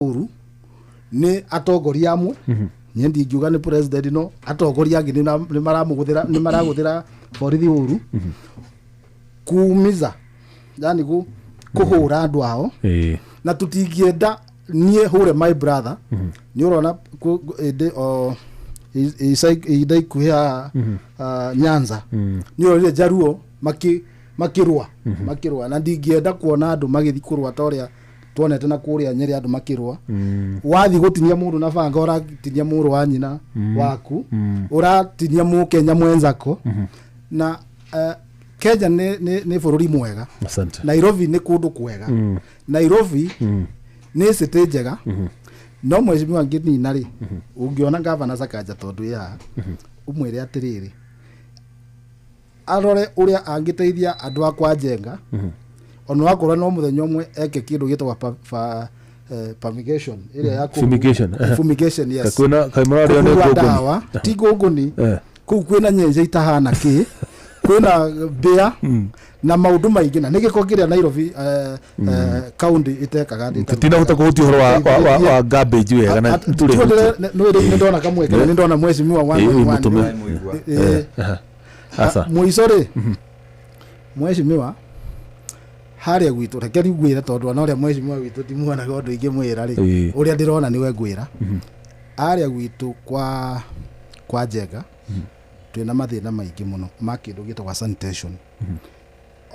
uru ni atongoria amwe nyendi ngiuga ni president no atongoria angi ni maraguthira borithi uru kuumiza yani kuhura andu ao na tutingienda nie hure my brother ni urona idai kuya Nyanza ni urire Jaruo makirwa na ndingienda kuona andu magithi kurwa toria tuonete na kuria Nyeri andu makirwa wathi gutinia mundu na banga uratinia muru wa nyina waku uratinia mu Kenya mwenzako na Kenya ni bururi mwega. Asante. Nairobi ni kundu kwega. Nairobi ni city njega. No mweshimiwa ngini nari ungiona gavana Sakaja tondu ya umwire atiriri arore uria angiteithia andu akwa Njenga ono akorwa no muthenya umwe eke kindu gitwa fumigation iria ya fumigation yes kuna kaimara ndio dawa tigongoni ku kwina nyenje itahana ki kwina bea na maundu maingi na nigiko kiria Nairobi county itekaga ndi tina hutakuhuti horo wa garbage wega na tuli no ndona kamwe ni ndona mweshimiwa wangu asa muisore mweshimiwa haria gwitu reke rigwira tondu ana uria mweshimiwa witu timuona gondu ingi mwira ri uria ndirona niwe gwira haria gwitu kwa Njenga twina mathina maingi muno makindu gitwa sanitation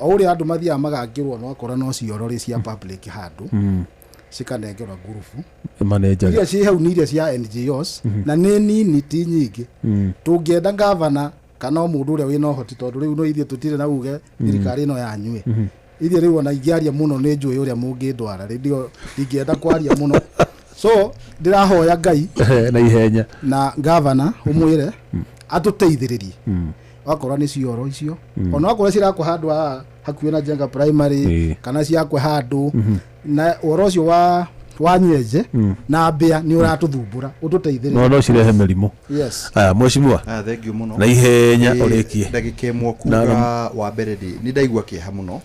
uria andu mathia magakirwo no akora no ciorori cia public handu cikanengerwa gurufu manager iria ci hau ni iria cia NGOs na ni nini ti nyingi tungienda gavana kana mundu uria wina hoti tondu riu no ithie tutire na uge thirikari no yanyue ithie riu ona igiaria muno ni njui uria mungindwara ndio ingienda kwaria muno so ndirahoya Ngai na ihenya na gavana umwire atuteithiririe wakora ni cioro icio ona wakora cirakwa handu hakuwe na Njenga primary kana ciakwe handu na orocio wa nyenje na mbea ni uratuthumbura ututeithiririe no cirehe merimu yes mweshimiwa thank you muno na ihenya urekie ndagike mwe kuga wa mbere ni ndaigua kiha muno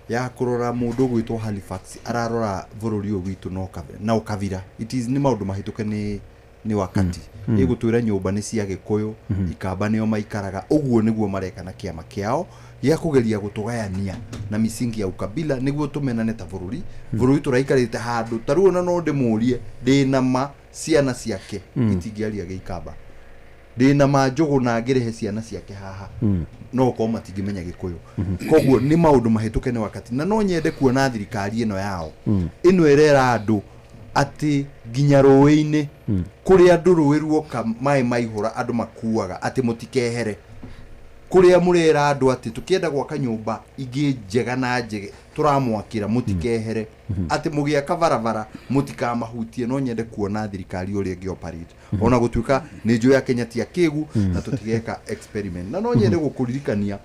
ya kurora mundu gwitwo Halifax ararora bururi uyu witu no ukavira it is ni maundu mahituke ni wakati igutwira nyumba ni cia Gikuyu ikamba nio maikaraga uguo niguo mareka na kiama kiao ya kugeria gutugayania na misingi ya ukabila niguo tumenane ta bururi turaikarite handu taruona no ndimurie ndina ma ciana ciake itingiaria Gikamba ndina manjugu na ngirehe ciana ciake haha no ko matingimenya Gikuyu koguo ni maundu mahituke ni wakati na no nyende kuona thirikari ino yao ino erera andu ati ginya rowe-ini kuria andu ruiruoka mai maihura andu makuaga ati mutikehere kuria murera andu ati tukienda gwaka nyumba ingi njega na njege turamwakira mutikehere ati mugia kavaravara mutikamahutie no nyende kuona thirikari uria ngioperate ona gutuika ni njui ya Kenya tia kigu na tutigeka experiment na no nyende gukuririkania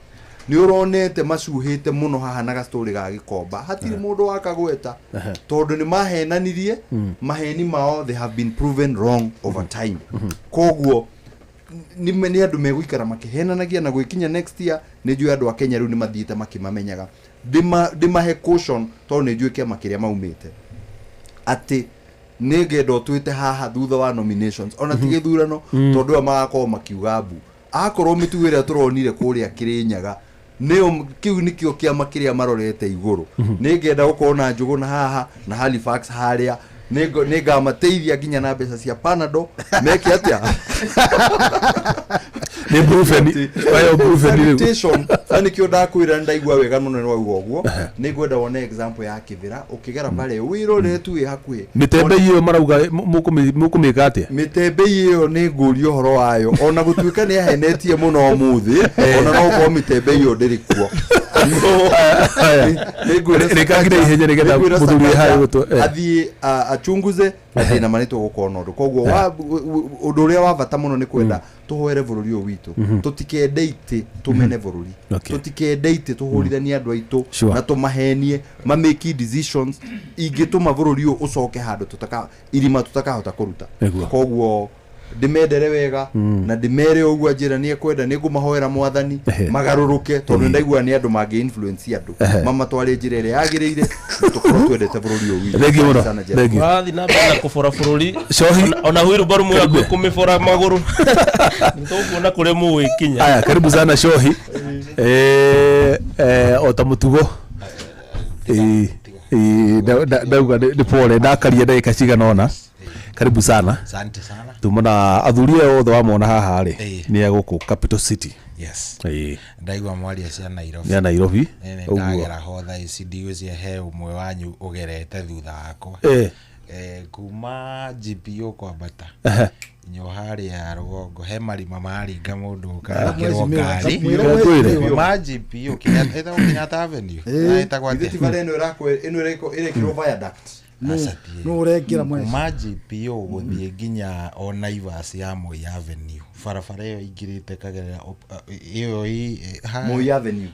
ni uronete macuhite muno haha na gastori ga Gikomba hatiri mundu wakagweta tondu ni mahenanirie maheni mao they have been proven wrong over time koguo ni andu meguikara makihenanagia na gwikinya next year ni njui andu a Kenya riu ni mathiite makimamenyaga dimahe caution tondu ni njui kiama kiria maumite ati nigendo twite haha thutha wa nominations ona tigithurano tondu magakorwo makiuga mbu akorwo mituwira turonire kuria Kirinyaga neo kiu nikio kiama kiria marorete iguru ningenda gukorwo na njugu na haha na Halifax haria nega mateithia ginya na mbeca cia Panado meki atia ni proven sanitation ani kio ndakwira ndaigua wega muno ni wauga uguo nigwenda wone example ya Kivira ukigera pale wirore tu hakuhi mitembe iyo marauga mukumika atia mitembe iyo ni ngurio horo wayo ona gutuika ni ahenetie muno umuthi ona no ko mitembe iyo ndirikuo nigwira ihenya nigetha muthuri hayo gutu athie achunguze athina manito gukona undu koguo undu uria wa bata muno ni kwenda tuhoere bururi uyu witu tutikedeite tumene bururi tutikedeite tuhurithanie andu aitu na tumahenie make decisions ingituma bururi uyu ucoke handu irima tutakahota kuruta koguo ndimendere wega na ndimere ogwa njira ni ekwenda ni ngumahoera mwathani magaruruke tondu ndaigua ni andu mangi influence andu mama twari njira ire yagireire tukorwo twendete bururi uyu thank you thank you wathi na bana kufora bururi ona huiru baru mwa kumifora maguru nitokuona kule muwe kinya haya karibu sana Shohi otamutugo ndauga ni pole ndakaria ndagika cigana ona karibu sana asante sana tumona athurie othe wamona haha ri ni guku capital city yes ndaigua mwaria cia Nairobi ya Nairobi ndagera hotha ici he umwe wanyu ugerete thutha wakwa kuma GPO kwa bata nyohari ya rugongo he marima maringa mundu ukagirwo ngari ma GPO Kenyatta Avenue etagwa ino irekirwo viaduct no urekira mwezi ma GPO guthie nginya Naivas ya Moi Avenue barabara iyo ingirite kagerera iyo Moi Avenue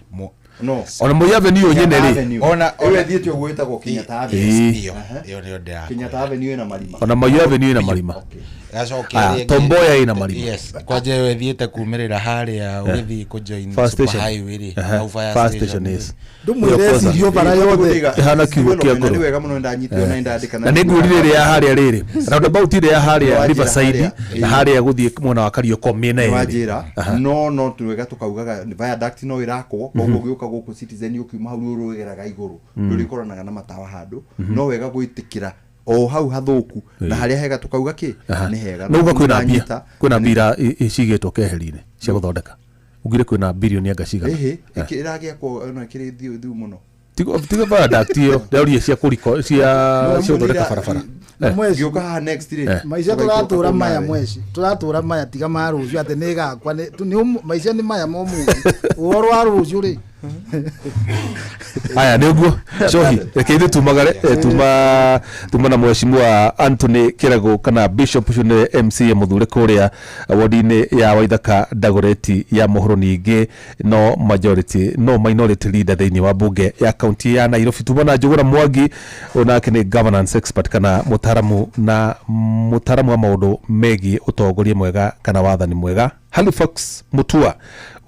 no ona Moi Avenue nyene ri ona thiete ogwetagwo Kenyatta Avenue iyo ndio ndio Kenyatta Avenue ina marima ona Moi Avenue ina marima gacokeria Tomboya ina marima yes kwaje we thiete kumirira haria ugithi ku join super highway ri au fire station is ndumwiresi rio bara yothe hana kiugo kia ngoro ni wega muno ndanyitio na ndandika na ni ngurire ya haria riri roundabout ile ya haria Riverside na haria guthie mwena wa Karioko miena iri wajira no tuwega tukaugaga viaduct no irakwo koguo giuka guku Citizen ukiuma hau rurugeraga iguru rurikoranaga na matawa handu no wega gwitikira o hau hathuku na haria hega tukauga ki ni hega no uga kwina mbira icigetwo keherine cia guthondeka ugire kwina bilioni anga cigana ikiragia ko ona kiri thiu muno tigo viaduct iyo ndaurie cia kuriko cia guthondeka barabara mwezi giuka next day maica turatura maya mwezi turatura maya tiga maruju ate nigakwa ni maica ni maya momu woro waruju ri aya niguo Shohi keithe tumagare tuma na mheshimiwa Anthony Kirago kana Bishop Shune MC muthure kuria wardine ya Waithaka Dagoretti ya mohoro ningi no majority no minority leader thini wa bunge ya county ya Nairobi tumona Njuguna Mwangi onake ni governance expert kana mutaramu wa maundu megi utongoria mwega kana wathani mwega. Halifax Mutua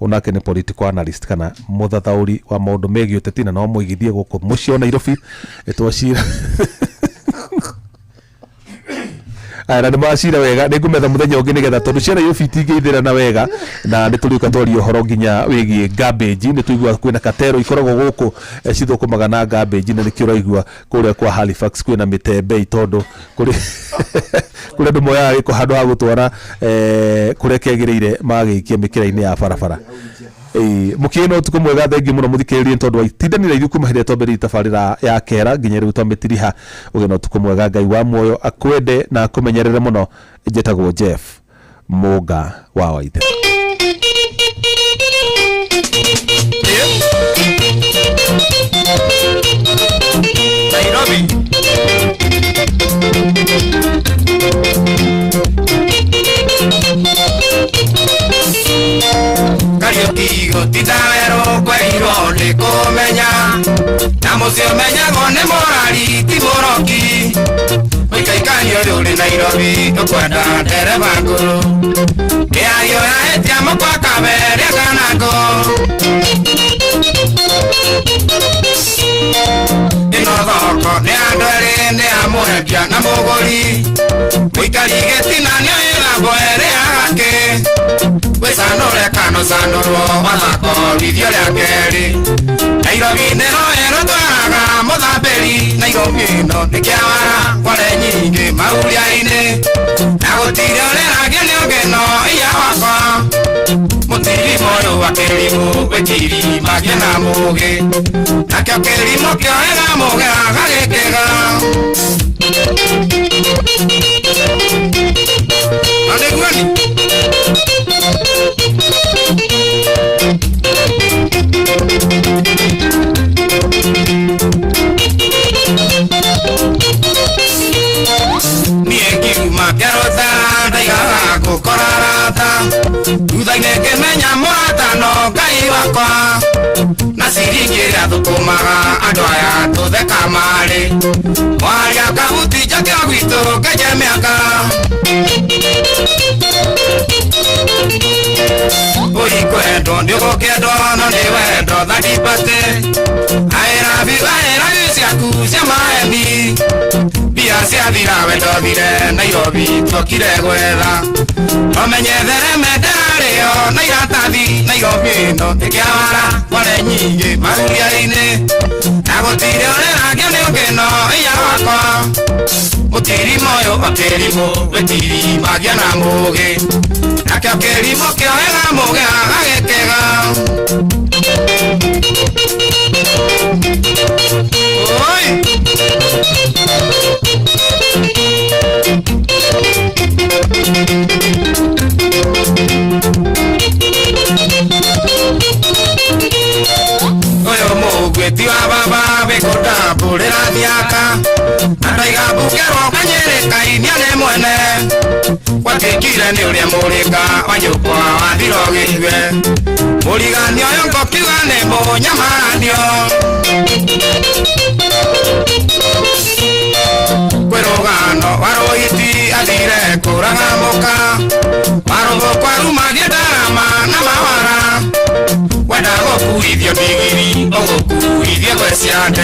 onake ni political analyst kana muthathauri wa maundu megi uteti na no muigithie guku mucio Nairobi etwashira ana ni macira wega ni ngumetha muthenya ungi nigetha tondu ciana Nairobi tingithira na wega na ni turiuka twario horo nginya wigie garbage ni tuigua kwina katero ikoragwo guku cithukumaga na garbage na nikio raigua kuria kwa Halifax kwina mitembe itondu kuri kuri ndu moya iko handu ha gutwara kuria kegireire magiikia mikira-ini ya barabara mukino tuko mwega thengi muno muthikiririe tondu itindanira ithu kumahire tomberi tabarira ya kera nginya riu tombetiriha ugeno tuko mwega Ngai wa muoyo akwende na akumenyerere muno jetagwo Jeff Muga wa Waithe Nairobi Kariuki gutindawero kweriro ni kumenya na mucio menyago ni morari ti muroki muikaikanio ruri Nairobi tukwenda ndereba nguru niayo yahetia mukwa kaberia kanako inothoko ni andu eri ni amuhepia na muguri muikari getina ni irambo eri agake wisanure kano sanurwo mathako rithio ria keri Nairobi nero ero twaraga muthamberi Nairobi ino ni kiawara kware nyingi mauria-ini na gutiri ureragia ni ugeno iya wakwa mutiri moyo wa kerimu wetiri magia na mugi nakio kerimo kioega muge agagikega Adegwani Niekiuma kerota ndaigaga gukorarata thutha-ini ngimenya murata no Ngai wakwa na ciringi iria thukumaga andu aya tutheka mari mwaria kabuti njakio gwitu ngeje miaka Ndio kendo no ni wendo thakipate Aira ciaku cia maendi Bia cia thira wendo thire Nairobi twokire gwetha Omenyethere mendario na iratathi Nairobi no ikiawara Kware nyingi maguria-ini Na gutire ureragio ni ungino iya wakwa Mutiri moyo makirimo Wetiri magia na mugi Nakio kirimo kiohega mugi agagikega Oi Oyo mugweti wa baba bikota burira thiaka Andaiga bukerwo kanyereka iniane mwene Watikire ni uria murika wanyukwa wathiro githwe Muriganio yongo kiuga ni munyamanio Kwerogano warohiti athire kuraga muka Warogo kwarumagia ndarama na mawara Wenda gokuithio ndigiri Ogokuithio gweciande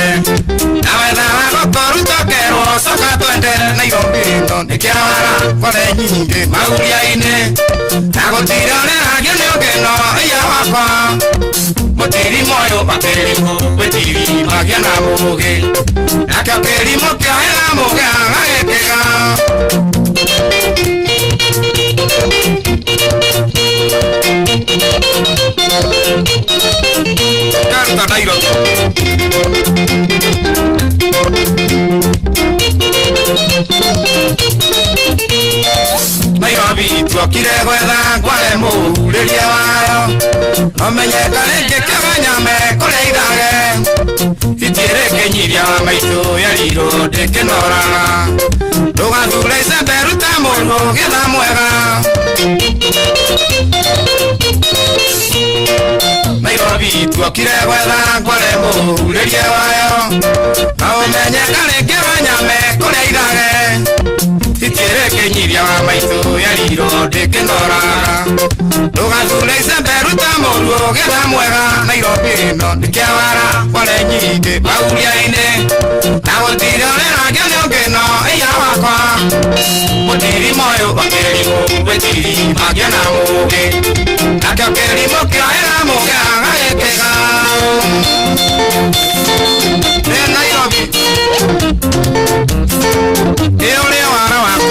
Na wetha wagokorutokerwo Soka twende Nairobi ndo nikiawara Kware nyingi maguria-ini Na gutire ureragio ni ungino iya wakwa Mutiri moyo makirimo Wetiri magia na mugi Nakio kirimo kiohega mugi agagikega Canta Nairobi Nairobi twokire gwetha Kware muhuriria wayo Omenyeka ringi kĩganyame kũrĩa ithage Itiĩrĩ kĩnyiria wa maitũ yarirwo ndĩkĩnoraga Ndũgathure icembe ruta mũndũ gĩtha mwega Nairobi twokire gwetha Kware muhuriria wayo Omenyeka ringi kĩganyame kũrĩa ithage Itiĩrĩ kĩnyiria wa maitũ yarirwo ndĩkĩnoraga Ndũgathure icembe ruta mũndũ gĩtha mwega Nairobi ĩno nĩkĩawara Kware nyingĩ maguria-ini Na gũtirĩ ũreragio nĩ ũngĩno iya wakwa Mũtiri moyo makĩrimũ Wetiri magia na mũgi Nakio kĩrimũ kĩohera mũgi agagĩkĩga Nĩ Nairobi Ĩ ũrĩa wara waku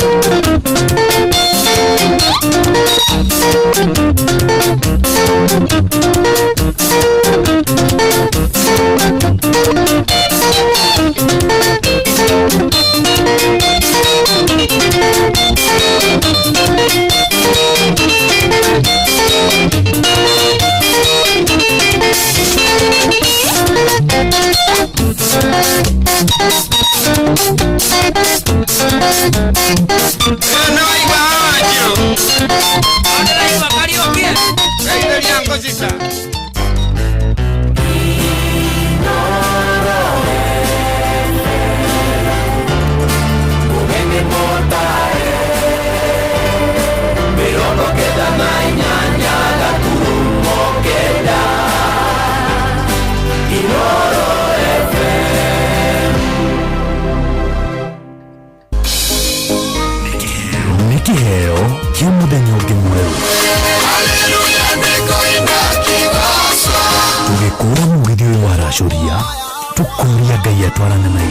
tukuria Ngai atwarane na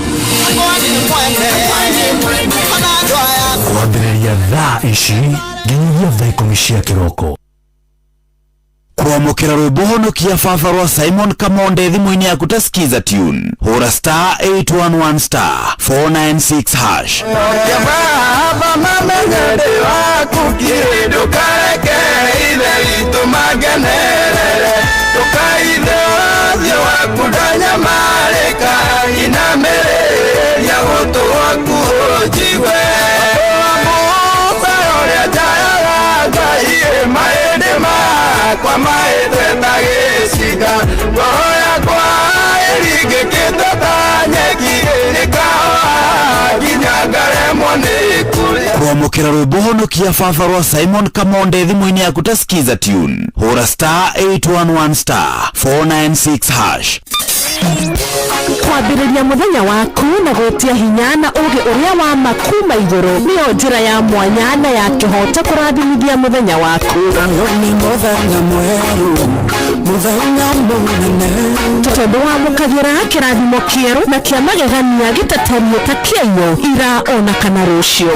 kwambĩrĩria thaa ici nginyagia thaa 10 cia kĩroko. Kuamukira rwĩmbo honokia baba rwa Simon Kamonde thimũ-inĩ yaku ta skiza tune. Hũra *811*496#. Baba mamenyere waku kiri ndukareke ithe witũ mangenerere ndukaithe wathiĩ waku ndanyamarĩka inamĩrĩria gũtũ gwaku njigwe mũmbe ũrĩa njayaga Ngai mahĩndĩ makwa mahĩndĩta gĩciga ngoro yakwa ĩringĩkĩte ta nyeki ĩkahoha nginya ngaremwo nĩ kũrĩa. kwamukira rwimbo honokia baba rwa Simon Kamonde thimu-ini yaku ta skiza tune hura star 811 star 496 hash. Kwambĩrĩria mũthenya waku na gũtia hinya na ũgĩ ũrĩa wa makuma igũrũ nĩyo njĩra ya mwanya na ya kĩhoto kũrathimithia mũthenya waku. Ni mũthenya mwerũ, mũthenya mũnene, tondũ wamũkagĩra kĩrathimo kĩerũ na kĩa magegania gĩtatario ta kĩenyũ ira ona kana rũciũ.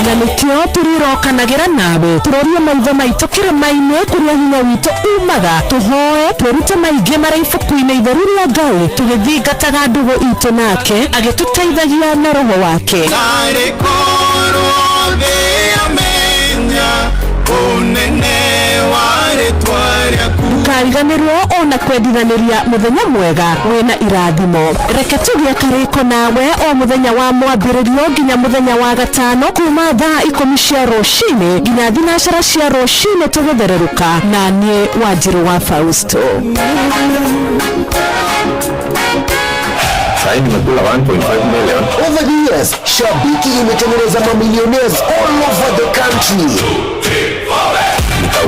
Na nĩkĩo tũrirokanagĩra nawe tũrorie maitho maitũ kĩrĩma-inĩ kũrĩa hinya witũ umaga tũhoe twĩrute maingĩ marĩ ibuku-inĩ itheru rĩa Ngai tũgĩthingataga ndũgũ itũ nake agĩtũteithagia na roho wake. Ndũkariganĩrwo ona kwendithanĩria mũthenya mwega wĩna irathimo. Reke tũgĩe karĩko nawe o mũthenya wa mwambĩrĩrio nginya mũthenya wa gatano kuma thaa 10 cia rũcinĩ nginya thinacara cia rũcinĩ tũgĩthererũka na niĩ Wanjirũ wa Fausto. Nimekula 1.5 million. Over the years, Shabiki imetengeneza mamillionaires all over the country.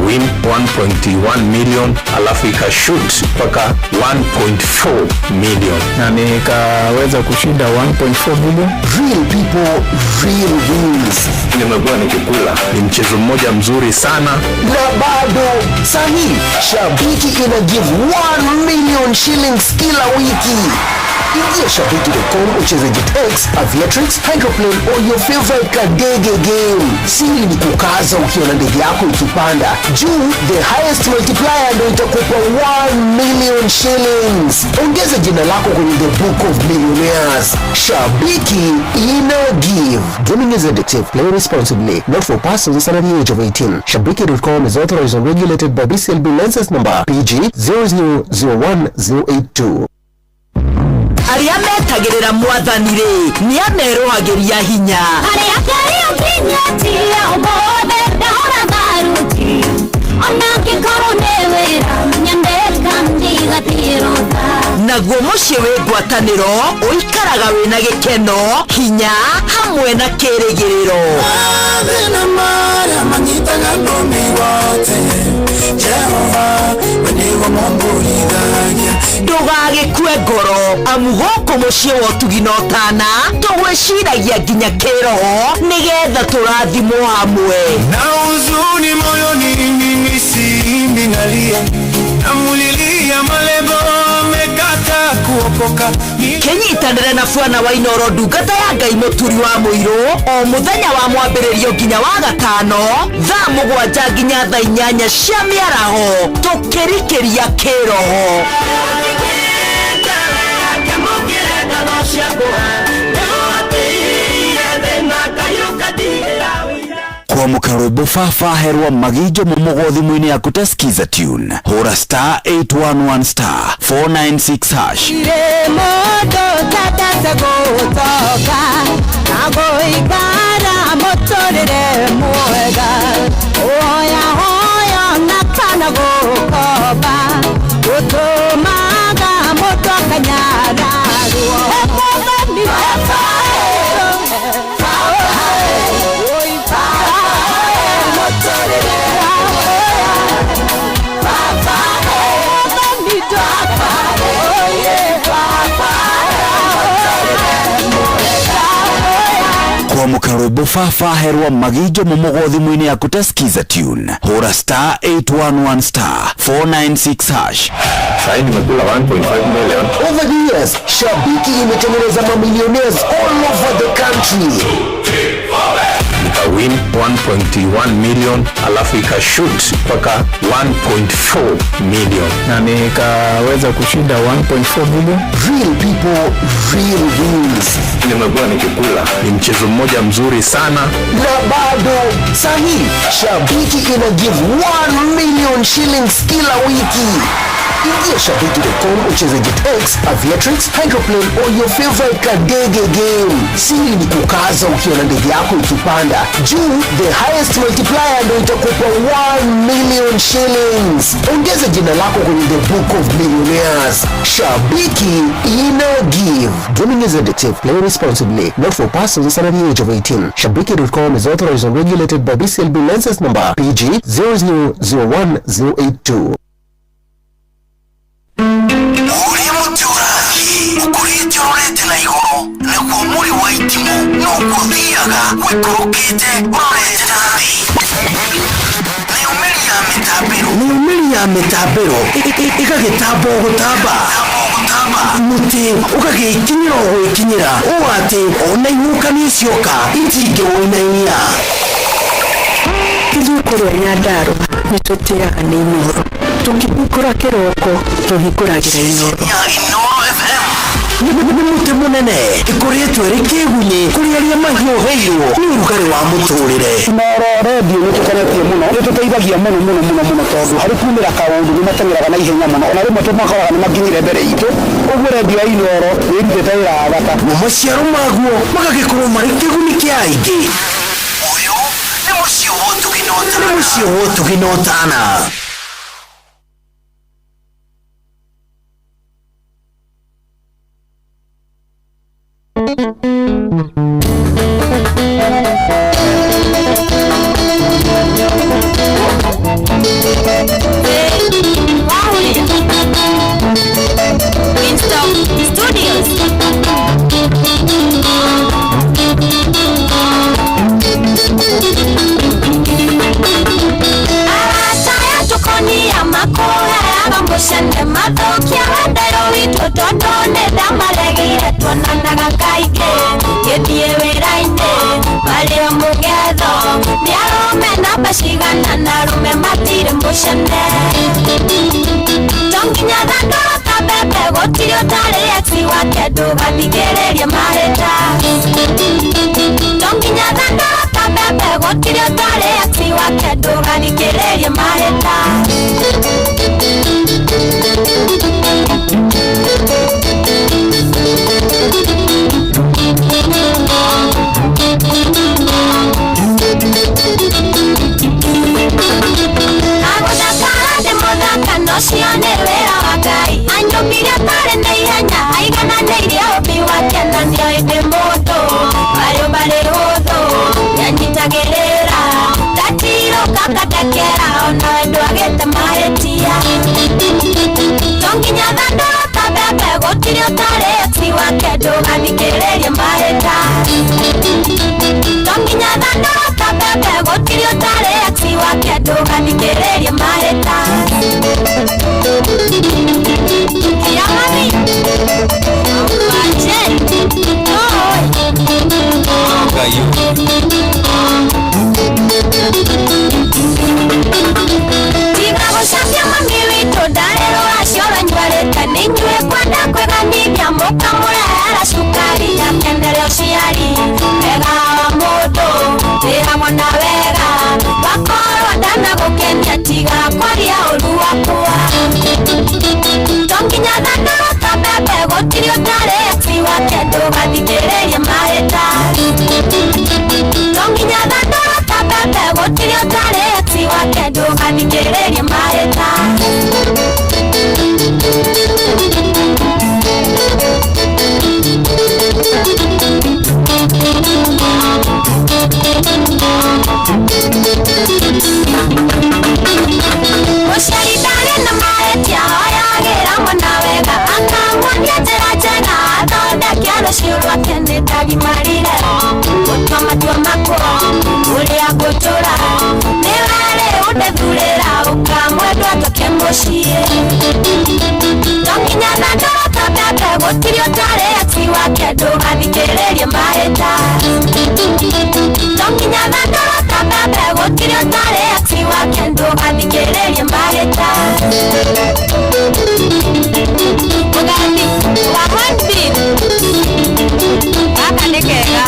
Win 1.1 million alafu ikashoot mpaka 1.4 million na nikaweza kushinda 1.4 million. Real people, real wins. Nimekuwa nikikula, ni mchezo mmoja mzuri sana. Na bado sahi Shabiki ina give 1 million shillings kila wiki. Ingia Shabiki.com ucheze JetX, Aviatrix, Hydroplane or your favorite kadege game. Siri ni kukaza ukiona ndege yako ikipanda juu, the highest multiplier ndio itakupa 1 million shillings. Ongeza jina lako kwenye the book of millionaires. Shabiki ina give. Gaming is addictive. Play responsibly. Not for persons under the age of 18. Shabiki.com is authorized and regulated by BCLB license number PG 0001082. Aria metagĩrĩra mwathani rĩ nĩ amerũhagĩria hinya. Aria kinya ũmũthĩ ndahora tharuti ona ngĩkorwo nĩ wĩra nyandĩka ndigathiĩ rũtha. Naguo mũciĩ wĩ ngwatanĩro ũikaraga wĩna gĩkeno, hinya hamwe na kĩrĩgĩrĩro. Mathĩna marĩa manyitaga ndũmi wote Jehova we nĩwe mũmbũrithagia. Ndũgagĩkue ngoro amu gũkũ mũciĩ wa ũtugi na ũtana tũgwĩciragia nginya kĩroho nĩgetha tũrathimwo hamwe. Na huzuni moyoni mimi simbi nalia, namulilia malebo mekata kuokoka. Kenyitanĩre na Bwana wa Inooro ndungata ya Ngai mũturi wa mũirũ o mũthenya wa mwambĩrĩrio nginya wa gatano thaa 7 nginya thaa 8 cia mĩaraho tũkĩrikĩria kĩroho. Kwamũka rwĩmbo baba herwa magijo mũmũgo thimũ-inĩ yaku ta skiza tune hũra star 811 star 496 hash. Mũndũ tatete gũtoka na gũikara mũtũrĩre mwega hoya hoya na kana gũkomba gũtũmaga mũndũ akanyararwo. Mũthoni Kwamũka rwĩmbo baba herwa magijo mũmũgo thimũ-inĩ yaku ta skiza tune hũra star 811 star 496 hash. Sahi nimekula 1.5 million. Over the years, Shabiki imetengeneza mamillionaires all over the country. Win 1.1 million alafu ikashoot mpaka 1.4 million na nikaweza kushinda 1.4 million. Real people, real wins. Nimekuwa nikikula, ni mchezo mmoja mzuri sana. Na bado sahi Shabiki ina give 1 million shillings kila wiki. Ingia shabiki.com ucheze GetX, Aviatrix, Hydroplane or your favorite kadege game. Siri ni kukaza ukiona ndege yako ikipanda juu. The highest multiplier ndio itakupa 1 million shillings. Ongeza jina lako kwenye the book of millionaires. Shabiki ina give. Gaming is addictive. Play responsibly. Not for persons under the age of 18. Shabiki.com is authorized and regulated by BCLB license number PG 0001082. Ukurite na igoro nikuo muri wa itimu nukuthiaga wikurukite urorete nathi Niumiri ya mitabiro ikagitambo gutamba muti ukagikinyira gwikinyira uwati ona ihuka nicioka itingirwoinainia Ithukurwo Nyandarua nitutiaga ni Inoro tukihingura kiroko tuhinguragira Inoro Nimuti munene ikoretwe rikigunye kuriaria mahioheirwo ni urugari wa muturire Inoro radio nitukoretie muno nituteithagia muno tondu hari kumira kaundu ni matengeraga na ihenya muno ona rimwe tumakoraga ni makinyire mbere itu uguo radio Inoro nirutete wira wa bata maciaro maguo magagikorwo mari kiguni kia aingi uyu ni mucio wotu ginotana Shende mathokia wendero witũ tondũ nĩndamaregire tuonanaga kaingĩ ngĩthiĩ wĩra-inĩ marĩ o mũgetho nĩ arũme namba cigana na arũme matirĩ mũcene to nginya thandũro ta mbembe gũtirĩ ũtarĩ ex wake ndũgathikĩrĩrie mahĩta to nginya thandũro ta mbembe gũtirĩ ũtarĩ ex wake ndũgathikĩrĩrie mahĩta Cione wera wa Ngai anyumbire tare na ihenya aigananĩirie ũmbi wake na nĩoĩ mũndũ barĩ hũthũ nĩanyitagĩrĩra ndatirũka ngatekera ona ndwagĩte mahĩtia to nginya thandũro ta mbembe gũtirĩ ũtarĩ ex wake ndũgathikĩrĩrie mahĩta to nginya thandũro ta mbembe gũtirĩ ũtarĩ ex wake ndũgathikĩrĩrie mahĩta Yamani Wajen Oi Gayu Tiga gũcambia mami witũ ndarerwo acioro nywarĩte nĩinyuĩ kwenda kwĩganithia mũkamũrehera cukari akenere ũciari wega wa mũndũ wĩragwo na wega wakorwo ndanagũkenia tiga kwaria ũru wakwa to nginya thandũro ta mbembe gũtirĩ ũtarĩ ex wake ndũgathikĩrĩrie mahĩta to nginya thandũro ta mbembe gũtirĩ ũtarĩ ex wake ndũgathikĩrĩrie mahĩta Mũciari ndarĩ na mahĩtia hoyagĩra mwana wega akamuonia njĩra njega athondeke rũciũ rwake nĩndagimarire gũtua matua makwa ũrĩa ngũtũra nĩ werĩ ũndethurĩra ũkamwendwa toke mũciĩ to nginya thandũro ta mbembe gũtirĩ ũtarĩ ex wake ndũgathikĩrĩrie mahĩta to nginya thandũro ta mbembe gũtirĩ ũtarĩ ex wake ndũgathikĩrĩrie mahĩta mũgandi wa handbin gaka nĩ kega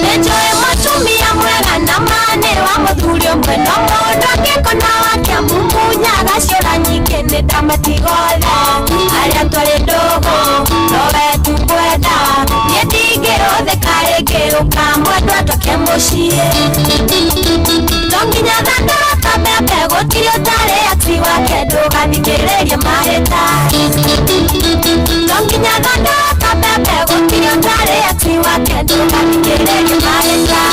nĩnjũĩ mũtumia mwega na mucie tonginya thandara kamebe gutiri utare ati wake ndugathikiririe mahita tonginya thandara kamebe gutiri utare ati wake ndugathikiririe mahita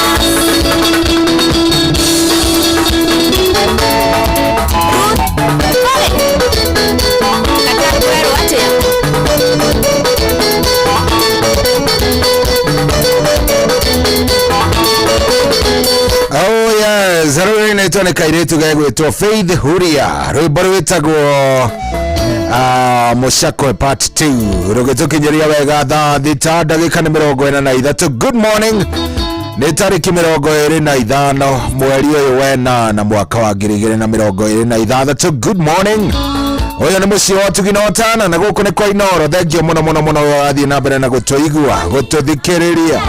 Oh yes, rũrĩ nĩ tuoneka irĩtu gegwĩtwo Faith Huria rwĩmbo rwĩtagwo Mushakwe part 2 rũgĩtũkinyĩria wega thaa thita ndagĩka nĩ 43. Good morning. Nĩ tarĩki 25 mweri ũyũ wena na mwaka wa 2026. Good morning. Oyo nĩ mũciĩ wa Tugina Otana na gũkũ nĩ kwa Inoro. Thengio mũno mũno mũno wathiĩ na mbere na gũtũigua gũtũthikĩrĩria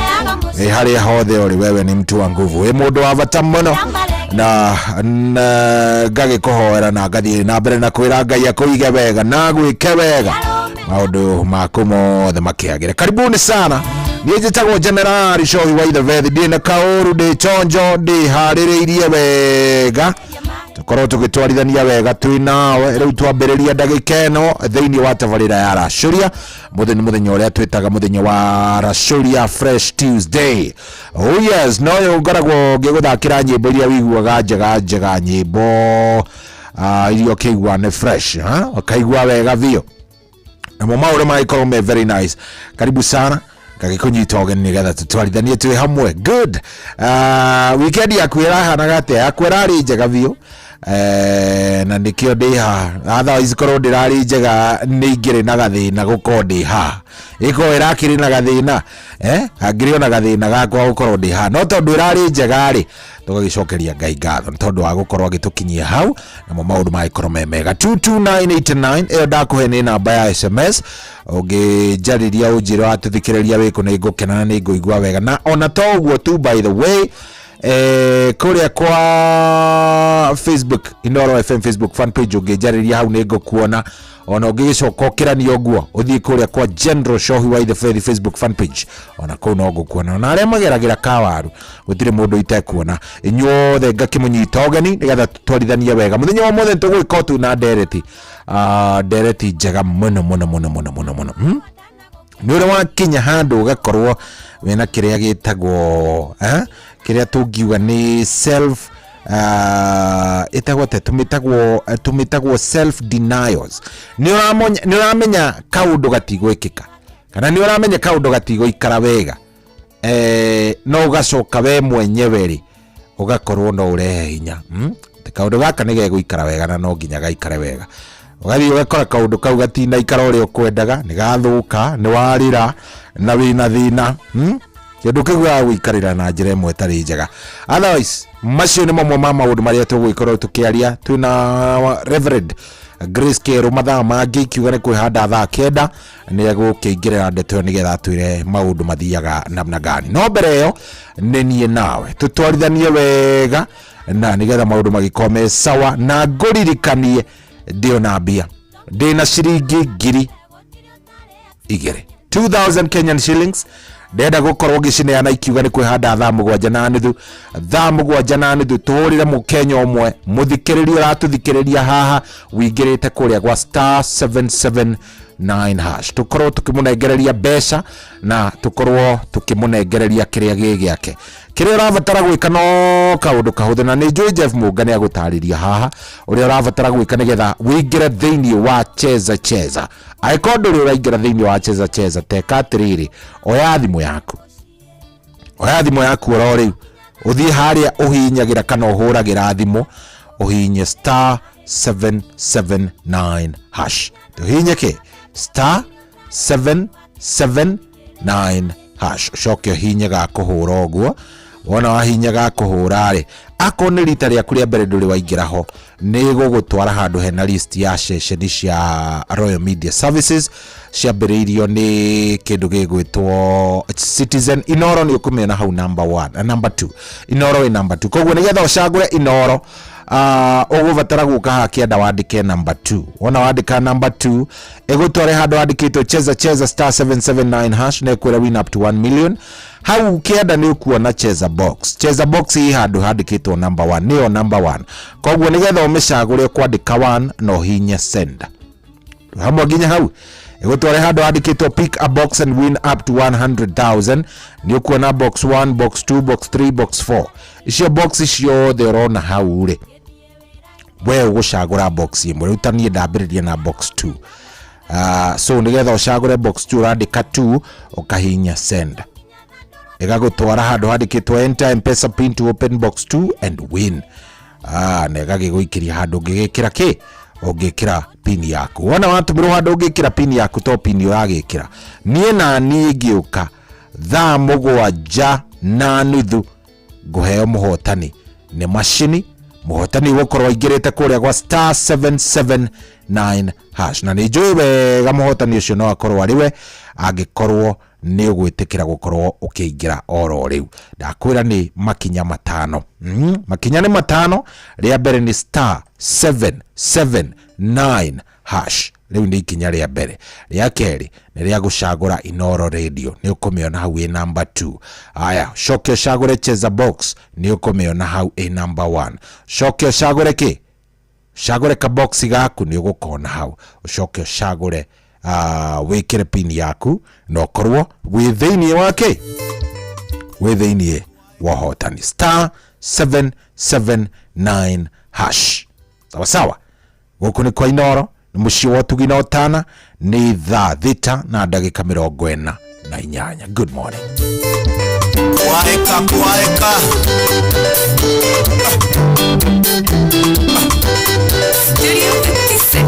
harĩa hothe ũrĩ. Wewe nĩ mtu wa nguvu, wĩ mũndũ wa bata mũno na ngagĩkũhoera na ngathiĩ na mbere na kwĩra Ngai akũige wega na gwĩke wega maũndũ maku mothe makĩagĩre. Karibuni sana. Niĩ njĩtagwo General Shohi wa Ithe ndĩ na kaũru ndĩ chonjo ndĩharĩrĩirie wega tukorwo tũgĩtwarithania wega twĩ nawe. Rĩu twambĩrĩria ndagĩka ĩno thĩinĩ wa tabarĩra ya Racuria. Mũthenya ũrĩa twĩtaga mũthenya wa Racuria Fresh Tuesday. Oh yes, no yo ngoragwo ngĩgũthakĩra nyĩmbo iria wiguaga njega nyĩmbo iria ũkĩigua nĩ fresh, ũkaigua wega biũ na maũndũ magĩkorwo me very nice. Karibu sana gagĩkũnyita ũgeni nĩgetha tũtwarithanie twĩ hamwe. Good. Weekend yaku ĩrahanaga atĩa? Yaku ĩrarĩ njega biũ na nĩkĩo ndĩ haha. Otherwise korwo ndĩrarĩ njega nĩ ingĩrĩ na gathĩna gũkorwo ndĩ haha. Ĩkorwo ĩrakĩrĩ na gathĩna angĩrĩ ona gathĩna gakwa gũkorwo ndĩ haha, no tondũ ĩrarĩ njega-rĩ tũgagĩcokeria Ngai ngatho tondũ wa gũkorwo agĩtũkinyia hau namo maũndũ magĩkorwo me mega. 22989 ĩyo ndakũhe nĩ namba ya SMS. Ũngĩnjarĩria ũnjĩre watũthikĩrĩria wĩkũ nĩ ngũkena na nĩ ngũigua wega. Na ona to ũguo tu, by the way, kũrĩa kwa Facebook Inoro FM Facebook fan page ũngĩnjarĩria hau nĩ ngũkuona. Ona ũngĩgĩcoka ũkĩrania ũguo ũthiĩ kũrĩa kwa General Shohi wa Ithe Facebook fan page, ona kũu no ngũkuona. Ona arĩa mageragĩra kawaru gũtirĩ mũndũ itekuona. Inyuothe ngakĩmũnyita ũgeni nĩgetha tũtwarithanie wega. Mũthenya wa mũthenya tũgũgĩkorwo tu na ndereti njega mũno mũno mũno mũno mũno mũno. Nĩ ũrĩa wakinya handũ ũgakorwo wĩna kĩrĩa gĩtagwo kĩrĩa tũngiuga nĩ self ĩtagwo self denials. Nĩ ũramenya kaũndũ gatigwĩkĩka kana nĩ ũramenya kaũndũ gatigũikara wega, no ũgacoka we mwenyewe rĩ ũgakorwo no ũrehe hinya kaũndũ gaka nĩ gegũikara wega na no nginya gaikare wega. Ũgathiĩ ũgakora kaũndũ kau gatinaikara ũrĩa ũkwendaga, nĩ gathũka, nĩ warĩra na wĩna thĩna kĩndũ kĩu gĩgũikarĩra na njĩra ĩmwe ĩtarĩ njega. Otherwise macio nĩ mamwe ma maũndũ marĩa tũgũgĩkorwo tũkĩaria. Twĩna Reverend Grace Kero mathaa mangĩ ikiuga nĩ kwĩhanda thaa 9 nĩ egũkĩingĩrĩra ndeto nĩgetha twĩre maũndũ mathiaga namna gani. No mbere ĩyo nĩ niĩ nawe tũtwarithanie wega na nĩgetha maũndũ magĩkorwo me sawa. Na ngũririkanie ndio na mbia ndĩna ciringi 2,000 2000 Kenyan shillings ndenda gũkorwo ngĩcineana ikiuga nĩ kwĩhanda thaa 7:30 tũhũrĩre mũkenya ũmwe mũthikĩrĩria ũratũthikĩrĩria haha wĩingĩrĩte kũrĩa gwa *779# tũkorwo tũkĩmũnengereria mbeca na tũkorwo tũkĩmũnengereria kĩrĩa gĩgĩake. Kĩrĩa ũrabatara gwĩka no kaũndũ kahũthũ na nĩ njũĩ Jeff Mũnga nĩ agũtarĩria haha ũrĩa ũrabatara gwĩka nĩgetha wĩingĩre thĩinĩ wa Cheza. Angĩkorwo ndũrĩ ũraingĩra thĩinĩ wa Cheza teka atĩrĩrĩ, oya thimũ yaku oro rĩu ũthiĩ harĩa ũhihinyagĩra kana ũhũragĩra thimũ ũhihinye *779#. Tũhihinye kĩ? *779#. Ũcoke ũhihinye ga kũhũra ũguo. Wona wahihinya ga kũhũra rĩ, akorwo nĩ rita rĩaku rĩa mbere ndũrĩ waingĩra ho nĩ gũgũtwara handũ hena list ya ceceni cia Royal Media Services ciambĩrĩirio nĩ kĩndũ gĩgwĩtwo Citizen. Inoro nĩ ũkũmĩona hau number 2. Inoro ĩ number 2. Koguo nĩgetha ũcagũre Inoro ugubatara guka hakienda wandike number 2. Wona wandika number 2 egutware handu wandikitwo cheza star 779 hash na kwera win up to 1 million. Hau ukienda ni ukuona cheza box hii handu handikitwo number 1 niyo number 1. Koguo nigetha umicagure kwandika 1 no hinya send. Hamwe ginya hau egutware handu handikitwo pick a box and win up to 100,000. Ni ukuona box 1, box 2, box 3, box 4. Icio box icio the rona hau ri. We ugucagura box imwe utanie ndambiririe na box 2. So nigetha ucagure box 2 randika 2 ukahinya send. Egagutwara handu handikitwo enter M-Pesa pin to open box 2 and win. Na egagiguikiria handu ngigikira ki ugikira pin yaku. Wona watumirwo handu ugikira pin yaku to pin uragikira. Nie na ni ngiuka thaa 7:30 nguheo muhotani ni machine. Muhotani gukorwo ingirite kuria gwa star 779 hash na ni njui wega muhotani ucio no akorwo ariwe angikorwo ni ugwitikira gukorwo ukiingira oro riu. Ndakwira ni makinya matano. Makinya ni matano. Ria mbere ni star 779 hash. Riu ni ikinya ria mbere. Ria keri ni ria gucagura Inoro Radio. Ni ukumiona hau e number 2. Aya, shoke ucagure cheza box. Ni ukumiona hau e number 1. Shoke ucagure ki? Shagure ka box gaku ni ugukona hau. Ucoke ucagure wikire pin yaku no korwo withiini wake withiini wa hotani star 779 hash. Sawa sawa. Guku ni kwa Inoro ni muci wa tugina otana ni thaa 6 na ndagika 48. Good morning. Kwaeka Studio 56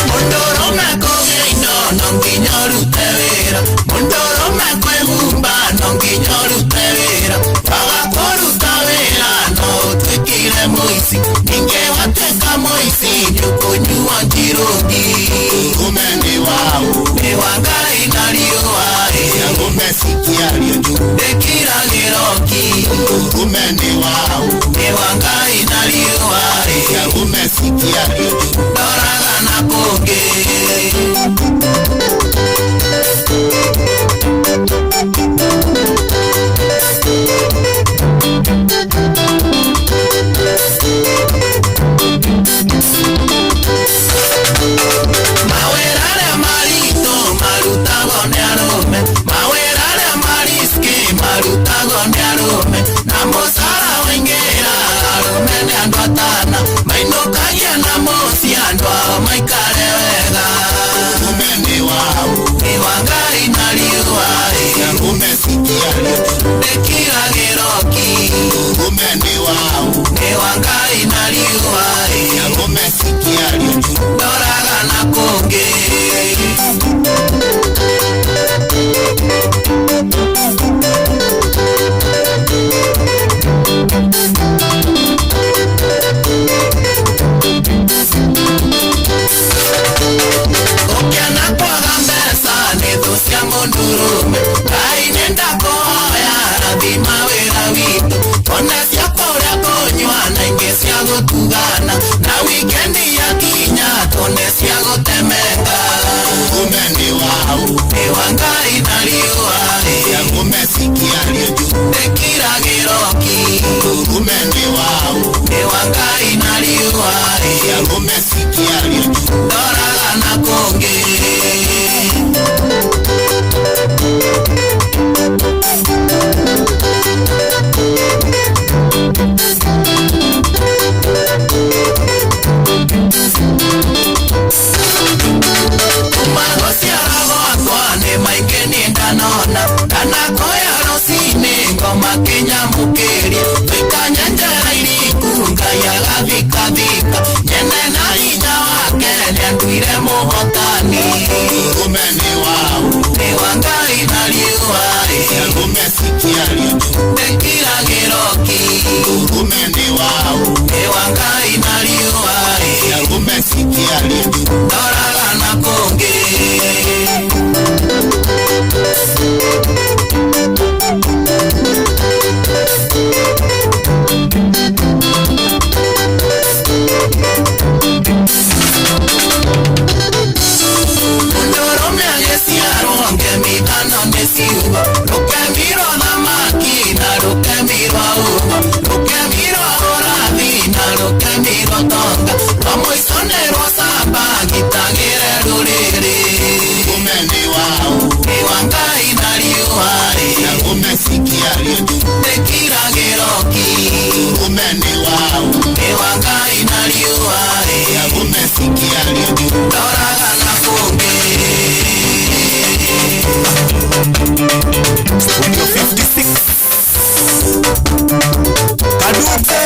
Mondoro makoge no nginyoru tewera Mondoro makwe mumba no nginyoru tewera Paga koru tawera no twikire moisi Ninge wateka moisi nyukunyu wanjirugi Umeni wao Ewangai nariwa Yangu mesikia liyo Dekira giroki Umeni wao Ewangai nariwa Yangu mesikia liyo Doraga na koge Mawerare marito marutago nearume Mawerare mariski marutago nearume Namosara wengera arume neandwatana Mainokanya namosi andwa maikare wega Umeni wao Iwangai nariwa Yangu mesikia Dekira giroki Umeni wao Iwangai nariwa Yangu mesikia Doraga na konge Okiana kwa gambesa Nedosia mondurume Kainenda koya Radima wera wito Onesia korea konywa Na ingesia gotugana Na weekendi ya kinya Tonesia gotemenga Umeni wao Ewangai nariwa Yangu mesikia liyo Dekira giroki Umeni wao Ewangai nariwa Yangu mesikia liyo Doraga na konge Umagosi aragotwane maikeni ndanona Danakoya rosine ngoma Kenya mukeri Vikanya njera irikunga ya gavika Nyene na hinya wake Nianduire muhotani Umeni wao Ewangai nariwa Yangu mesikia liyo Dekira giroki Umeni wao Ewangai nariwa Yangu mesikia liyo Doraga na konge Wamoisonero saba gitagire ruriri umeni wao iwangai naliuhari na umesikia rioju tekira geroki umeni wao iwangai naliuhari na umesikia rioju doraga na fungi Studio 56 Kadute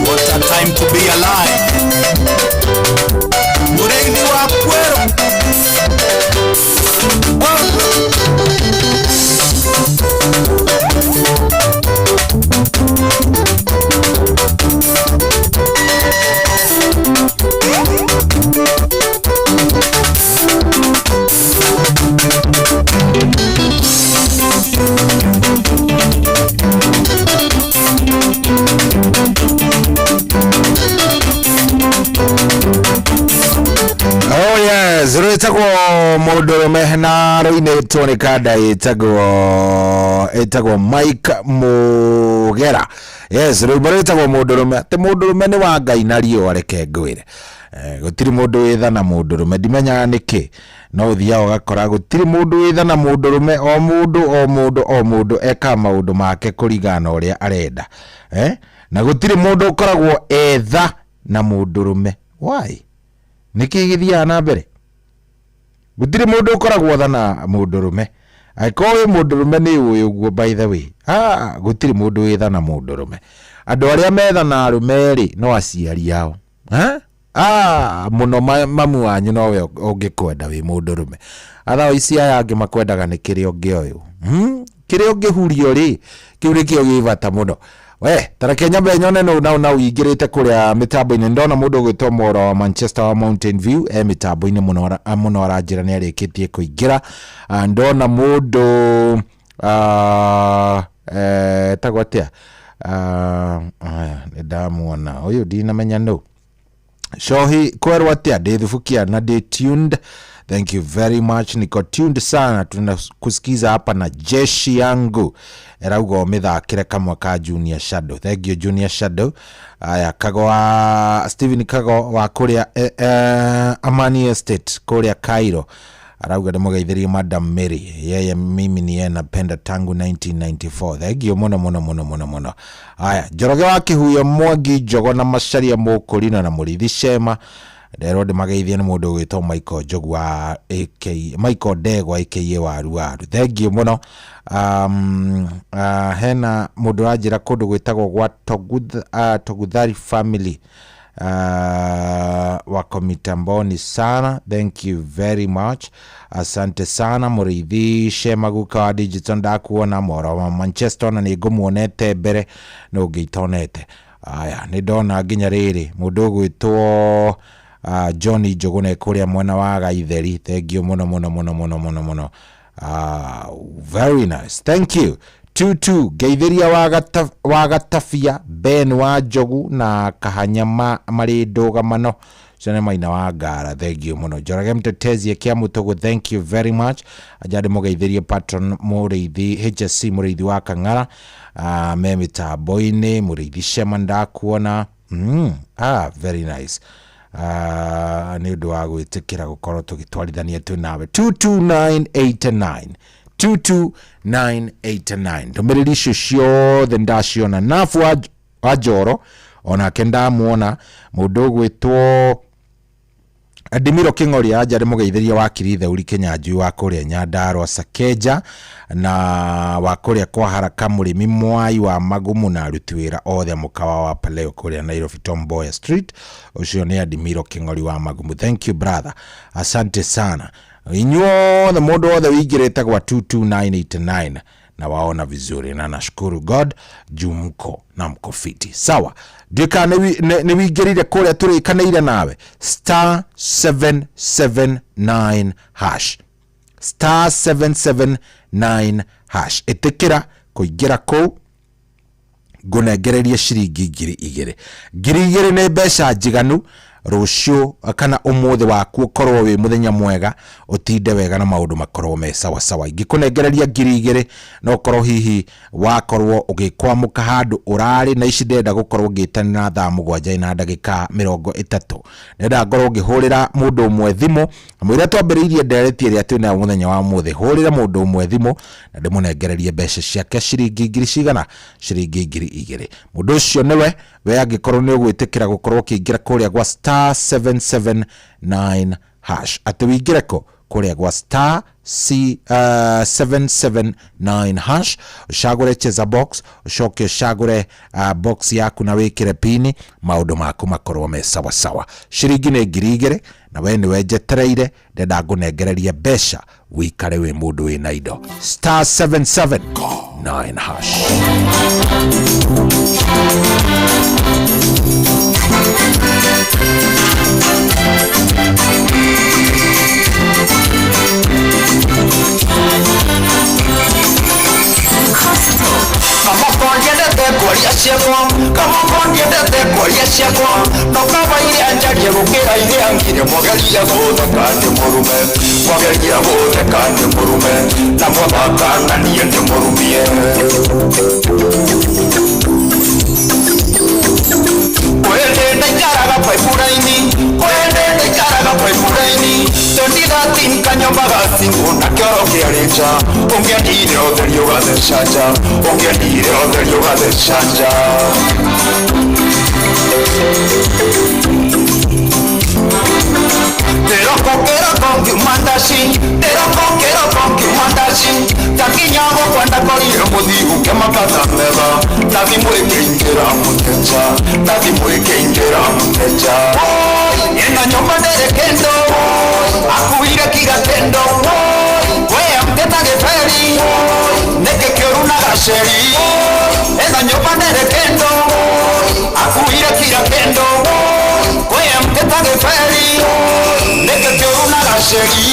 What a time to be alive. Murengi wa Kwero. Etagwo Mudurume na roine tone kada etagwo Mike Mugera. Yes, rwimbo etagwo Mudurume. Te Mudurume ni wa Ngai na rio areke ngwire. Gutiri mundu withana Mudurume ndimenya niki. No thia ugakora gutiri mundu withana Mudurume o mundu eka maundu make kurigana uria arenda. Na gutiri mundu ukoragwo etha na Mudurume. Why? Niki githia na mbere. Gutiri mundu ukoragwo thana Mudurume. Aikowe Mudurume ni uyu guo by the way. Gutiri mundu withana Mudurume. Andu aria methana arume ri no aciari yao. Muno mamu wanyu no we ungikwenda wi Mudurume. Atha ici aya angi makwendaga ni kirio ngioyo. Kirio ngihurio ri kiu ri kio givata muno. We, tareke nyambe nyone na uigirite kuria mitambo-ini ndona mundu gwitwo Moro wa Manchester wa Mountain View mitambo-ini muno aranjira ni arikitie kuingira ndona mundu tagwatia ndamuona uyu ndinamenya no Shohi kwerwa atia ndithubukia na ndi tuned. Thank you very much. Niko tuned sana. Tunakusikiza hapa na jeshi yangu. Eraugo mithakire kamwe ka Junior Shadow. Thank you Junior Shadow. Aya Kago wa Steven Kago wa kuria Amani Estate kuria Cairo. Arauga ndemugeithirie Madam Mary. Yeye mimi ni yeye napenda tangu 1994. Thank you muno. Aya Njoroge wake huyo Mwangi Njogo na Macharia Mukurina na Murithi Shema. Ndero ndemageithia ni mundu gwitwo Michael Njogu wa AK Michael Ndegwa aka Waru. Thank you muno. Hena mundu ajira kundu gwitagwo gwa Toguthari family wako mitamboni sana. Thank you very much. Asante sana Murithi Shema guka wa digital ndakuona Moro wa Manchester na nigumuonete mbere no ngitonete. Aya ni ndona nginya riri mundu gwitwo Johnny Njogune kuria mwena wa Gaitheri. Thank you muno. Very nice. Thank you. 22 Geithiria wa Gatafia Ben wa Njogu na Kahanyama mari ndugamano Jane Maina wa Ngara. Thank you muno. Njoroge Mtetezi kia Mutogo. Thank you very much. Ajade mugeithirie patron Murithi HSC Murithi wa Kang'ara mitambo-ini Murithi Shema ndakuona. Very nice. Ni undu wa gwitikira gukorwo tugitwarithania tu nawe 22989 ndumiriri icio ciothe ndaciona nafu wa Njoro onake ndamuona mundu gwitwo Adimiro King'ori ajari mugeithiria wa Kirithe uri Kinyanjui wa kuria Nyandarua Sakeja na wa kuria kwa Haraka Murimi Mwai wa Magumu na aruti wira othe mukawa wa Paleo kuria Nairobi Tom Mboya Street. Ucio ni Adimiro King'ori wa Magumu. Thank you brother. Asante sana. Inyo the mundu othe wigirite kwa 22989 na waona vizuri na nashukuru God jumko na mko fiti. Sawa. Dika ni wigirire kuria turikanaire nawe star 779 hash star 779 hash etekira kuigira ko ngunegereria ciringi 2,000 ne mbeca njiganu rucio kana umuthi waku ukorwo wi muthenya mwega utinde wega na maundu makorwo me sawa sawa. Ingikunengereria 2,000 no korwo hihi wakorwo ugikwamuka handu urari na ici ndenda gukorwo ngitanira thaa 7 na ndagika 30. Ndenda ngorwo ngihurira mundu umwe thimu mwira twambiriirie nderetie ria twina muthenya wa muthi. Hurira mundu umwe thimu na ndimunengererie mbeca ciake ciringi 2,000 ciringi 2,000. Mundu ucio niwe we angikorwo ni ugwitikira gukorwo kiingira kuria gwa *779# ati wingireko kuria gwa *779# ushagure cheza box ushoke ushagure box yaku na wikire pini maundu maku makorwo me sawa sawa. Ciringi ni 2,000 na we ni wejetereire ndenda ngunengereria mbeca wikare wi mundu wina indo *779#. Kama konjendete kwaria ciakwa no kabaire anjarie gukira iria ngire mwageria gutheka ndi murume mwageria gutheka ndi murume na mwathaka na niĩ ndi murumie kwende ndaikaraga paipuraini tondiratin kanyombaga singu na kioro kiarinja ungendire otherio gathecanja Teroko mandashi takinyago kwenda korire muthigu kemakata mega nathimwikeingira muteja ena nyumba ndere kendo akuire kigatendo weya mteta geferi neke kioruna gasheri ena nyumba ndere kendo akuire kigatendo weya mteta geferi neke kioruna gasheri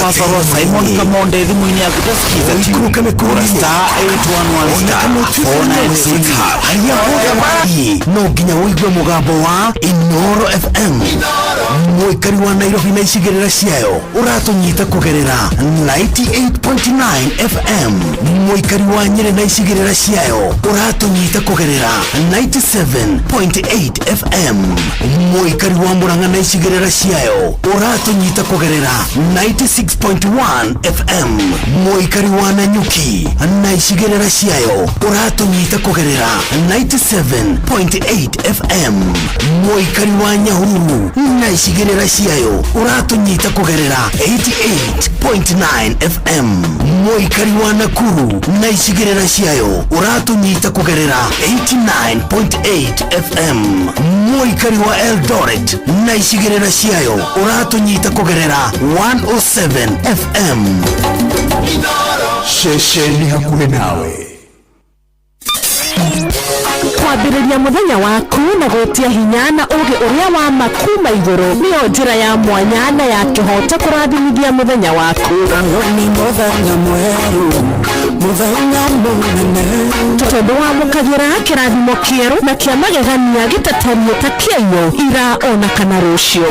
Fasoro Simon Kamonde thimu-ini yaku tasikiza Kuruka mekura star 811 star 496 Haya hoga magi no nginya uigue mugambo wa Inoro FM Muikari wa Nairobi na icigerera ciayo uratunyita kugerera 98.9 FM Muikari wa Nyeri na icigerera ciayo uratunyita kugerera 97.8 FM Muikari wa Murang'a na icigerera ciayo uratunyita kugerera 96.1 FM Muikari wa Nanyuki na icigerera ciayo uratunyita kugerera 97.8 FM Muikari wa Nyahururu na icigerera ciayo uratunyita kugerera 88.9 FM Muikari wa Nakuru na icigerera ciayo uratunyita kugerera 89.8 FM Muikari wa Eldoret na icigerera ciayo uratunyita kugerera 107 FM Shesheni hakuhe nawe kwambĩrĩria mũthenya waku na gũtia hinya na ũgĩ ũrĩa wa makuma igũrũ nĩyo njĩra ya mwanya na ya kĩhoto kũrathimithia mũthenya waku ni mũthenya mwerũ mũthenya mũnene tondũ wamũkagĩra kĩrathimo kĩerũ na kĩa magegania gĩtatarie ta kĩaiyũ ira ona kana rũciũ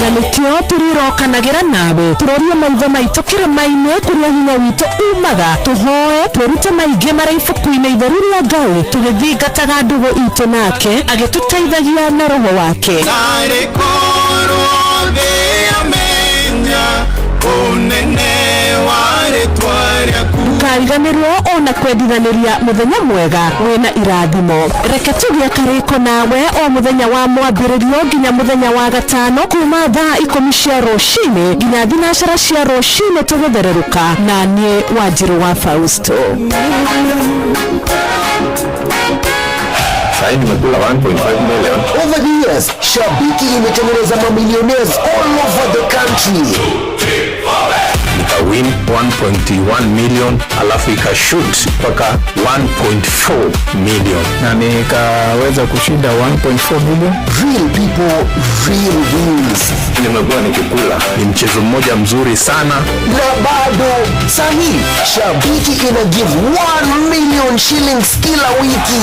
na nĩkĩo tũrirokanagĩra nawe tũrorie maitho maitũ kĩrĩma-inĩ kũrĩa hinya witũ umaga tũhoe twĩrute maingĩ marĩ ibuku-inĩ itheru rĩa Ngai tũgĩthingataga ndũgũ itũ nake agĩtũteithagia na roho wake ndũkariganĩrwo ona kwendithanĩria mũthenya mwega wĩna irathimo reke tũgĩe karĩko nawe o mũthenya wa mwambĩrĩrio nginya mũthenya wa gatano kuma thaa 10 cia rũcinĩ nginya thinacara cia rũcinĩ tũgũthererũka na niĩ Wanjirũ wa Fausto nimekula 1.5 million. Over the years, Shabiki imetengeneza mamillionaires all over the country. Win 1.1 million alafu ikashoot mpaka 1.4 million na nikaweza kushinda 1.4 million. Real people, real wins. Nimekuwa nikikula, ni mchezo mmoja mzuri sana. Na bado sahi Shabiki ina give 1 million shillings kila wiki.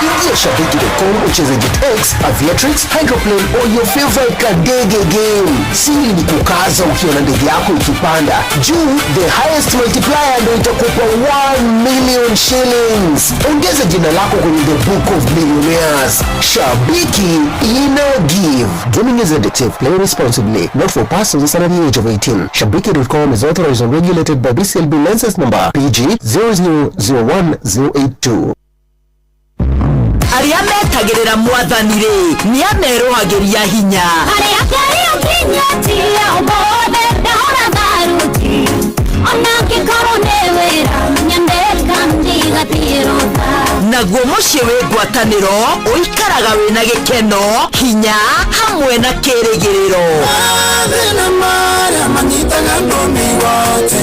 Ingia Shabiki.com ucheze GetX, Aviatrix, Hydroplane or your favorite kadege game. Siri ni kukaza ukiona ndege yako ikipanda juu, the highest multiplier ndio itakupa 1 million shillings. Ongeza jina lako kwenye the book of millionaires. Shabiki ina give. Gaming is addictive. Play responsibly. Not for persons under the age of 18. Shabiki.com is authorized and regulated by BCLB license number PG 0001082. Aria metagĩrĩra mwathani-rĩ nĩamerũhagĩria hinya Aria kĩarĩa kinyĩtie ũmũthĩ ndahora tharuti ona angĩkorwo nĩ wĩra nyandĩka ndigatirũtha naguo mũciĩ wĩ ngwatanĩro ũikaraga wĩna gĩkeno hinya hamwe na kĩrĩgĩrĩro mathĩna marĩa manyitaga ndũmi wote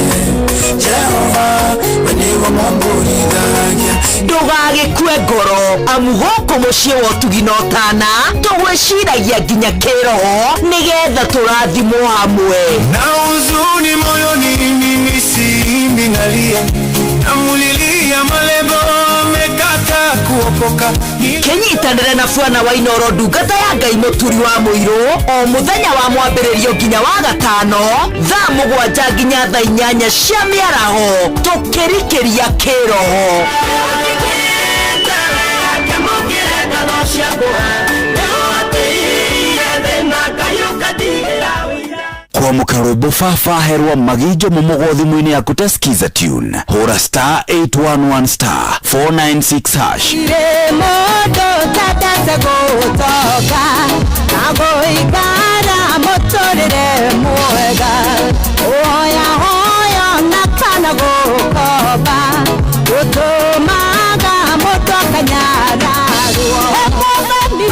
Jehova we nĩwe mũmbũrithagia ndũgagĩkue ngoro amu gũkũ mũciĩ wa ũtugi na ũtana tũgwĩciragia nginya kĩroho nĩgetha tũrathimwo hamwe na huzuni moyoni mimi simbi nalia namulilia malebo mekata kuokoka kenyitanĩre na Bwana wa Inoro ndungata ya Ngai mũturi wa mũirũ o mũthenya wa mwambĩrĩrio nginya wa gatano thaa 7 nginya thaa 8 cia mĩaraho tũkĩrikĩria kĩroho Kuamũka rwĩmbo fafaherwa magijo mũmũgo thimũ-inĩ yaku ta skiza tune hũra star 811 star 496 hash mũndũ tatase gũtoka na gũikara mũtũrĩre mwega hoya hoya na kana gũkomba gũtũmaga mũndũ akanyararwo mũthoni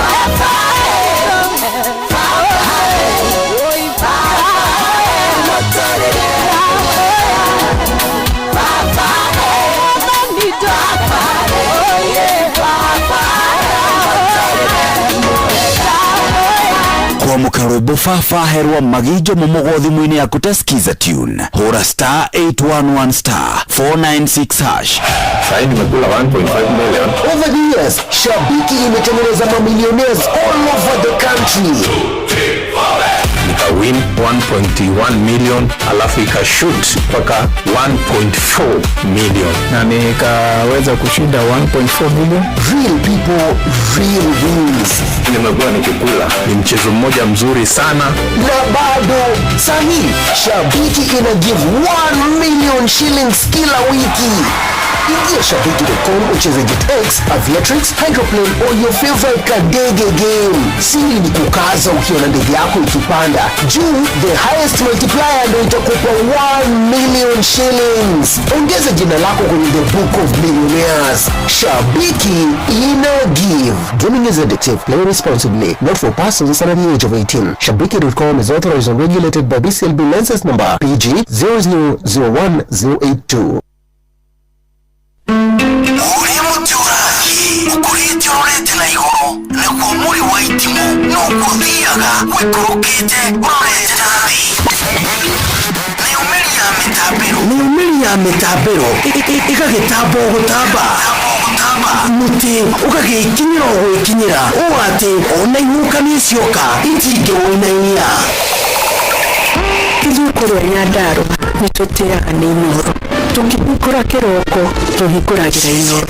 kwamũka rwĩmbo baba herwa magijo mũmũgo thimũ-inĩ yaku ta skiza tune hũra star 811 star 496 hash. Sasa nimekula 1.5 million. Over the years, Shabiki imetengeneza mamillionaires all over the country. Win 1.1 million alafu ikashoot mpaka 1.4 million na nikaweza kushinda 1.4 million. Real people, real wins. Nimekuwa nikikula, ni mchezo mmoja mzuri sana. Na bado sahi Shabiki ina give 1 million shillings kila wiki. Ingia shabiki.com ucheze GetX, Aviatrix, Hydroplane or your favorite kadege game. Siri ni kukaza ukiona ndege yako ikipanda juu, the highest multiplier ndio itakupa 1 million shillings. Ongeza jina lako kwenye the book of millionaires. Shabiki ina give. Gaming is addictive. Play responsibly. Not for persons under the age of 18. Shabiki.com is authorized and regulated by BCLB license number PG 0001082. Ukurite na igoro nikuo muri wa itimu nukuthiaga wikurukite urorete nathi Niumeri ya mitabero ikagitambo gutamba muti ukagikinyira gwikinyira uwati ona inuka nicioka itingirwinainia Ithukorwo Nyandarua nitutiaga ni Inoro tukihingura kiroko tuhinguragira Inoro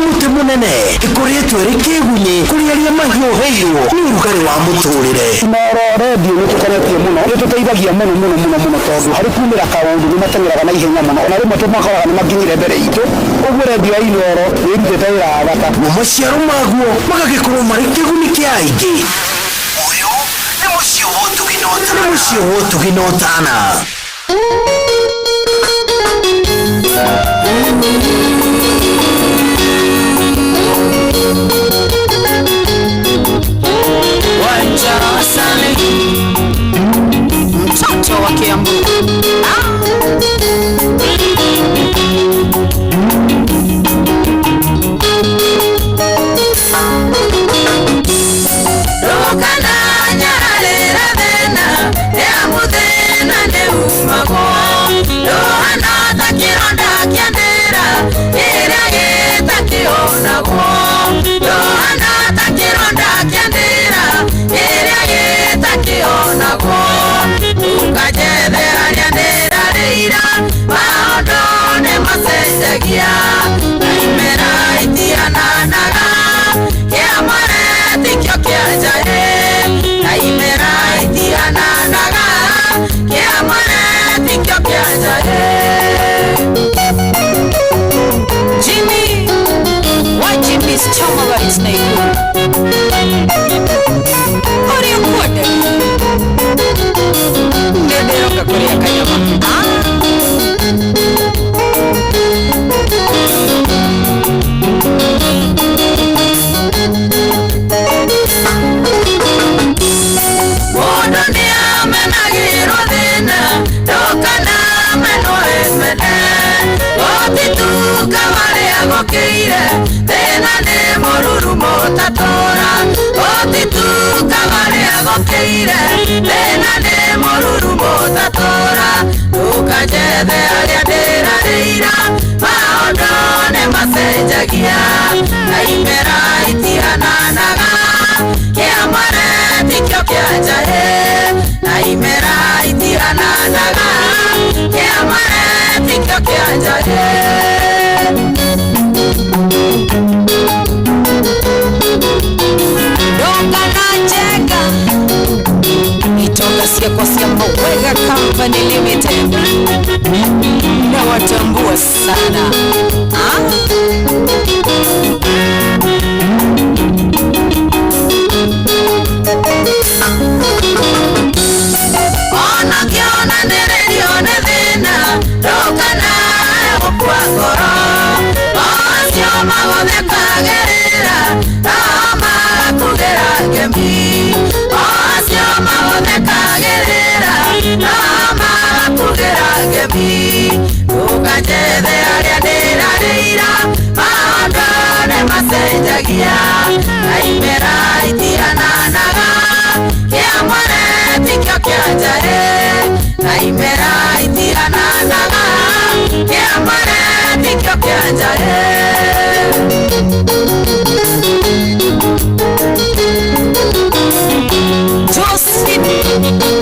Muti munene ikoretwo rikigunye kuri aria mahioheirwo ni urugari wa muturire. Inoro radio nitukoretie muno nituteithagia muno tondu hari kumira kaundu ni matengeraga na ihenya muno ona rimwe tumakoraga ni maginyire mbere itu uguo radio ya Inoro irutite wira wa bata maciaro maguo magagikorwo mari kiguni kia aingi. Uyu ni mucio wotuginotana. Mtoto wa Kiambu Rokana nyararira thena ya muthena ni umago Yohana takironda kiandira iria gitakionagwo Yohana takironda kiandira iria gitakionagwo ukajethe aria ndirarira maondo ni macenjagia naimera itiananaga kiamare tikio kianjae naimera itiananaga kiamare tikio kianjae Jimmy, why Jimmy's chama right snake? Ori ukode Ndedero kakorea kanyama Wondo ni amenagiro thina Dokana meno emene Otituka maria gokeire Thina ni moruru motatora Otituka maria gokeire Thina ni moruru motatora Ukajethe aria ndirarira Maondo ni macenjagia Naimera itiananaga Kiamare tikio kianjae Naimera itiananaga Kiamare tikio kianjae Dongana cheka Itonga siya kwa siya Mawega Company Limited Na watambua sana Ona kiona nirelione thina Dongana kwa ngoro Osio mawothe kagerera Nama kugera ngemi Osio mawothe kagerera Nama kugera ngemi Ukajethe aria ndirarira Maondo ni macenjagia Naimera itianana kianja na imera itirana naga kiamare tikyo kianja Joseph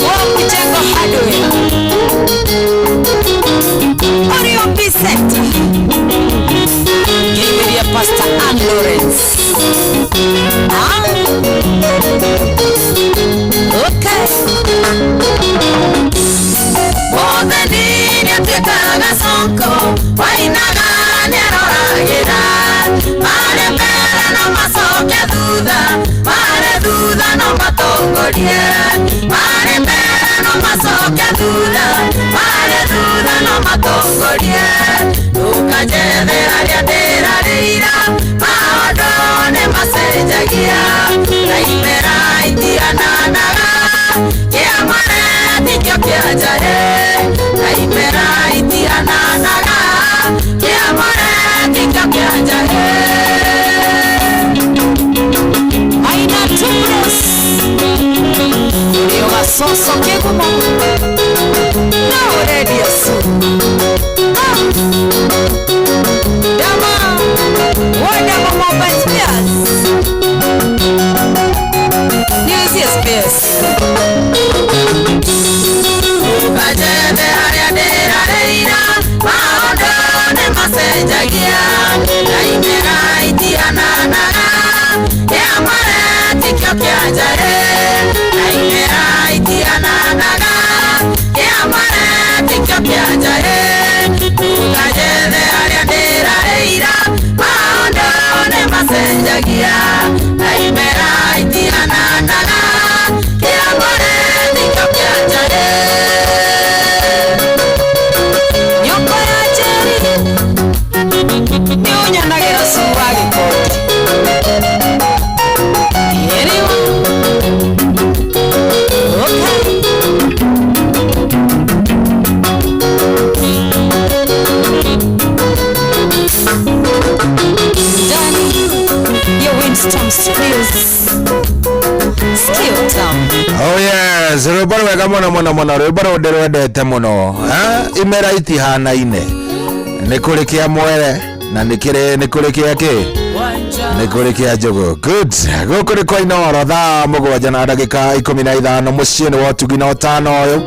Wakujengo Hardware Orion B Center Gabriel Pastor Ann Lawrence Okay Bodeni Nyatekaga sonko Wainaga Nyaroragera Mare mbere no masoke thutha Mare thutha no matongorie Mare mbere no masoke thutha Mare thutha no matongorie Tukajethe aria ndĩrarĩira Maũndũ nĩ macenjagia Na imera itigananaga Kĩamare tikĩo kĩanja Na imera itigananaga Kĩamare tikĩo kĩanja Aina Turos Rio Masoso Kigumo No Radio Su Dama Wada Mama Spears News Spears Ukajete haria ndĩrarĩira Maũndũ nĩ macenjagia Na imera itigananaga Kĩamare tikĩo kĩanja Na imera itigananaga Kĩamare tikĩo kĩanja Ukajete haria ndĩrarĩira Maũndũ nĩ macenjagia Na imera itigananaga Kĩamare tikĩo kĩanja Nyũmba ya Njeri Nĩũnyanagĩra cuba gĩkombe Ĩrĩwa Okay Danny, your Winston Studios Skill Town Oh yes, rwĩmbo rwega mũno rwĩmbo rwendete mũno imera itihanaine nĩ kũrĩ kĩa mwere na nĩ kũrĩ kĩa kĩ nĩ kũrĩ kĩa njogo good gũkũ nĩ kwa Inooro thaa 7:15 mũciĩ nĩ wa Ũtugi na Ũtano ũyũ.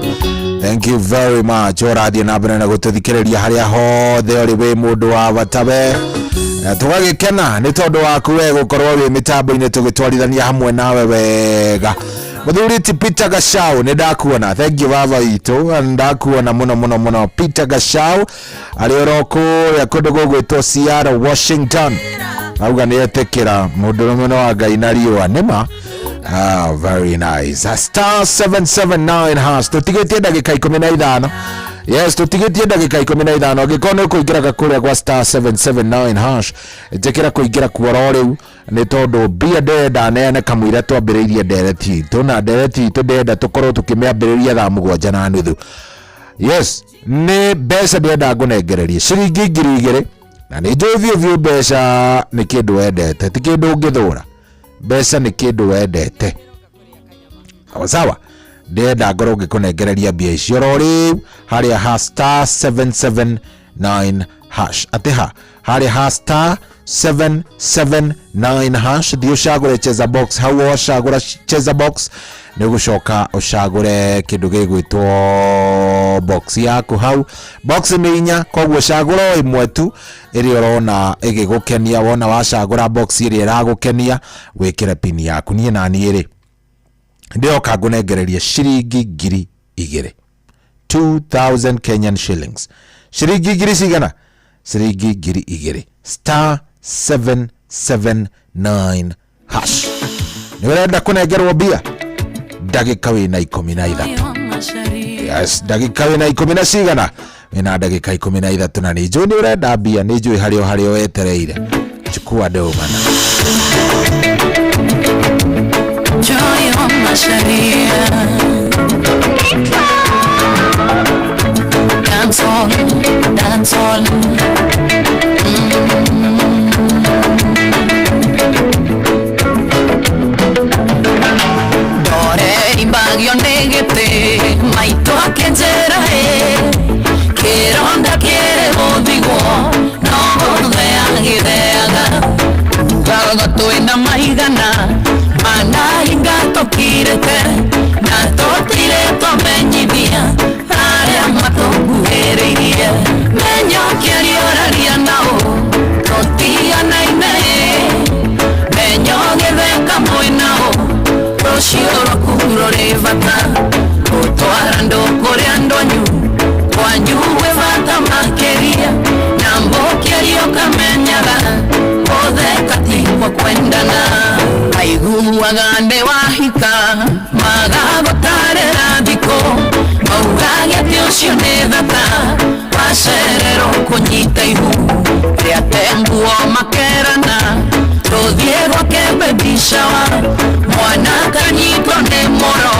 Thank you very much ũrathiĩ na mbere na gũtũthikĩrĩria harĩa hothe ũrĩ wĩ mũndũ wa batabe tũgagĩkena nĩ tondũ waku we gũkorwo wĩ mĩtambo-inĩ tũgĩtwarithania hamwe nawe wega. Muthuri ti Peter Gashau nĩ ndakuona, thank you baba witũ, ndakuona mũno Peter Gashau arĩ orokũrĩa kũndũ gũgwĩtwo Seattle Washington, auga nĩ etĩkĩra mũndũrũme wa Ngai na riũa nĩma. Very nice. Star 779 hash tũtigĩtie ndagĩka 15. Yes, tũtigĩtie ndagĩka 15 ũngĩkorwo nĩ kũingĩra kũrĩa kwa star 779 hash njĩkĩra kũingĩra kuoro rĩu nĩ tondũ mbia ndenda neane kamũira twambĩrĩirie ndereti itũ na ndereti itũ ndenda tũkorwo tũkĩmĩambĩrĩria thaa 7:30. Yes, nĩ mbeca ndenda ngũnengererie ciringi 2,000 na nĩ njũĩ biũ mbeca nĩ kĩndũ wendete ti kĩndũ ũngĩthũra. Mbeca nĩ kĩndũ wendete sawa ndenda ngorwo ngĩkũnengereria mbia icio rĩu harĩa ha star 779 hash ateha harĩa ha star 779 hash thiĩ ũcagũre cheza box hau wacagũra cheza box nĩ gũcoka ũcagũre kĩndũ gĩgwĩtwo box yaku hau box nĩ 4 koguo cagũra ĩmwe tu ĩrĩa ũrona ĩgĩgũkenia wona wacagũra box ĩrĩa ĩragũkenia wĩkĩre pin yaku niĩ na niĩ rĩ ndĩroka ngũnengereria ciringi 2,000 2,000 Kenyan shillings ciringi 2,000 cigana ciringi 2,000 star 779 hash nĩ ũrenda kũnengerwo mbia ndagĩka wĩna 13. Yes, ndagĩka wĩna 10 cigana wĩna ndagĩka 13 na nĩ njũĩ nĩ ũrenda mbia nĩ njũĩ harĩa wetereire chukua deo bana. Joy on my sharia Dance on Dore imba ndagio nĩ gĩtĩ maitũ akĩnjĩra kĩronda kĩrĩ gũthigwo no gũthea gĩtheaga ugaga twĩna maigana manahinga tũkirĩte na tũtirĩ tũmenyithia arĩa matũkuhĩrĩirie menyokia rĩoraria nao tũtiganaine menyo gĩtheka mwĩnao rũcio rwaku rũrĩ bata gũtwara andũ kũrĩa ndonyu kwanyu gwĩ bata makĩria na mbũkĩrio kamenyaga gũtheka ti kwa kwendana aiguaga nĩ wahika magagũtarĩra thikũ maugage atĩ ũcio nĩ thata wacererwo kũnyita ihu rĩa tenguo makerana tũthiĩ gwake baby shower mwana kanyitwo nĩ moro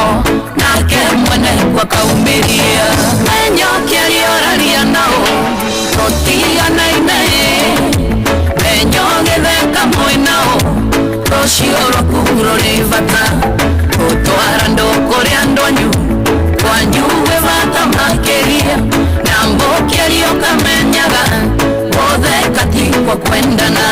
nake mwene gwakaumĩria menyokia rĩoraria nao tũtiganaine menyo gĩtheka mwĩnao rũcio rwaku rũrĩ bata gũtwara andũ kũrĩa ndonyu kwanyu gwĩ bata makĩria na mbũkĩrio kamenyaga gũtheka ti kwa kwendana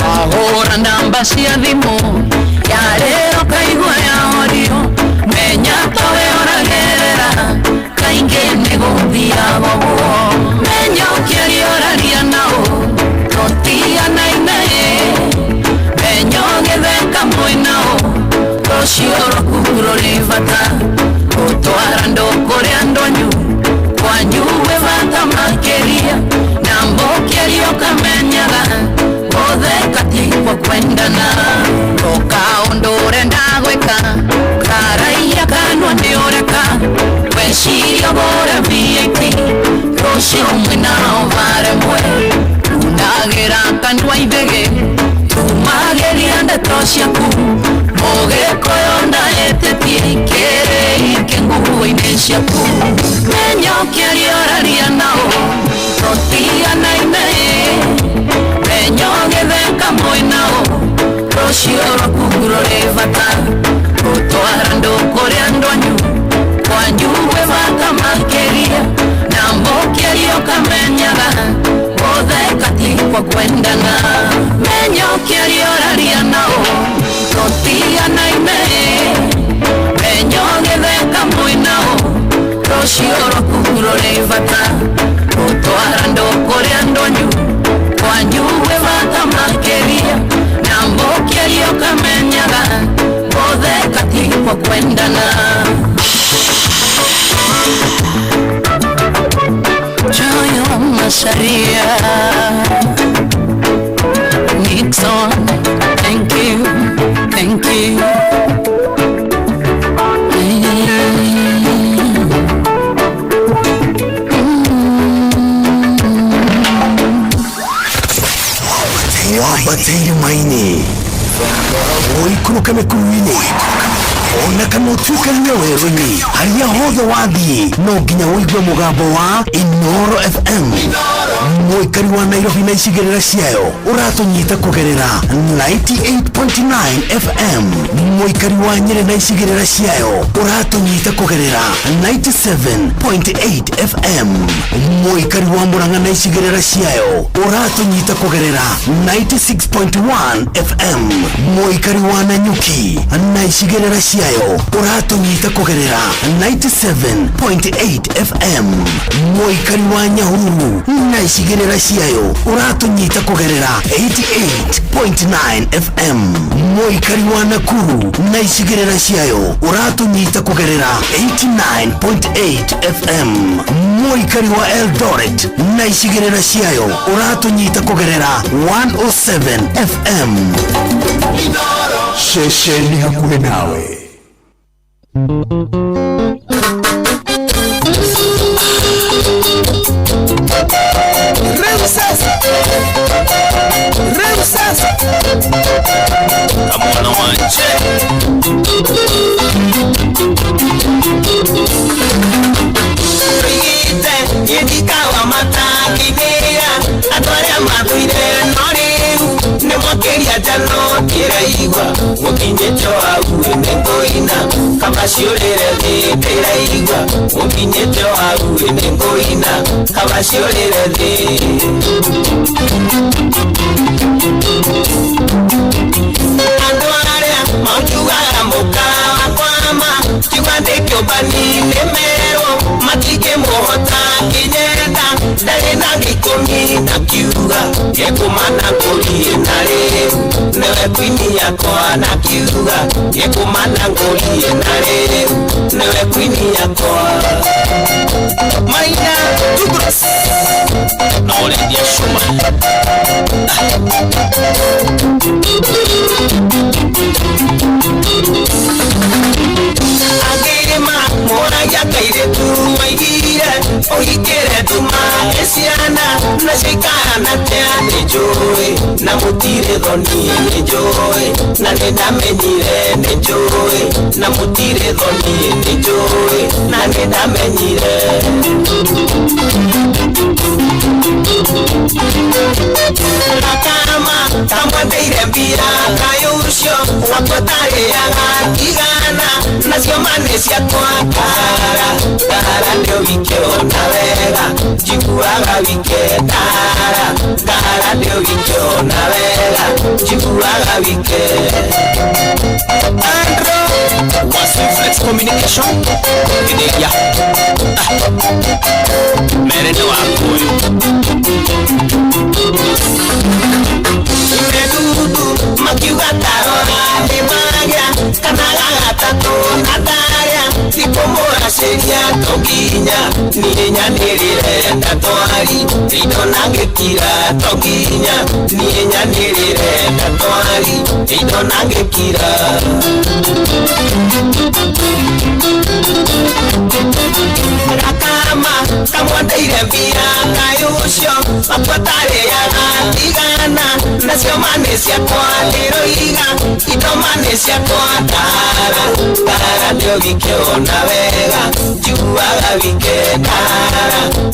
wahũra namba cia thimũ yarĩro kaigua ya horio menya tawe oragerera kaingĩ nĩ gũthiaga ũguo menyokia rĩoraria nao tũtiganaine menyo gĩtheka mwĩnao rũcio rwaku rũrĩ bata gũtwara andũ kũrĩa ndonyu kwanyu gwĩ bata makĩria na mbũkĩrio kamenyaga gũtheka ti kwa kwendana ũkaũndũre ndagwĩka karaia kanua nĩ ũreka weciria ũgũre VAT rũcio mwĩnao baremwe unagĩra kanua ithĩgĩ tumagĩria ndeto ciaku mũgĩkũyũ ndaĩtĩtie ikĩrĩike nguo-inĩ ciaku menyokia rĩoraria nao tũtiganaine menyo gĩtheka mwĩnao rũcio rwaku rũrĩ bata gũtwara andũ kũrĩa ndonyu kwanyu gwĩ bata makĩria na mbũkĩrio kamenyaga gũtheka ti kwa kwendana menyokia rĩoraria nao tũtiganaine menyo gĩtheka mwĩnao rũcio rwaku rũrĩ bata gũtwara andũ kũrĩa ndonyu kwanyu gwĩ bata makĩria na mbũkĩrio kamenyaga gũtheka ti kwa kwendana Joyo Macharia Nixon, thank you, thank you. Wabatĩire maini ũikũrũke mĩkuru-inĩ ona kana ũtuĩke nĩ werũ-inĩ harĩa hothe wathiĩ no nginya ũigue mũgambo wa Inooro FM mũikari wa Nairobi na icigĩrĩra ciayo ũratũnyita kũgerera 98.9 FM mũikari wa Nyeri na icigĩrĩra ciayo ũratũnyita kũgerera 97.8 FM mũikari wa Murang'a na icigĩrĩra ciayo ũratũnyita kũgerera 96.1 FM mũikari wa Nanyuki na icigĩrĩra ciayo ũratũnyita kũgerera 97.8 FM mũikari wa Nyahururu na icigĩrĩra ciayo ũratũnyita kũgerera 88.9 FM mũikari wa Nakuru na icigĩrĩra ciayo ũratũnyita kũgerera 89.8 FM mũikari wa Eldoret na icigĩrĩra ciayo ũratũnyita kũgerera 107 FM Shesheni hakuwe nawe. Kamwana wanje yedikawa matakinira atwaria mathuire noriu nimukiria jano kiraigwa mukinyete wagu nengoina kabaciurire thi ndiraigwa mukinyete wagu nengoina kabaciurire thi andu aria maujugaga mukawa kwama kiwandikio banine mero matike muhota kinyenda ndari na gikumi na kiuga yekumana ngurie na riu niwe kwini yakwa na kiuga yekumana ngurie na riu niwe kwini yakwa maina tugros na ulendia shuma agirima mora yakaire tu maigire oyikere tuma esiana na shikana te joy na mutire doni ne joy na nenda menire ne joy na mutire doni ne joy na nenda menire kama kama teire mbira kayusho wakotare yaga igana nasio manesia kwa kara ndio vikeo na wega jikuaga wike kara ndio vikeo na wega jikuaga wike Andro was reflex communication kidelia merende wakuyu imedudu makiuga tarora imagia kanaga gatatu nadaria sikomora sheria toginya nienya nirire ndatwari idonangekira toginya nienya nirire ndatwari idonangekira rakama kamwandeire mbira kayusho mapatare yaga igana nasio manesia kwa heroiga idomanesia kwa kara ndio vikeo na wega juaga wike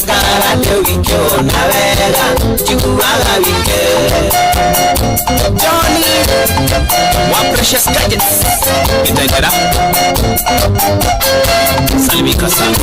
kara ndio vikeo na wega juaga wike Johnny wa precious guidance itaendera salimika sana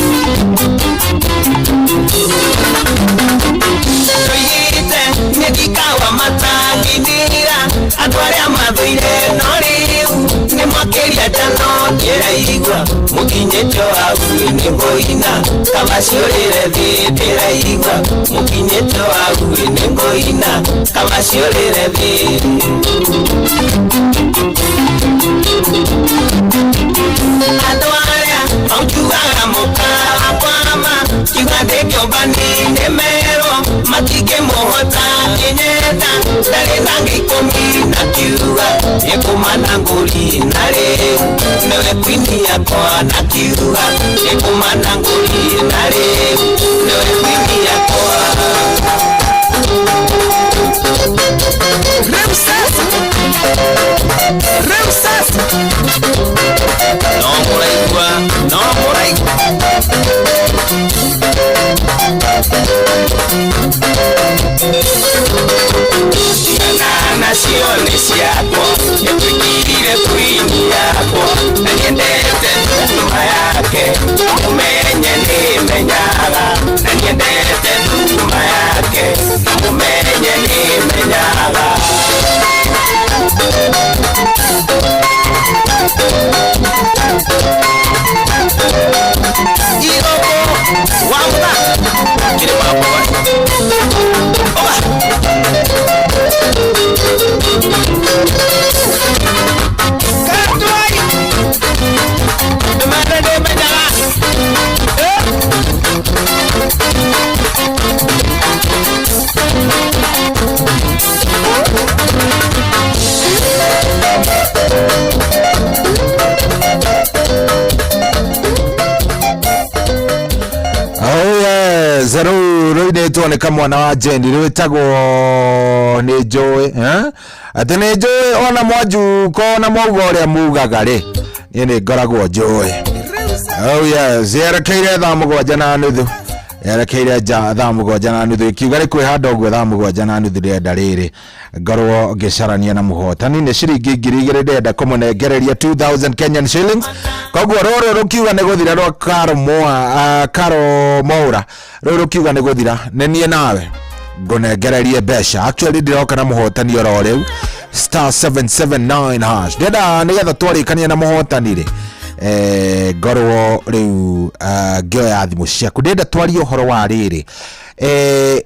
toyite nedikawa matakinira atwaria mathuire noriu nimakiria jano kiraigwa mukinyete wagu nengoina kabaciurire thi ndiraigwa mukinyete wagu nengoina kabaciurire thi andu aria maujugaga mukawa kwama kiwandikio banine mero matike muhota kinyenda ndari na gikumi na kiuga yekumana nguri na riu niwe kwini yakwa na kiuga yekumana nguri na riu niwe kwini yakwa Remsas no muraigwa na sione siako yekwikirire kwini yako na niendete nyuma yake mumenye nimenyaga na niendete nyuma yake mumenye nimenyaga Irobo wamba kile mambo oba tuone kama mwana wa Jendi wetagwo ni Joy ati ni Joy ona mwaju kona mauga uria mugaga ri ni ngoragwo Joy. Oh yes, yerekeire thaa mũgwanja na nuthu. Yerekeire thaa mũgwanja na nuthu ikiuga kwi handa ũguo thaa mũgwanja na nuthu ndenda rĩrĩ ngorwo ngĩcarania na mũhotani nĩ ciringi 2,000 ndenda kũmũnengereria 2,000 Kenyan shillings. Koguo rũrũ rũkiuga nĩ gũthira rwa Karo Moura rũrũ rũkiuga nĩ gũthira nĩ niĩ nawe ngũnengererie mbeca. Actually ndiroka na mũhotani oro rĩu star 779 hash ndenda nĩgetha twarĩkania na mũhotani rĩ ngorwo riu ngioya thimũ ciaku ndenda twarie ũhoro wa rĩrĩ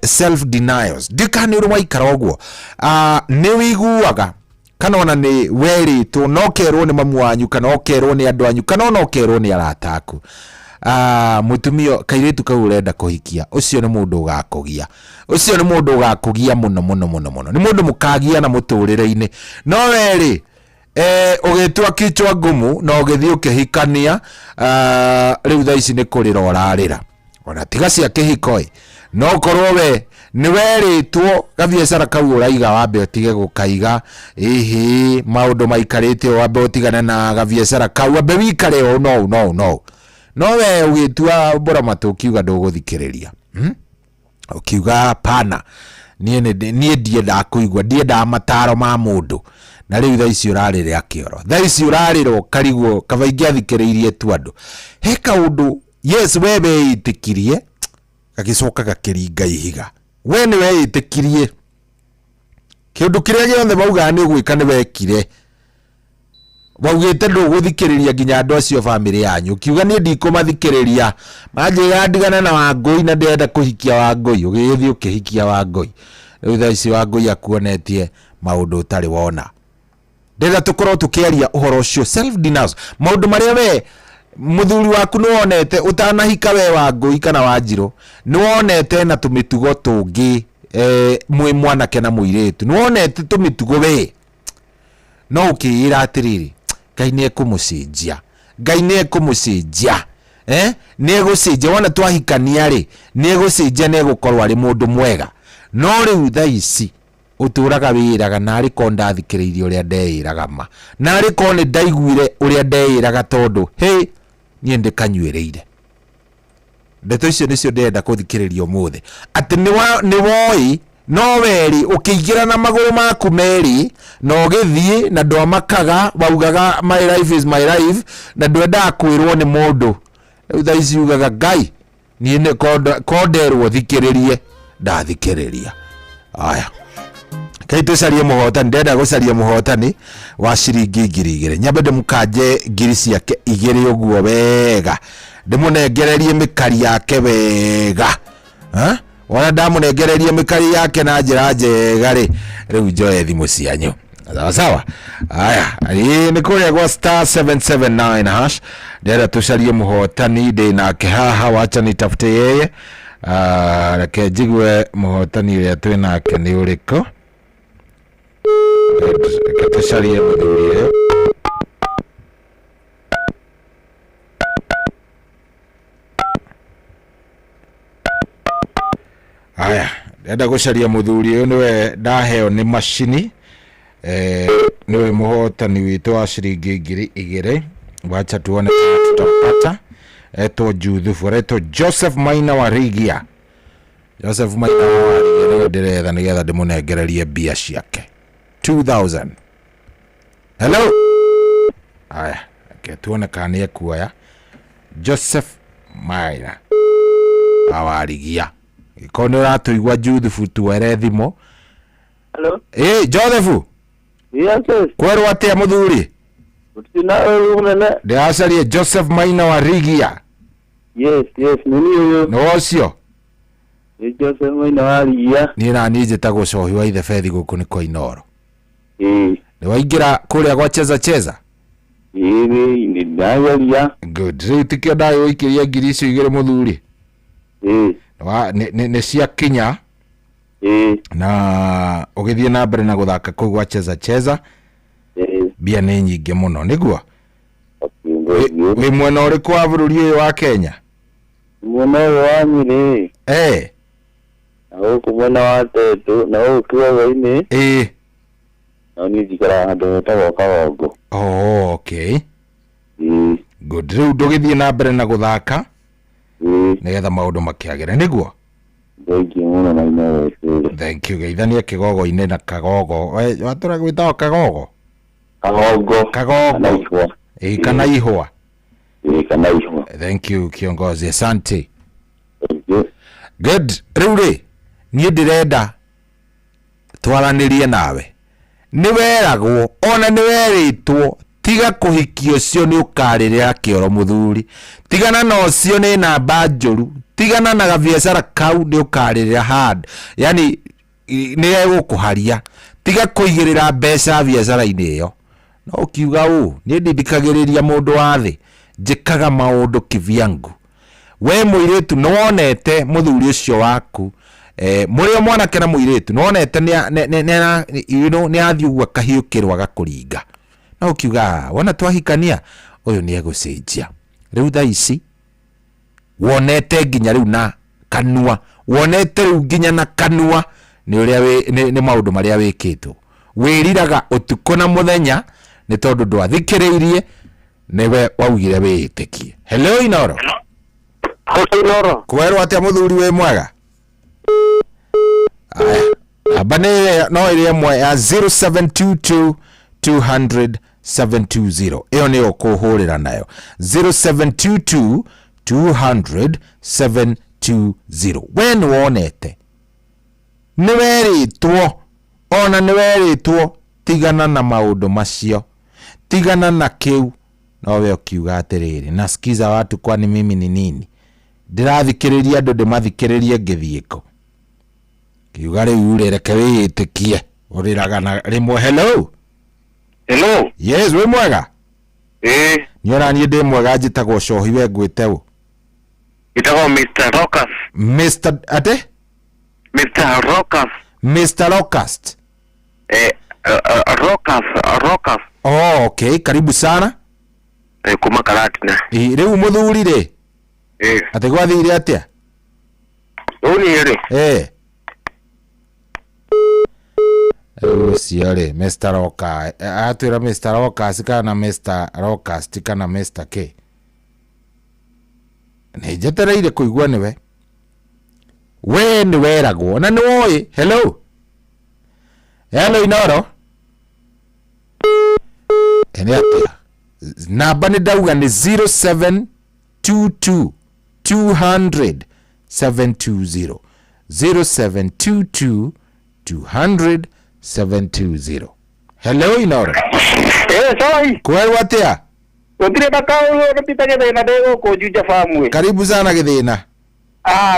self denials ndikani ũrĩ waikara ũguo nĩ wiguaga kana ona nĩ werĩtwo no kerwo nĩ mamu wanyu kana okerwo nĩ andũ anyu kana ona okerwo nĩ arata aku mutumio kairĩtu kau ũrenda kũhikia ũcio nĩ mũndũ ũgakũgia mũno nĩ mũndũ mũkagia na mũtũrĩre-inĩ no werĩ ũgĩtua kichwa ngumu na ũgĩthiĩ ũkĩhikania rĩu thaa ici nĩ kũrĩra ũrarĩra ona tiga cia kĩhiko no korwo we nĩ werĩtwo gabiacara kau ũraiga wambe ũtige gũkaiga maũndũ maikarĩte wambe ũtigane na gabiacara kau wambe wikare no we ũgĩtua mbura matũ ũkiuga ndũgũthikĩrĩria ũkiuga pana niĩ ndiendaga kũigua ndiendaga mataro ma mũndũ na rĩu thaa ici ũrarĩrĩa kĩoro thaa ici ũrarĩrwo karigwo kabaingĩ athikĩrĩirie tu andũ he kaũndũ yes we weĩtĩkirie gagĩcoka gakĩringa ihiga we nĩ weĩtĩkirie kĩũndũ kĩrĩa gĩothe bauga nĩ ũgwĩka nĩ wekire waugĩte ndũgũthikĩrĩria nginya andũ acio bamĩrĩ yanyu ũkiuga niĩ ndikũmathikĩrĩria manjĩra ndigana na Wangũi na ndenda kũhikia Wangũi ũgĩthiĩ ũkĩhikia Wangũi rĩu thaa ici Wangũi akuonetie maũndũ ũtarĩ wona ndenda tũkorwo tũkĩaria ũhoro ũcio self denials maũndũ marĩa we mũthuri waku nĩ wonete ũtanahika we Wangũi kana Wanjirũ nĩ wonete na tũmĩtugo tũngĩ mwĩ mwanake na mũirĩtu nĩ wonete tũmĩtugo we no ũkĩĩra atĩrĩrĩ Ngai nĩ ekũmũcenjia nĩ egũcenjia wona twahikania rĩ nĩ egũcenjia nĩ egũkorwo arĩ mũndũ mwega no rĩu thaa ici ũtũraga wĩraga narĩ ko ndathikĩrĩirie ũrĩa ndeĩraga ma narĩ ko nĩ ndaiguire ũrĩa ndeĩraga tondũ niĩ ndĩkanyuĩrĩire ndeto icio nĩcio ndenda kũthikĩrĩria ũmũthĩ atĩ nĩ woĩ no weri ũkĩingĩra na magũrũ maku merĩ na ũgĩthiĩ na ndwamakaga waugaga my life is my life na ndwendaga kwĩrwo nĩ mũndũ rĩu thaa ici ugaga Ngai niĩ konderwo thikĩrĩrie ndathikĩrĩria aya kai tucarie mũhotani ndenda gũcaria mũhotani wa ciringi 2,000 nyambe ndĩmũkanje ngiri ciake 2 ũguo wega ndĩmũnengererie mĩkari yake wega wona ndamũnengererie mĩkari yake na njĩra njega rĩ rĩu njoe thimũ cianyu sawa aya nĩ kũrĩa gwa star 779 hash ndenda tucarie mũhotani ndĩnake haha wacha nitafute yeye reke njigue mũhotani ũrĩa twĩnake nĩ ũrĩkũ tucarie mũthuri ũyũ aya ndenda gũcaria mũthuri ũyũ nĩwe ndaheo nĩ macini nĩwe mũhotani witũ wa ciringi 2,000 wacha tuone tutapata etwo Juthubu aretwo Joseph Maina wa Rigia nĩwe ndĩretha nĩgetha ndĩmũnengererie mbia ciake 2,000 hello aya tuone kana nĩ ekuoya Joseph Maina wa Rigia ko nĩ ũratũigua Juthubu tuere thimũ hello Joseph yes kwerwo atĩa mũthuri ndĩracaria Joseph Maina wa Rigia yes nĩ ũcio Joseph Maina wa Rigia niĩ naniĩ njĩtagwo Cohi wa ithe Bethi gũkũ nĩ kwa Inoro nĩ waingĩra kũrĩa gwa cheza nĩ ndageria good rĩu tikĩo ndagĩ gũikĩria ngiri icio 2 mũthuri nĩ cia kinya na ũgĩthiĩ na mbere na gũthaka kũu gwa cheza mbia nĩ nyingĩ mũno nĩguo wĩ mwena ũrĩkũ wa bũrũri ũyũ wa Kenya mwena ũyũ wa Nyĩrĩ na kumwena wa tetu na ukiwa-inĩ na niĩ njikaraga handũ hetagwo Kagongo. Oh, okay. Good. Rĩu ndũgĩthiĩ na mbere na gũthaka nĩgetha maũndũ makĩagĩre nĩguo. Thank you mũno na inawecere. Thank you. Geithania Kĩgogo-inĩ na Kagogo. Watũra gwĩtagwo Kagogo? Kagongo. Kagogo. Kana ihũa. Kana ihũa. Thank you kiongozi. Asante. Thank you. Good. Rĩu rĩ niĩ ndĩrenda twaranĩrie nawe. Nĩ weragwo ona nĩ werĩtwo tiga kũhikia ũcio nĩ ũkarĩrĩra kĩoro mũthuri. Tigana na ũcio nĩ namba njũru. Tigana na gabiacara kau nĩ ũkarĩrĩra hand. Yani nĩ egũkũharia. Tiga kũigĩrĩra mbeca biacara-inĩ ĩyo. No ũkiuga ũũ niĩ ndindikagĩrĩria mũndũ wa thĩ. Njĩkaga maũndũ kivyangu. We mũirĩtu nĩwonete mũthuri ũcio waku mũrĩ o mwanake na mũirĩtu nĩwonete nĩ athiĩ ũguo akahiũkĩrwo agakũringa. No ũkiuga wona twahikania ũyũ nĩ egũcenjia. Rĩu thaa ici wonete nginya rĩu na kanua, wonete rĩu nginya na kanua nĩ maũndũ marĩa wĩkĩtwo. Wĩriraga ũtukũ na mũthenya nĩ tondũ ndwathikĩrĩirie nĩwe waugire wĩĩtĩkie. Hello Inoro. Inoro. Kwerwo atĩa mũthuri wĩ mwega? Aya. Abane no ĩrĩ ĩmwe ya 0722 200 720. Ĩyo nĩyo kũhũrĩra nayo. 0722 200 720. We nĩwonete. Nĩwerĩtwo. Ona nĩwerĩtwo tigana na maũndũ macio. Tigana na kĩu. No we ũkiuga atĩrĩrĩ. Nasikiza watu kwani mimi ni nini? Ndĩrathikĩrĩria andũ ndĩmathikĩrĩrie ngĩthiĩko. Kiuga rĩu reke wĩĩtĩkie. Ũrĩraga na rĩmwe. Hello. Hello. Yes, we mwega? Niona niĩ ndĩ mwega njĩtagwo Cohi we ngwĩte ũ? Njĩtagwo Mr. Rokas. Mr. ate? Mr. Rokas. Mr. Rokast. Rokas. Oh, okay. Karibu sana. Kuma Karatina. Rĩu mũthuri rĩ? Atĩ gwathire atĩa? Ũni rĩ? Ũcio rĩ, Mr. Roka. Atwĩra Mr. Rokas kana Mr. Rokast kana Mr. K. Nĩ njetereire kũigua nĩwe. We nĩ weragwo na nĩwoĩ. Hello. Hello Inoro. Ene atĩa? Namba nĩ ndauga nĩ 0722 200 720. 0722 200 720. Hello Inoro. Sorry. Kwerwo atĩa? Gũtirĩ ndakaũ gũtita gĩthĩna ndĩgũkũ Juja Farm. Karibu sana gĩthĩna.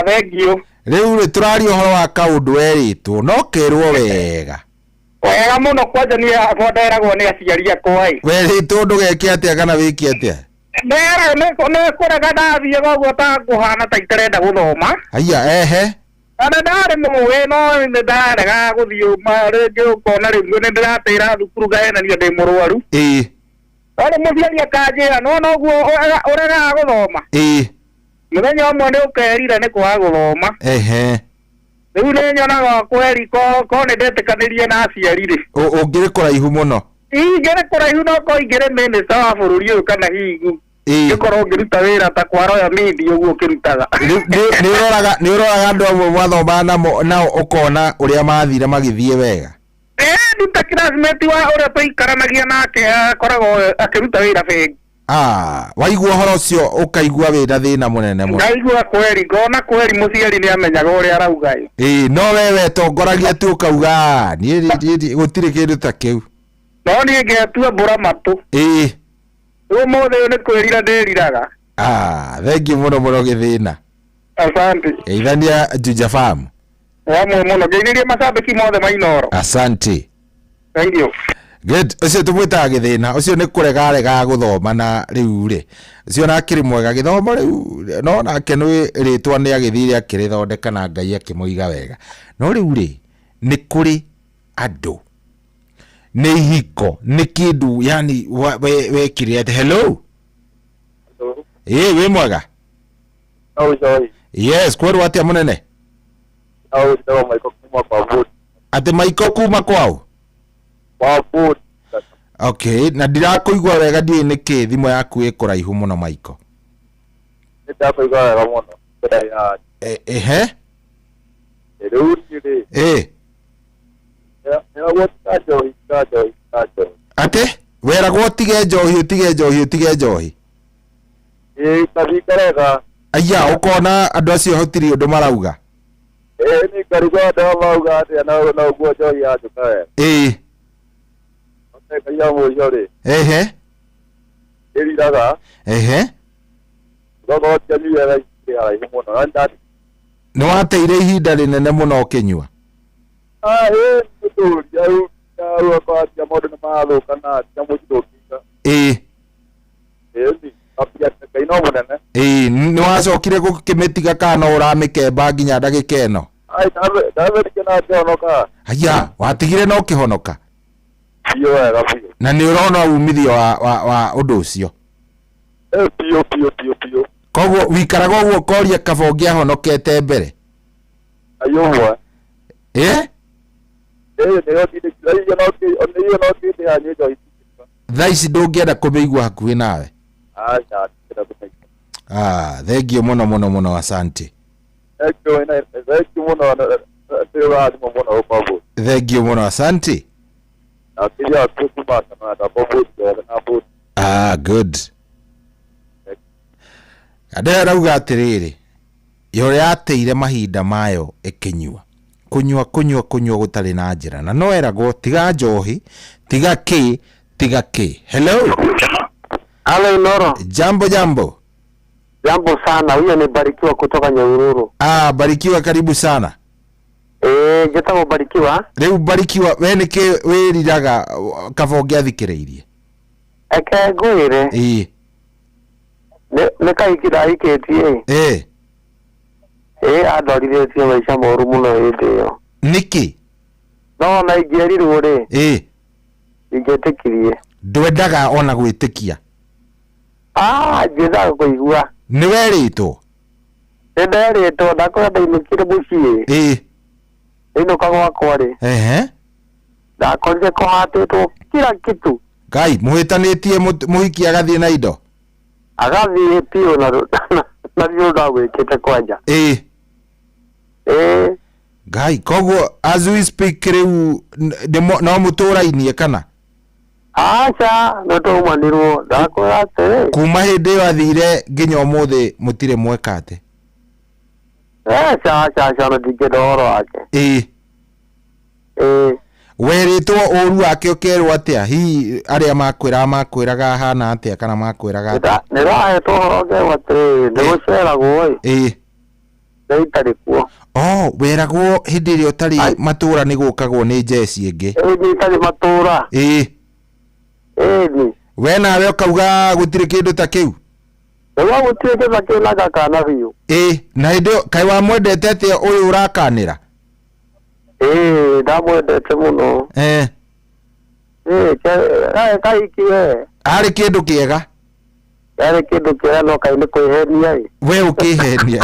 Thank you. Rĩu rĩ tũraria ũhoro wa kaũndũ werĩtwo no kerwo wega. Wega mũno kwanja niĩ nderagwo nĩ aciari akwa. Werĩtwo ndũgeke atĩa kana wĩke atĩa? Ndera nĩ kũrega ndathiĩ gũguo ta kũhana ta itarenda gũthoma. Haiya ehe. Ana ndarĩ mũĩ no nĩ ndarega gũthiĩ rĩngĩ ũkona rĩu nĩ ndĩratĩra thukuru ngaenania ndĩ mũrwaru. Arĩ mũciari akanjĩra no noguo ũregaga gũthoma. Mũthenya ũmwe nĩ ũkerira nĩ kwaga gũthoma. Rĩu nĩ nyonaga kweri ko nĩ ndetĩkanĩrie na aciari rĩ. Ũngĩrĩ kũraihu mũno. Ingĩrĩ kũraihu no ko ingĩrĩ mĩnĩsta wa bũrũri ũyũ kana hihi ngĩkorwo ngĩruta wĩra ta kwa Royal Media ũguo ũkĩrutaga. Nĩ ũroraga andũ amwe mwathoma nao ũkona ũrĩa mathire magĩthiĩ wega. Nduta classmate wa ũrĩa tũikaranagia nake akoragwo akĩruta wĩra bengi. Waigua ũhoro ũcio ũkaigua wĩna thĩna mũnene mũno. Ndaigua kweri ngona kweri mũciari nĩ amenyaga ũrĩa arauga. No wewe tongoragia tu ũkauga niĩ gũtirĩ kĩndũ ta kĩu. No niĩ ngĩatua mbũra matũ. Ũmũthĩ ũyũ nĩ kwĩrira ndĩriraga. Thengiũ mũno mũno gĩthĩna. Asante. Geithania Juja Farm. Wamwe mũno geithĩrie macambĩki mothe ma Inoro. Asante. Thank you. Good. Ũcio tũmwĩtaga gĩthĩna. Ũcio nĩ kũrega gũthoma na rĩu rĩ. Ũcio nake rĩ mwega gĩthomo rĩu no nake nĩ rĩtwa nĩ agĩthire akĩrĩthondeka na Ngai akĩmũiga wega. No rĩu rĩ nĩ kũrĩ andũ nĩ ihiko nĩ kĩndũ yani wekire ati. Hello. Wĩ mwega? Sorry. Yes, kwerwo atĩa mũnene? au ndio maiko kuma kwa boot. Ate maiko kuma kwao? Kwa boot. Okay, na ndirakuigua wega ndiĩ nĩkĩ thimo yaku ĩkũraihu mũno maiko. Nĩndakũigua wega mũno. Ehe. Rĩu nĩ ate weragwo tige njohi kabikarega aya ukona andu acio hotiri undu marauga ni karigwa ndo mauga ati na uguo njohi yajuka kaya mujori ehe iriraga gogo tani wega ya muno ndati no ateire ihinda rinene muno ukinyua ya kwa ya modo na malo kana ya mudokinga apia kaino munene ni wacokire gukimetiga kana uramikemba nginya ndagika eno David kana jonoka aya watigire no kihonoka iyo wega biyo na ni urona umithio wa undu ucio pio koguo wikaraga uguo koria kaba ungiahonokete mbere ayumwa thaici ndũngĩenda kũmĩigua hakuhĩ nawe thengio mũno asante thengio mũno asante good andũ arauga atĩrĩrĩ yo yateire mahinda mayo ĩkĩnyua kunyua gutari na njira na no eragwo tiga njohi tiga ki hello Noro jambo sana huyo ni Barikiwa kutoka Nyahururu Barikiwa karibu sana jetagwo Barikiwa riu Barikiwa we niki wiriraga kaba ungiathikireirie eke ngwire ne kaikira iketie adoriretie maisha moru muno hĩndĩ ĩyo niki no na ingĩerirwo rĩ ingĩtĩkirie ndwendaga ona gwĩtĩkia njendaga kũigua nĩ werĩtwo nĩnderĩtwo ndakorwo ndainũkire mũciĩ ainũka gwakwa rĩ ndakorire kũhatĩtwo kila kitu Ngai mũhĩtanĩtie mũhiki agathiĩ na indo agathiĩ piũ na riũ ndagwĩkĩte kwanja Ngai koguo as we speak riu no mũtũrainie kana acha no tũmanirwo ndakwĩra atĩrĩ kuma hĩndĩ ĩyo athire nginya ũmũthĩ mũtirĩ mweka atĩ acha no ndingĩenda ũhoro wake werĩtwo ũru wake ũkerwo atĩa hihi arĩa makwĩraga hana atĩa kana makwĩraga atĩa nĩrahetwo ũhoro ngerwo atĩrĩ nĩgũceragwo nĩitarĩ kuo weragwo hĩndĩ ĩrĩa ũtarĩ matũra nĩ gũkagwo nĩ njeci ĩngĩ itarĩ matũra we nawe ũkauga gũtirĩ kĩndũ ta kĩu gũtirĩ kĩndũ ta kĩu na ngakana biũ na hĩndĩ ĩyo kaĩ wamwendete atĩa ũyũ ũrakanĩra ndamwendete mũno kahiki arĩ kĩndũ kĩega yarĩ kĩndũ kĩega no kaĩ nĩ kwĩhenia we ũkĩhenia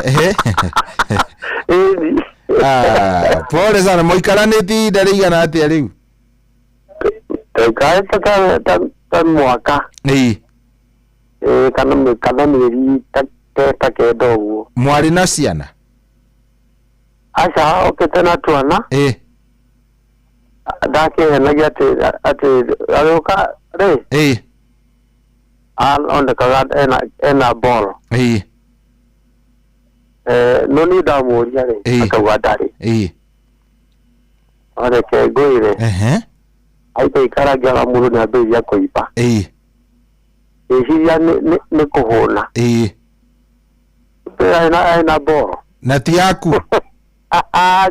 pole sana mũikaranĩtie ihinda rĩigana atĩa rĩu tũikarĩte ta mwaka kana mĩeri ta kenda ũguo mwarĩ na ciana aca okĩte na twana ndakĩhenagia atĩ agĩũka rĩ ondekaga ena ball no niĩ ndamũria rĩ akauga ndarĩ oreke ngwĩre aikaikaragiaga mũndũ nĩ ambĩrĩria kũimba ĩciria nĩ kũhũna ena ball na ti yaku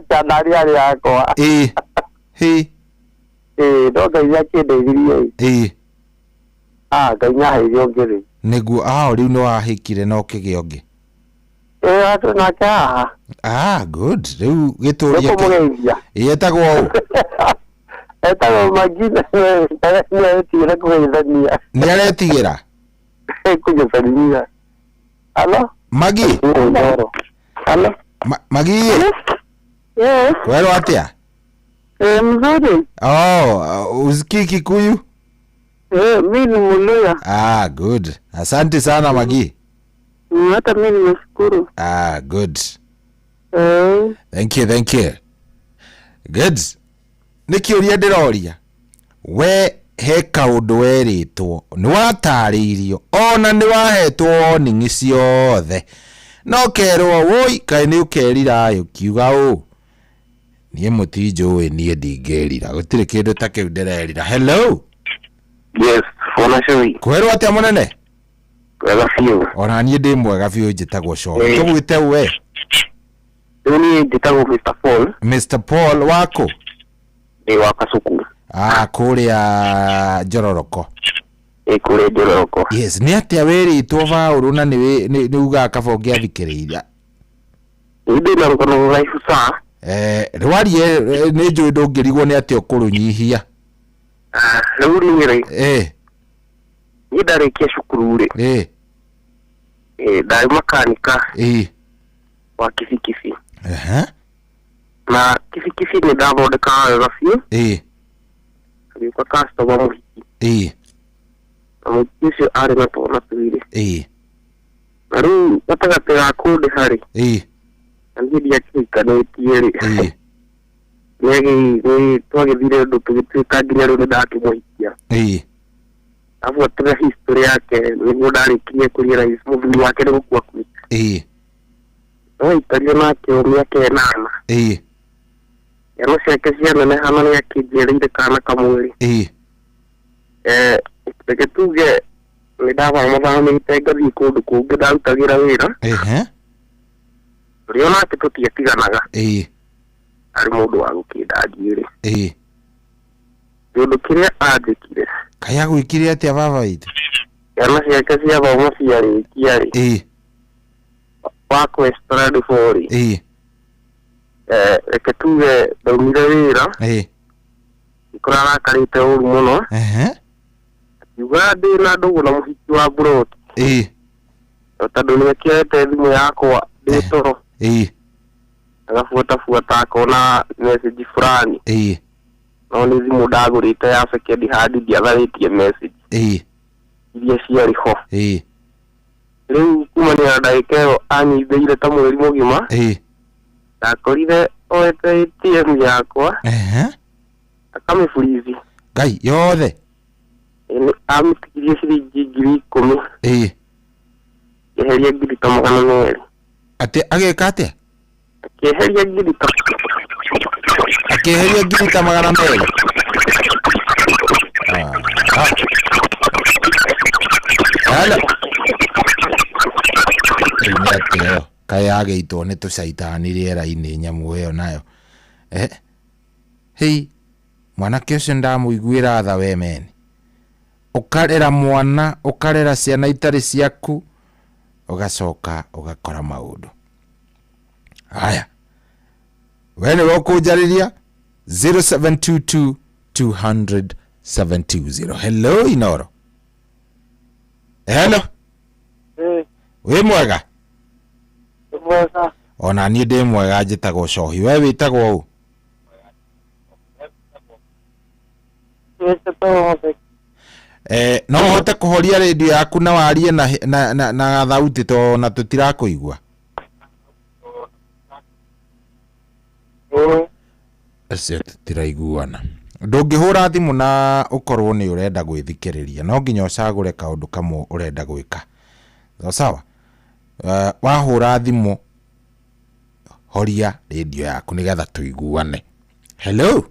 chandarĩ arĩ yakwa no Ngai akĩndeithirie Ngai nyaheire ũngĩ rĩ nĩguo rĩu nĩ wahĩkire na ũkĩgĩa ũngĩ atĩ nake haha good rĩu gĩtũria etagwo etagwo Magi nĩaretigĩra kũgeithania nĩaretigĩra kũnyecerithia Magi Magi Yes. Kwero atia? Mzuri. Usikii Kikuyu? Mimi ni Mluya. Good. Asante sana Magi. Hata mimi nimeshukuru. Good. Thank you. Good. Nikiuria ndiroria. We he kaundu weritwo ni watariirio ona ni wahetwo warning ciothe no kerwo woi kai ni ukerira ukiuga nie mutinjui nie ndingerira gutire kindu ta kiu ndirerira. Hello. Yes, fona chui. Kwerwo atia munene? Kwega fiu. Ona nie ndi mwega fiu njitagwo Shohi. Tugwite we? Ni njitagwo Mr. Paul. Mr. Paul wako? Ni wakasuku. Kuria Njororoko. Kuria Njororoko. Yes, ni atia wiritwo Vauru na ni uga kaba ungiathikiriria? Ndi na ngono life sa. Rwarie ni njui ndungirigwo ni atia ukurunyihia. Riu ni ri. Ni ndarikia cukuru ri. Ndari makanika. Wa kifikisi. Na kifikisi ni ndathondeka wega biũ. Ngĩũka customer mũhiki. Na mũhiki ũcio arĩ na twana twĩrĩ. Na rĩu gatagatĩ ga kũndĩha rĩ. Na niĩ ndiakĩhikanĩtie rĩ. Twagĩthire ũndũ tũgĩtuĩka nginya rĩu nĩndakĩmũhikia. Abuatĩra history yake nĩguo ndarĩkirie kũriĩra mũthuri wake nĩ gũkua kuĩte. No itario nake mĩaka 8. Yana ciake cianeneha na nĩakĩnjĩrĩire kana kamwe rĩ. Reke tuge nĩndathamĩte ngathiĩ kũndũ kũngĩ ndarutagĩra wĩra. Rĩo nake tũtiatiganaga. Arĩ mũndũ wa gũkĩndangie rĩ. Kĩũndũ kĩrĩa anjĩkire. Kaĩ agwĩkire atĩa baba witũ? Yana ciake ciathoma ciarĩkia rĩ. Wa kwestra ndibori. Reke tuge ndaumire wĩra. Ikora arakarĩte ũru mũno. Akiuga ndĩna ndũgũ na mũhiki wa mburoti. Tondũ nĩekĩrete thimũ yakwa ndĩ toro. Agabuatabuata akona message fulani. No nĩ thimũ ndagũrĩte ya second hand ndiatharĩtie message. Iria ciarĩ ho. Rĩu kumania na ndagĩka ĩyo anyithĩire ta mweri mũgima. Ndakorire oete ATM yakwa. Akamĩburithi. Ngai yothe. Amĩtigirie ciringi 10,000. Eheria ngiri ta 200. Atĩ agĩka atĩa? Akĩeheria ngiri ta 200. Hello. Kaĩ agĩitwo nĩ tũcaitani rĩera-inĩ nyamũ ĩyo nayo. Hei, mwanake ũcio ndamũiguĩra tha we meni. Ũkarera mwana, ũkarera ciana itarĩ ciaku, ũgacoka ũgakora maũndũ. Haya. We nĩ ũkũnjarĩria 0722 200 720. Hello Inoro. Hello. Wĩ mwega? Mwega. Ona niĩ ndĩ mwega njĩtagwo Shohi. We wĩtagwo ũ? No ũhote kũhoria radio yaku na warie na thauti to na tũtirakũigua. Acio tũtiraiguana. Ndũngĩhũra thimũ na ũkorwo nĩ ũrenda gwĩthikĩrĩria. No nginya ũcagũre kaũndũ kamwe ũrenda gwĩka. Sawa? Wahũra thimũ horia radio yaku nĩgetha tũiguane. Hello.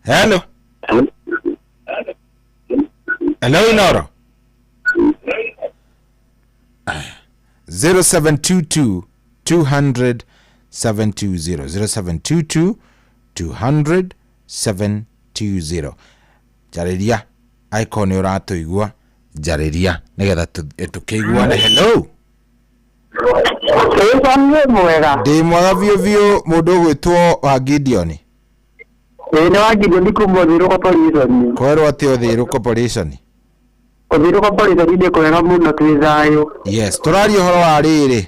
Hello. Hello Inoro. 0722 200 720. 0722 200 720. Jarĩria icon ũratũigua. Jarĩria nĩgetha tũkĩiguane. Hello. Ndĩ mwega biũ mũndũ ũgwĩtwo wa Gideon. Nĩ wa Gideon kuma Thirũ Corporation. Kwerwo atĩ Thirũ Corporation. Thirũ Corporation nĩ kwega mũno twĩ thayũ. Yes, tũraria ũhoro wa rĩrĩ.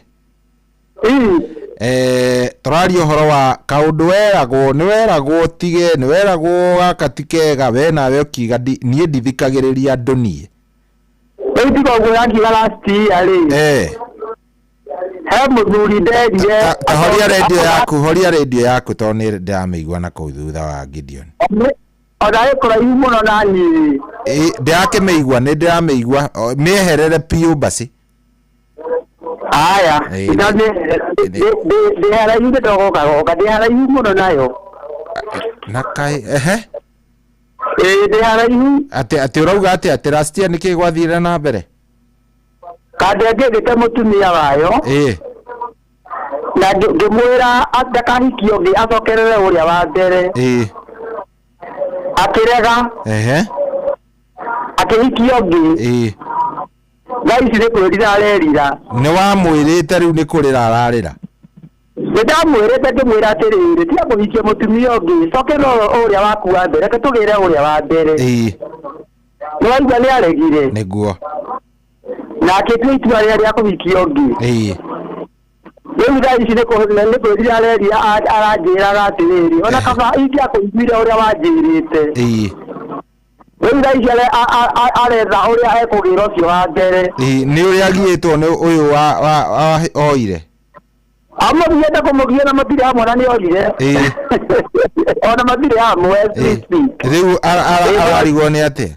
Tũraria ũhoro wa kaũndũ weragwo nĩ weragwo tige nĩ weragwo gaka ti kega we nawe ũkiuga niĩ ndithikagĩrĩria andũ niĩ rĩu tiga ũguo yakiuga last year rĩ he mũthuri nderire horia redio yaku tondũ nĩ ndĩramĩigua na kũu thutha wa Gideon ona ĩkũraihu mũno na niĩ ndĩrakĩmĩigua nĩ ndĩramĩigua mĩeherere piũ basi aya ndĩharaihu nĩndogokagoka ndĩharaihu mũno nayo na kaĩ ndĩharaihu atĩ ũrauga atĩ last year nĩkĩ gwathire na mbere kandi angĩgĩte mũtumia wayo na ngĩmwĩra ndakahikio ũngĩ acokerere ũrĩa wa mbere akĩrega akĩhikio ũngĩ thaa ici nĩ kwĩrira arerira nĩ wamwĩrĩte rĩu nĩ kũrĩra ararĩra nĩndamwĩrĩte ngĩmwĩra atĩrĩrĩ tiga kũhikia mũtumia ũngĩ cokera ũrĩa waku wa mbere reke tũgĩre ũrĩa wa mbere nĩwaigua nĩ aregire nĩguo na akĩtua itua rĩa kũhikia ũngĩ rĩu thaa ici nĩ kwĩrira arerira aranjĩraga atĩrĩrĩ ona kaba ingĩakũiguire ũrĩa wanjĩrĩte rĩu thaa ici aretha ũrĩa ekũgĩra ũcio wa mbere nĩ ũrĩa agiĩtwo nĩ ũyũ oire amũthiĩte kũmũgia na matirĩ hamwe na nĩ orire ona matirĩ hamwe rĩu ararigwo nĩ atĩa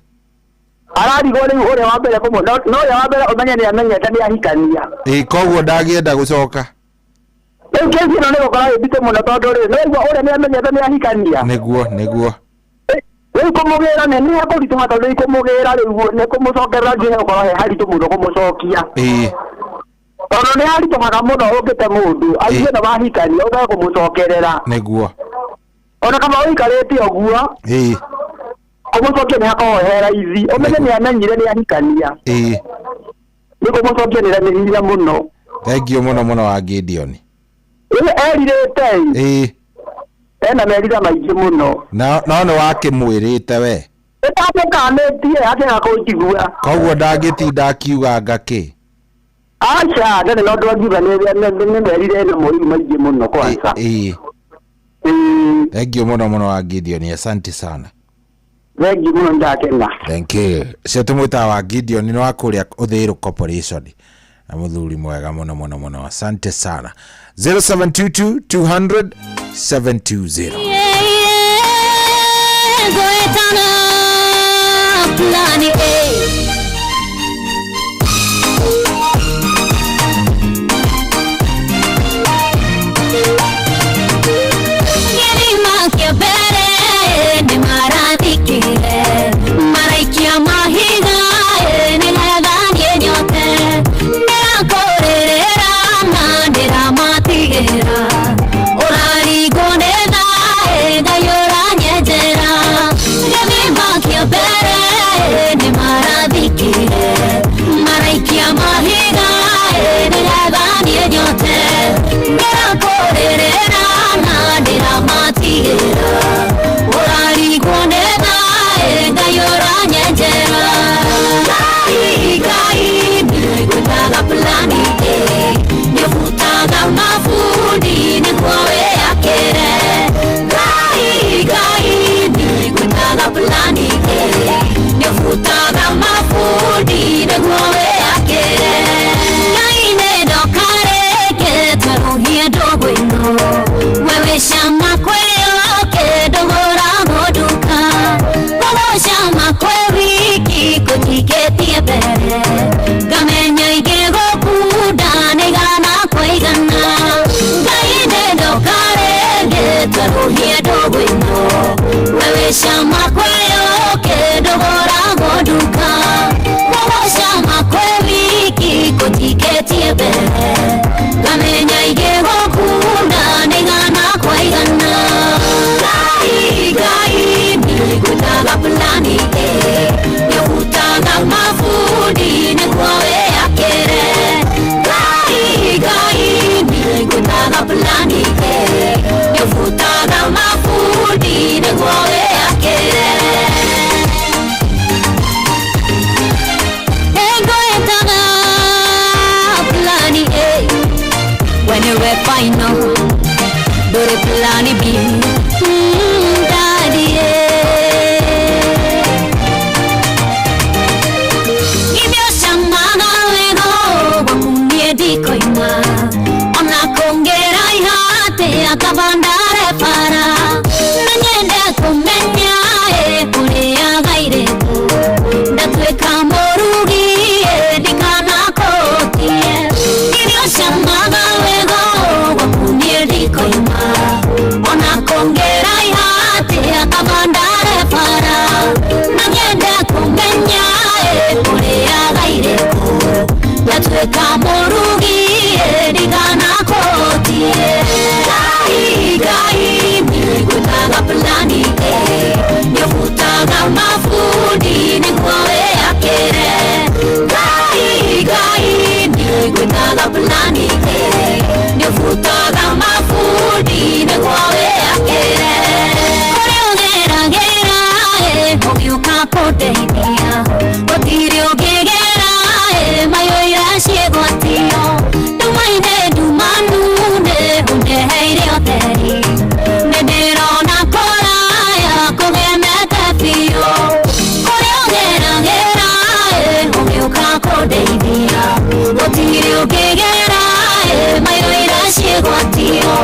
ararigwo rĩu ũrĩa wa mbere kũmũ no ũrĩa wa mbere ũmenye nĩ amenyete nĩ ahikania koguo ndangĩenda gũcoka rĩu kesi ĩno nĩ gũkora ĩmbite mũno tondũ rĩ nĩigua ũrĩa nĩ amenyete nĩ ahikania nĩguo rĩu kũmũgĩra nĩ ekũritũha tondũ ikũmũgĩra rĩu nĩ kũmũcokerera nginya gũkorwo he haritũ mũno kũmũcokia tondũ nĩ haritũhaga mũno ũngĩte mũndũ aigue na wahikania ũgae kũmũcokerera nĩguo ona kama ũikarĩte ũguo kũmũcokia nĩ hakorwo he raithi ũmenye nĩ amenyire nĩ ahikania nĩ kũmũcokia nĩ ramenyire mũno thengio mũno wa Gideon erirĩte ena merira maingĩ mũno no nĩ wakĩmwĩrĩte we ĩtamũkanĩtie akĩga kũnjigua koguo ndangĩtinda akiuga ngakĩ aca ndene no ndwangiuga nĩ merire na mũrĩu maingĩ mũno kwanza thengio mũno wa Gideon asante sana thengio mũno ndakena thank you cio tũmwĩtaga wa Gideon nĩ wa kũrĩa Ũthĩĩro Corporation na mũthuri mwega mũno asante sana 0722 200 720 Goetana Plani Mara kamurugi ndigana kotie gai nigutaga plani nyofutaga mafundi nikwawe akere gai nigutaga plani nyofutaga mafundi nikwawe akere gera ugiuka kuteithia gutiri ungigera mayo iracigwatio ndumaine ndumanune undeheire ũtheri nĩndĩrona kũraya kũgemete biũ kũrĩa ũgeragera ũgĩũka kũndeithia gũtirĩ ũngĩgera mayo iracigwatio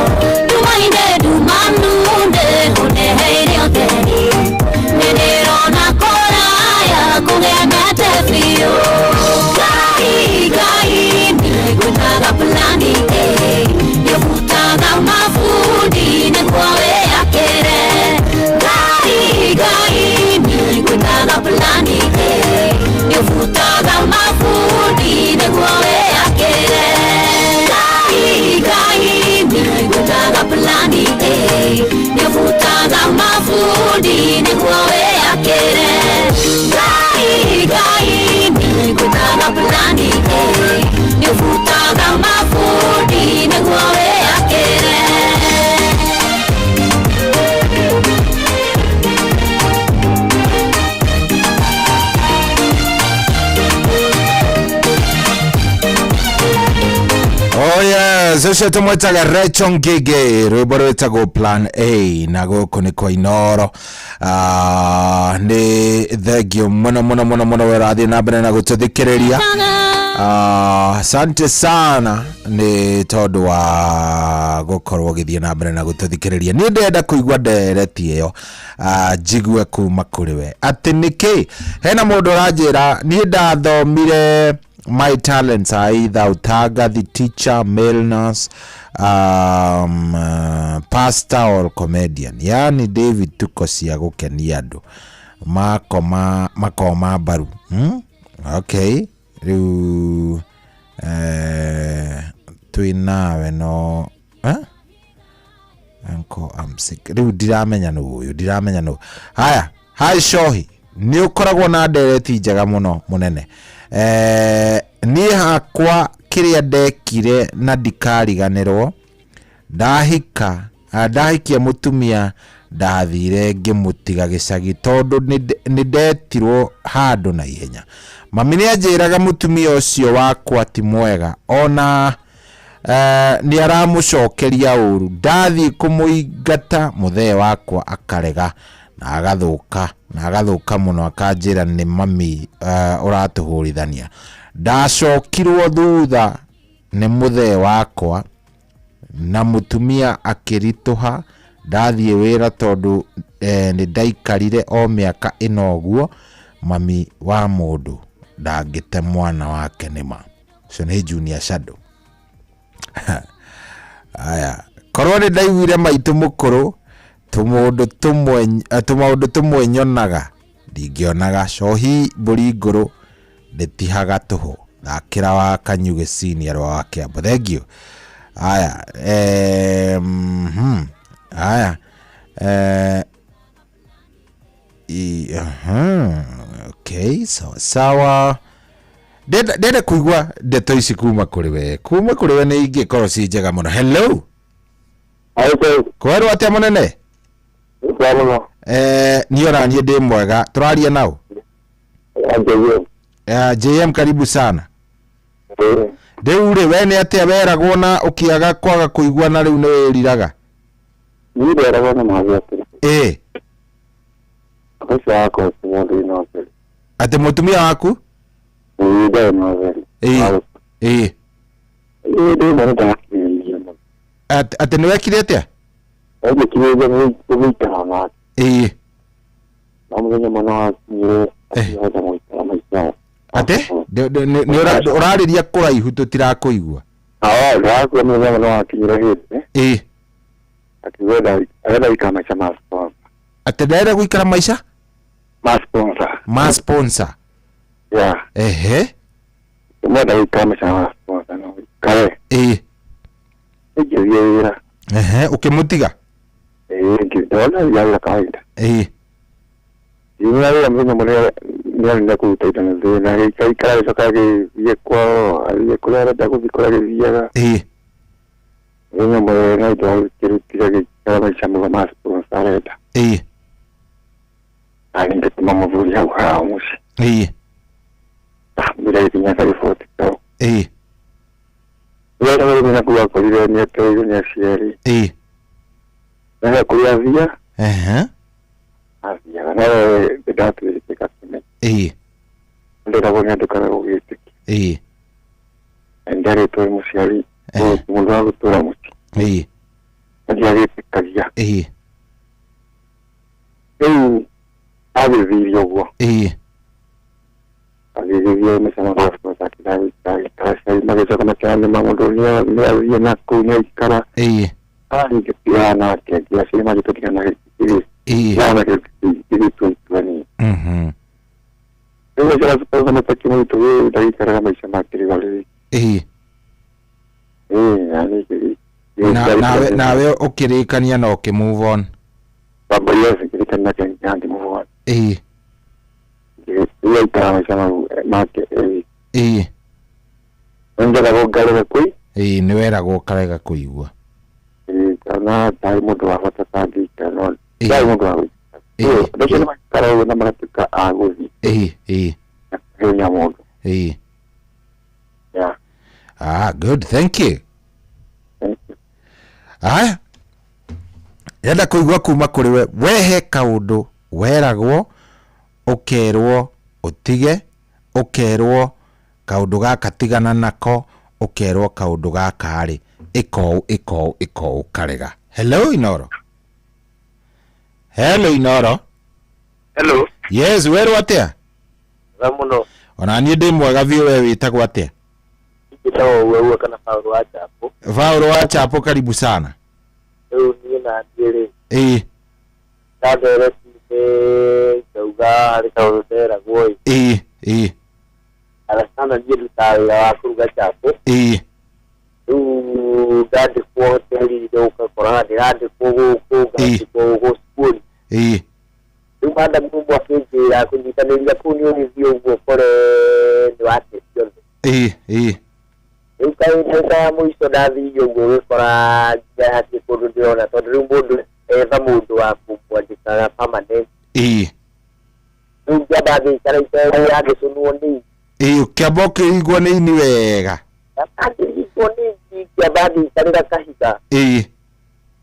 ndumaine ndumanune undeheire ũtheri nĩndĩrona kũraya kũgemete biũ gai nĩgwĩtaga plani nyũbutaga mabundi nĩkwawe akere gai nĩgwĩtaga plani nyũbutaga mabundi nĩkwawe akere gai nĩgwĩtaga plani nyũbutaga mabundi nĩkwawe akere gai nĩgwĩtaga plani nyũbutaga mabundi nĩkwawe akere Oh yes, ucio tumwetaga Rachel Ngige, rwimbo rwitagwo Plan A na guku ni kwa Inoro. Ni thengio muno werathie na mbere na gututhikiriria. Asante sana ni tondu wa gukorwo githie na mbere na gututhikiriria. Ni ndenda kuigua ndereti iyo jigue kuma kuri we ati niki hena mundu ranjira ni ndathomire my talents are either Utaga, the teacher, male nurse, pastor or comedian. Yani David tuko cia gukenia andu makoma baru. Okay, riu tuinawe no anko I'm sick. Riu ndiramenya no. Haya, hai shohi ni ukoragwo na ndereti njega muno munene. Niĩ hakwa kĩrĩa ndekire na ndikariganĩrwo ndahikia mũtumia ndathire ngĩmũtiga gĩcagi tondũ nĩ ndetirwo handũ na ihenya. Mami nĩ anjĩraga mũtumia ũcio wakwa ti mwega ona nĩ aramũcokeria ũru. Ndathiĩ kũmũingata mũthee wakwa akarega na agathuka muno akanjira ni mami uratuhurithania. Ndacokirwo thutha ni muthee wakwa na mutumia akirituha. Ndathie wira tondu ni ndaikarire o miaka ino guo mami wa mundu ndangite mwana wake nima. So ni Junior Shadow. Aya korwo ni ndaiguire maitu mukuru tumaundu tumwe nyonaga ndingionaga cohi mburi nguru nditihaga tuhu thakira wa Kanyuge senior wa Kiambu. Thank you. Aya aya okay sawa ndenda kuigua ndeto ici kuma kuri we ni ingikorwo ci njega muno. Hello kwerwo atia munene ni oranie ndi mwega turaria nao JM karibu sana. Riu ri we ni atia weragwo na ukiaga kwaga kuigua na riu ni wiriraga ni weragwo na magia ati mutumia waku ati ni wekire atia ate ni urariria kuraihu tutirakuigua ate ndenda guikara maisha ma sponsor yeah ehe mwenda wikame sana sana kare ngiwira ukimutiga ngidona ya kawaida yuna mwenye mwenye ndio kuruta na zina kai sokage yekwa aliyekula da kubikora biyaga mwenye mwenye ndio kirikira kama chama mas sareta ani ndetuma mavuri ya kwa mushi bila ikinya kali foto wewe na kuwa kwa ile ni teo ni asiari na kuya via avia na bedatu ile kasime ndio kwa ndoka na ugiti ndare to musiari mundu wangu tora mushi ndio kalia ave video go ave video mesema kwa sababu sai mageza kama chana mamodonia ni na kunya kara ani kiana kia sema kitu na na kitu tuani ndio sasa kama takimu tu dai kara maisha makiri wale yani nawe ukirikania na ukimove on baba yose kirikania kandi move on iyo kama maisha make ndio gukaraga kui ni wera gukaraga kuigua kana dai mundu wa hota kandi kana dai mundu wa ndio karaga na maratuka aguzi ya mundu yeah good, thank you. Aya yenda kuigua kuma kuri we wehe kaundu weragwo ukerwo utige ukerwo kaundu gaka tigana nako ukerwo kaundu gaka ari iko karega. Hello Inoro. Hello. Yes, weru atia? Ramuno. Ona ni ndi mwega biu we witagwo atia? Wewe kana Paulo wa Chapo. Paulo wa Chapo, karibu sana. Ni na ndire. ndandere ngauga arĩ kaũndũ nderagwo arasana niĩ ndutaga wĩra wa kũruga chapo rĩu ndandĩkwo hoteri ũgakora ndĩrandĩkwo gũkũ ngandĩkwo gũkũ cukuru rĩu madamu ũmwe akĩnjĩra kũnyitanĩria kũu nĩ ũgĩthiĩ ũguo kore nĩ wate ciothe rĩu kahinda ya mũico ndathiĩ ũguo gĩkora nginya hatirĩ kũndũ ndĩrona tondũ rĩu mũndũ etha mũndũ wa kũmwandĩkaga permanent rĩu ngĩamba ngĩikara itegũ yangĩcũnwo nĩ ũkĩamba ũkĩrigwo nĩ ini wega akĩrigwo nĩ ngĩamba ngĩikarĩra kahiga rĩu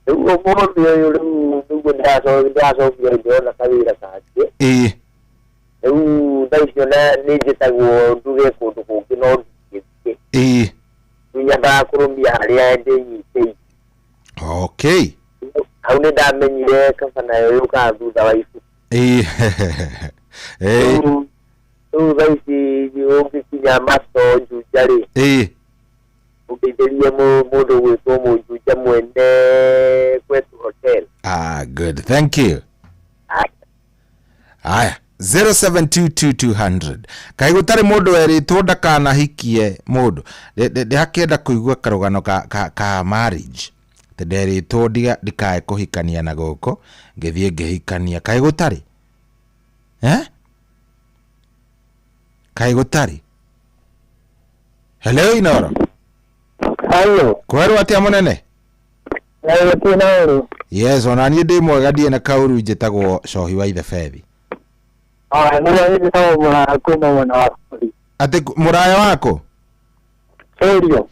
ũmũthĩ ũyũ rĩu nĩguo ndĩracokire ndĩrona kawĩra kangĩ rĩu thaa icio nĩ njĩtagwo nduge kũndũ kũngĩ no ndingĩthiĩ rĩu nyambaga kũrũmia harĩa ndĩnyitĩire okay hau nĩ ndamenyire kabana ũyũ ũkaga thutha wa ibuku rĩu thaa ici ũngĩkinya masto njunja-rĩ ũgeithĩrie mũndũ gwĩtwo mũnjunja mwene kwetu hotel. Good, thank you. Aya 072200 kaĩ gũtarĩ mũndũ erĩtwo ndakanahikie mũndũ ndakĩenda kũigua karũgano ka marriage nderĩtwo ndikae kũhikania na gũkũ ngĩthiĩ ngĩhikania kaĩ gũtarĩ kaĩ gũtarĩ. Hello Inoro. Hello. Kwerwo atĩa mũnene? Yes, ona niĩ ndĩ mwega ndiĩ na kaũru njĩtagwo Cohi wa Ithe Fethi. Atĩ mũraya wako? Curio.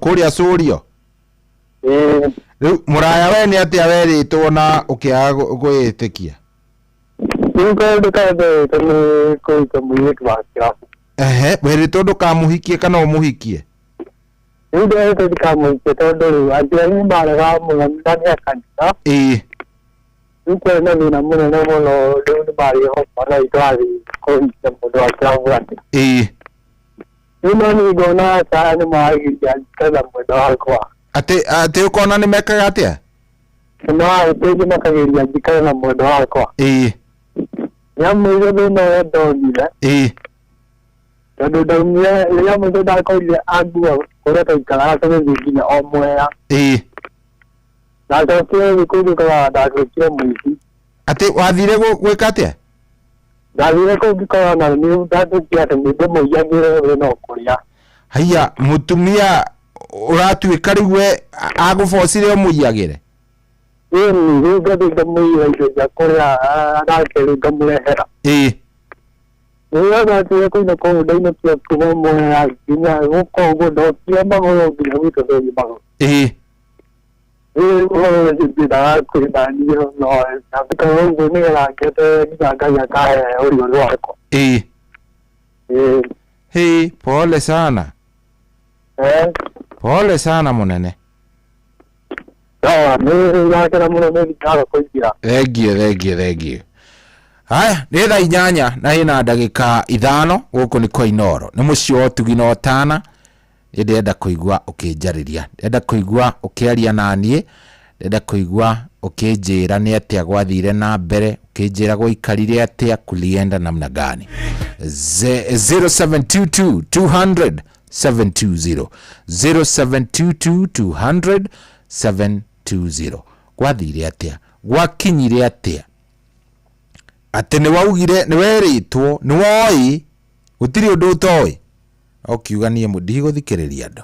Kũrĩa Curio. Rĩu mũraya we nĩ atĩa werĩtwo na ũkĩaga gwĩtĩkia? Werĩtwo ndũkamũhikie kana ũmũhikie? Rĩu nderĩtwo ndikamũhikie tondũ rĩu aciari nĩmarega mũno na nĩakanitha. Rĩu kwarĩ na thĩna mũnene mũno rĩu nĩmarĩhota itwathi kũhikia mũndũ wa kĩrabu. Rĩu no niĩ ngona aca nĩmaragiria njikare mwenda wakwa. Atĩ ũkona nĩmekaga atĩa? Nĩmarĩtĩngĩ makagĩria njikare na mwenda wakwa. Nyamũire thĩna ũrĩa ndonire Tondũ ndaumire rĩrĩa mũndũ ndakorire angua kũrĩa twaikaraga tũgĩthiĩ nginya o Mwea. Ndacokire gĩkũnjũkaga ndacokire mũici. Atĩ wathire gwĩka atĩa? Ndathire kũu ngĩkorwo na nĩ ndatuĩkire atĩ nĩ ndĩmũiyagĩre we no kũrĩa. Haiya mũtumia ũratuĩka rĩu we agũbocire ũmũiyagĩre? Ĩni rĩu ngathiĩ ngamũiya indo cia kũrĩa nake rĩu ngamũrehera. Rĩrĩa ndathiire kũu na kũu ndainũkia kuma Mwea nginya gũkũ ũguo ndokire magũrũ nginya gwitũ ndũthi magũrũ. Ndaga kwĩna niĩ no ndabikaga ũguo nĩgetha ngete nginya Ngai akahe ũrio rwakwa. Pole sana. Pole sana mũnene. Nĩrakena mũno nĩ thikara kũingĩra. Thengiũ. Haya, nĩ thaa 8 na hena ndagĩka 5 gũkũ nĩ kwa Inooro. Nĩ mũciĩ wa Ũtugi na Ũtana. Ndenda kũigua ũkĩnjarĩria. Ndenda kũigua ũkĩaria naniĩ. Ndenda kũigua ũkĩnjĩra nĩ atĩa gwathire na mbere. Ũkĩnjĩra gũikarire atĩa, kulienda namna gani. 0722 200 720 0722 200 720. Gwathire atĩa, gwakinyire atĩa, atĩ nĩ waugire nĩ werĩtwo nĩ woi gũtirĩ ũndũ ũtoĩ. Okiuga niĩ mũndihi gũthikĩrĩria andũ.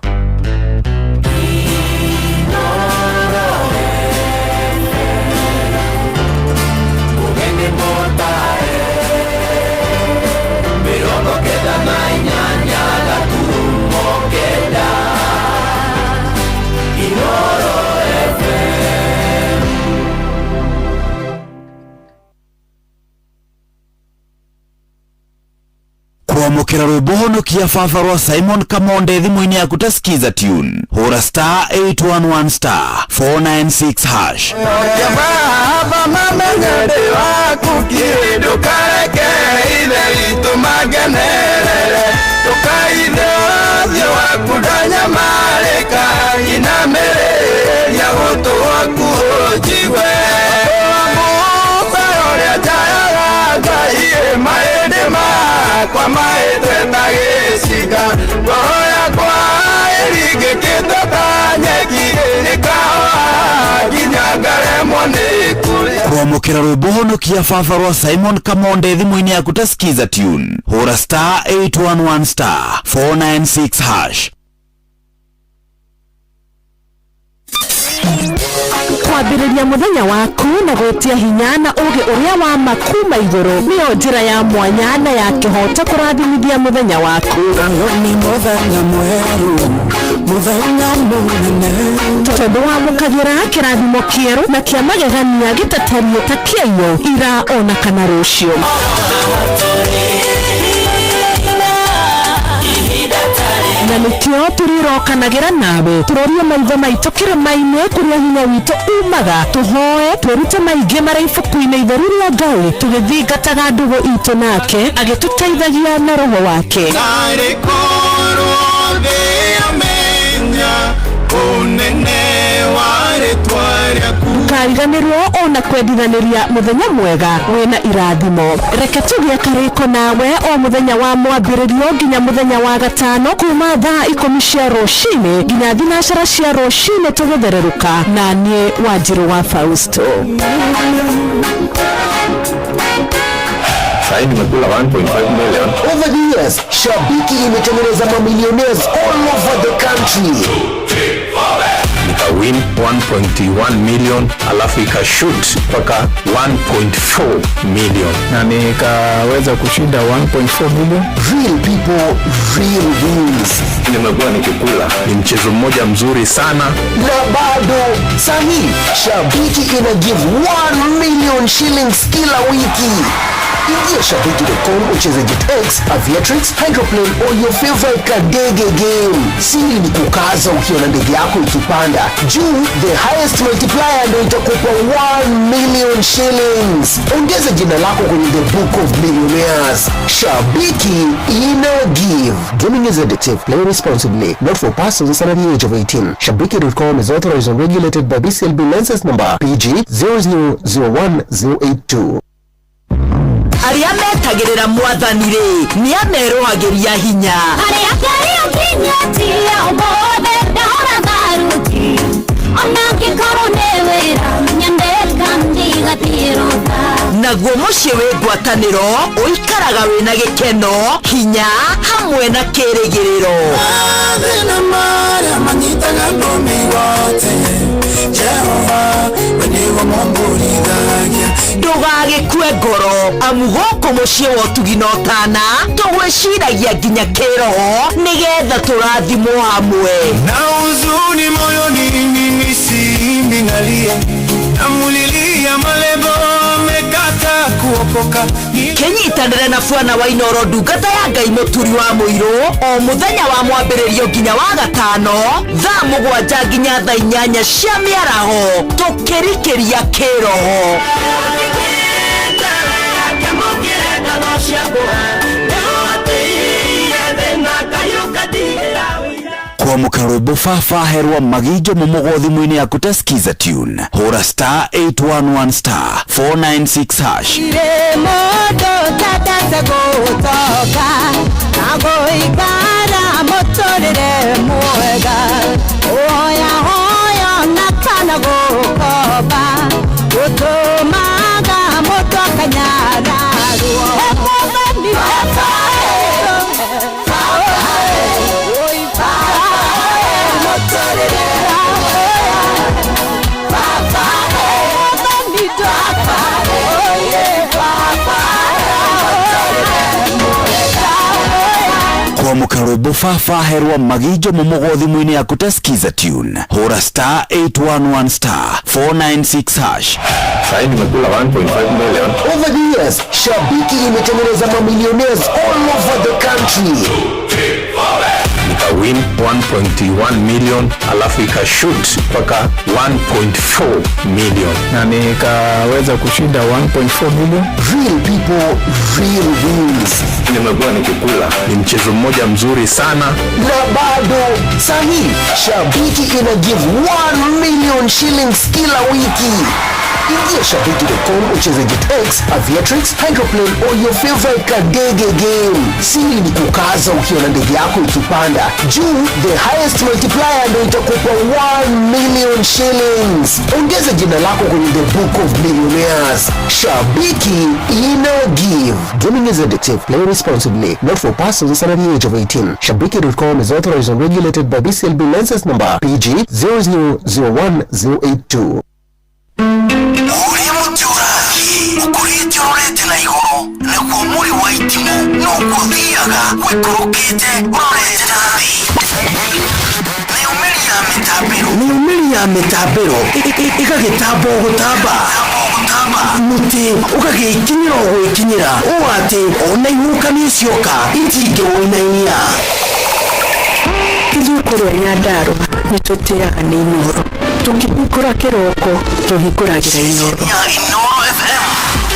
Kwamũkĩra rwĩmbo honokia baba rwa Simon Kamonde thimũ-inĩ yaku ta skiza tune. Hũra star 811 star 496 hash. Baba mamenyere waku kĩndũ kareke ithe witũ magenerere tũkaithe ũthiũ waku ndanyamarĩka ina mĩrĩria gũtũ waku ũnjigwe ũrĩa njayaga Ngai mahĩndĩ makwa mahĩtwĩta gĩciga ngoro yakwa ĩringĩkĩte ta nyeki ĩkawa nginya ngaremwo nĩ kũrĩa. Kwamũkĩra rwĩmbo honokia baba rwa Simon Kamonde thimũ-inĩ yaku ta skiza tune. Hũra star 811 star 496 hash. Kwambĩrĩria mũthenya waku na gwĩtia hinya na ũgĩ ũrĩa wa makuma igũrũ nĩyo njĩra ya mwanya na ya kĩhoto kũrathimithia mũthenya waku. Ni mũthenya mwerũ, mũthenya mũnene, tondũ wamũkagĩra kĩrathimo kĩerũ na kĩa magegania gĩtatario ta kĩaiyũ ira ona kana rũciũ. Na nĩkĩo tũrirokanagĩra nawe tũrorie maitho maitũ kĩrĩma-inĩ kũrĩa hinya witũ umaga, tũhoe twĩrute maingĩ marĩ ibuku-inĩ itheru rĩa Ngai tũgĩthingataga ndũgũ itũ nake agĩtũteithagia na roho wake. Ndũkariganĩrwo ona kwendithanĩria mũthenya mwega wĩna irathimo. Reke tũgĩe karĩko nawe o mũthenya wa mwambĩrĩrio nginya mũthenya wa gatano kuma thaa 10 cia rũcinĩ nginya thinacara cia rũcinĩ tũgĩthererũka na niĩ Wanjirũ wa Fausto. Sasa nimekula 1.5 million. Over the years, Shabiki imetengeneza mamillionaires all over the country. Nikawin 1.1 million alafu ikashoot mpaka 1.4 million na nikaweza kushinda 1.4 million. Real people, real wins. Nimekuwa nikikula, ni mchezo mmoja mzuri sana. Na bado sahi Shabiki ina give 1 million shillings kila wiki. Ingia Shabiki.com ucheze JetX, Aviatrix, Hydroplane or your favorite kadege game. Siri ni kukaza ukiona ndege yako ikipanda juu, the highest multiplier ndio itakupa 1 million shillings. Ongeza jina lako kwenye the book of millionaires. Shabiki ina give. Gaming is addictive. Play responsibly. Not for persons under the age of 18. Shabiki.com is authorized and regulated by BCLB license number PG 0001082. aria metagirira mwathani ri ni amerohagiria hinya aria kario kinyati omothe ndahora tharuti ona ngikoro ni wira nyandeka ndigatirota naguo muciĩ wĩ ngwatanĩro ũikaraga wĩna gĩkeno hinya hamwe na kĩrĩgĩrĩro mathĩna marĩa manyitaga ndũmi wote Jehova we nĩwe mũmbũrithagia ndũgagĩkue ngoro amu gũkũ mũciĩ wa ũtugi na ũtana tũgwĩciragia nginya kĩroho nĩgetha tũrathimwo hamwe na huzuni moyoni mimi simbi nalia namulilia malebo mekata kuokoka kenyitanĩre na Bwana wa Inooro ndungata ya Ngai mũturi wa mũirũ o mũthenya wa mwambĩrĩrio nginya wa gatano thaa 7 nginya thaa 8 cia mĩaraho tũkĩrikĩria kĩroho kwamũka rwĩmbo baba herwa magijo mũmũgo thimũ-inĩ yaku ta skiza tune hũra star 811 star 496 hash mondo tatata gutoka nagoikara mũtũrĩre mwega oya hoya na kana gũkomba gũtũmaga mũndũ akanyararwo kwamũka rwĩmbo baba herwa magijo mũmũgo thimũ-inĩ yaku ta skiza tune hũra star 811 star 496 hash Sahi nimekula 1.5 million. Over the years, Shabiki imetengeneza mamillionaires all over the country. Nikawin 1.1 million alafu ikashoot mpaka 1.4 million na nikaweza kushinda 1.4 million. Real people, real wins. Nimekuwa nikikula, ni mchezo mmoja mzuri sana. Na bado sahi Shabiki ina give 1 million shillings kila wiki. Ingia shabiki.com ucheze GetX, Aviatrix, Hydroplane or your favorite kadege game. Siri ni kukaza ukiona ndege yako ikipanda juu, the highest multiplier ndio itakupa 1 million shillings. Ongeza jina lako kwenye the book of millionaires. Shabiki ina give. Gaming is addictive. Play responsibly. Not for persons under the age of 18. Shabiki.com is authorized and regulated by BCLB license number PG 0001082. ukurĩte ũrorete na igũrũ naguo mũrĩ wa itimũ no gũthiaga wĩkũrũkĩte ũrorete na thĩ nĩumĩri ya mĩtambĩro ĩgagĩtamba o gũtamba mũtĩ ũgagĩkinyĩra o gwĩkinyĩra ũũ atĩ ona ihukanio cioka itingĩwĩnainia ithuĩ kũrĩa Nyandarũa nĩtũtĩaga nĩ Inooro tũkĩhingũra kĩroko tũhingũragĩra Inooro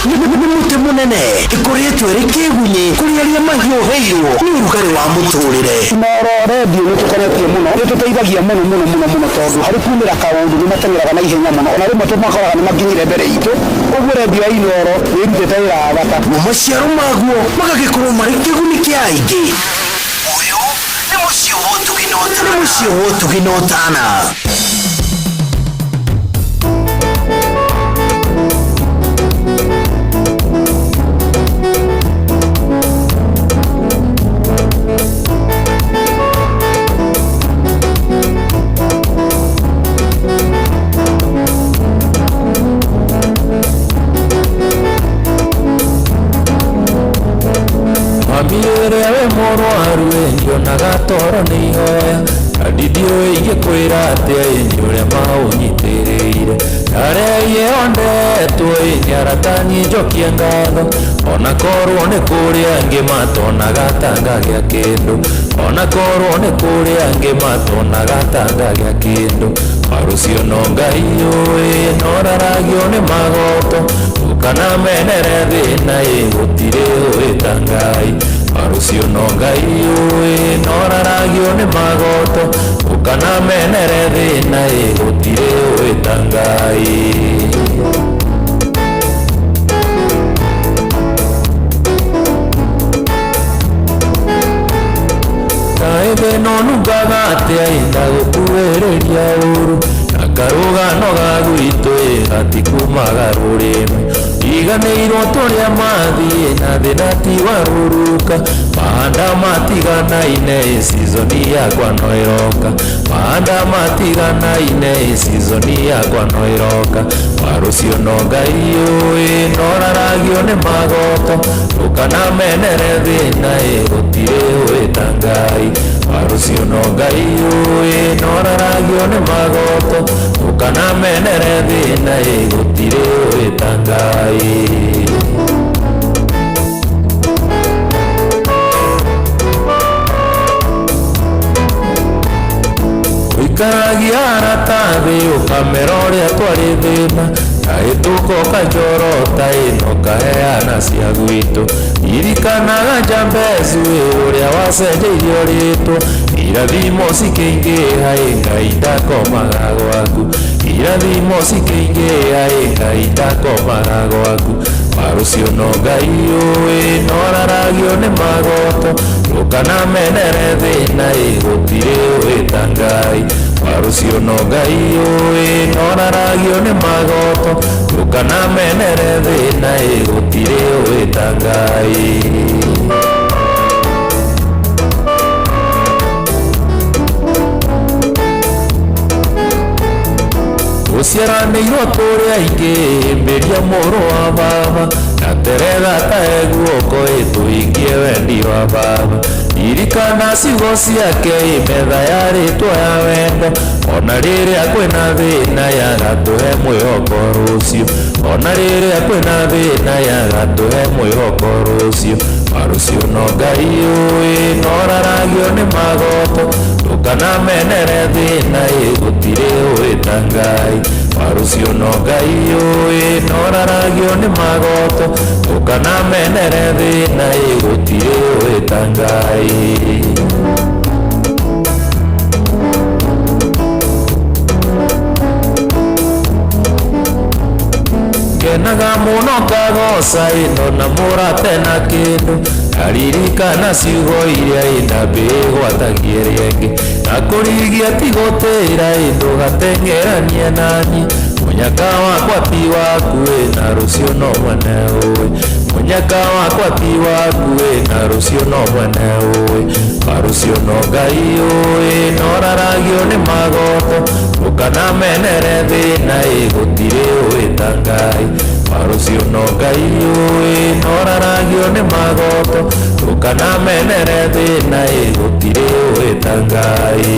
nĩ mũtĩ mũnene ĩkoretwo ĩrĩ kĩgunyi kũrĩ arĩa mahiũhĩirwo nĩ ũrugarĩ wa mũtũrĩre. Inooro redio nĩtũkoretio mũno nĩtũteithagia mũno tondũ harĩ kumĩra kaũndũ nĩmateng'eraga na ihenya mũno ona rĩmwe tũmakoraga nĩmakinyire mbere itũ, ũguo redio ya Inooro nĩĩrutĩte wĩra wa bata na maciaro maguo magagĩkorwo marĩ kĩguni kĩa aingĩ. Ũyũ nĩ mũciĩ wa ũtugi na ũtana. Mamiere we mũrwaru ngĩonaga toro nĩ ihoya hadithi ũyũ ingĩkwĩra atĩa ĩnĩ ũrĩa maũnyitĩrĩire areie ondetwo nĩaratani njokie ngatho ona korwo nĩ kũrĩa angĩ matonaga tanga gĩa kĩndũ ona korwo nĩ kũrĩa angĩ matonaga tanga gĩa kĩndũ marucio no Ngai ũĩ noraragio nĩ magoto ukana menere thĩna gũtirĩ ũĩ ta Ngai marucio no Ngai ũĩ noraragio nĩ magoto ukana menere thĩna gũtirĩ ũĩ ta Ngai theno nungaga atia inda gukuwereria uru na karugano ga gwitũ gatikumaga rũrĩmĩ iganĩirwo tũrĩa mathiĩ na thĩna ti waruruka mahanda matiganaine sizoni yakwa no ĩroka mahanda matiganaine sizoni yakwa no ĩroka warũcio no Ngai ũĩ noraragio nĩ magoto ndũkanamenere thĩna gũtirĩ wĩta Ngai warũcio no Ngai ũĩ noraragio nĩ magoto ndũkanamenere thĩna gũtirĩ wĩta Ngai Ũikaragia aratathi ũkamera ũrĩa twarĩ thĩna kahĩtũko kanjorota ĩno kaheana cia gwitũ irikanaga Jabezi ũrĩa wacenjeirio rĩtwa irathimo cikĩingĩha Ngai ndakomaga gwaku irathimo cikĩingĩha Ngai ndakomaga gwaku warũcio no Ngai ũĩ noraragio nĩ magoto ndũkanamenere thĩna gũtirĩ wĩta Ngai warũcio no Ngai ũĩ noraragio nĩ magoto ndũkanamenere thĩna gũtirĩ wĩta Ngai Ũciaranĩirwo tũrĩ aingĩ mbĩria mũrũ wa baba na terega tae guoko tũingie wendi wa baba irikana ciugo ciake metha ya rĩtwa ya wendo ona rĩrĩa kwĩna thĩna yagatũhe mwĩhoko rũciũ ona rĩrĩa kwĩna thĩna yagatũhe mwĩhoko rũciũ warũcio no Ngai ũĩ noraragio nĩ magoto ndũkanamenere thĩna gũtirĩ wĩta Ngai warũcio no Ngai ũĩ noraragio nĩ magoto ndũkanamenere thĩna gũtirĩ wĩta Ngai Ngenaga mũno ngagoca ĩno na mũrate na kĩndũ aririkana ciugo iria ndambĩgwatagie rĩngĩ na kũrigia ti gũtĩra ndũgateng'eranie naniĩ mũnyaka wakwa ti waku na rũciũ no mwene ũĩ mũnyaka wakwa ti waku na rũciũ no mwene ũĩ warũcio no Ngai ũĩ noraragio nĩ magoto ndũkanamenere thĩna gũtirĩ wĩta Ngai warũcio no Ngai ũĩ noraragio nĩ magoto ndũkanamenere thĩna gũtirĩ wĩta Ngai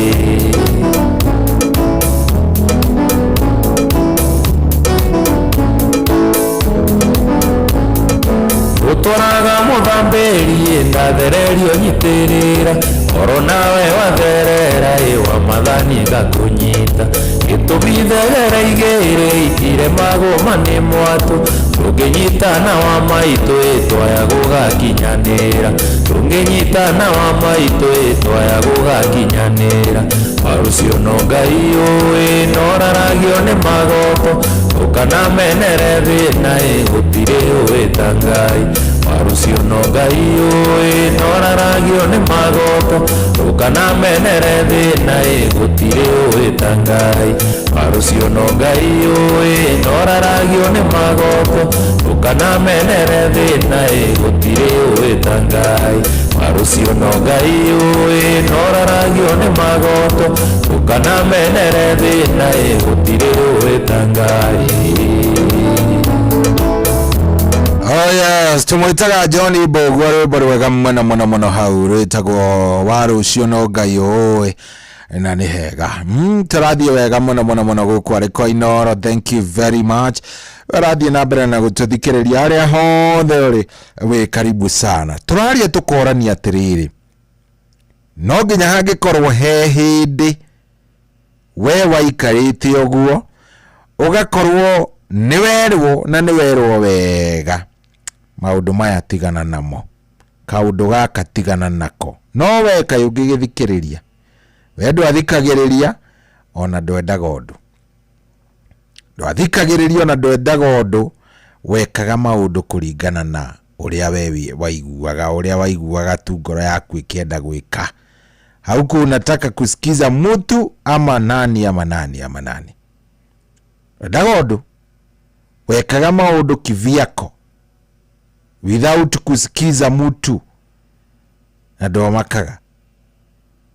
Ũtwaraga mũthambĩri ndathererio nyitĩrĩra oro nawe watherera wa mathani ngakũnyita gĩtũmi thegera igĩrĩ itire magũma nĩ mwatũ tũngĩnyitana wa maitũ twaya gũgakinyanĩra tũngĩnyitana wa maitũ twaya gũgakinyanĩra warũcio no Ngai ũĩ noraragio nĩ magoto ndũkanamenere thĩna gũtirĩ wĩta Ngai warũcio no Ngai ũĩ noraragio nĩ magoto ndũkanamenere thĩna gũtirĩ wĩta Ngai warũcio no Ngai ũĩ noraragio nĩ magoto ndũkanamenere thĩna gũtirĩ wĩta Ngai warũcio no Ngai ũĩ noraragio nĩ magoto ndũkanamenere thĩna gũtirĩ wĩta Ngai Oh yes, tumwitaga Johnny Bogu rwĩmbo rwega mũno mũno mũno hau rwĩtagwo warũcio no Ngai ũĩ na nĩ hega tũrathiĩ wega mũno mũno mũno gũkũ arĩ kwa Inooro. Thank you very much. Rathiĩ na mbere na gũtũthikĩrĩria arĩa hothe ũrĩ wĩ karibu sana. Tũraria tũkorania atĩrĩrĩ, no nginya hangĩkorwo he hĩndĩ we waikarĩte ũguo ũgakorwo nĩ werwo na nĩ werwo wega maũndũ maya tigana namo, kaũndũ gaka tigana nako, no we kaĩ ũngĩgĩthikĩrĩria? We ndwathikagĩrĩria ona ndwendaga ũndũ, ndwathikagĩrĩria ona ndwendaga ũndũ, wekaga maũndũ kũringana na ũrĩa we waiguaga tu ngoro yaku ĩkĩenda gwĩka hauku unataka kusikiza mtu ama nani ama nani ama nani. Dagodo wekaga maundu kivyako without kusikiza mtu, na ndo makaga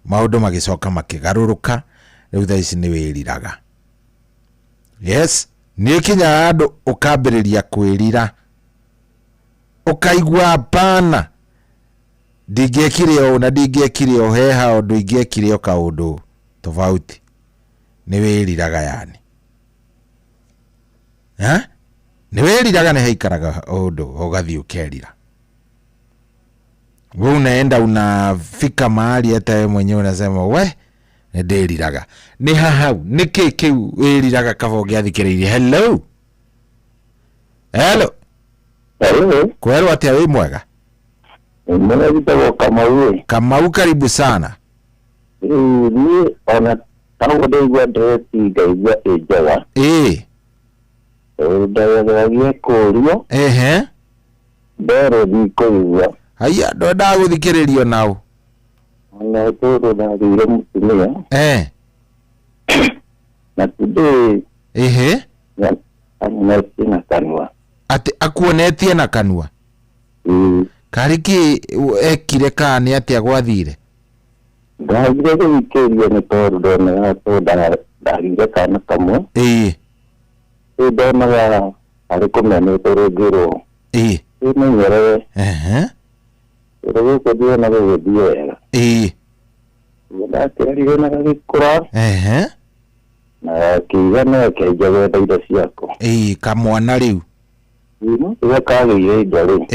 maundu magicoka makigaruruka. Riu tha ici ni wiriraga. Yes, ni kinya andu ukambiriria kwirira, ukaigua pana ndingekire o na ndingekire o heha undu ingekire o kaundu tofauti, ni wiriraga yani. Ha? Ni wiriraga, ni haikaraga undu ugathi ukerira. Wewe unaenda unafika mahali hata wewe mwenyewe unasema we ndiriraga. Ni hahau ni kiki wiriraga kabonge athikiririe. Hello. Hello. Hello. Kwero atia wi mwega? Mbona vitako Kamau? Kamau, karibu sana. Ni ona tangu ndeigua ndeti ngaigua ejawa. Ndagia kurio. Ndero ndikuigua. Haya, ndoda guthikiririo nao. Na todo na thire mutumia. Na today ananetie na kanua. Ati akuonetie na kanua? Kariki ekire kani ati agwathire? Ndagire guthikiririo ni todo ndona todo ndagire kana kamwe. Ndona ari kumene torogiro. Nimenyerere. Rego kudia na gudia. Ndakiririo na gikura. Na kigana kejawe ndaida ciako. Kamwana riu. Iwe kagire ndari.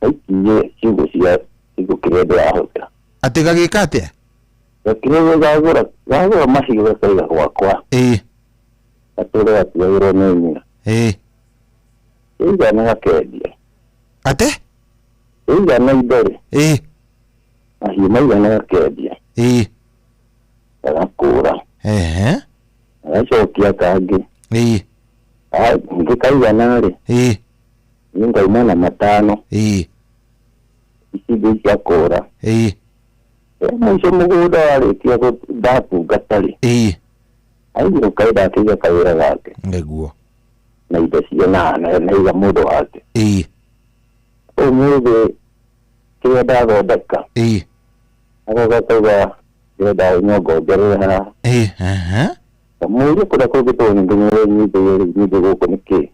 Ikiye ciugo cia igukirende ahota. Ati gagika atia? Gakire gagura mahiga kaiga gwakwa. Atore atiagire nini. Iga na kedia. Ate? Iga na idore. Ahi maiga na kedia. Agakura. Agacokia kangi. Ngikaiga nari. Ningauma na matano. Ici cia kura. Mwico mugunda warikia ndatungata-ri. Aigire kaida akiga kawira gake. Niguo. Na indo ciona na iga mundu wake. Umuthi kiria ndathondeka. Agagakauga ndenda nyongo ngerera. Kamuri kuria kugitwo nginyire nyithe guku niki.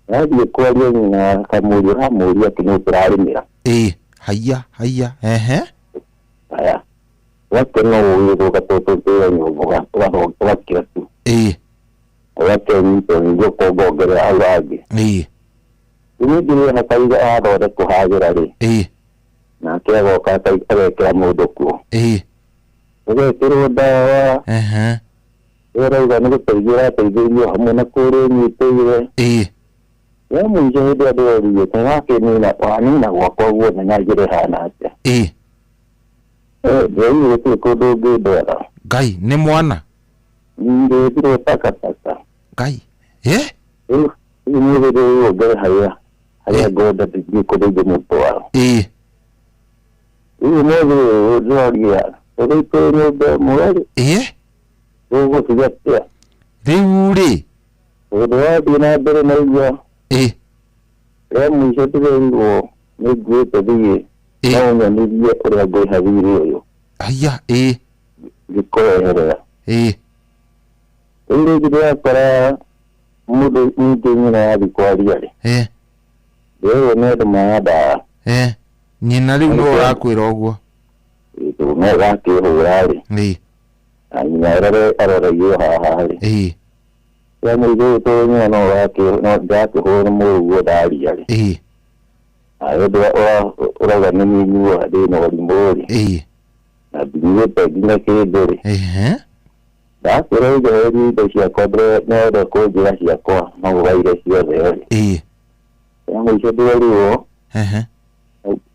Nathie kwaria nyina kamuri hamuri ati ni turarimira. Haya. Aya. Wake no uyu gatoto tera nyongo wakira tu. Wake nyito njo kogogera aurage. Nigire na kaiga athore kuhagira ri. Na kego kataikira mundu kuo. Ugekirwo dawa. Urauga ni guteigira teithirio hamwe na kuri nyitire. Ya munje ndio ndio tawake ni na wanina gwakwa guo na nyagire hana atia. Ndio ni kudu gudora. Ngai ni mwana. Ndio taka. Ngai. Ni ndio ndio haya goda ndio kudu mutwa. Ndio ndio Uripe nyobe mwari. Ugo tigatia. Riuri. Udoa bina bere na igwa. Mwisho tugengo. Nigwe tabiye. Naonya nibye uri gwe habiri oyo. Aya. Gikoera. Uri gidya para mudo nyina ya bikwaria. Leo ne maada. Nyina riu no rakwira ogwo. No gake hurari. Anyarare arare haha. Ya mudo to no gake no gake ho mu dali yale. Ayo do ora ni ni ade no limbori. Na biwe pegina ke dore. Da kero de ri de sia kobre no de ko jira sia ko no vai de sia de. Ya mu je do ri o.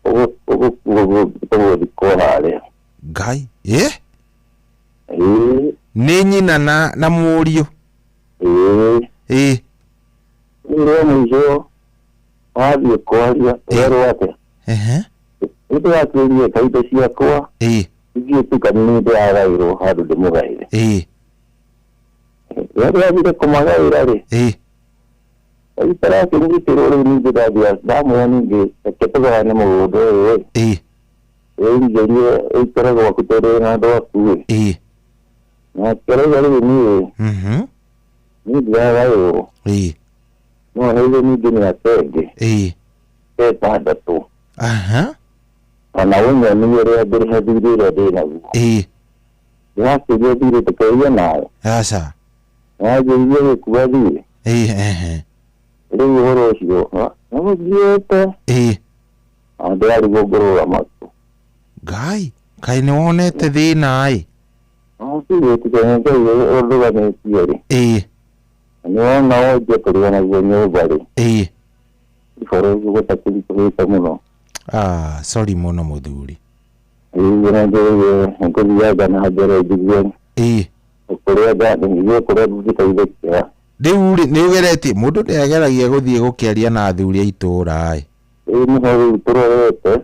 O ko hale. Ngai. Ni nyina na murio. Ndio mwisho. Hadi kwaria. Ero wake. Ito ya kiri kaita ciakwa. Igi tukani ndio arairo hadu de mugaire. Yari abide kumagaira ri. Itara kingi tirore ni de dia damu yani ge ketuga ne mudo ngeri itara go kutere na do ku. Na kere yari ni. Ni dia rayo. No hele ni gini atege. Pada tu. Anawanya ni yere berhadiri de na. Ya sije dire te kaya na. Asa. Je ye kuadi. Ri horo shio. No dieta. Andari go goro amato. Gai, kai ne onete thina ai. Si ye te kaya ye ordo ga ne tiere. No no je kuri na go ne bari. Horo go takiri ko muno. Sorry muno muthuri. Ina je ko dia ga na jere digwen. Kuria ga ni kuria gitaithia. Riu ni ugeretie mundu ni ageragia guthie gukiaria na athuri a itura ai. Ni ho turorete.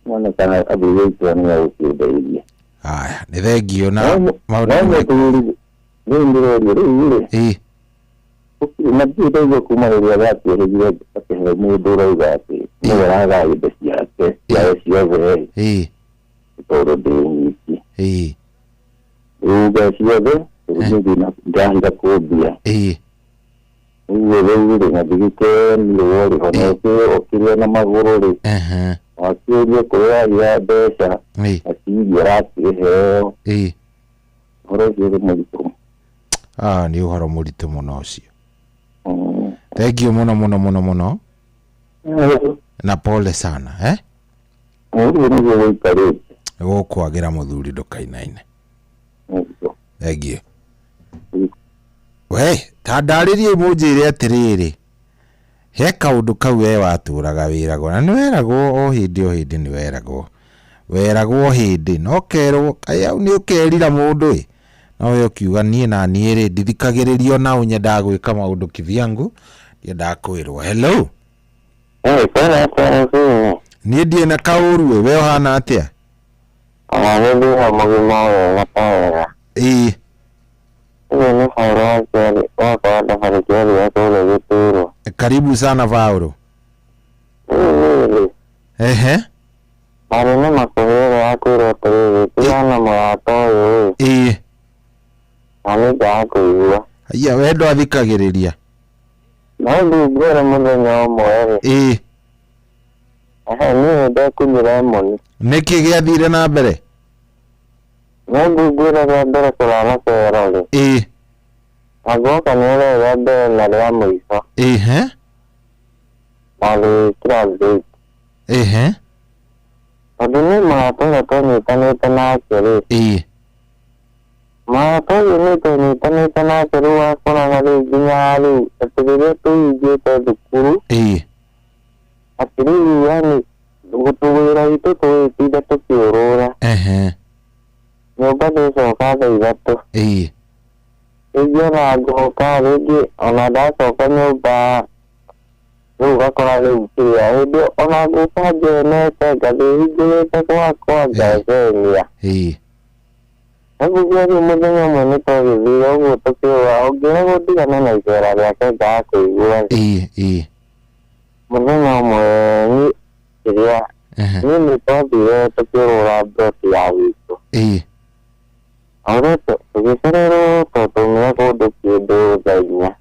Mwana kana athuri ni aukideithia. Aya, ni thengio na maundu. Ni ndiro na pia kuma ile watu ile kwa mundu roga ati ni waraga ile yake ya siove todo de uga siove ujinga ndanga kubia uwe na digite ni wori hono okire na magururi akiri kwa ya besa ati yarati he horo jere muritu ni uhoro muritu muno ucio. Thank you muno. Na pole sana, Gukwagira muthuri ndukainaine. Thank you. We, tandaririe munjire atiriri. He kaundu kau we waturaga wirago na niweragwo o hindi niweragwo. Weragwo hindi no kerwo kaya ni ukerira mundu no we ukiuga nie na nie ri ndithikagiririo na unyenda gwika maundu kivyangu ndienda kwirwo. Hello. Nie ndie na kauru we hana atia? Ni hamagima wa paera. Ni fara kali o kada farikali ya tole vituro. Karibu sana Vauro. Ari na makovero akuro tere kana mwato ani ga kuiwa. Aya we ndo athikagiriria. No ndugora muthenya umwe ni ndo kunyira moni. Niki giathire na mbere? No ndugora ga mbere kurana kwero agoka nere ga mbere na ria muico. Ali translate. Adune marato to ni na kere. Marato ni to ni na kere wa kona ngari ginyali atire tu ije to dukuru. Atiri yani gutuwira ito to tida to kiorora. Nyoba de so ka da igato. Ije na go ka rege ona da so ka nyoba. Nuga kona le ukiya ebe ona go ka je ne te ga de ije te ko da zenia. Abu gari mudenga mone to video go to kiwa ogera go diga na izera ya ka ga ko iwa. Mudenga mo ni ya. Ni to video to kiwa bro ya wito. Ahora to gesero to me go do kido gainya.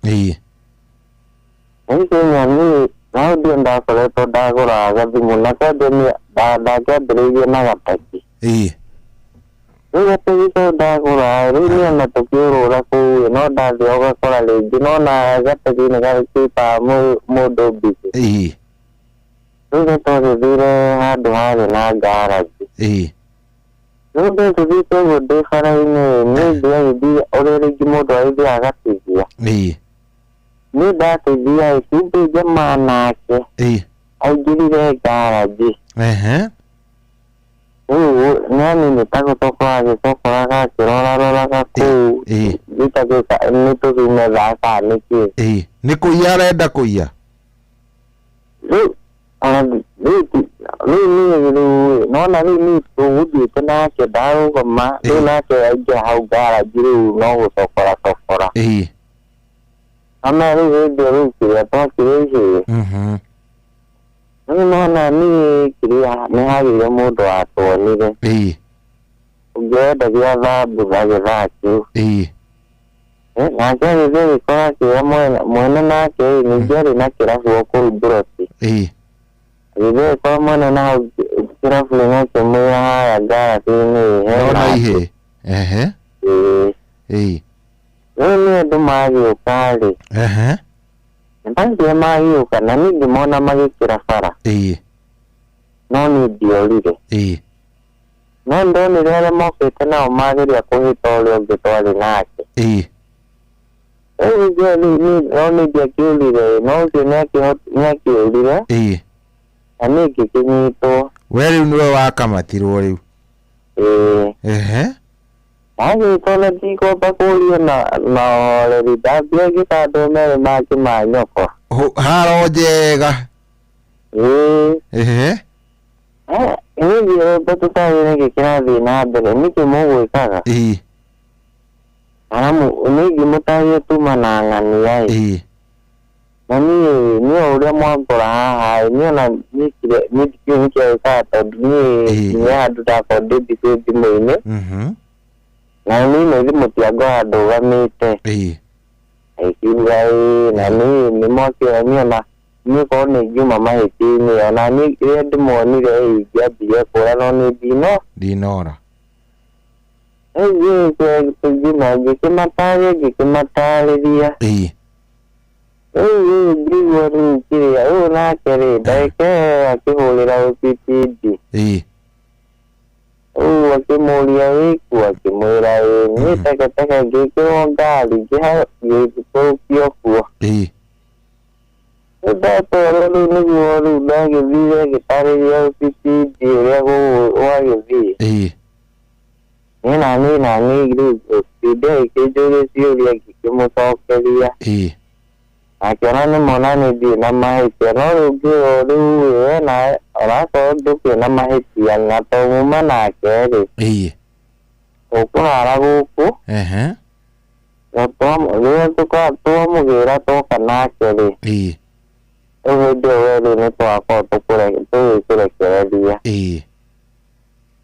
Ini ni na dia nda kole to da go ra ga di munaka de ni da ga drege na ga taki. Ni to da go ra ri ni na to kiro ra ko no da de ga ko la le no na ga taki na ga ki pa mo do bi. Ni to de dire ha do ha na ga ra. No de to go de fara ni de ore gi mo do ide aga ti. Ni da te dia itu jama nake. Ai jadi de garaji. Nani ni tako to kwa kirora ka ku. Dita ke ni to ni da ka ni ki. Ni kuya renda kuya. Ana nona ni tuguthiĩte nake ndarũgama rĩu nake aingĩ hau ngaraji rĩu no gũcokora ama rĩu hĩndĩ rĩu kĩrĩa twakĩrĩhĩ rĩu nona niĩ kĩrĩa nĩ hagĩire mũndũ watuonire ũngĩenda gĩa thambutha gĩthaa kĩu nake agĩthiĩ gĩkora kĩrĩa mwene nake ningĩ arĩ na kĩrabu okũu Mburoti agĩthiĩ gĩkora mwene na hau kĩrabu nĩakĩmwĩra haya ngaraci-inĩ nona ihĩ rĩu nĩ andũ magĩũka-rĩ nĩmathire magĩũka na niĩ ngĩmona magĩkĩra bara no niĩ ndiorire no ndonire arĩa mokĩte nao mageria kũhĩta ũrĩa ũngĩ twarĩ nake no niĩ ndiakĩũrire no ũcio nĩakĩũrire na niĩ ngĩkĩnyitwo we rĩu nĩwe wakamatirwo rĩu agĩtwo na ndikwamba kũũrio na oreri ndambia gĩtandũ merĩ make ma nyoko haro njega nĩthiĩ tũtarĩ nĩkĩ kĩrathiĩ na mbere nĩkĩ mũgwĩkaga aramu nĩngĩ mũtarie tuma na ng'ania na niĩ ũrĩa mwangora haha niona nĩkĩo nĩkĩagĩkaga tondũ niĩ handũ ndakorwo ndĩmbicĩ thimũ-inĩ na niĩ nĩ thimũ tiangora ndũgamĩte ikiuga na niĩ nĩmokĩra niona niĩ korwo nĩ ngiuma mahĩtia-inĩ ona niĩ rĩrĩa ndĩmonire ingĩambire kũra no nĩ ndinora ngĩma ngĩkĩmatarĩria rĩu ngĩigua rĩu kĩrĩa rĩu nake-rĩ ndagĩka akĩhũrĩra OCPD rĩu akĩmũria wĩku akĩmwĩra niĩ teketeke ngĩkĩrwo ngari ngĩgĩkũrũkio kuo ndatwara rĩu nĩguo rĩu ndagĩthire ngĩtarĩria OCPD ũrĩa gwagĩthiĩ niĩ rĩu OCPD agĩkĩnjũria ciũria ngĩkĩmũcokeria akĩona nĩmona nĩ ndirĩ na mahĩtia no rĩu ngĩrwo rĩu na orakorwo ndũkĩrĩ na mahĩtia na tomuma nake-rĩ ũkũhara gũkũ rĩrĩa twamũgĩra twoka nake-rĩ rĩu hĩndĩ ĩyo rĩu nĩtwakorwo tũgĩkũrekereria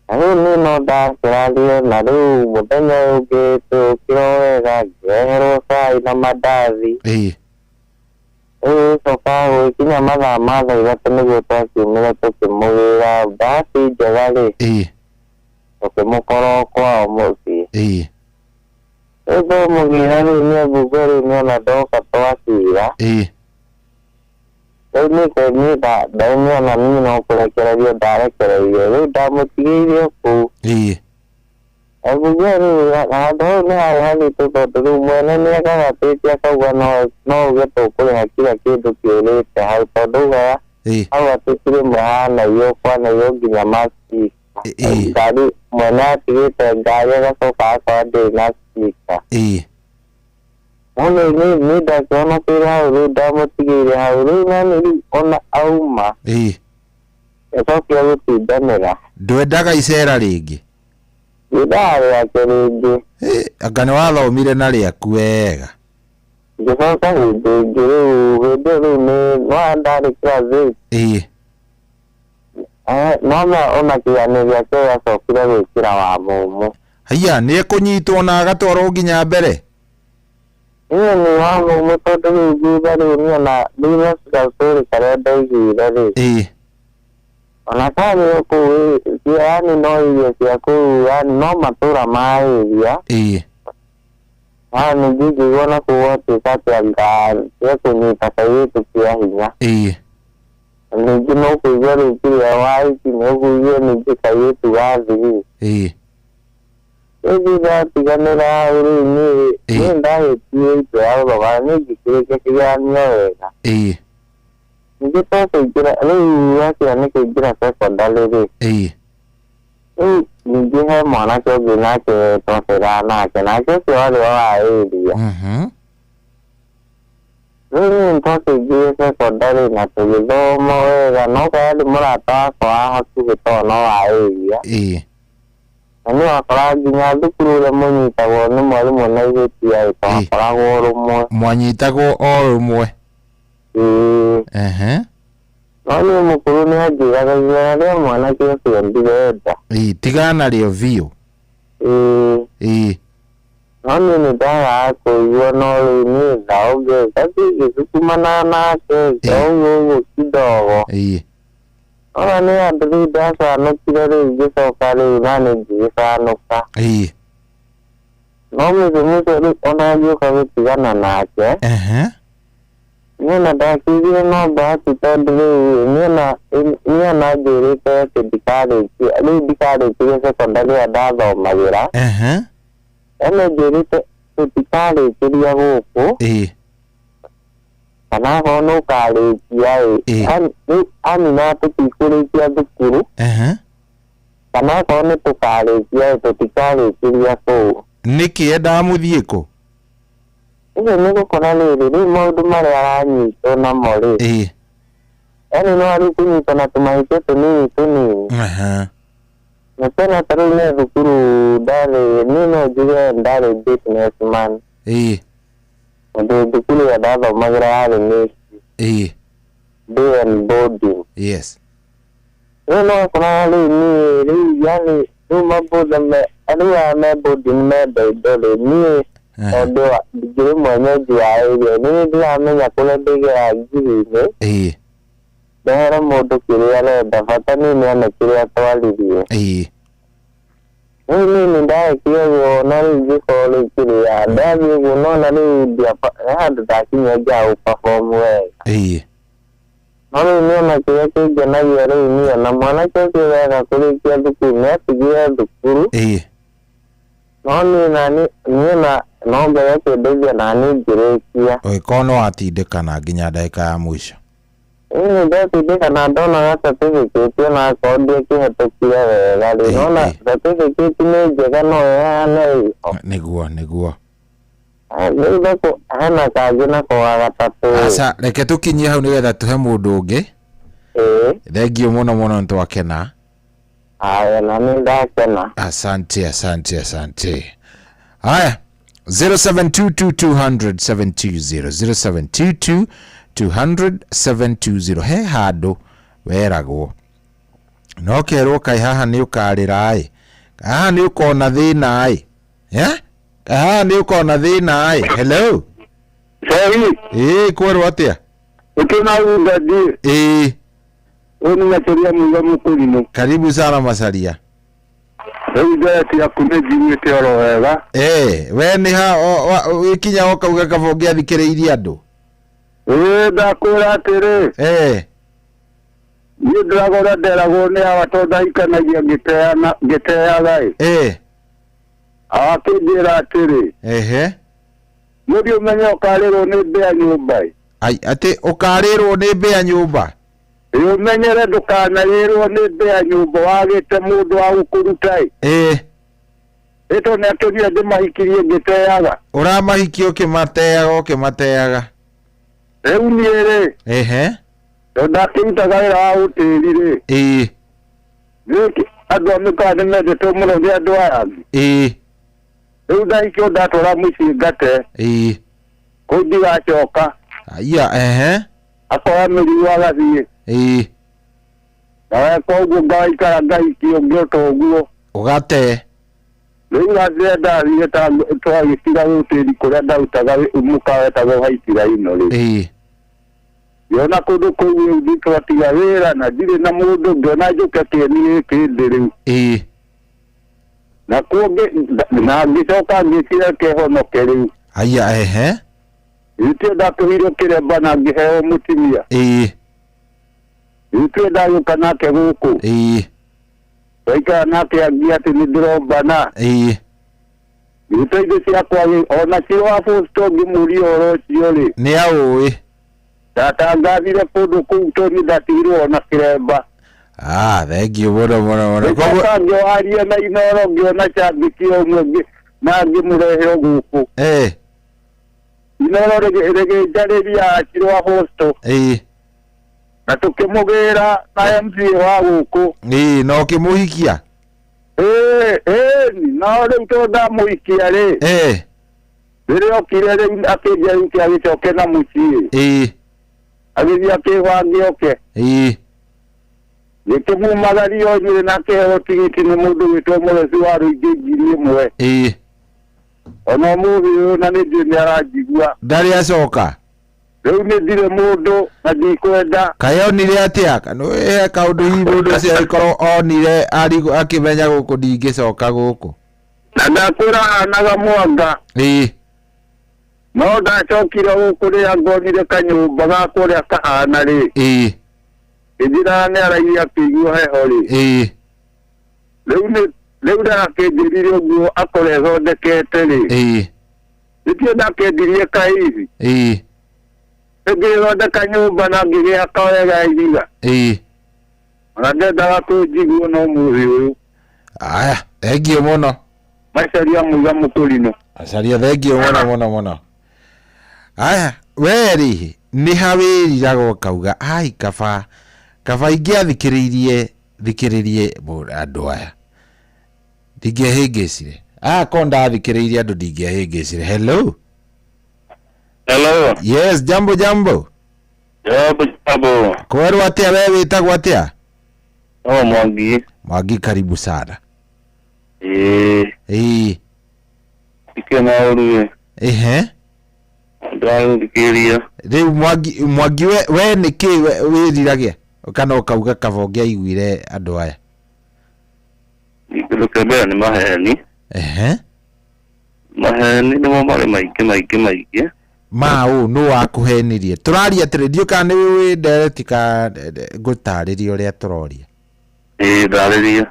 na rĩu niĩ no ndakĩrathire na rĩu mũthenya ũngĩ tũkĩrwo wega ngĩreherwo cai na mandathi coka gwĩkinya mathaa ma thaa ithatũ nĩguo twakiumire tũkĩmũgĩra mbasi njega-rĩ tũkĩmũkora kwao mũciĩ rĩu twamũgĩra rĩu nĩambungo rĩu nĩona ndoka twakira rĩu niĩ ndaimĩona niĩ no kũrekererio ndarekereirio rĩu ndamũtigĩire kũu ambungo rĩu handũ hau nĩ harĩ haritũ tondũ rĩu mwene nĩagagatĩte akauga no uge tũkũrĩha kila kĩndũ kĩũrĩte hau tondũ ugaga hau atĩkire mehanaio kwanaio nginya mastika ngari mwene atigĩte ngari agacoka akora ndĩrĩ na stika niĩ ndakĩhonokeire hau rĩu ndamũtigĩire hau rĩu nani rĩu ona auma acokia gũtindanĩra ndwendaga icera rĩngĩ gĩthaa rĩake rĩngĩ anga nĩ wathomire na rĩaku wega ngĩcoka hĩndĩ ĩngĩ rĩu no ndarĩ kĩrathi no ona kĩganĩ gĩake gĩacokire gwĩkĩra wa mũmũ haiya nĩ ekũnyitwo na agatwarwo nginya mbere niĩ nĩ wa mũmũ tondũ rĩu thutha rĩu niona thutha gatorĩ karĩa ndaiguire-rĩ ona karĩ kũu yani no irio cia kũu yani no matũra ma area yani ngĩiguo na kũgwatuĩka atĩ ngari kũnyita kairĩtu kĩa hinya ningĩ no kũigua rĩu kĩrĩa waiki nĩ ũkũigua ningĩ kairĩtu gathiri rĩu ndatiganĩra hau rĩu niĩ ndahĩtie itua ya gũthogana niĩ ngĩkĩrĩkia kĩgeranio wega ningĩ twakĩingĩra rĩu akĩra nĩ kũingĩra secondary-rĩ rĩu ningĩ he mwanake ũngĩ nake twaceraga nake ũcio warĩ wa area Rĩu nĩtwakĩingĩrire secondary na tũgĩthoma wega no kaĩndĩ mũrata wakwa hakuhĩ tondũ no wa area. Na nĩ wakora nginya thukuru ũrĩa mũnyitagwo nĩ mwarimũ na ihĩtia twakoragwo rũmwe. Mwanyitagwo o rũmwe? No niĩ mũkũrũ nĩ anjĩraga inyana rĩa mwanake ũcio ndirenda. Tigana rĩo biũ. No niĩ nĩndagaga kũigua no rĩu niĩ ndaũngĩ ngĩsukumana nake ũguo kidogo. Ona nĩ andũ rĩu ndacanũkire rĩu ngĩcoka rĩu na nĩ ngĩgĩcanũka. No mũthĩ rĩu ona ngĩũka gũtigana nake. Niĩ na ndakĩigire no mbahati tondũ rĩu niĩ na njĩrĩte atĩ ndikarĩkirie secondary ĩrĩa ndathomagĩra. Ene njĩrĩte tũtikarĩkĩria gũkũ. Kana akorwo nũkarĩkia amina tũtikũrĩkia thukuru. Kana akorwo nĩ tũkarĩkia tũtikarĩkĩria kũu. Nĩkĩ endaga mũthiĩ kũ? Ũguo nĩ gũkora rĩrĩ rĩu maũndũ marĩa aranyitwo namo rĩ. Yaani no arĩ kũnyitwo na tũmahĩtia tũnini. Na tena ta rĩu nĩ thukuru ndarĩ niĩ no njuge ndarĩ businessman. Ũndũ thukuru ya ndathomagĩra yarĩ nĩ day and boarding. Rĩu no gũkora rĩu niĩ rĩu yaani rĩu mabũtha rĩu aya me boarding menda indo rĩ niĩ tondũ ndingĩrĩ mwenyeji wa area niĩ ndiramenya kũrĩa ndĩgera ngiri-inĩ. Ndahere mũndũ kĩrĩa arenda bata niĩ nĩone kĩrĩa twaririe. Rĩu niĩ nĩndahĩkire ũguo na rĩu ngĩkorwo rĩu kĩrĩa ndathiĩ ũguo no na rĩu handũ ndakinya ngĩa gũ-perform wega. No rĩu nĩona kĩrĩa kĩngenagia rĩu niĩ na mwanake ũcio wega kũrĩkia thukuru nĩatigire thukuru. No niĩ na no Ngai akĩndeithia na niĩ ngĩrĩkia. Ũgĩkorwo nĩwatindĩkana nginya ndagĩka ya mũico? Nĩ ndatindĩkana ndona certificate ona akorwo ndiakĩhetũkire wega rĩ nona certificate nĩ njega no ĩheane. Nĩguo. Rĩu thoko hena kangĩ nako wa gatatũ. Aca reke tũkinyie hau nĩgetha tũhe mũndũ ũngĩ. Thengiũ mũno nĩtwakena. Aya na nĩ ndakena. Asante. Haya 0722200720 0722200720 he handũ weragwo no kerwo kai haha nĩ ũkarĩra haha nĩ ũkona thĩna haha nĩ ũkona thĩna hello kwerwo atĩa Oni Macharia Muga Mukulino. Karibu sana Macharia. Ndio kunejiwete oro wega. We ni ha ikinya okauga kabonge athikiriirie andu. Ndakura atiri. Ni ndagora nderago ni awatonda ikanagia giteaga. Akĩnjĩra atiri. Mũndũ ũmenye ũkarĩrwo nĩ mbĩa nyũmba. Atĩ ũkarĩrwo nĩ mbĩa nyũmba. Umenyere ndũkanarĩrwo nĩ mbĩa nyũmba wagĩte mũndũ wa gũkũruta. Ĩto nĩ atũmia ndĩmahikirie ngĩteaga. Ũramahikia ũkĩmateaga. Rĩu niĩ rĩ. Ndakĩrutaga wĩra wa ũtĩri rĩ. Andũ amĩka nĩ mendetwo mũno nĩ andũ aya angĩ. Rĩu ndahikio ndatwara mũciĩ ngate. Kũu ndigacoka. Akora mĩriu agathiĩ. Na koguo ngaikara ngaikio ngĩota ũguo. Ũgate. Rĩu gathiĩ ndathiĩ twagĩtiga ũtĩri kũrĩa ndarutaga mũkawa wetagwo Haitiraino rĩ. Yona kũndũ kũu rĩu ndikatiga wĩra na ndirĩ na mũndũ ngĩona njũke kĩeni gĩkĩ ndĩ rĩu. Na kuo na ngĩcoka ngĩkire kĩhonoke rĩu. Itue ndakũhirwo kĩremba na ngĩheo mũtumia. Itue ndagĩũka nake gũkũ. Twaikara nake angia atĩ nĩ ndĩrombana. Itue indo ciakwa ona cio wa bũsto ngĩmũria ũhoro ũcio rĩ. Nĩ aũĩ. Ndatangathire kũndũ kũu tondũ ndatigirwo ona kĩremba. Thengiũ mũno. Koguo ngĩwaria na Inoro ngĩona cambĩki ũmwe na ngĩmũrehe gũkũ. inoro rege jareria kirwa hosto na tukimugera na MC wa guku no kimuhikia no riu tonda muhikia ri rĩrĩa okire rĩu akĩnjia rĩu agĩcoke na mũciĩ agĩthiĩ akĩbange oke gĩkĩmumagaria nyĩrĩ na kĩheo tigiti nĩ mũndũ wĩtwo Mũreci wa Rũingĩ ngiri ĩmwe ona mũthĩ ũyũ na nĩ ndĩ nĩaranjigua ndarĩ acoka rĩu nĩ ndirĩ mũndũ na ndikwenda kaĩ onire atĩa kanũhe kaũndũ hihi mũndũ ũcio agĩkorwo onire akĩmenya gũkũ ndingĩcoka gũkũ na ndakwĩra hanaga mwanga no ndacokire gũkũ rĩrĩa ngonire kanyũmba ga kũrĩa kahana rĩ njĩra nĩ araigua akĩigua heho rĩ rĩu ndarakĩnjĩrire ũguo akore thondekete rĩ nĩkĩo ndakendirie kaithi ngĩthondeka nyũmba na ngĩgĩaka wega iriga ona ndendaga kũnjiguo no mũthĩ ũyũ aya thengio mũno macaria mũiga mũkũrinũ acaria thengio mũno aya weri nĩ hawĩriragwo kauga ai kaba ingĩathikĩrĩirie andũ aya ndingĩahĩngĩcire ko ndathikĩrĩirie andũ ndingĩahĩngĩcire. Hello yes jambo kwerwo atĩa we wĩtagwo atĩa? Mwangi karibu sana. Rĩu Mwangi we nĩkĩ wĩriragia kana ũkauga kaba ũngĩaiguire andũ aya? Kĩndũ kĩa mbere nĩ maheni. Maheni nĩmo marĩ maingĩ mau nũ wakũhenirie? Tũraria atĩrĩ ndiũ kana nĩ wĩ ndereti ka ngũtarĩria ũrĩa tũroria? Ndarĩria.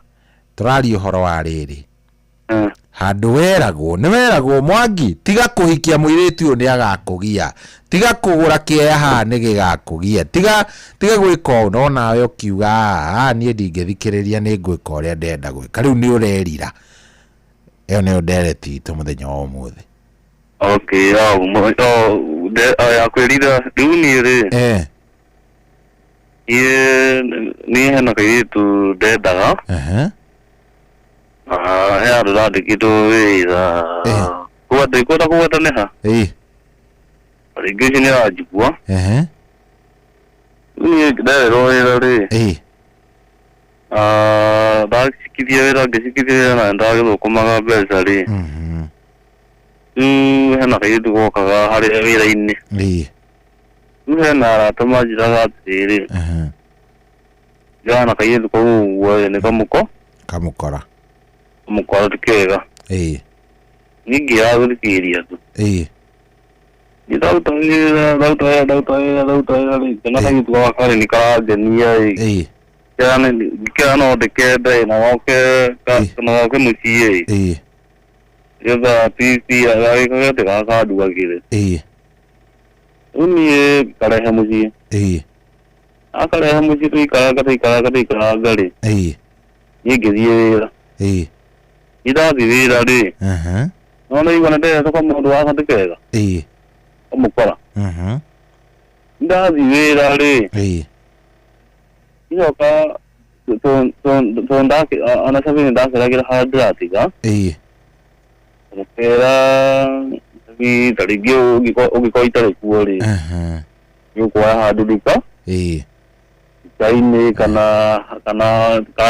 Tũraria ũhoro wa rĩrĩ handũ nĩ weragwo Mwangi tiga kũhikia mũirĩtu ũyũ nĩ agakũgia, tiga kũgũra kĩeya haha nĩ gĩgakũgia, tiga gwĩka ũũ, no nawe ũkiuga niĩ ndingĩthikĩrĩria nĩ ngwĩka ũrĩa ndenda gwĩka. Rĩu nĩ ũrerira. Ĩyo nĩyo ndereti itũ mũthenya wa ũmũthĩ. Yakwĩrira rĩu niĩ rĩ niĩ hena kairĩtu ndendaga he andũ ndandĩkĩtwo wĩra kũgwatanĩha rĩngĩ ici nĩ aranjigua niĩ ndererwo wĩra rĩ ndacikithia wĩra ngĩcikithia wĩra na ndagĩthũkũmaga mbeca rĩ rĩu hena kairĩtu gokaga harĩa wĩra-inĩ rĩu hena arata manjĩraga atĩrĩrĩ jana kairĩtu kau ũguo nĩ kamũkora ti kega ningĩ yagũthikĩria tu ndaruta wĩra rĩngĩ na kairĩtu gaka nĩ karangenia ngĩkĩra no ndĩkende na goke mũciĩ getha pipi agagĩkagete gaka ndugagĩre rĩu niĩ karehe mũciĩ akarehe mũciĩ tũikaranga rĩ niĩ ngĩthiĩ wĩra ndathiĩ wĩra rĩ no naigua nĩndehetoka mũndũ waka ti kega ũmũkora ndathiĩ wĩra rĩ icoka ona cabi nĩ ndaceragĩra harĩa ndĩratiga mũkera cabi ta rĩngĩ ũngĩkorwo itarĩ kuo rĩ nĩũkuoya handũ nduka nduka-inĩ kana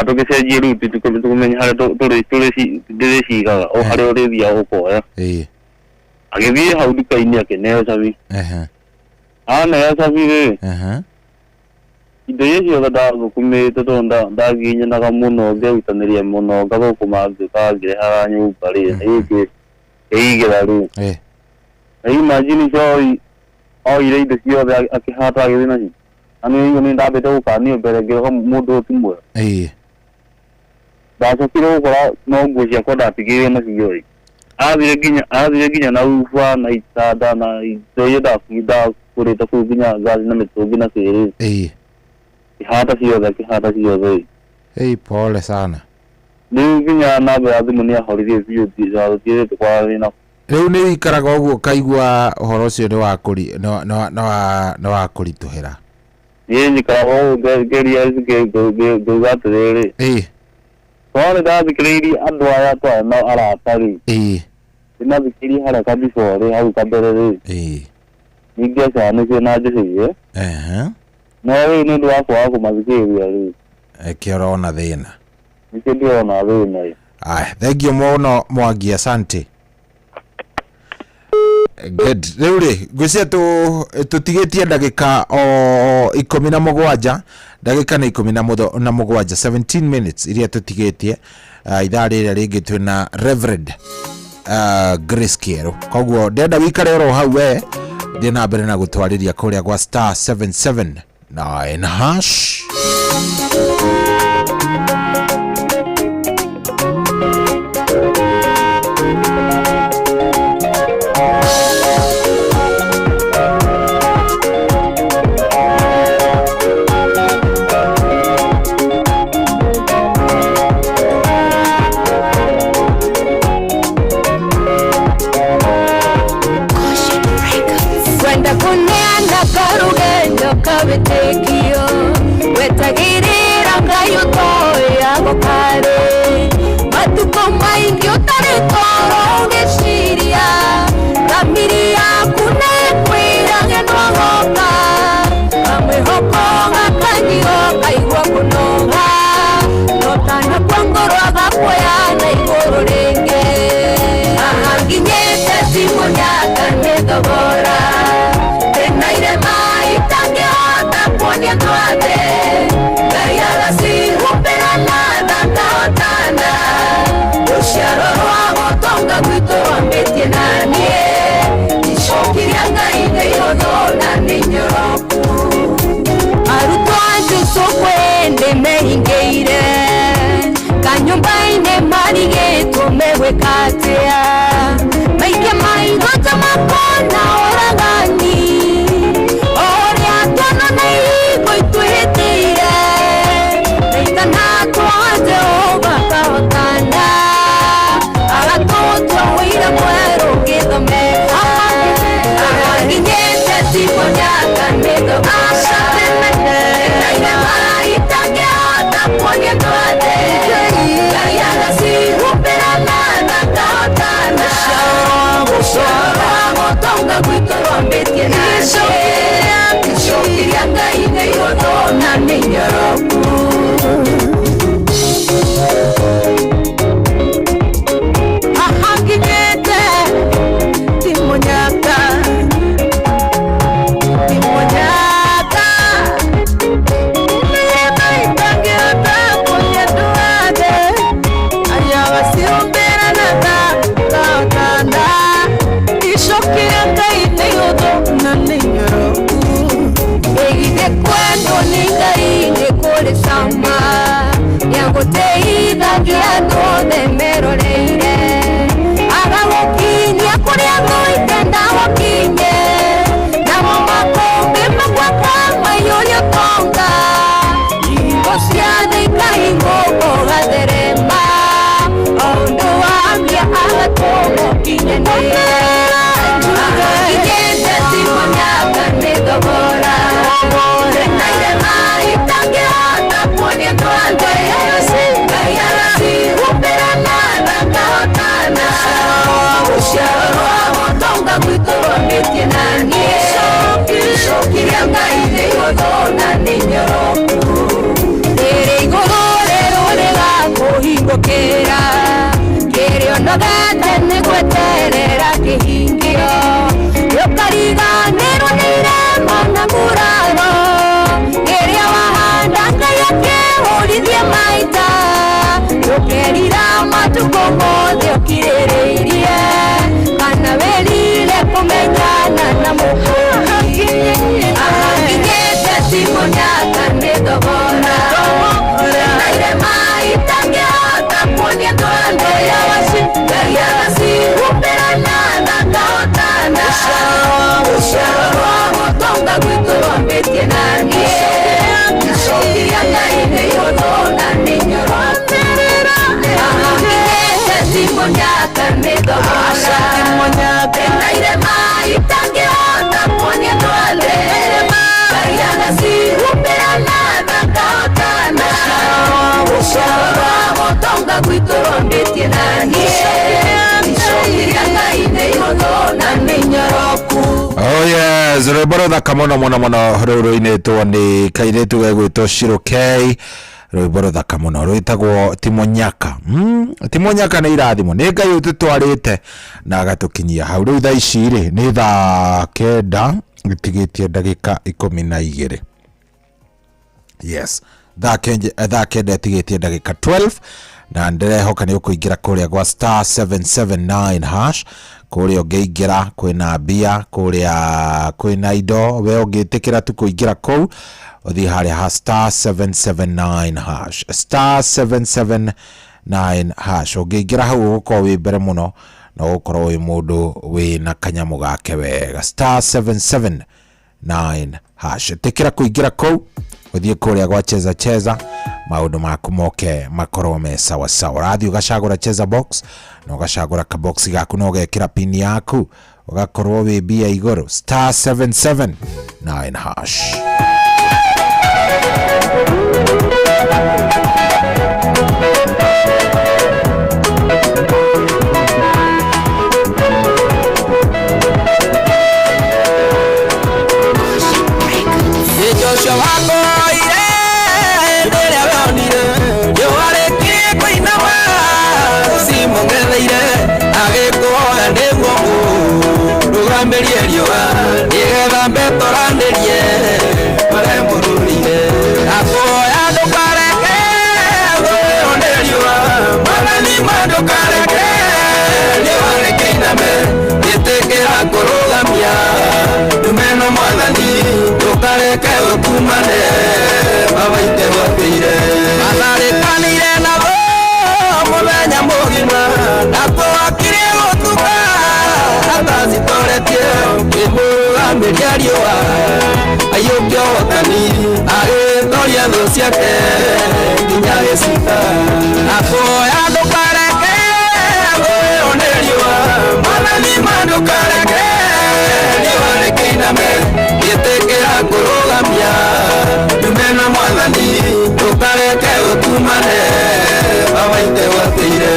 tũgĩcenjie ruti tũkũmenya harĩa ndĩrĩcigaga o harĩa ũrĩthiaga ũkoya agĩthiĩ hau nduka-inĩ akĩneo cabi aneo cabi rĩ indo iria ciothe ndathũkũmĩte tondũ ndaginyanaga mũno ngĩrutanĩria mũno ngathũkũma ngĩrehaga nyũmba rĩ ĩigĩra rĩ na imagine oire indo ciothe akĩhata agĩthiĩ nacio na nĩ ndambĩte gũkanio mbere ngĩroga mũndũ ũyũ ti mwega ndacokire gũkora no nguo ciakwa ndatigĩrĩire nacio rĩ athire nginya na uba na itanda na indo iria ndakũrĩte kũu nginya ngaci na mĩtũngi na tĩĩri akĩhata ciothe pole sana. Rĩu nginya namba ya thimũ nĩ ahoririe biũ tũtiĩrĩte kwa wĩna Riu ni ikaraga uguo kaigua horo ucio ni wa kuri no wa kurituhira. Ye njikaraga geria ngeuga atiriri. Twarĩ ndathikĩrĩirie andũ aya twana aratari. Ndinathikĩrĩirie harĩa kabicori hau kabere-rĩ. Ningĩ ciana icio na njĩhĩire. No rĩu nĩ ũndũ wa kwaga kũmathikĩrĩria-rĩ. Nĩkĩo ũrona thĩna. Nĩkĩo ndĩrona thĩna. Aya, thengio mũno Mwangi, asante. Good. Rĩu rĩ ngwĩciria tũtigĩtie ndagĩka o 17 ndagĩka nĩ 17 17 minutes iria tũtigĩtie ithaa rĩrĩa rĩngĩ twĩna Reverend Grace Kĩero. Koguo ndenda wĩikare oro hau we thiĩ na mbere na gũtwarĩria kũrĩa gwa star 779#. Kabetekio wetagirira ngayo toya gokare matuko maingi utari toro geciria ramiri yaku nĩ kwĩra ngenwa goka kamwĩhoko gakanyio kaigua kũnoga notanya kwa ngoro agakuoya na igũrũ rĩngĩ ahanginyĩte thimũ nyaka nĩ thogora tenaire Ponia tuate, gaya la si upera nada kaotana. Usharo roago tonga kuito ambeti nani. Nishokirianga ine yodona ninyoroku. Aruto anju sokwende mehingeire. Kanyumba ine marige tumewe katea. Maike maigota makona oragani. Asha Munyaka Naire mai tangi onda Ponya dole Kariana si Upirana Nakaotana Ushara Motonga Kuitoro Mbiti nani Nishokirianga ine yono Na ninyaroku Oh yes, rwĩmbo rũthaka mũno mũno mũno rũu rũinĩtwo nĩ kairĩtu gegwĩtwo Shiro K. Rwĩmbo rũthaka mũno rwĩtagwo Ti Munyaka. Ti Munyaka nĩ irathimo nĩ Ngai ũtũtwarĩte na agatũkinyia hau rĩu thaa ici rĩ nĩ thaa 9 gĩtigĩtie ndagĩka 12. Yes, thaa 9 ĩtigĩtie ndagĩka 12 na ndĩrehoka nĩ ũkũingĩra kũrĩa gwa star 779 hash kũrĩa ũngĩingĩra kwĩna mbia kũrĩa kwĩna indo we ũngĩtĩkĩra tu kũingĩra kũu ũthiĩ harĩa ha star 779 hash star 779 hash ũngĩingĩra hau ũgũkorwo wĩ mbere mũno na ũgũkorwo wĩ mũndũ wĩna kanyamũ gake wega star 779 hash tĩkĩra kũingĩra kũu ũthiĩ kũrĩa gwa cheza maũndũ maku moke makorwo me sawa sawa rathiĩ ũgacagũra cheza box na ũgacagũra ka box gaku na ũgekĩra pin yaku ũgakorwo wĩ mbia igũrũ star 779 hash. Joshua wako ire ndĩrĩa wonire nĩwarĩkirie kũinama cimongereire agĩkũhoya nĩguo rũgamĩrie riũa nĩgetha mbetoranĩrie marĩa mũrũrire akũhoya ndũkareke thũĩrwo nĩ riũa magani ma ndũkareke riũa rĩkĩiname gĩtĩkĩra kũrũgamia ndumeno mwathani ndũkareke ũkumane mabaite gwathĩire matharĩkanĩire nabo mũthenya mũgima na tũwakirie gũtuka atacitoretie kĩmũrũgamĩria riũa aiyũkia ũhotani agĩtoria thũ ciake nginya gĩcita akũhoya ndũkareke thũĩrwo nĩ riũa mwathani ma ndũkareke riũa rĩkĩiname gĩtĩkĩra kũrũgamia ndumena mwathani ndũkareke ũkumane mabaite gwathĩire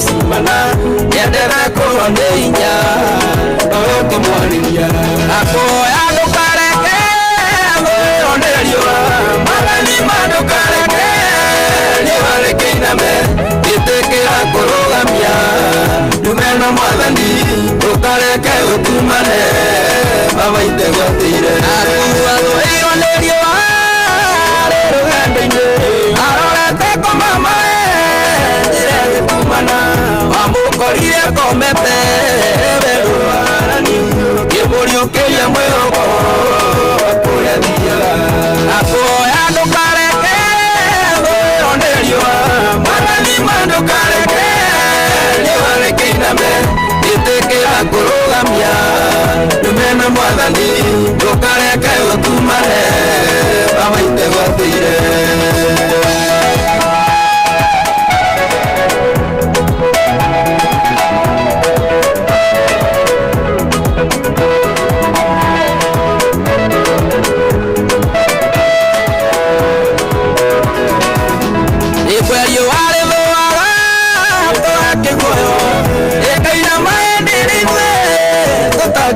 simana yendera kũrwo nĩ inya ũkĩmwarĩria akũhoya ndũkareke thũĩrwo nĩ riũa magani ma ndũkareke riũa rĩkĩiname gĩtĩkĩra kũrũgamia ndumena mwathani ndũkareke ũkumane mabaite gwathĩire akuua thũĩrwo nĩ riũa rĩ rũgendo-inĩ arorete kũmama wamukorire komete werũarani kĩmũriũkĩria mwĩhoko kũrĩa thiaga akũhoya ndũkareke thũĩrwo nĩ riũa mwathani ma ndũkareke riũa rĩkĩiname gĩtĩkĩra kũrũgamia ndumena mwathani ndũkareke ũkumane mabaite gwathĩire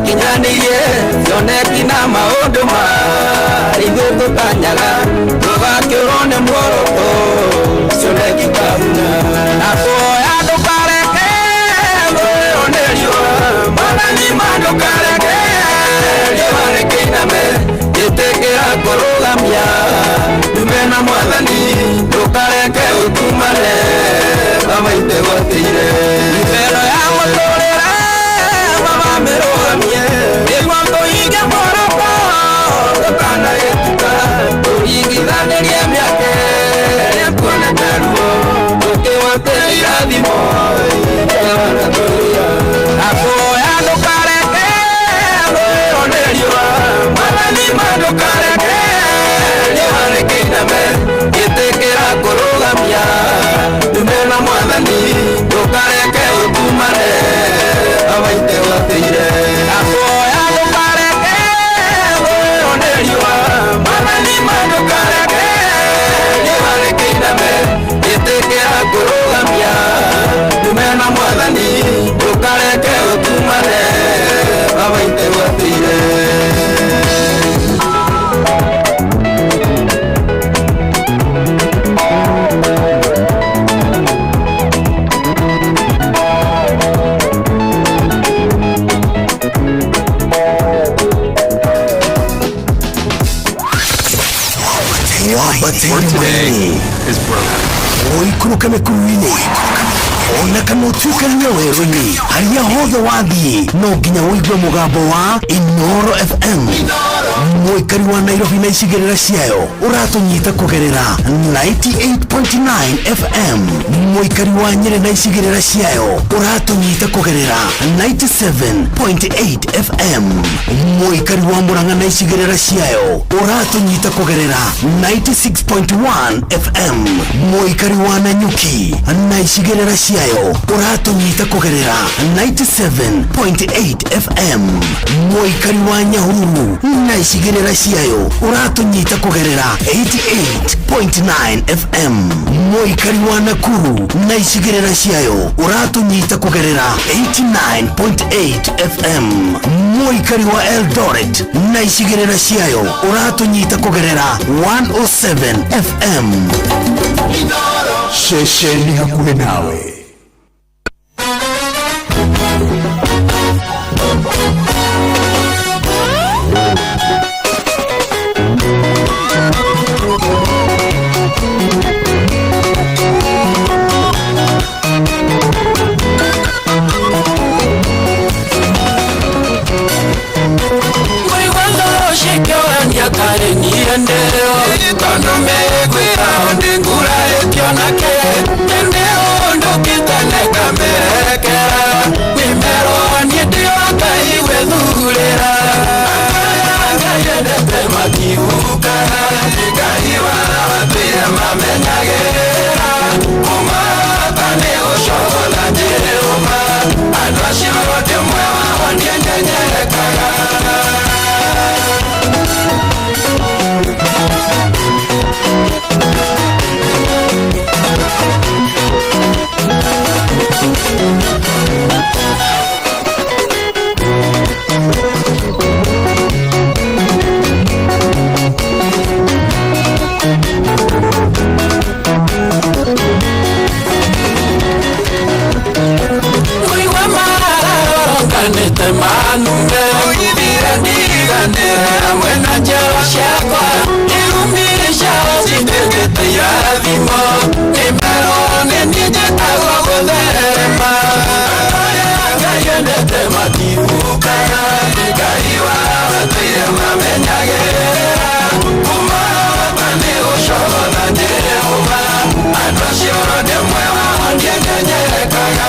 kinyanĩire cioneki na maũndũ ma ithuĩ tũtanyaga tũgakĩrwo nĩ muoroto cioneki kauna akũhoya ndũkareke thũĩrwo nĩ riũa mwathani ma ndũkareke riũa rĩkĩiname gĩtĩkĩra kũrũgamia ndumena mwathani ndũkareke ũkumane mabaite gwathĩire ibero ya mũtũrĩre mama mĩrũgamie nĩguo For today is broken. Oikuruka mekuruini. Ona kana utuka nyaweroni. Haria hothe wathie. No nginya uigue mugambo wa Inoro FM. Muikari wa Nairobi na icigerera ciayo. Uratunyita kugerera 98.9 FM. Muikari wa Nyeri na icigerera ciayo. Uratunyita kugerera 97.8 FM. Muikari wa Murang'a na icigerera ciayo. Uratunyita kugerera 96.1 FM. Muikari wa Nanyuki na icigerera ciayo. Uratunyita kugerera 97.8 FM. Muikari wa Nyahururu na icigerera ciayo. Uratunyita kugerera 88.9 FM. Muikari wa Nakuru na icigerera ciayo. Uratunyita kugerera 89.8 FM. Muikari wa Eldoret na icigerera ciayo. Uratunyita kugerera 107 FM. Shesheni hakuhe nawe. Kare niendeo Kondo megwira Onde ngura ekionake Nendeo ndukitane kamerekera Nimero niedio kaiwe dhurera Ngayendete makiuka Nikaiwa wapire mamenyagera Umatane ushola jeuma Anwashirote mwewa wandienyenyerekaga Manume Uibira ndigane Amwena jero shakwa Irumisha Zidegete ya vimo Nimerone nijetago kutherema Ngayendete makiruka Nikaiwa Watuye mamenyagera Umatane ushola jeuma Anwashiro demwewa Ndienyenyerekaga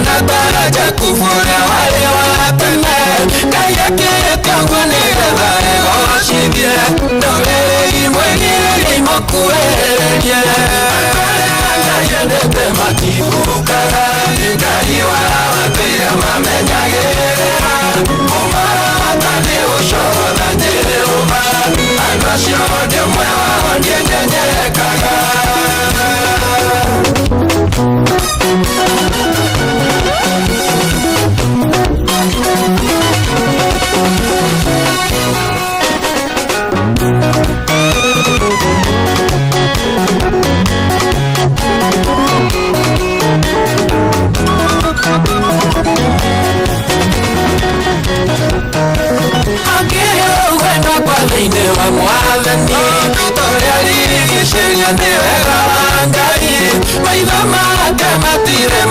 Nataraja kufura wale wapene Kaya kete kwenye dhae Oshibye Dole imwenye imokuerenye Ngayendete makibukara Nikaiwa wapire mamenyagera Umatane ushola jeuma Anwashirode mwewa ndienyenyerekaga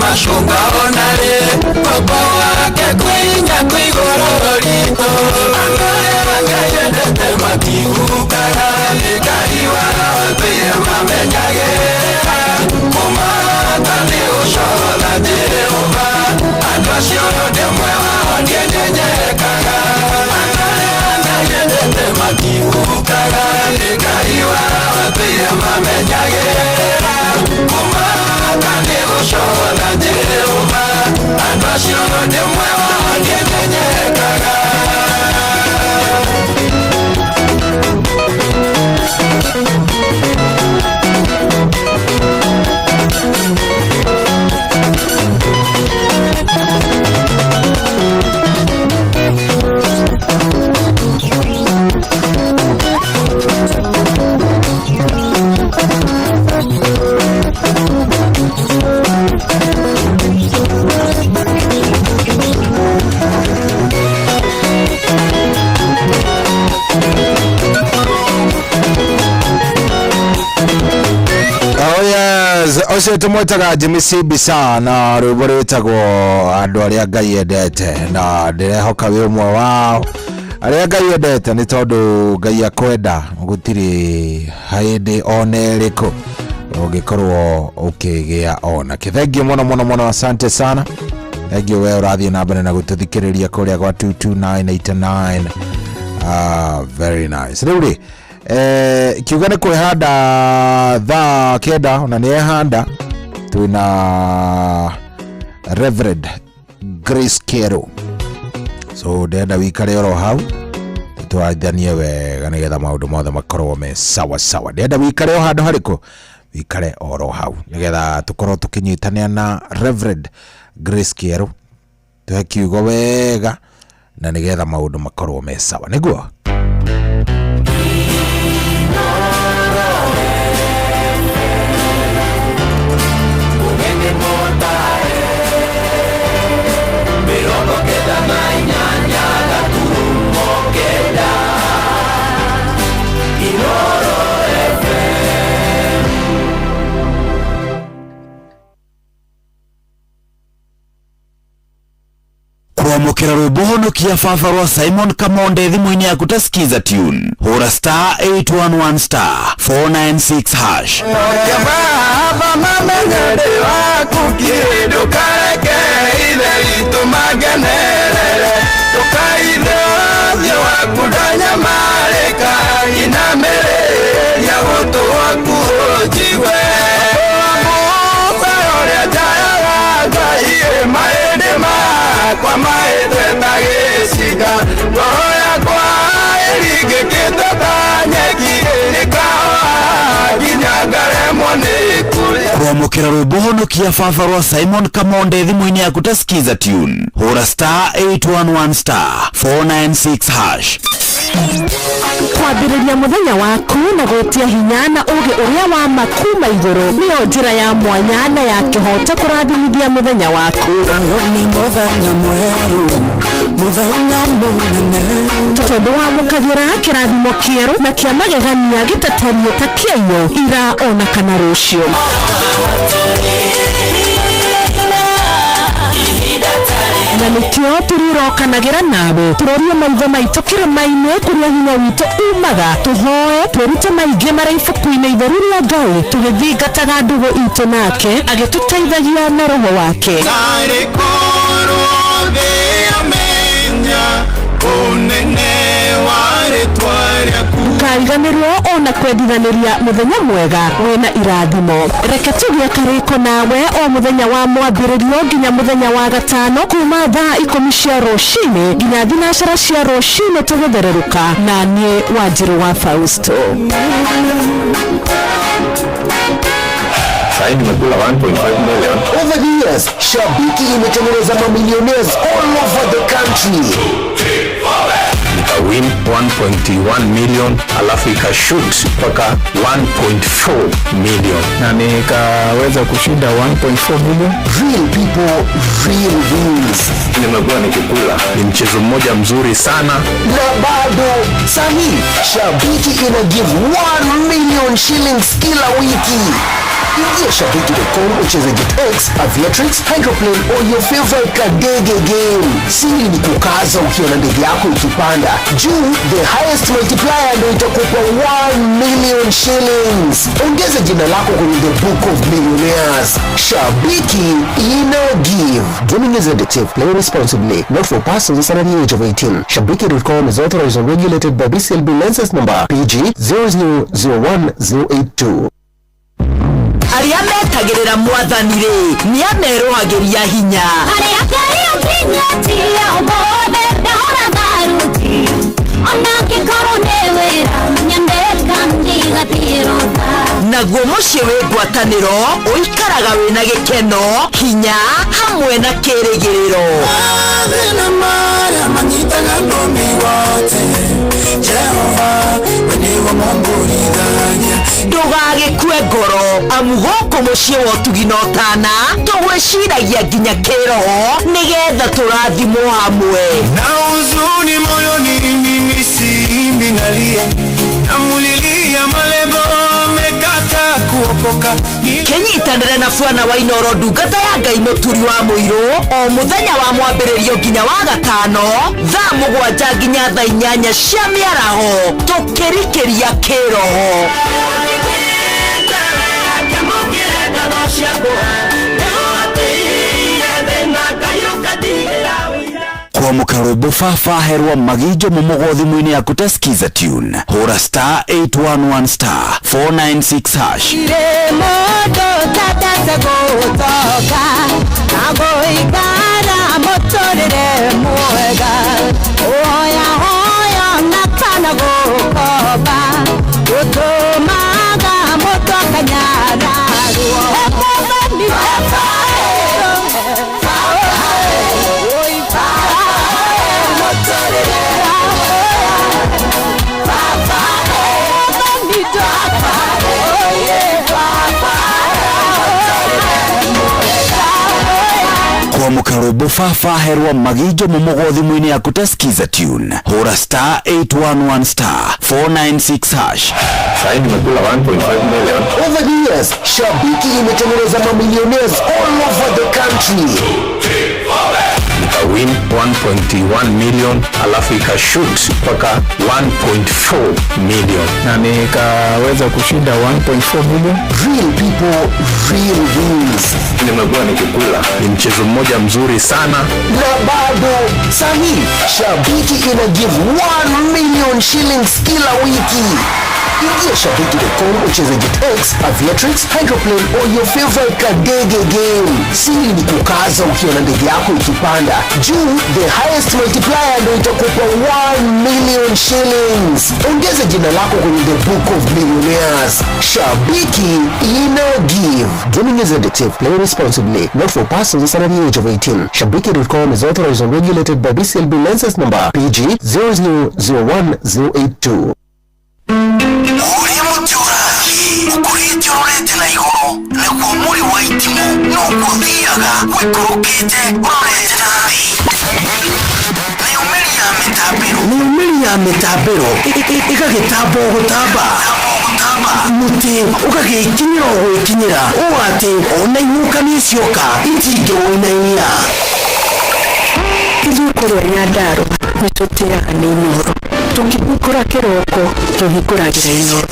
Mashunga onare Papa wake kwinya kwigororito Ngayendete makiukara Nikaiwa wapire mamenyagera Umatane ushola jeuma Anwashiro demwewa ndienyenyerekaga Ngayendete makiukara Nikaiwa wapire mamenyagera Umatane ushola jeuma Anwashiro demwewa ndienyenyerekaga Mwese tumwetaga Jimmy Bisa na rwimbo rwitagwo andu aria Ngai endete, na ndirehoka wi umwe wao aria Ngai endete ni tondu Ngai akwenda gutiri haindi ona iriku ungikorwo ukigia ona kithengio muno. Asante sana, thengio we urathie na mbere na gututhikiriria kuria gwa 22989. Very nice. Riu kiuga ni kwihanda thaa kenda ona ni ehanda twina Reverend Grace Kero, so ndenda wikare oro hau twathanie wega nigetha maundu mothe makorwo me sawa. Ndenda wikare o handu hariku wikare oro hau nigetha tukorwo tukinyitania na Reverend Grace Kero tuhe kiugo wega na nigetha maundu makorwo me sawa niguo. Kuamukira rwimbo honokia baba rwa Simon Kamonde thimu-ini yaku ta skiza tune hura star 811 star 496 hash baba mamenyere waku kindu kareke itheri tumagenere tukaithe thio waku ndanyamarika inamere ya gutu waku ujigwe oria jayaga Ngai maende kwa maithe tagiciga roho yakwa irigikite ta nyeki ikawa nginya ngaremwo ni kuria. Kuamukira rwimbo honokia baba rwa Simon Kamonde thimu-ini yaku ta skiza tune hura star 811 star 496 hash. Kwambĩrĩria mũthenya waku na gũtia hinya na ũgĩ ũrĩa wa makuma igũrũ nĩyo njĩra ya mwanya na ya kĩhoto kũrathimithia mũthenya waku. Ni mũthenya mwerũ, mũthenya mũnene, tondũ wamũkagĩra kĩrathimo kĩerũ na kĩa magegania gĩtatarie ta kĩaiyũ ira ona kana rũciũ. Na nikio turirokanagĩra nawe turorie maitho maitũ kĩrĩma-inĩ kũrĩa hinya witũ umaga tũhoe twĩrute maingĩ marĩa ibuku-inĩ itheru rĩa Ngai tũgĩthingataga ndũgũ itũ nake agĩtũteithagia na roho wake. Ndũkariganĩrwo ona kwendithanĩria mũthenya mwega wĩna irathimo. Reke tũgĩe karĩko nawe o mũthenya wa mwambĩrĩrio nginya mũthenya wa gatano kuma thaa 10 cia rũcinĩ nginya thinacara cia rũcinĩ tũgũthererũka na niĩ Wanjirũ wa Fausto. Imekula 1.5 million. Over the years, Shabiki imetengeneza mamillionaires all over the country. Win 1.1 million alafu ikashoot mpaka 1.4 million na nikaweza kushinda 1.4 million. Real people, real wins. Nimekuwa nikikula, ni mchezo mmoja mzuri sana. Na bado sahi Shabiki ina give 1 million shillings kila wiki. Ingia Shabiki.com ucheze GetX, Aviatrix, Hydroplane or your favorite kadege game. Siri ni kukaza ukiona ndege yako ikipanda juu, the highest multiplier ndio itakupa 1 million shillings. Ongeza jina lako kwenye the book of millionaires. Shabiki ina give. Gaming is addictive. Play responsibly. Not for persons under the age of 18. Shabiki.com is authorized and regulated by BCLB license number PG 0001082. Aria metagĩrĩra mwathani rĩ nĩ amerũhagĩria hinya. Aria kinya tia ũmũthĩ ndahora tharuti ona ngĩkorwo nĩ wĩra nyandĩka ndigathiĩ rũtha. Naguo mũciĩ wĩ ngwatanĩro ũikaraga wĩna gĩkeno hinya hamwe na kĩrĩgĩrĩro. Mathĩna marĩa manyitaga ndũmi wote Jehova we nĩwe mũmbũrithagia. Ndũgagĩkue ngoro amu gũkũ mũciĩ wa ũtugi na ũtana tũgwĩciragia nginya kĩroho nĩgetha tũrathimwo hamwe. Na huzuni moyoni mimi simbi nalia, namulilia malebo mekata ku kuokoka. Kenyitanire na Bwana wa Inoro ndungata ya Ngai mũturi wa mũirũ o mũthenya wa mwambĩrĩrio nginya wa gatano thaa 7 nginya thaa 8 cia mĩaraho tũkĩrikĩria kĩroho. Kwa mukarwimbo baba herwa magijo mumugothi mwini ya kutasikiza tune hura star 811 star 496 hash moto tatase gutoka nagoikara motorere mwega oya hoya nakana gukoba gutumaga motoka nyararuo emuveni kwa mukarwimbo baba herwa magijo mumugothi mwini ya kutasikiza tune hura star 811 star 496 hash. Sahi nimekula 1.5 million. Over the years, Shabiki imetengeneza mamillionaires all over the country. Win 1.1 million alafu ikashoot mpaka 1.4 million na nikaweza kushinda 1.4 million. Real people, real wins. Nimekuwa nikikula, ni mchezo mmoja mzuri sana. Na bado sahi Shabiki ina give 1 million shillings kila wiki. Ingia Shabiki.com ucheze GetX, Aviatrix, Hydroplane or your favorite kadege game. Siri ni kukaza ukiona ndege yako ikipanda juu, the highest multiplier ndio itakupa 1 million shillings. Ongeza jina lako kwenye the book of millionaires. Shabiki ina give. Gaming is addictive. Play responsibly. Not for persons under the age of 18. Shabiki.com is authorized and regulated by BCLB license number PG 0001082. Ukurĩte ũrorete na igũrũ nĩguo mũri wa itimũ nũgũthiaga gwĩkũrũkĩte ũrorete na thĩ. Nĩumĩri ya mĩtambĩro ĩgagĩtamba o gũtamba mũtĩ ũgagĩkinyĩra o gwĩkinyĩra ũũ atĩ ona ihukanio cioka itingĩwĩnainia. Ithuĩ kũrĩa Nyandarũa nĩtũtĩaga nĩ Inoro, tũngĩhingũra kĩroko tũhingũragĩra Inoro.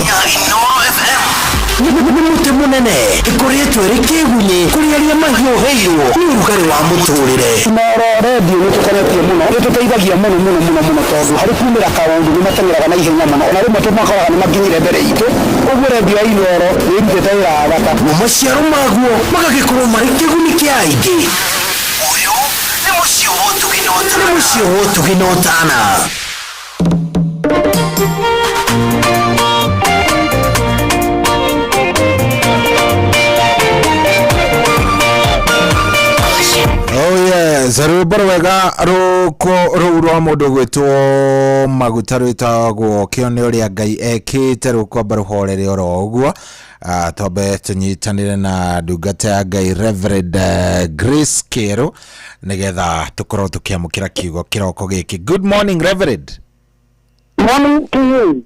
Mũtĩ mũnene ĩkoretwo ĩrĩ kĩgunyi kũrĩ arĩa mahiũhĩirwo nĩ ũrugarĩ wa mũtũrĩre. Inoro redio nĩtũkoretio mũno, nĩtũteithagia mũno tondũ harĩ kumĩra kaũndũ nĩmateng'eraga na ihenya mũno, ona rĩmwe tũmakoraga nĩmakinyire mbere itũ. Ũguo redio ya Inoro nĩĩrutĩte wĩra wa bata na maciaro maguo magagĩkorwo marĩ kĩguni kĩa aingĩ. Ũyũ nĩ mũciĩ wa ũtugi na ũtana. rwĩmbo rwega rũu rwa mũndũ gwĩtwo Maguta rwĩtagwo kĩone ũrĩa Ngai ekĩte rũkwamba rũhorere oro ũguo. Twambe tũnyitanĩre na ndungata ya Ngai Reverend Grace Kero nĩgetha tũkorwo tũkĩamũkĩra kiugo kĩroko gĩkĩ. Good morning Reverend. Morning to you.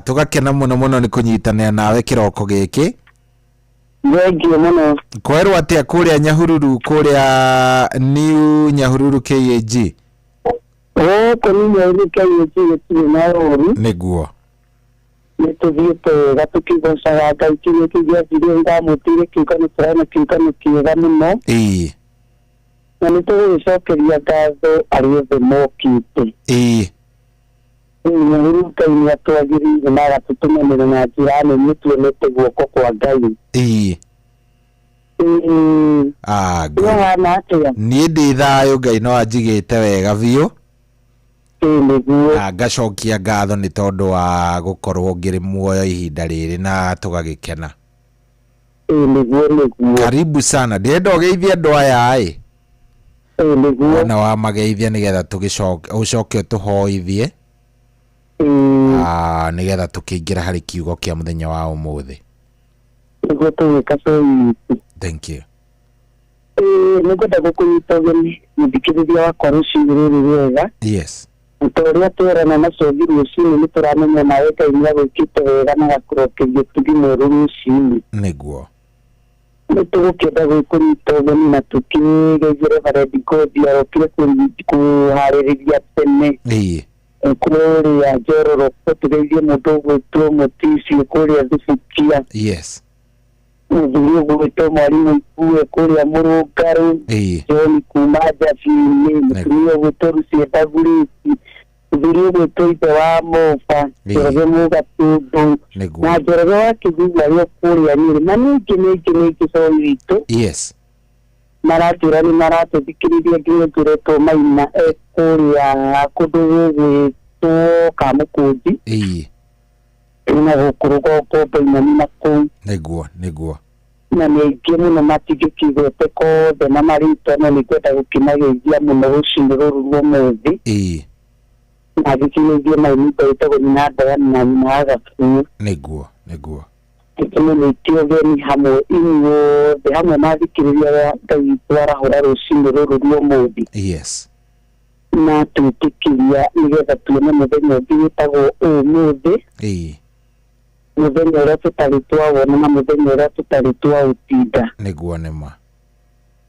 Tũgakena mũno nĩ kũnyitanĩra nawe kĩroko gĩkĩ. Thengio mũno. Kwerwo atĩa kũrĩa Nyahururu, kũrĩa New Nyahururu KAG? Kũrĩa Nyahururu KAG gũtirĩ na ũru. Nĩguo. Nĩtũthiĩte gatukĩgocaga Ngai kiugo kĩu gĩathire ngamũtire kĩũngano tũrona kĩũngano kĩega mũno. Na nĩtũgũgĩcokeria ngatho arĩa othe mokĩte. Nyahururu Ngai nĩatwagĩrĩire na agatũtũmanĩra na njĩra nene tuonete guoko kwa Ngai. Niĩ ndĩ thayũ, Ngai no anjigĩte wega biũ. Na ngacokia ngatho nĩ tondũ wa gũkorwo ngĩrĩ muoyo ihinda rĩrĩ na tũgagĩkena. Karibu sana. Ndĩrenda ũgeithie andũ aya na wamageithia nĩgetha ũcoke ũtũhoithie nĩgetha tũkĩingĩra harĩ kiugo kĩa mũthenya wa ũmũthĩ. Thank you. Nĩngwenda gũkũnyita ũgeni mũthikĩrĩria wakwa rũciinĩ rũrũ rwega. Yes. Ntoria twerana na cogi rũcinĩ nĩ tũramenya nawe Ngai nĩagwĩkĩte wega na gakũrokeria tugi mwerũ rũcinĩ. Nĩguo. Nĩ tũgũkĩenda gwĩkũnyita ũgeni na tũkĩgeithĩre Baredi Kothi arokire kũharĩrĩria tene. Kũrĩa Njororoko tũgeithie mũndũ ũgwĩtwo Mũtici kũrĩa Thubukia. Yes. Mũthuri ũgwĩtwo Mwarimũ Ikue kũrĩa Mũrũngarũ. John kuma Jabi-inĩ. Mũtumia ũgwĩtwo Rucienda Gurĩci. Mũthuri ũgwĩtwo Ithe wa Moba. Njoroge Mũgatũndũ. Na Njoroge wa Kĩgugu arĩ kũrĩa Nyĩrĩ. Na ningĩ Coi witũ. Yes. Maratwĩra nĩ maratũthikĩrĩria nginya tũretwo Maina kũrĩa kũndũ gwĩtwo Kamũkũnji. Na gũkũ rũgongo-inĩ na kũu. Nĩguo. Na nĩ aingĩ mũno matingĩkĩigwete kothe na marĩtwa no nĩngwenda gũkĩmageithia mũno rũcinĩ rũrũ rwa ũmũthĩ. Na gĩkinyĩgie maimita ĩtagwo na Diana na nyina wa Gakuo. Nĩguo. Tũkĩmenyĩtie ũgeni hamwe inyuothe hamwe na athikĩrĩria Ngai witũ arahũra rũcinĩ rũrũ rwa ũmũthĩ. Yes. Na twĩtĩkĩria nĩgetha tuone mũthenya ũngĩ wĩtagwo ũmũthĩ. Mũthenya ũrĩa tũtarĩ twawona na mũthenya ũrĩa tũtarĩ twaũtinda. Nĩguo nĩma.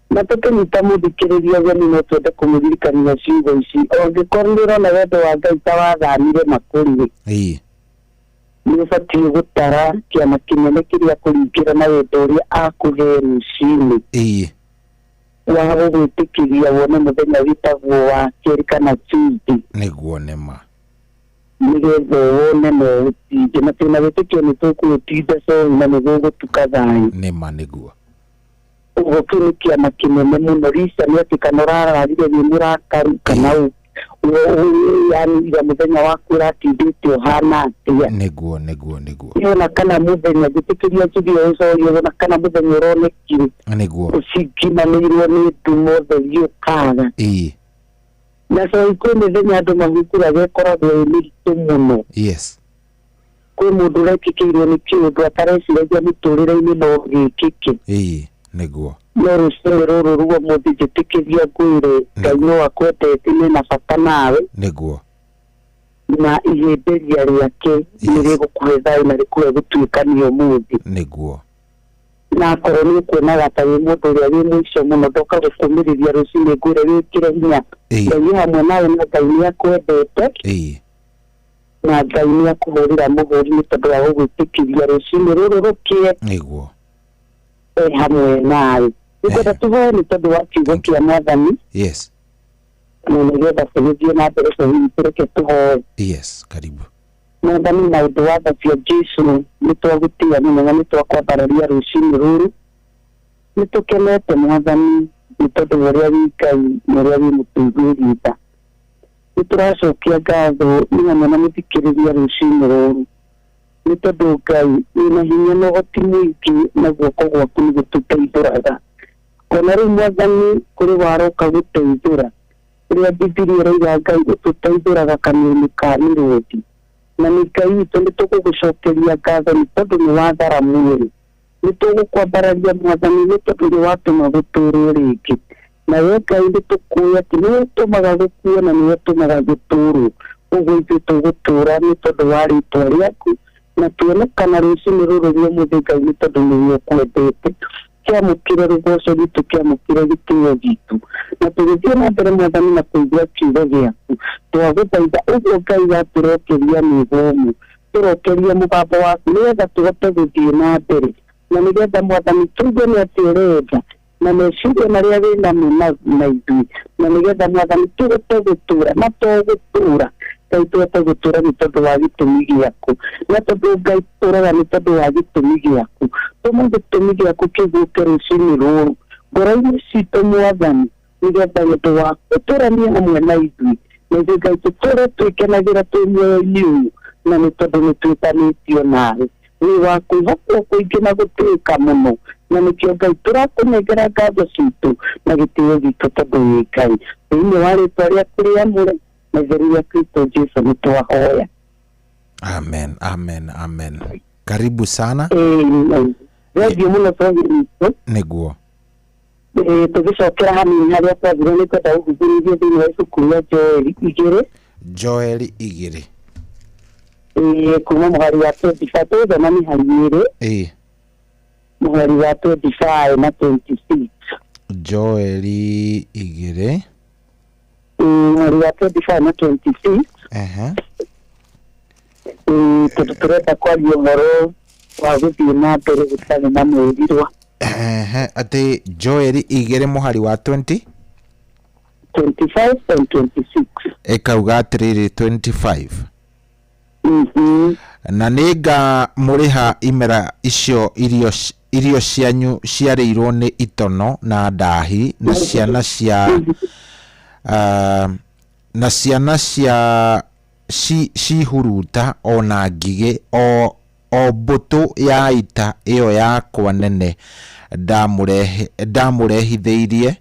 Na tũkĩnyita mũthikĩrĩria ũgeni no twende kũmũririkania ciugo ici. Angĩkorwo nĩũrona wendo wa Ngai ta wathanire makũrĩ. Nĩ ũbatiĩ gũtara kĩama kĩnene kĩrĩa kũringĩra na wendo ũrĩa akũhe rũcinĩ. Wa gũgwĩtĩkĩria wone mũthenya wĩtagwo wa kerĩ kana Tuesday. Nĩguo nĩma. Nĩgetha wone na ũtinde na tena wĩtĩkio nĩ tũkũũtinda na nĩguo gũtuka thayũ. Nĩguo. Ũguo kĩrĩ kĩama kĩnene mũno rica nĩ atĩ kana ũrararire wĩ mũrakaru kana yani ya mũthenya waku ũratindĩte ũhana atĩa. Nĩguo. Yona kana mũthenya gĩtĩkĩria njũgio ũcorio wona kana mũthenya ũronekire. Nĩguo. Ũcingimanĩirwo nĩ ndumo theri ũkaga. Na so kwĩ mĩthenya andũ mahingũraga ĩkoragwo ĩ mĩritũ mũno. Yes. Kwĩ mũndũ ũrekĩkĩirwo nĩ kĩũndũ atareciragia mũtũrĩre-inĩ no gĩkĩke. Nĩguo. No rũcinĩ rũrũ rwa ũmũthĩ njĩtĩkĩria ngwĩre Ngai no akwendete na bata nawe. Nĩguo. Na ihĩmbĩria rĩake nĩ rĩgũkũhe thayũ na rĩkũhe gũtuĩkania ũmũthĩ. Nĩguo. Na akorwo nĩ ũkuonaga ta wĩ mũndũ ũrĩa wĩ mũico mũno ndoka gũkũmĩrĩria rũcinĩ ngwĩre wĩkĩre hinya. Ngai hamwe nawe na Ngai nĩ akwendete. Na Ngai nĩ akũhũrĩra mũhũri nĩ tondũ wa gũgwĩtĩkĩria rũcinĩ rũrũ rũkĩe. Nĩguo. Hamwe nawe. Nĩgetha tũhoe nĩ tondũ wa kiugo kĩa Mwathani. Yes. Na nĩgetha tũgĩthiĩ na mbere tũreke tũhoe. Yes, karibu. Mwathani na ũndũ wa tha cia Jesũ nĩ twagũtiga mũno na nĩ twakwambararia rũcinĩ rũrũ. Nĩ tũkenete Mwathani nĩ tondũ wa ũrĩa wĩ Ngai na ũrĩa wĩ mũteithĩrĩria tha. Nĩ tũracokia ngatho nĩ hamwe na mũthikĩrĩria rũcinĩ rũrũ. Nĩ tondũ Ngai wĩna hinya na ũhoti mũingĩ na guoko gwaku nĩ gũtũteithũraga. Ona rĩu Mwathani kũrĩ waroka gũteithũra. Rĩrĩa Bibilia ĩrauga Ngai gũtũteithũraga kanua-inĩ ka mĩrũthi. Na nĩ Ngai witũ nĩ tũgũgũcokeria ngatho nĩ tondũ nĩ wathara mwĩrĩ. Nĩ tũgũkwambararia Mwathani nĩ tondũ nĩ watũma gũtũũrwo rĩngĩ. Na we Ngai nĩ tũkuoya atĩ nĩ ũtũmaga gũkuo na nĩ ũtũmaga gũtũũrwo. Ũguo ithuĩ tũgũtũũra nĩ tondũ wa rĩĩtwa rĩaku. Na tuonekana rũcinĩ rũrũ rwa ũmũthĩ Ngai nĩ tondũ nĩwe ũkwendete. Kĩamũkĩre rũgoco rwitũ kĩamũkĩre gĩtĩo gitũ. Na tũgĩthiĩ na mbere Mwathani na kũigua kiugo gĩaku. Twagũthaitha ũguo Ngai watũrokeria mĩgomo. Tũrokeria mũgambo waku nĩgetha tũhote gũthiĩ na mbere. Na nĩgetha Mwathani tuge nĩ atĩ ũrenda. Na meciria marĩa wĩnamo na ithuĩ. Na nĩgetha Mwathani tũhote gũtũũra na tũgũtũũra. Ngai tũhote gũtũũra nĩ tondũ wa gĩtũmi gĩaku. Na tondũ Ngai tũũraga nĩ tondũ wa gĩtũmi gĩaku. Tũma gĩtũmi gĩaku kĩgũke rũcinĩ rũrũ. Ngoro-inĩ citũ Mwathani nĩgetha wendo waku ũtũũranie hamwe na ithuĩ. Na ithuĩ Ngai tũtũũre twĩkenagĩra twĩ muoyo-inĩ ũyũ. Na nĩ tondũ nĩ twĩtanĩtio nawe. Wĩ wa kwĩhokwo kũingĩ na gũtĩĩka mũno. Na nĩkĩo Ngai tũrakũnengera ngatho citũ na gĩtĩo gitũ tondũ wĩ Ngai. Thĩinĩ wa rĩĩtwa rĩaku rĩamũre na itheru rĩa Kristo Jesũ nĩ twahoya. Amen. Karibu sana. Radio mũno tũgĩrĩtwo. Nĩguo. Tũgĩcokera hanini harĩa twathire nĩ kwenda ũhũthĩrithie thĩinĩ wa ibuku rĩa Joeli 2. Joel Igiri kuma muhari wa 25 na mihari muhari wa 25 na 26 Joel Igiri muhari wa 25 na 26 tutureta kwa yomoro wa guthii na mbere gutari na mwirirwa ati Joel Igiri muhari wa 25 and 26 ekauga atiriri 25 na niga muriha imera icio irio cianyu ciareirwo ni itono na ndahi na ciana cia cihuruta ona ngige o mbutu ya ita iyo yakwa nene ndamurehitheirie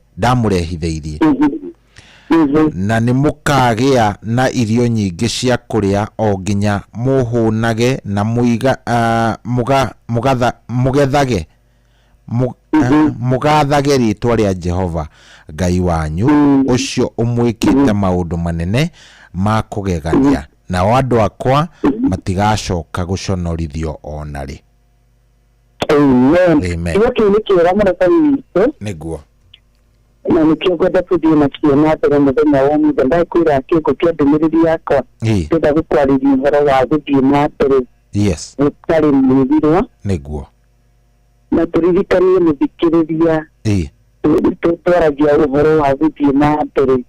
na nĩ mũkagĩa na irio nyingĩ cia kũrĩa o nginya mũhũnage na mũgathage rĩtwa rĩa Jehova Ngai wanyu ũcio ũmwĩkĩte maũndũ manene ma kũgegania na andũ akwa matigacoka gũconorithio onarĩ. Amen. Nĩguo na nikio gwenda tuthie na ciana mbere muthenya wa muthenya kwira kiko kia ndumiriri yakwa ndenda gutwarithia uhoro wa guthie na mbere gutari mwithirwa nĩguo na turirikanie muthikiriria tutwaragia uhoro wa guthie na mbere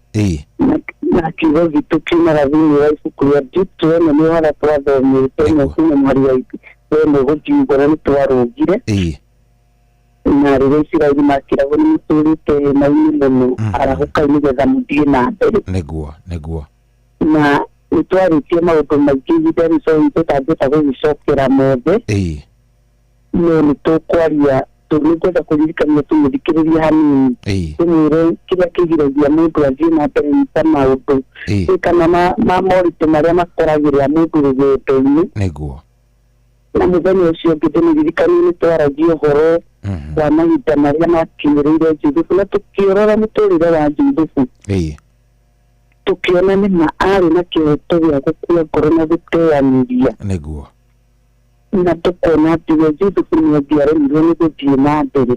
na kiugo gitu kiumaga thĩinĩ wa ibuku rĩa Jude na nĩ ũhoro twathomete na kuma mwari wa nĩ gũkiuga nĩ twarũgire na rĩrĩa Isiraeli makĩragwo nĩ mũtũrĩte maini mũno arahuka nĩgetha mũthiĩ na mbere nĩguo na nĩtwarĩtie maũndũ maingĩ ihinda rĩu tũtangĩhota gũgĩcokera mothe no nĩtũkwaria nĩngwenda kũririkania tũmũthikĩrĩria hanini tũmwĩre kĩrĩa kĩgiragia mũndũ athiĩ na mbere nĩ ta maũndũ kana ma moritũ marĩa makoragĩrĩra mũndũ rũgendo-inĩ nĩguo na mũthenya ũcio ũngĩ ndĩmũririkanie nĩtwaragia ũhoro wa mahinda marĩa makinyĩrĩire Juthufu na tũkĩrora mũtũrĩre wa Juthufu tũkĩona nĩma arĩ na kĩhooto gĩa gũkua ngoro na gũteanĩria nĩguo na tũkona atĩ we Juthufu nĩangĩaremirwo nĩ gũthiĩ na mbere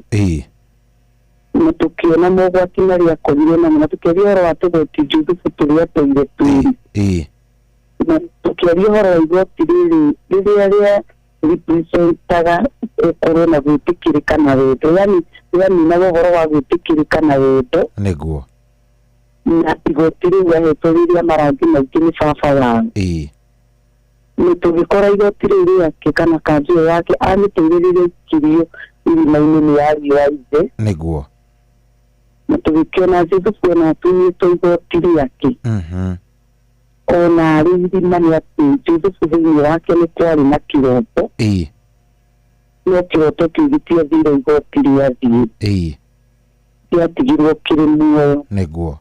na tũkĩona mogwati marĩa akorire namo na tũkĩaria ũhoro wa tũgoti Juthufu tũrĩa tũire twĩri na tũkĩaria ũhoro wa igoti rĩrĩ rĩrĩa representaga ũkorwo na gwĩtĩkĩrĩka na wendo yani na ũhoro wa gwĩtĩkĩrĩka na wendo nĩguo na igoti rĩu ahetwo rĩrĩa marangi maingĩ nĩ baba wao nĩ tũgĩkora igoti rĩu rĩake kana kanjũ ĩyo yake amĩteithĩrĩria ikirio irima-inĩ nĩ ariũ a ithe nĩguo na tũgĩkĩona Juthufu ona atunyĩtwo igoti rĩake ona irima nĩ atĩ Juthufu thĩinĩ wake nĩ kwarĩ na kĩroto no kĩroto kĩu gĩtiathire igoti rĩathiĩ gĩatigirwo kĩrĩ muoyo nĩguo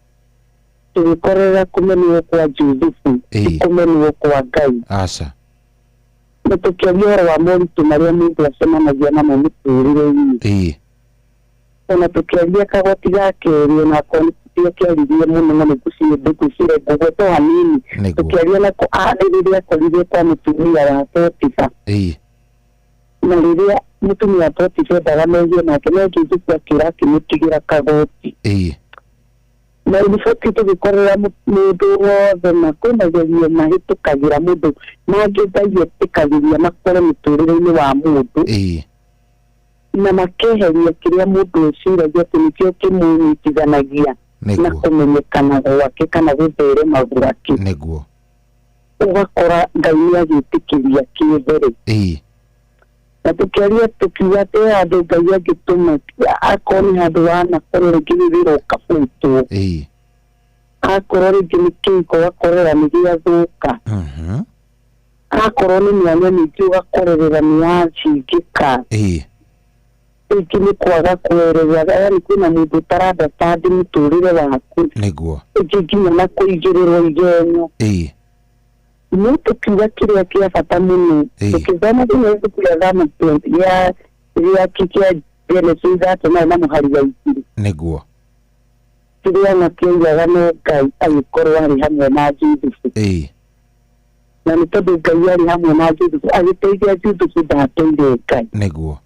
tũgĩkorera kũmenwo kwa Juthufu kũmenwo kwa Ngai aca na tũkĩaria ũhoro wa moritũ marĩa mũndũ acemanagia namo mũtũrĩre-inĩ ona tũkĩaria kagoti ga kerĩ ona akorwo kĩaririe mũno na nĩgũcire ngũgweto hanini tũkĩaria nako rĩrĩa akorire kwa mũtumia wa Potifa na rĩrĩa mũtumia wa Potifa endaga megie nake no Juthufu akĩra akĩmũtigĩra kagoti na iboti tũgĩkorera mũndũ wothe na kwĩnagerio mahĩtũkagĩra mũndũ mangĩ Ngai etĩkagĩria makore mũtũrĩre-inĩ wa mũndũ na makeheria kĩrĩa mũndũ eciragia atĩ nĩkĩo kĩmũnyitithanagia na kũmenyekana gwake kana gũtherema gwake nĩguo ũgakora Ngai nĩagĩtĩkĩria kĩehere na tũkĩaria tũkiuga atĩ handũ Ngai angĩtũma akorwo nĩ handũ wanakorwo rĩngĩ wĩra ũkabutwo akorwo rĩngĩ nĩ kĩhiko ũgakorera nĩ gĩathũka akorwo nĩ mĩanya mĩingĩ ũgakorerera nĩ yacingĩka rĩngĩ nĩ kwaga kwerera yani kwĩna mũndũ ũtarandastand mũtũrĩre waku nĩguo rĩngĩ nginya na kũigĩrĩrwo igenyo no tũkiuga kĩrĩa kĩa bata mũno tũkĩthoma thĩinĩ ibuku rĩa Thama gĩa Genesis atĩ na mũhari wa igĩrĩ nĩguo kĩrĩa nakĩoigaga no Ngai agĩkorwo arĩ hamwe na Juthubu. Na nĩ tondũ Ngai arĩ hamwe na Juthubu agĩteithia Juthubu ndateire Ngai. Nĩguo.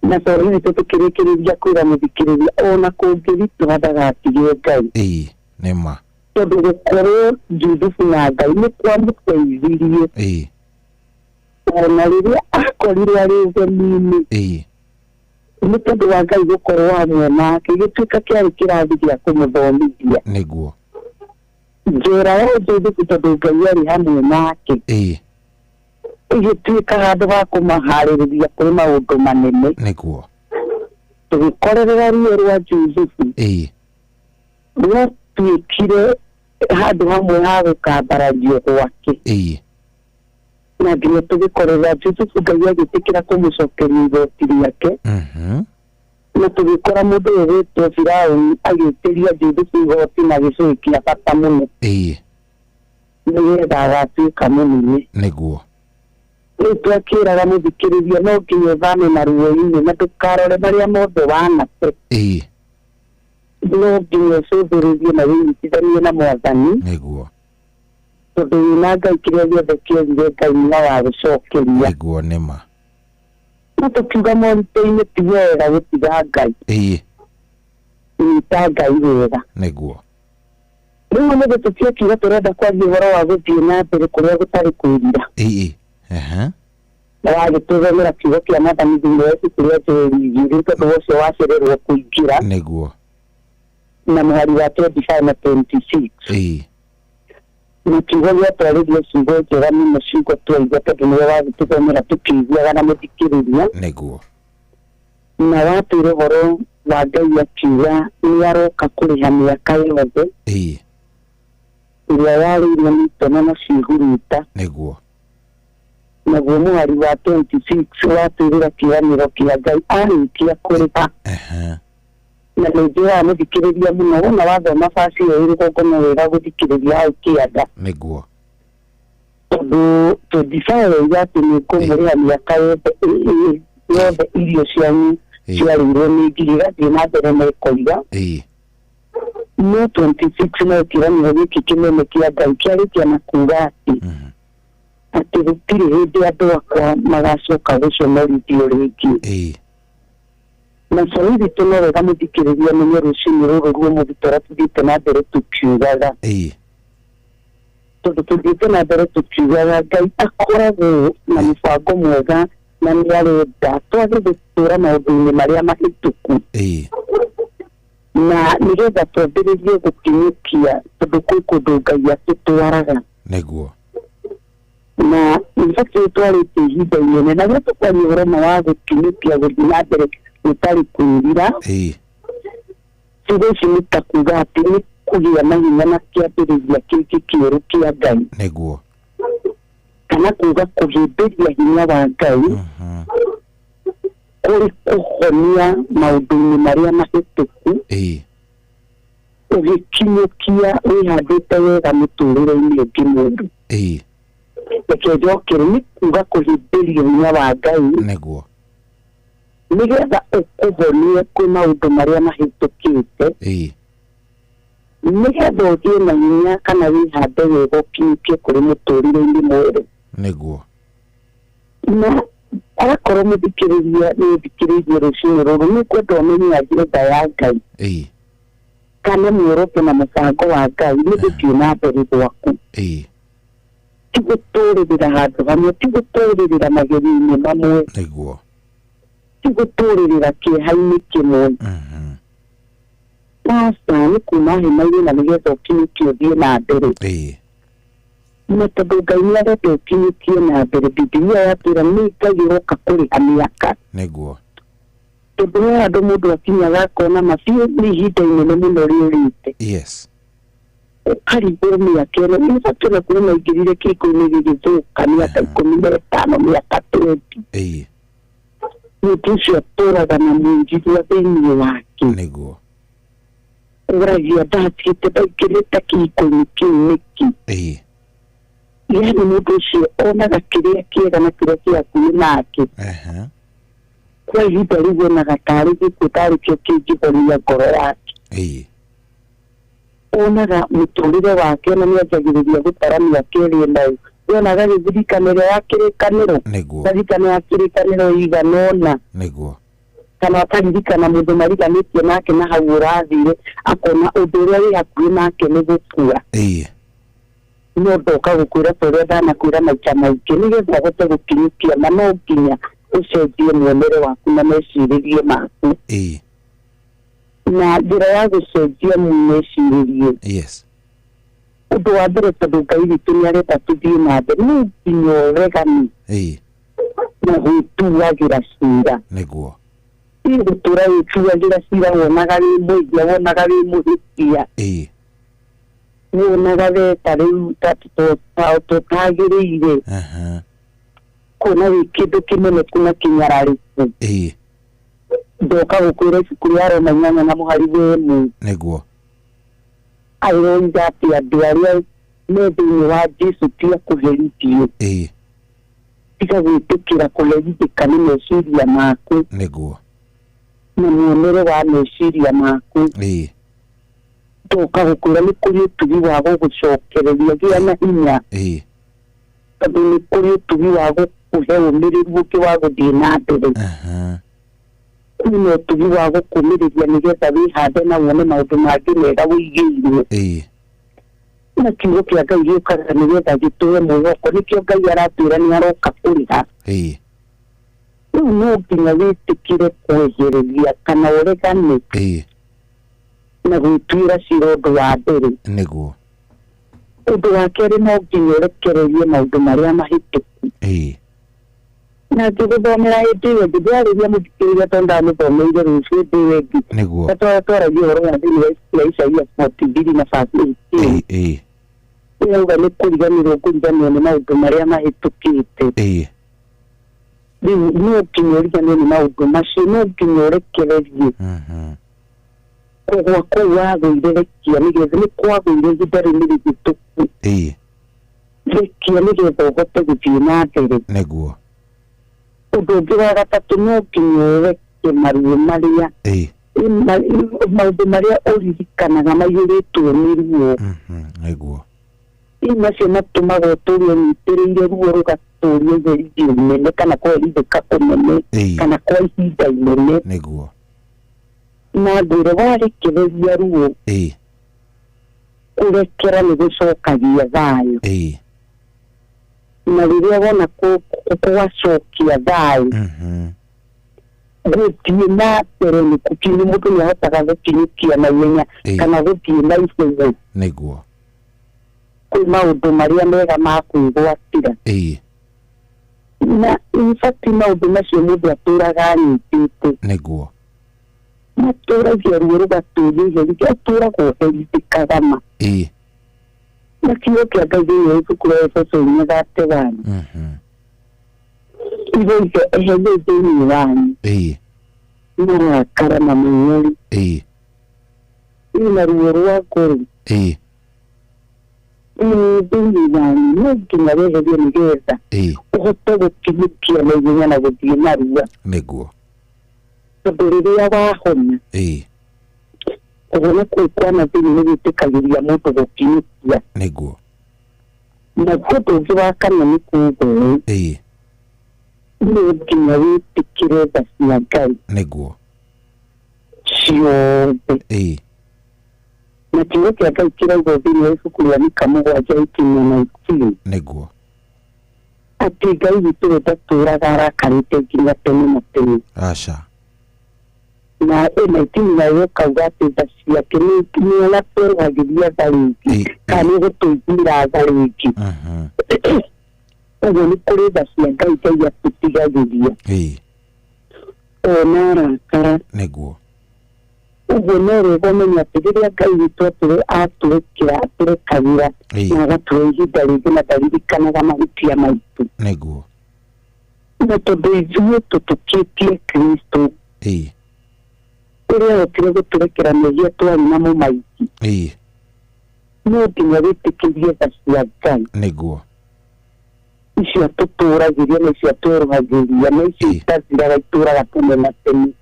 Na sori witũ tũkĩrĩkĩrĩria kwĩra mũthikĩrĩria ona kũngĩritũha ndagatige Ngai. Nĩma. Tondũ gũkorwo Juthubu na Ngai nĩ kwamũteithirie. Ona rĩrĩa akorirwo arĩ ũgeni-inĩ. Nĩ tondũ wa Ngai gũkorwo hamwe nake gĩtuĩka kĩarĩ kĩrathi gĩa kũmũthomithia. Nĩguo. Njĩra ya Juthubu tondũ Ngai arĩ hamwe nake. Igĩtuĩka handũ ha kũmaharĩrĩria kũrĩ maũndũ manene. Nĩguo. Tũgĩkorerera ruo rwa Juthubu. Rwatuĩkire handũ hamwe ha gũkambarario gwake. Na nginya tũgĩkorera Juthubu Ngai agĩtĩkĩra kũmũcokeria igoti rĩake. Na tũgĩkora mũndũ ũyũ wĩtwo Firaũni agĩtĩria Juthubu igoti na gĩcũhĩ kĩa bata mũno. Nĩgetha agatuĩka mũnene. Nĩguo. Rĩu twakĩraga mũthikĩrĩria no nginya ũthame na ruo-inĩ na ndũkarore marĩa mothe wanate. No nginya ũcũthĩrĩrie na wĩnyitithanie na Mwathani. Nĩguo. Tondũ wĩna Ngai kĩrĩa gĩothe kĩorire Ngai nĩ wa gũcokeria. Nĩguo nĩma. Na tũkiuga moritũ-inĩ ti wega gũtiga Ngai. Nyita Ngai wega. Nĩguo. Rĩu nĩguo tũtiakiuga tũrenda kwaria ũhoro wa gũthiĩ na mbere kũrĩa gũtarĩ kwĩrira. Na wagĩtũthomera kiugo kĩa Mwathani thĩinĩ wa ibuku rĩa Joeli tondũ ũcio wacererwo kũingĩra. Nĩguo. Na mũhari wa 25 na 26. Na kiugo gĩatwarĩrio ciugo njega mũno ciugo twaigua tondũ nĩwe wagĩtũthomera tũkĩiguaga na mũthikĩrĩria. Nĩguo. Na watwĩra ũhoro wa Ngai akiuga nĩ aroka kũrĩha mĩaka yothe. Ĩrĩa yarĩirwo nĩ itono na ciĩhuruta. Nĩguo. Naguo mũhari wa 26 watwĩrĩra kĩĩranĩro kĩa Ngai arĩkia kũrĩha. Na nĩ njĩra mũthikĩrĩria mũno wona wathoma basi ĩyo ĩrĩ gũkoma wega gũthikĩrĩria hau kĩanda. Nĩguo. Tondũ 25 yoiga atĩ nĩ kũmũrĩha mĩaka yothe irio cianyu ciarĩirwo nĩ ngiri ĩgathiĩ na mbere na ĩkoiga. No 26 no kĩĩranĩro gĩkĩ kĩnene kĩa Ngai kĩarĩkia na kuuga atĩ gũtirĩ hĩndĩ andũ akwa magacoka gũconorithio rĩngĩ. Na sori witũ no wega mũthikĩrĩria menye rũciinĩ rũrũ ruo tũra tũthiĩte na mbere tũkiugaga. Tondũ tũthiĩte na mbere tũkiugaga Ngai akoragwo na mũbango mwega na nĩ arenda twage gũtũũra maũndũ-inĩ marĩa mahĩtũku. Na nĩgetha twambĩrĩrie gũkinyũkia tondũ kwĩ kũndũ Ngai atũtwaraga. Nĩguo. Na nĩbatiĩ twarĩte ihinda inene na rĩrĩa tũkwaria ũhoro wa gũkinyũkia gũthiĩ na mbere gũtarĩ kwĩrira. Ciugo ici nĩ ta kuuga atĩ nĩ kũgĩa na hinya na kĩambĩrĩria kĩngĩ kĩerũ kĩa Ngai. Nĩguo. Kana kuuga kũhĩmbĩria hinya wa Ngai kũrĩ kũhonia maũndũ-inĩ marĩa mahĩtũku. Ũgĩkinyũkia wĩhandĩte wega mũtũũrĩre-inĩ ũngĩ mũndũ. Reke njokere nĩ kuuga kũhĩmbĩria hinya wa Ngai. Nĩguo. Nĩgetha ũkũhonie kwĩ maũndũ marĩa mahĩtũkĩte. Nĩgetha ũthiĩ na hinya kana wĩhande wega ũkinyũkie kũrĩ mũtũũrĩre-inĩ mwerũ. Nĩguo. Na agakorwo mũthikĩrĩria nĩ ũthikĩrĩirie rũciinĩ rũrũ nĩ kwenda ũmenye agenda ya Ngai. Kana muoroto na mũbango wa Ngai nĩ gũthiĩ na mbere gwaku. Ti gũtũũrĩrĩra handũ hamwe, ti gũtũũrĩrĩra mageri-inĩ mamwe. Nĩguo. Ti gũtũũrĩrĩra kĩeha-inĩ kĩmwe. Aca nĩ kuma hema-inĩ na nĩgetha ũkinyũkie ũthiĩ na mbere. Na tondũ Ngai nĩ arenda ũkinyũkie na mbere, Bibilia yatwĩra nĩ Ngai ũroka kũrĩha mĩaka. Nĩguo. Tondũ he handũ mũndũ akinyaga akona mabiũ nĩ ihinda inene mũno rĩũrĩte. Ũkarigwo mĩaka ĩno nĩ batiĩ na kuuma ingĩrire kĩko-inĩ gĩgĩthũka mĩaka 15 mĩaka 20. Mũndũ ũcio atũũraga na mwĩnjigua thĩinĩ wake. Nĩguo. Ũragia ndatigĩte ndaingĩrĩte kĩhiko-inĩ kĩu nĩkĩ. Yaani mũndũ ũcio onaga kĩrĩa kĩega na kĩrĩa kĩhakuhĩ nake. Kwa ihinda rĩu onaga tarĩ gĩkuũ tarĩ kĩo kĩngĩhoria ngoro yake. onaga muturire wake na nianjagiriria gutaramia kĩrĩndau yonaga gĩthirikanĩro ya kĩrĩkanĩro thirikanĩro ya kĩrĩkanĩro iganona kana akaririkana mũndũ mariganĩtie nake na hau ũrathire akona ũndũ ũrĩa wĩ hakuhĩ nake nĩ gũkua no ndoka gũkwĩra tũrĩa ndanakwĩra maita maingĩ nĩgetha ũhote gũkinyũkia na no nginya ũcenjie muonere waku na mecirirĩrie maku na njĩra ya gũcenjia mecirĩrie ũndũ wa mbere tondũ Ngai witũ nĩarenda tũthiĩ na mbere no nginya ũregani na gwĩtuagĩra cira gũtũra wĩtuagĩra cira wonaga wĩ mũigia wonaga wĩ mũhĩtia wonaga weta rĩu tũtagĩrĩire kuona wĩ kĩndũ kĩmeneku na kĩnyararĩku ndoka gũkwĩra ibuku rĩa Roma 8:1 aroiga atĩ andũ arĩa me thĩinĩ wa Jesu ti akũherithio tiga gwĩtĩkĩra kũherithĩka nĩ meciria maku na muonere wa meciria maku ndoka gũkwĩra nĩ kũrĩ ũtugi wa gũgũcokereria gĩa na hinya tondũ nĩ kũrĩ ũtugi wa gũkũhe ũmĩrĩru ũngĩ wa gũthiĩ na mbere kwĩna ũtugi wa gũkũmĩrĩria nĩgetha wĩhande na wone maũndũ mangĩ mega wĩigĩirwo na kiugo kĩa Ngai gĩũkaga nĩgetha gĩtũhe mwĩhoko nĩkĩo Ngai aratwĩra nĩ aroka kũrĩha rĩu no nginya wĩtĩkĩre kwehereria kana ũregane na gwĩtuĩra cira ũndũ wa mbere ũndũ wa kerĩ no nginya ũrekererie maũndũ marĩa mahĩtũku na ngĩgũthomera hĩndĩ ĩyo ndĩarĩria mũthikĩrĩria tondũ ndamũthomeire rũciũ hĩndĩ ĩyo ĩngĩ twaragia ũhoro wa thĩinĩ wa Isaia 42:18 yauga nĩ kũriganĩrwo ngũriganĩrwo nĩ maũndũ marĩa mahĩtũkĩte rĩu no nginya ũriganĩrwo nĩ maũndũ macio no nginya ũrekererie kũgwa kũu wagũire rekia nĩgetha nĩ kwagũire ihinda rĩu nĩrĩhĩtũku rekia nĩgetha ũhote gũthiĩ na mbere ũndũ ũngĩ wa gatatũ no nginya ũreke maruo marĩa maũndũ marĩa ũririkanaga maiyũrĩtwo nĩ ruo macio matũmaga ũtũũre ũnyitĩrĩire ruo rũgatũũria ũherithio mũnene kana kũherithĩka kũnene kana kwa ihinda inene na ngwĩre warekereria ruo kũrekera nĩ gũcokagia thayũ na rĩrĩa wona gwacokia thayũ gũthiĩ na mbere nĩ kũkinyĩ mũndũ nĩ ahotaga gũkinyũkia na ihenya kana gũthiĩ na ihenya kwĩ maũndũ marĩa mega ma kwĩgwatĩra na infacti maũndũ macio mũndũ atũũraga anyitĩte matũũragia ruo rũgatũũria iherithia atũũraga ũherithĩkaga ma na kiugo kĩa Ngai thĩinĩ wa ibuku rĩa Efeso 4:31 igoiga eheria thĩinĩ wanyu marakara na mĩnyori ina ruo rwa ngoro thĩinĩ wanyu no nginya weherie nĩgetha ũhote gũkinyũkia na ihenya na gũthiĩ narua tondũ rĩrĩa wahona kũhona kũu kwa nathĩinĩ nĩ gwĩtĩkagĩria mũndũ gũkinyũkia na ũndũ ũngĩ wa kana nĩ kuuga no nginya wĩtĩkĩre tha cia Ngai ciothe na kiugo kĩa Ngai kĩrauga thĩinĩ wa ibuku rĩa Mika 7:18 atĩ Ngai witũ ndatũũraga arakarĩte nginya tene na tene na ĩnaitini nayo kauga atĩ tha ciake nĩ anatũrũgagĩria tha rĩngĩ kana nĩ gũtũiguĩra tha rĩngĩ ũguo nĩ kũrĩ tha cia Ngai Ngai atũtigagĩria ona arakara ũguo no wega ũmenye atĩ rĩrĩa Ngai witũ atũrekera atũrekagĩra na agatũhe ihinda rĩngĩ na ndaririkanaga mahĩtia maitũ na tondũ ithuĩ tũtũkĩtie Kristo ũrĩa wokire gũtũrekera mehia twarĩ namo maingĩ no nginya wĩtĩkĩrie tha cia Ngai icio atũtũragĩria na icio atũrũhagĩria na icio itathiraga itũraga tene na tene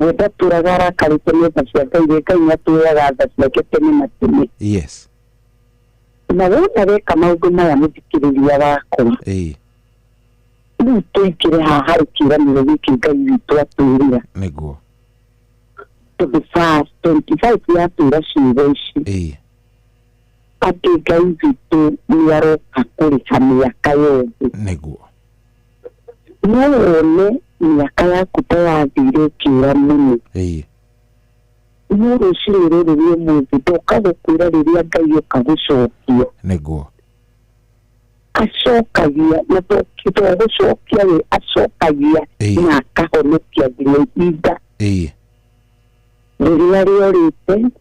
wenda turagara karitene cia Ngai Ngai atuyaga tha ciake tene na tene. Yes. Na wona weka maundu maya muthikiriria wakwa. Rĩu tũingĩre haha harĩ kĩĩranĩro gĩkĩ Ngai witũ atwĩrĩra. Nĩguo. Tondũ verse 25 yatwĩra ciugo ici. Atĩ Ngai witũ nĩaroka kũrĩha mĩaka yothe. Nĩguo. No wone mĩaka yaku ta yathire ũkĩũra mũno. No rũciũ rũrũ rwĩ ũmũthĩ ndoka gũkwĩra rĩrĩa Ngai oka gũcokia. Nĩguo. Acokagia na gũcokia we acokagia na akahonokia nginya ihinda rĩrĩa rĩorĩte,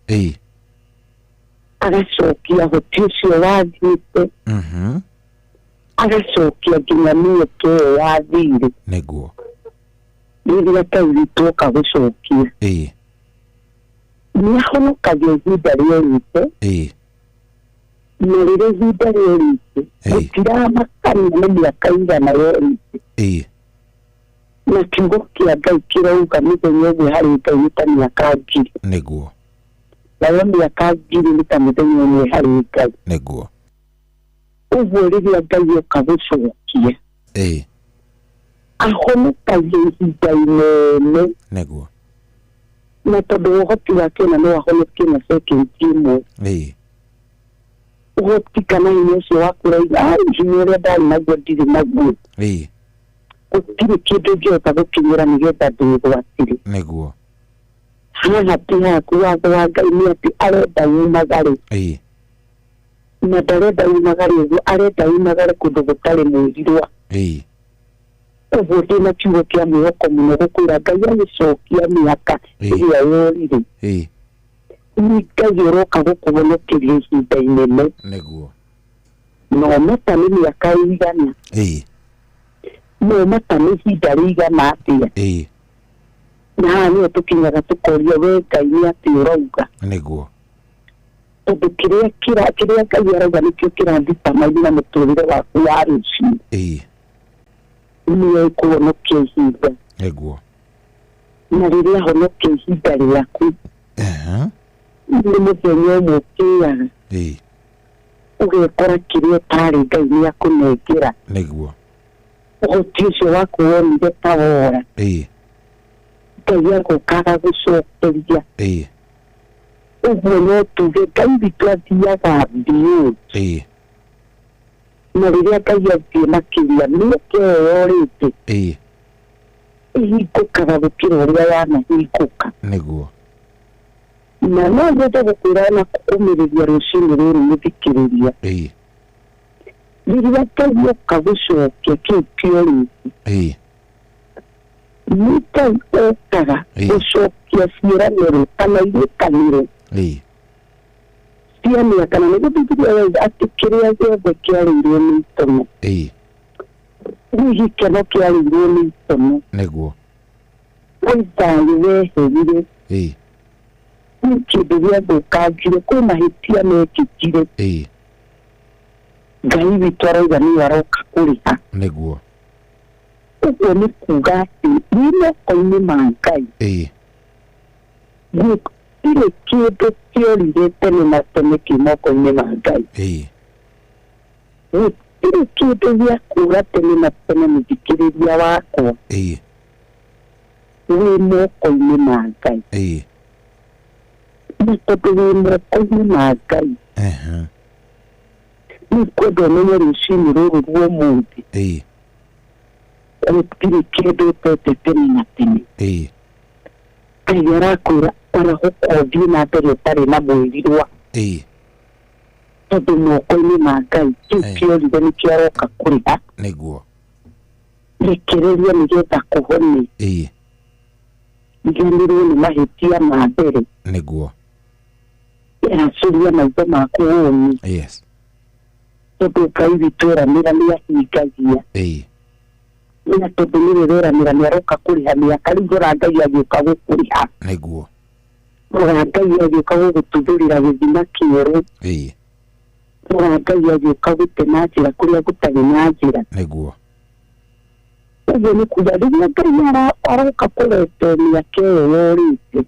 agacokia hoti ũcio wathiĩte, agacokia nginya mĩeke ĩyo yathire. Nĩguo. Rĩrĩa Ngai witũ oka gũcokia nĩahonokagia ihinda rĩorĩte, na rĩrĩa ihinda rĩorĩte gũtiramakania nĩ mĩaka igana yorĩte. Na kiugo kĩa Ngai kĩrauga mũthenya ũmwe harĩ Ngai nĩ ta mĩaka 1000. Nĩguo. Nayo mĩaka 1000 nĩ ta mũthenya ũmwe harĩ Ngai. Nĩguo. Ũguo rĩrĩa Ngai oka gũcokia ahonokagia ihinda inene. Nĩguo. Na tondũ ũhoti wake na no ahonokie na second ĩmwe. Ũhoti kana hinya ũcio wakũraiga hinya ũrĩa ndarĩ naguo ndirĩ naguo. Gũtirĩ kĩndũ ngĩhota gũkinyĩra nĩgetha ndĩgwatire. Nĩguo. Haha ti haku watho wa Ngai nĩ atĩ arenda yumagare. Na ndarenda yumagare ũguo, arenda yumagare kũndũ gũtarĩ mwĩrirwa. Ũguo ndĩna kiugo kĩa mwĩhoko mũno gũkwĩra Ngai agĩcokia mĩaka ĩrĩa yorire. Nĩ Ngai ũroka gũkũhonokeria ihinda inene. Nĩguo. No mata nĩ mĩaka ĩigana. No mata nĩ ihinda rĩigana atĩa. Na haha nĩyo tũkinyaga tũkoria we Ngai nĩ atĩ ũrauga. Nĩguo. Tondũ kĩrĩa Ngai arauga nĩkĩo kĩrathitamagia mũtũrĩre waku wa rũciũ. Nĩyo ĩkũhonokia ihinda. Nĩguo. Na rĩrĩa ahonokia ihinda rĩaku nĩ mũthenya ũmwe ũkĩaga ũgekora kĩrĩa ũtarĩ Ngai nĩ akũnengera. Nĩguo. Ũhoti ũcio waku wonire ta wora Ngai agokaga gũcokeria. Ũguo no tuge Ngai witũ athiaga mbio. Na rĩrĩa Ngai athiĩ makĩria mĩeke ĩyo yorĩte ĩhingũkaga gũkĩra ũrĩa yanahingũka. Nĩguo. Na no nyende gũkwĩra na kũũmĩrĩria rũciinĩ rũrũ mũthikĩrĩria. Rĩrĩa Ngai oka gũcokia kĩu kĩorĩte nĩ Ngai okaga gũcokia ciĩranĩro kana irĩkanĩro cia mĩaka. Na nĩguo Bibilia yauga atĩ kĩrĩa gĩothe kĩarĩirwo nĩ itono, rĩu gĩkeno kĩarĩirwo nĩ itono. Nĩguo. Wĩ thayũ weherire, nĩ kĩndũ gĩathũkangire, kwĩ mahĩtia mekĩkire. Ngai witũ arauga nĩ aroka kũrĩha. Nĩguo. Ũguo nĩ kuuga atĩ nĩ moko-inĩ ma Ngai. Gũtirĩ kĩndũ kĩorire tene na tene kĩ moko-inĩ ma Ngai. Gũtirĩ kĩndũ gĩa kũra tene na tene mũthikĩrĩria wakwa. Wĩ moko-inĩ ma Ngai. Na tondũ wĩ moko-inĩ ma Ngai nĩ kwenda ũmenye rũciinĩ rũrũ rwa ũmũthĩ gũtirĩ kĩndũ ũtete tene na tene. Ngai arakwĩra arahoka ũthiĩ na mbere ũtarĩ na mwĩrirwa. Tondũ moko-inĩ ma Ngai kĩu kĩorire nĩkĩo aroka kũrĩha. Nĩguo. Rekereria nĩgetha kũhone. Iganĩrwo nĩ mahĩtia ma mbere. Nĩguo. Yacũria maitho maku woni. Tondũ Ngai witũ eranĩra nĩ ahingagia. Na tondũ nĩ eranĩra nĩ aroka kũrĩha mĩaka, rĩu rora Ngai agĩũka gũkũrĩha. Nĩguo. Rora Ngai agĩũka gũgũtuthũrĩra gĩthima kĩerũ. Rora Ngai agĩũka gũte na njĩra kũrĩa gũtarĩ na njĩra. Nĩguo. Uguo ni kuga rĩrĩa Ngai aroka kũreteria keo yorĩte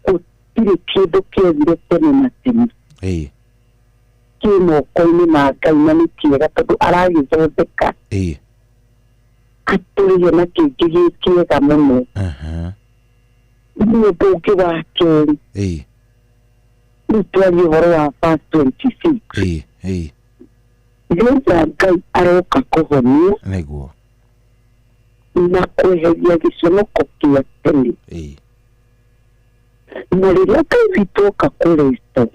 gũtirĩ kĩndũ kĩathire tene na tene kĩ moko-inĩ ma Ngai na nĩ kĩega tondũ aragĩthondeka atũrĩhe na kĩngĩ gĩ kĩega mũno. Nĩ ũndũ ũngĩ wa kerĩ rĩu twarie ũhoro wa verse 26 rĩrĩa Ngai aroka kũhonia na kweheria gĩconoko kĩa tene na rĩrĩa Ngai witũ oka kũresta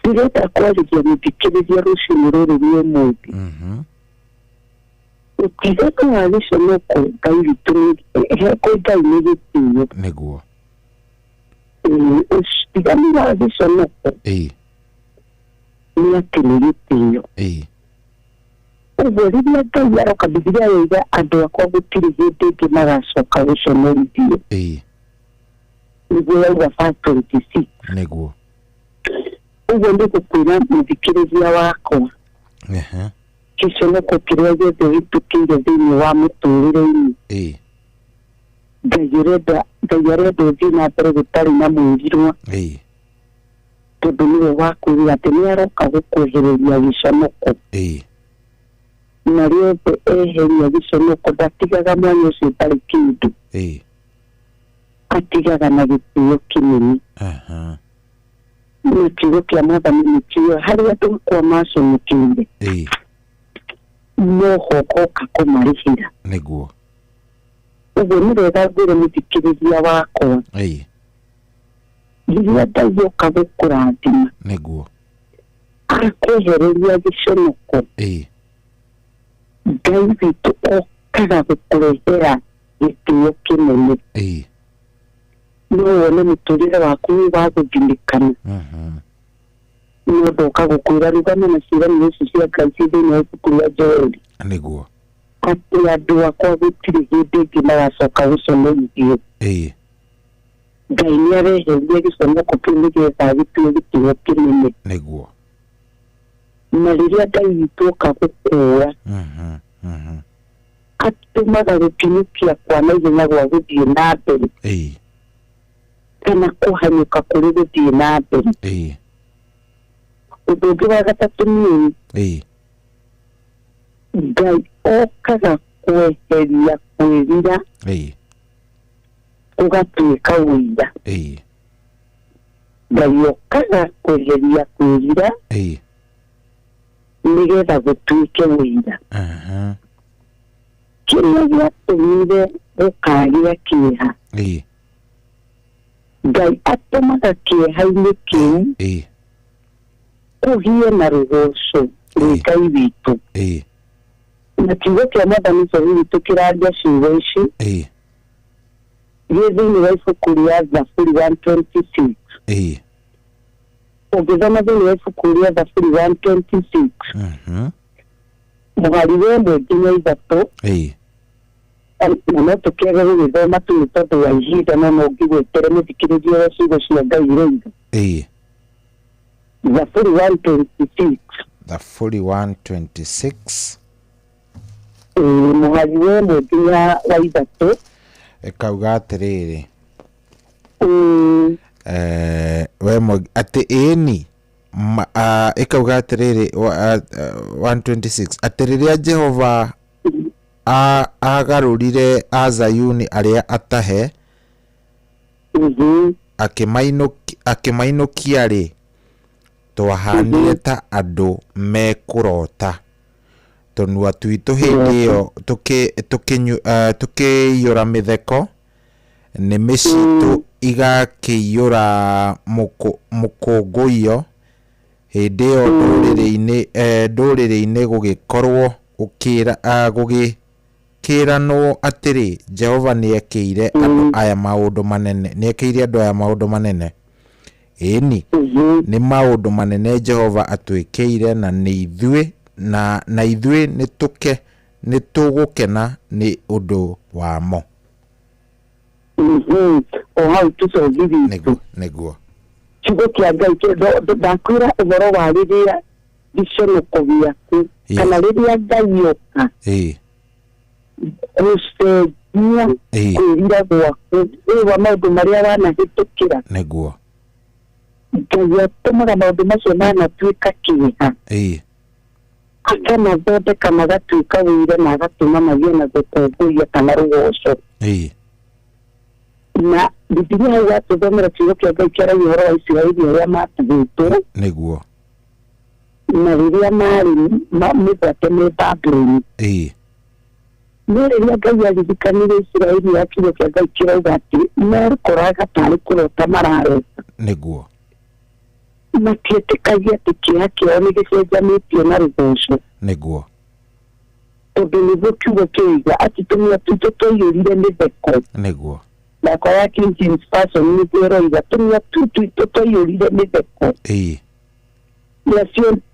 ndĩrenda kwarĩria mũthikĩrĩria rũciinĩ rũrũ rwa ũmũthĩ ũtiganu wa gĩconoko Ngai witũ kwĩ Ngai nĩ gĩtĩo ũtiganu wa gĩconoko nĩ atĩ nĩ gĩtĩo. Ũguo rĩrĩa Ngai aroka Bibilia yoiga andũ akwa gũtirĩ hĩndĩ ĩngĩ magacoka gũconorithio nĩguo yauga verse 26. Uguo nĩ gũkwĩra mũthikĩrĩria wakwa gĩconoko kĩrĩa gĩothe gĩtukĩire thĩinĩ wa mũtũrĩre-inĩ Ngai arenda ũthiĩ na mbere gũtarĩ na mwĩrirwa tondũ nĩwe wakwĩrĩra atĩ nĩ aroka gũkwehereria gĩconoko na rĩothe eheria gĩconoko ndatigaga mwanya ũcio ũtarĩ kĩndũ atigaga na gĩtĩo kĩnene. Nĩ kiugo kĩa Mwathani nĩ kiuga harĩa andũ akwa maconokĩire no ho goka kũmarĩhĩra. Ũguo nĩ wega ngwĩre mũthikĩrĩria wakwa rĩrĩa Ngai oka gũkũrathima akwehereria gĩconoko Ngai witũ okaga gũkũrehera gĩtĩo kĩnene no wone mũtũrĩre waku wĩ wa gũthinĩkana no ndoka gũkwĩra rugana na ciĩranĩro ici cia Ngai ciĩ thĩinĩ wa ibuku rĩa Joeli atĩ andũ akwa gũtirĩ hĩndĩ ĩngĩ magacoka gũconorithio. Ngai nĩ areheria gĩconoko kĩu nĩgetha gĩtue gĩtĩo kĩnene na rĩrĩa Ngai witũ oka gũkũũra atũmaga gũkinyũkia kwa naihenya gwa gũthiĩ na mbere kana kũhanyũka kũrĩ gũthiĩ na mbere. Ũndũ ũngĩ wa gatatũ nĩ Ngai okaga kweheria kwĩrira ũgatuĩka ũira. Ngai okaga kweheria kwĩrira nĩgetha gũtuĩke ũira. Kĩrĩa gĩatũmire gũkagĩa kĩeha Ngai atũmaga kĩeha-inĩ kĩu kũgĩe na rũgoco rwĩ Ngai witũ. Na kiugo kĩa Mwathani witũ kĩraria ciugo ici gĩ thĩinĩ wa ibuku rĩa Zaburi 126. Ũngĩthoma thĩinĩ wa ibuku rĩa Zaburi 126 mũhari wa ĩmwe nginya ithatũ na no tũkĩaga gũgĩthoma tu nĩ tondũ wa ihinda no ngĩgwetere mũthikĩrĩria wa ciugo cia Ngai rĩngĩ. Zaburi 126 mũhari wa ĩmwe nginya wa ithatũ ĩkauga atĩrĩrĩ atĩ ĩni ĩkauga atĩrĩrĩ 126 atĩ rĩrĩa Jehova agarũrire a Zayuni arĩa atahe akĩmainũkia rĩ twahanire ta andũ mekũrota tũnua twitũ hĩndĩ ĩyo tũkĩiyũra mĩtheko nĩmĩ citũ igakĩiyũra mũkũngũiyo hĩndĩ ĩyo ndũrĩrĩ-inĩ gũgĩkorwo gũgĩkĩranwo atĩrĩ Jehova nĩekĩire andũ aya maũndũ manene ĩni nĩ maũndũ manene Jehova atwĩkĩire na ithuĩ nĩtũgũkena nĩ ũndũ wamo. O hau tũcogithitũ kiugo kĩa Ngai ndakwĩra ũhoro wa rĩrĩa gĩconoko gĩaku kana riria ngaioka gucenjia kwirira gwaku wa maundu maria wanahitukira niguo ngai atumaga maundu macio manatuika kiha akanathondeka magatuika wire na agatuma magĩe na gũtongoria kana rũgoco na Biblia hau yatuthomera kiugo kĩa Ngai kĩaragia ũhoro wa Isiraeli ũrĩa matugĩtwo niguo na rĩrĩa marĩ mĩgwate nĩ Babuloni no rĩrĩa Ngai aririkanirie Isiraeli ya kiugo kĩa Ngai kĩrauga atĩ merũkoraga tarĩ kũrota mararota niguo matiĩtĩkagia atĩ kĩeha kĩao nĩ gĩcenjanĩtio na rũgoco niguo tondũ nĩguo kiugo kĩoiga atĩ tũmia tuitũ twaiyũrire mĩtheko niguo thako ya King James Version nĩ kwĩroiga tũmia tuitũ twaiyũrire mĩtheko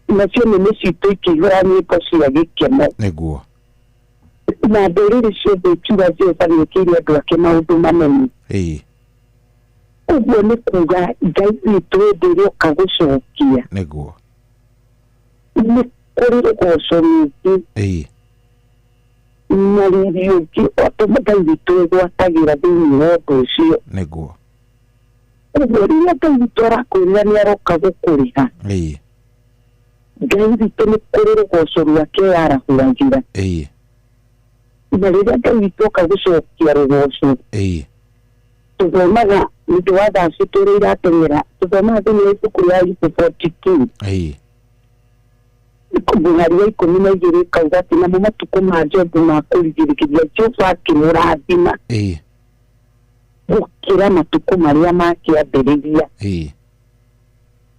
nacio nĩmĩ citũ ikĩihũra nyĩmbo cia gĩkeno niguo na ndũrĩrĩ ciothe ikiuga Jehova nĩekĩire andũ ake maũndũ manene ũguo nĩ kuga Ngai witũ hĩndĩ ĩrĩa oka gũcokia niguo nĩ kũrĩ rũgoco rũingĩ na rĩrĩ ũngĩ atũma Ngai witũ ĩgwatagĩra thĩinĩ wa ũndũ ũcio niguo ũguo rĩrĩa Ngai witũ arakwĩrĩra nĩ aroka gũkũrĩha Ngai witũ nĩ kũrĩ rũgoco rwake arahũragĩra na rĩrĩa Ngai witũ oka gũcokia rũgoco tũthomaga nĩndũ wa thaa citũrĩ irateng'era tũthomaga thĩinĩ wa ibuku rĩa Ayubu 42 mũhari wa 12 kauga atĩ namo matukũ ma Jobu ma kũrigĩrĩria Jehova akĩmũrathima gũkĩra matukũ marĩa makĩambĩrĩria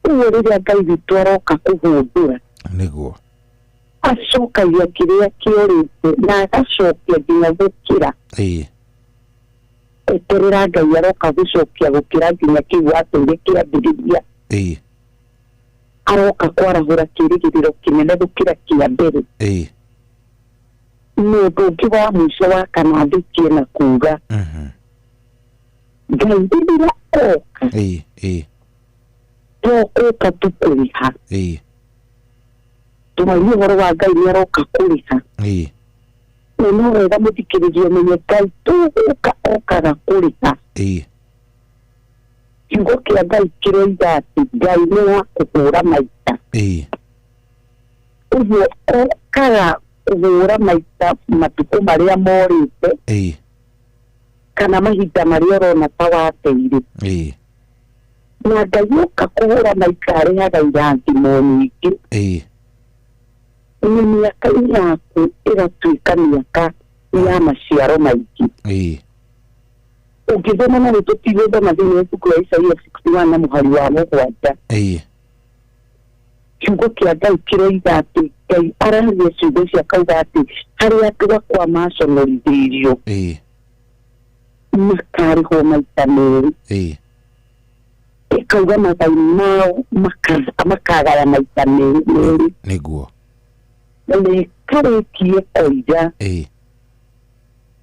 ũguo rĩrĩa Ngai witũ aroka kũhũthĩra niguo acokagia kĩrĩa kĩorĩte na agacokia nginya gũkĩra eterera Ngai aroka gũcokia gũkĩra nginya kĩu atũire kĩambĩrĩria aroka kwarahũra kĩĩrĩgĩrĩro kĩnene gũkĩra kĩa mbere mũndũ ũngĩ wa mũico wa kanathĩkie na kuga Ngai rĩrĩa oka toka tu kũrĩha tũmarie ũhoro wa Ngai nĩ aroka kũrĩha na no wega mũthikĩrĩria ũmenye Ngai tũgũka okaga kũrĩha kiugo kĩa Ngai kĩroiga atĩ Ngai nĩ wa kũhũra maita ũguo okaga kũhũra maita matukũ marĩa morĩte kana mahinda marĩa ũrona ta wateire na Ngai oka kũhũra maita arehaga irathimo nyingĩ nĩ mĩaka yaku ĩgatuĩka mĩaka ya maciaro maingĩ ũngĩthoma na nĩtũtigũthoma thĩinĩ wa ibuku rĩa Isaia 61 na mũhari wa mũgwanja kiugo kĩa Ngai kĩroiga atĩ Ngai araria ciugo cia kauga atĩ harĩa andũ akwa maconorithĩirio makarĩhwo maita merĩ ĩkauga magai mao makagaya maita merĩ niguo na nĩkarĩkie koiga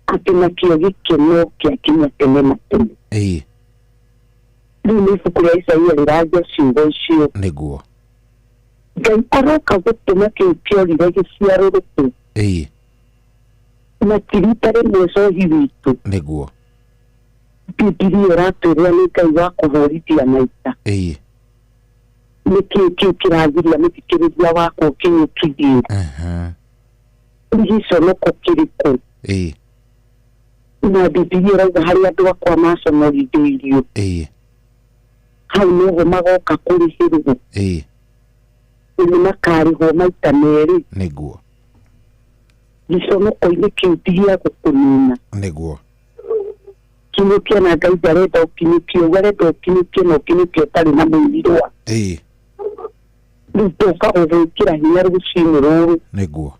atĩ nakĩo gĩkeno gĩakinya tene na tene rĩu nĩ ibuku rĩa Isaia rĩraria ciugo icio niguo Ngai aroka gũtũma kĩu kĩorire gĩciarũrũke na tirita rĩmwe cohi witũ niguo Biblia ĩratwĩrĩra nĩ Ngai wa kũhũrithia maita nĩkĩĩ kĩu kĩragiria mũthikĩrĩria wakwa ũkinyũkithie gĩconoko kĩrĩkũ na Biblia ĩrauga harĩa andũ akwa maconorithĩirio hau nĩho magoka kũrĩhĩrwo nĩ makarĩhwo maita merĩ niguo gĩconoko-inĩ kĩu ti gĩa gũkũnina niguo kinyũkia na Ngai ndarenda ũkinyũkie ũrenda ũkinyũkie na ũkinyũkie ũtarĩ na mũirĩrwa rĩu toka ũgwĩkĩra hinya rũciinĩ rũrũ niguo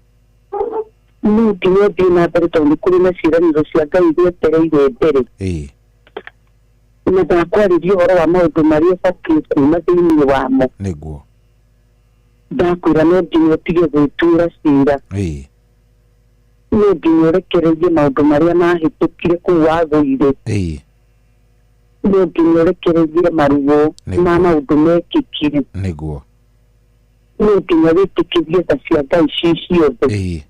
nĩ nginya thiĩ na mbere tondũ nĩ kũrĩ na ciĩranĩro cia Ngai igwetereire mbere na ndakwarĩria ũhoro wa maũndũ marĩa ũbatiĩ kuuma thĩinĩ wamo niguo ndakwĩra no nginya ũtige gwĩtuĩra ciira no nginya ũrekererie maũndũ marĩa mahĩtũkire kũu wagũire no nginya ũrekererie maruo ma maũndũ mekĩkire niguo nĩ nginya wĩtĩkĩrie tha cia Ngai ciothe.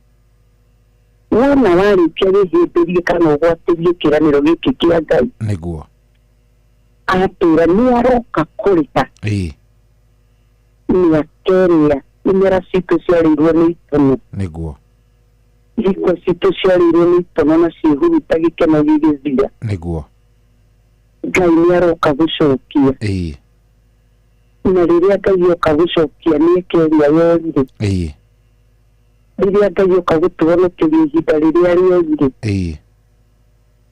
Wona warĩkia wĩhĩmbĩrie kana ũgwatĩrie kĩranĩro gĩkĩ kĩa Ngai nĩguo atĩra nĩ aroka kũrĩha mĩaka ĩrĩa imera citũ ciarĩirwo nĩ itono nĩguo ihiko citũ ciarĩirwo nĩ itono na ciĩhuruta gĩkeno gĩgĩthira nĩguo Ngai nĩ aroka gũcokia na rĩrĩa Ngai oka gũcokia mĩaka ĩrĩa yorire rĩrĩa Ngai oka gũtuonokeria ihinda rĩrĩa rĩorire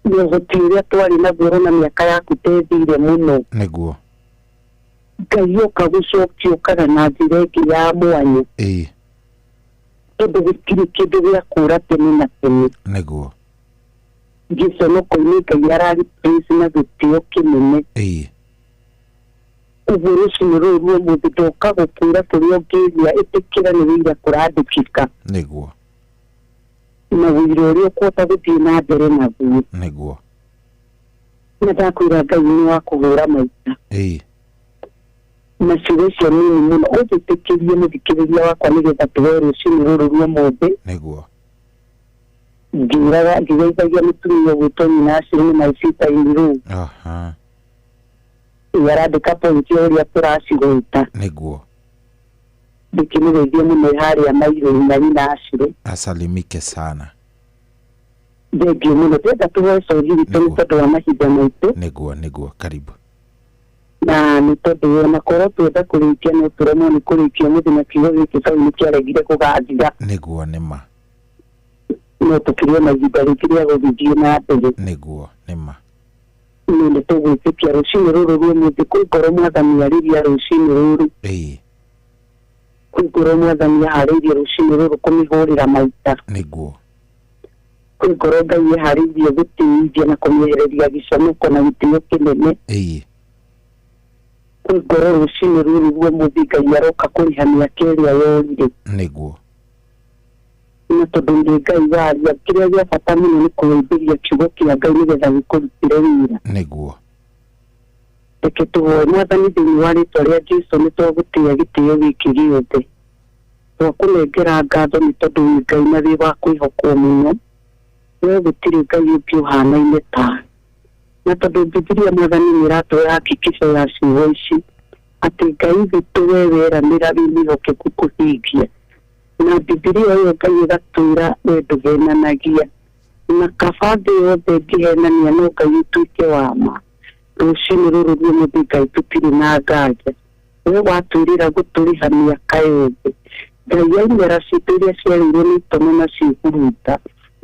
nĩ ũhoti ũrĩa twarĩ naguo na mĩaka yaku tethire mũno nĩguo Ngai oka gũcokia ũkaga na njĩra ĩngĩ ya mwanya tondũ gũtirĩ kĩndũ gĩa kũra tene na tene nĩguo gĩconoko-inĩ Ngai ararĩ praise na gĩtĩo kĩnene ũguo rũciinĩ rũrũ rwa ũmũthĩ ndoka gũkwĩra kũrĩa ũngĩthia ĩtĩkĩra nĩ wĩira kũrandĩkĩka nĩguo na wĩira ũrĩa ũkũhota gũthiĩ na mbere naguo nĩguo na ndakwĩra Ngai nĩ wa kũhũra maita na ciugo icio nini mũno ũthĩtĩkĩrie mũthikĩrĩria wakwa nĩgetha tũhe rũciinĩ rũrũ rwa ũmũthĩ nĩguo ngĩgeithagia mũtumia gwĩtwo nyina Acirĩ na Icita-inĩ rĩu yarandĩka pointi ũrĩa tũracigũita nĩguo ndĩkĩmũgeithia mũno harĩa Mairũ na nyina Acirĩ asalimike sana thengiũ mũno twenda tũhoe cothi witũ nĩ tondũ wa mahinda maitũ nĩguo karibu na nĩ tondũ ona korwo twenda kũrĩkia no tũremwo nĩ kũrĩkia mũthenya kiugo gĩkĩ tondũ nĩ kĩaregire kũgathira nĩguo nĩma no tũkĩrĩo na ihinda rĩngĩ rĩa gũgĩthiĩ na mbere nĩguo nĩma nĩ tũgwĩtĩkia rũciinĩ rũrũ rwa ũmũthĩ kwĩ ngoro Mwathani arĩria rũciinĩ rũrũ kwĩ ngoro Mwathani aharĩirie rũciinĩ rũrũ kũmĩhũrĩra maita nĩguo kwĩ ngoro Ngai eharĩirie gũtĩithia na kũmĩehereria gĩconoko na gĩtĩo kĩnene kwĩ ngoro rũciinĩ rũrũ rwa ũmũthĩ Ngai aroka kũrĩha mĩaka ĩrĩa yorire nĩguo na tondũ nĩ Ngai waria kĩrĩa gĩa bata mũno nĩ kũhĩmbĩria kiugo kĩa Ngai nĩgetha gĩkũrutĩre wĩra nĩguo reke tũhoe Mwathani thĩinĩ wa rĩĩtwa rĩa Jesũ nĩ twagũtĩĩa gĩtĩo gĩkĩ gĩothe twakũnengera ngatho nĩ tondũ wĩ Ngai na wĩ wa kwĩhokwo mũno we gũtirĩ Ngai ũngĩ ũhanaine ta na tondũ Bibilia Mwathani nĩ ĩratũhe hakikisho ya ciugo ici atĩ Ngai witũ we weranĩra wĩ mwĩhokeku kũhingia na Bibilia ĩyo Ngai ĩgatwĩra we ndũhenanagia na kaba thĩ yothe ngĩhenania no Ngai ũtuĩke wa ma rũciinĩ rũrũ rwa ũmũthĩ Ngai tũtirĩ na nganja we watwĩrĩra gũtũrĩha mĩaka yothe Ngai aimera citũ iria ciarĩirwo nĩ itono na ciĩhuruta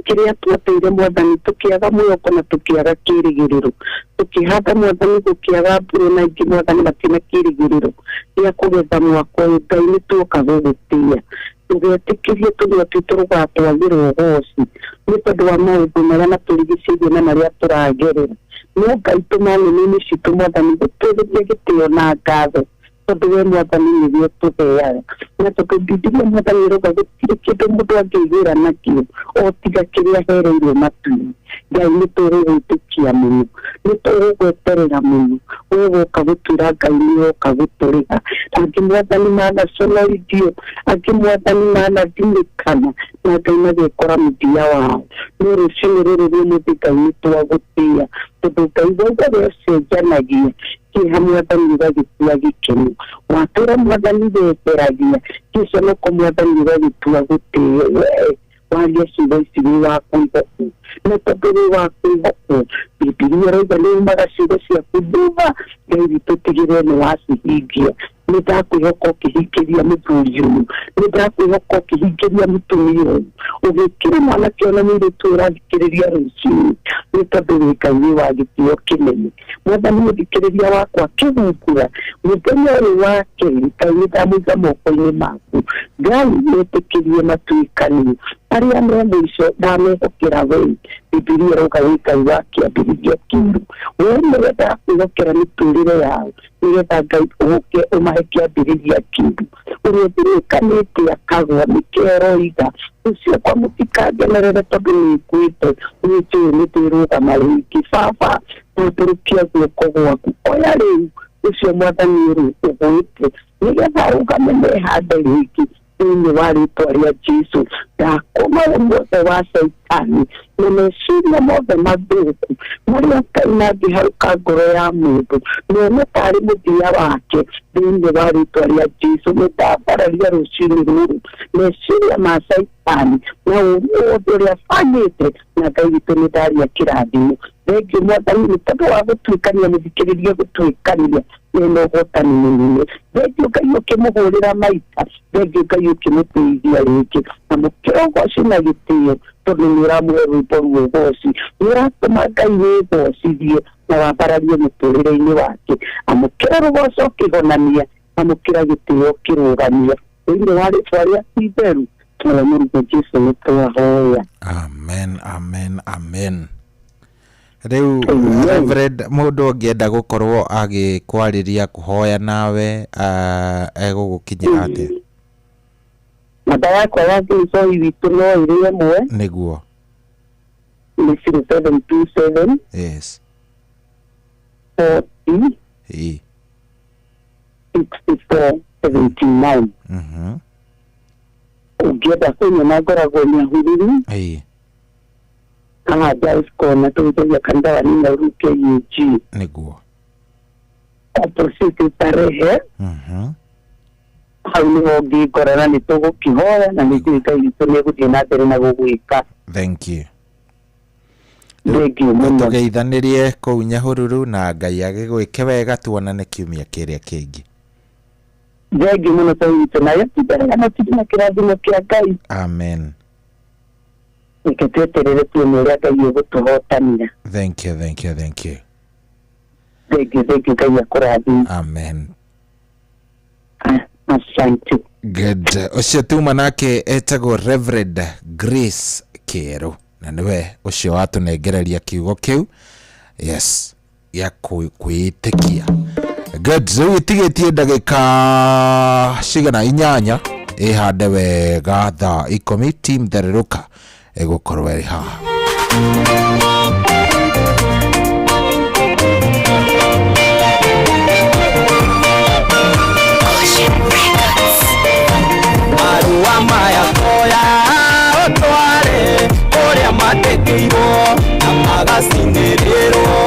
kĩrĩa twatĩire Mwathani tũkĩaga mwĩhoko na tũkĩaga kĩĩrĩgĩrĩro tũkĩhanda Mwathani gũkĩaga mbura na ingĩ Mwathani matina kĩĩrĩgĩrĩro gĩa kũgetha mwaka ũyũ Ngai nĩ tuoka gũgũtĩĩa tũgetĩkĩrie tũrĩa twitũ rũgatwagĩrwo ũgooci nĩ tondũ wa maũndũ marĩa matũrigicĩirie na marĩa tũragerera no Ngai tũmanene-inĩ citũ Mwathani gũtwĩrĩria gĩtĩo na ngatho tondũ we Mwathani nĩwe ũtũheaga na tondũ Bibilia Mwathani ĩrauga gũtirĩ kĩndũ mũndũ angĩigĩra nakĩo o tiga kĩrĩa ahereirwo matu-inĩ Ngai nĩ tũgũgwĩtĩkia mũno nĩ tũgũgweterera mũno we gũka gũtwĩra Ngai nĩ woka gũtũrĩha angĩ Mwathani manaconorithio angĩ Mwathani manathimĩkana na Ngai magekora mũthia wao no rũciinĩ rũrũ rwa ũmũthĩ Ngai nĩ twagũtĩĩa tondũ Ngai wauga we ũcenjanagia kĩha Mwathani ũgagĩtua gĩkeno watũra Mwathani wetheragia gĩconoko Mwathani ũgagĩtua gũtĩĩa we waria ciugo ici wĩ wa kwĩhokwo na tondũ wĩ wa kwĩhokwo Bibilia ĩrauga nĩ umaga ciugo ciaku thutha Ngai witũ tigĩrĩre nĩ wacihingia nĩ ndakwĩhoka ũkĩhingĩria mũthuri ũyũ nĩ ndakwĩhoka ũkĩhingĩria mũtumia ũyũ ũgĩkĩra mwanake ona mũirĩtu ũrathikĩrĩria rũciinĩ nĩ tondũ wĩ Ngai wa gĩtĩo kĩnene Mwathani mũthikĩrĩria wakwa kĩhumbũra mũthenya ũyũ wa kerĩ Ngai nĩ ndamũiga moko-inĩ maku Ngai wĩtĩkĩrie matuĩkanio arĩa me mũico ndamehokera we Bibilia ĩrauga wĩ Ngai wa kĩambĩrĩria kĩũru we nĩwe ndakwĩhokera mĩtũrĩre yao nĩgetha Ngai ũke ũmahe kĩambĩrĩria kĩũru ũrĩa ũthirĩkanĩte akagwa nĩkĩeroiga ũcio kwa mũtikangenerere tondũ nĩkwĩte nĩnjũĩ nĩndĩrũgama rĩngĩ baba natũrũkia guoko gwaku oya rĩu ucio mwathani ru ugwite nigetha ukamene hande hiki ini wari toria Jesu ndakoma mothe wa Saitani nimeciria mothe mathuku maria kainangi hau ka ngoro ya mundu none tari muthia wake ini wari toria Jesu nindambararia rucini ruru meciria ma Saitani na uothe uria bangite na Ngai witũ nĩ ndaria kĩrathimo thengiũ mwathani nĩ tondũ wa gũtuĩkania mũthikĩrĩria gũtuĩkania nĩno ũhotani mũnene thengiũ Ngai ũkĩmũhũrĩra maita thengiũ Ngai ũkĩmũteithia rĩngĩ na mũkĩra ũgoci na gĩtĩo tondũ nĩ ũramũhe rwĩmbo rwa ũgoci nĩ ũratũma Ngai wĩgocithie na wambararie mũtũrĩre-inĩ wake amũkĩra rũgoco ũkĩhonania amũkĩra gĩtĩo ũkĩrũgamia thĩinĩ wa rĩtwa rĩa itheru Amen. Rĩu Reverend mũndũ ũngĩenda gũkorwo agĩkwarĩria kũhoya nawe egũgũkinyĩra atĩa? Namba yakwa ya Ngai witũ no ĩrĩ ĩmwe nĩguo nĩ 0727 yes 40 64 79 Ukienda kwenye magoragwo Nyahururu kana Jaskona tunakuja kanda wa Ninga Ruke UG niguo opposite tarehe hau niho ngĩkorana nĩ tũgũkĩhoya na nĩ Ngai witũ nĩ egũthiĩ na mbere na gũgwĩka. Thank you. Tũgeithanĩrie kũu Nyahururu na Ngai agĩgwĩke wega tuonane kiumia kĩrĩa kĩngĩ. Thengiũ mũno tũitũ nayo tũberega na tũthima kĩrathimo kĩa Ngai. Amen. Reke tweterere tuone ũrĩa Ngai egũtũhotanĩra. Thank you. Thengiũ Ngai akũrathime. Amen. Asante. Good. Ũcio tuma nake etagwo Reverend Grace Kero na nĩwe ũcio watũnengereria kiugo kĩu. Yes. Ya kwĩtĩkia. Good. Rĩu ĩtigĩtie ndagĩka cigana 8 ĩhande wega thaa 10 team Thererũka ĩgũkorwo ĩrĩ haha. Marua maya koya otware ũrĩa mandĩkĩirwo na magacinĩrĩrwo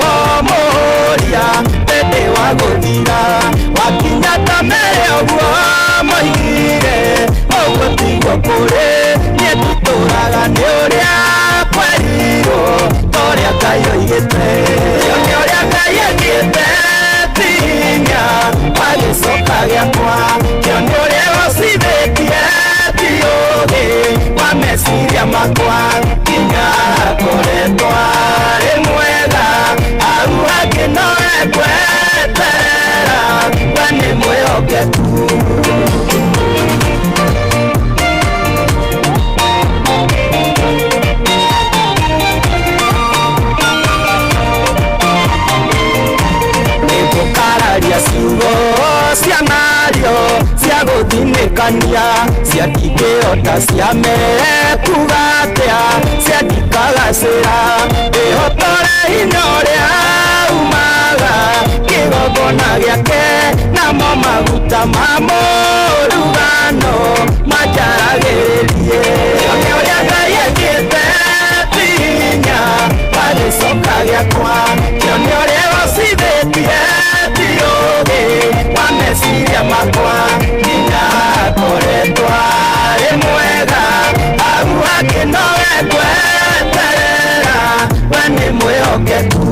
mũria hĩndĩ wa gũthira wakinya ta mere ũguo moigire ũguo tiguo kũrĩ niĩ tũtũraga nĩ ũrĩa kwerirwo ta ũrĩa Ngai oigĩte nĩ ũrĩa Ngai aigĩte tinya agĩcoka gĩakwa kĩo nĩ ũrĩa gũcithĩtie tiũgĩ wa meciria makwa nginya akoretwo arĩ mwega au angĩ no ekweterera we nĩ mwĩhokeku. Nĩngũkararia ciugo cia nario cia gũthinĩkania cia ndingĩhota cia mere kuga atĩa cia ndikagacĩra ĩhotore hinya ũrĩa umaga kĩgongona gĩake namo maguta ma mũrugano manjaragĩrĩrie nĩ ũrĩa Ngai ekĩte tinya agĩcoka gĩakwa kĩo nĩ ũrĩa gũcithĩtie tiũgĩ wa meciria makwa nginya akoretwo arĩ mwega au angĩ no ekweterera we nĩ mwĩhokeku.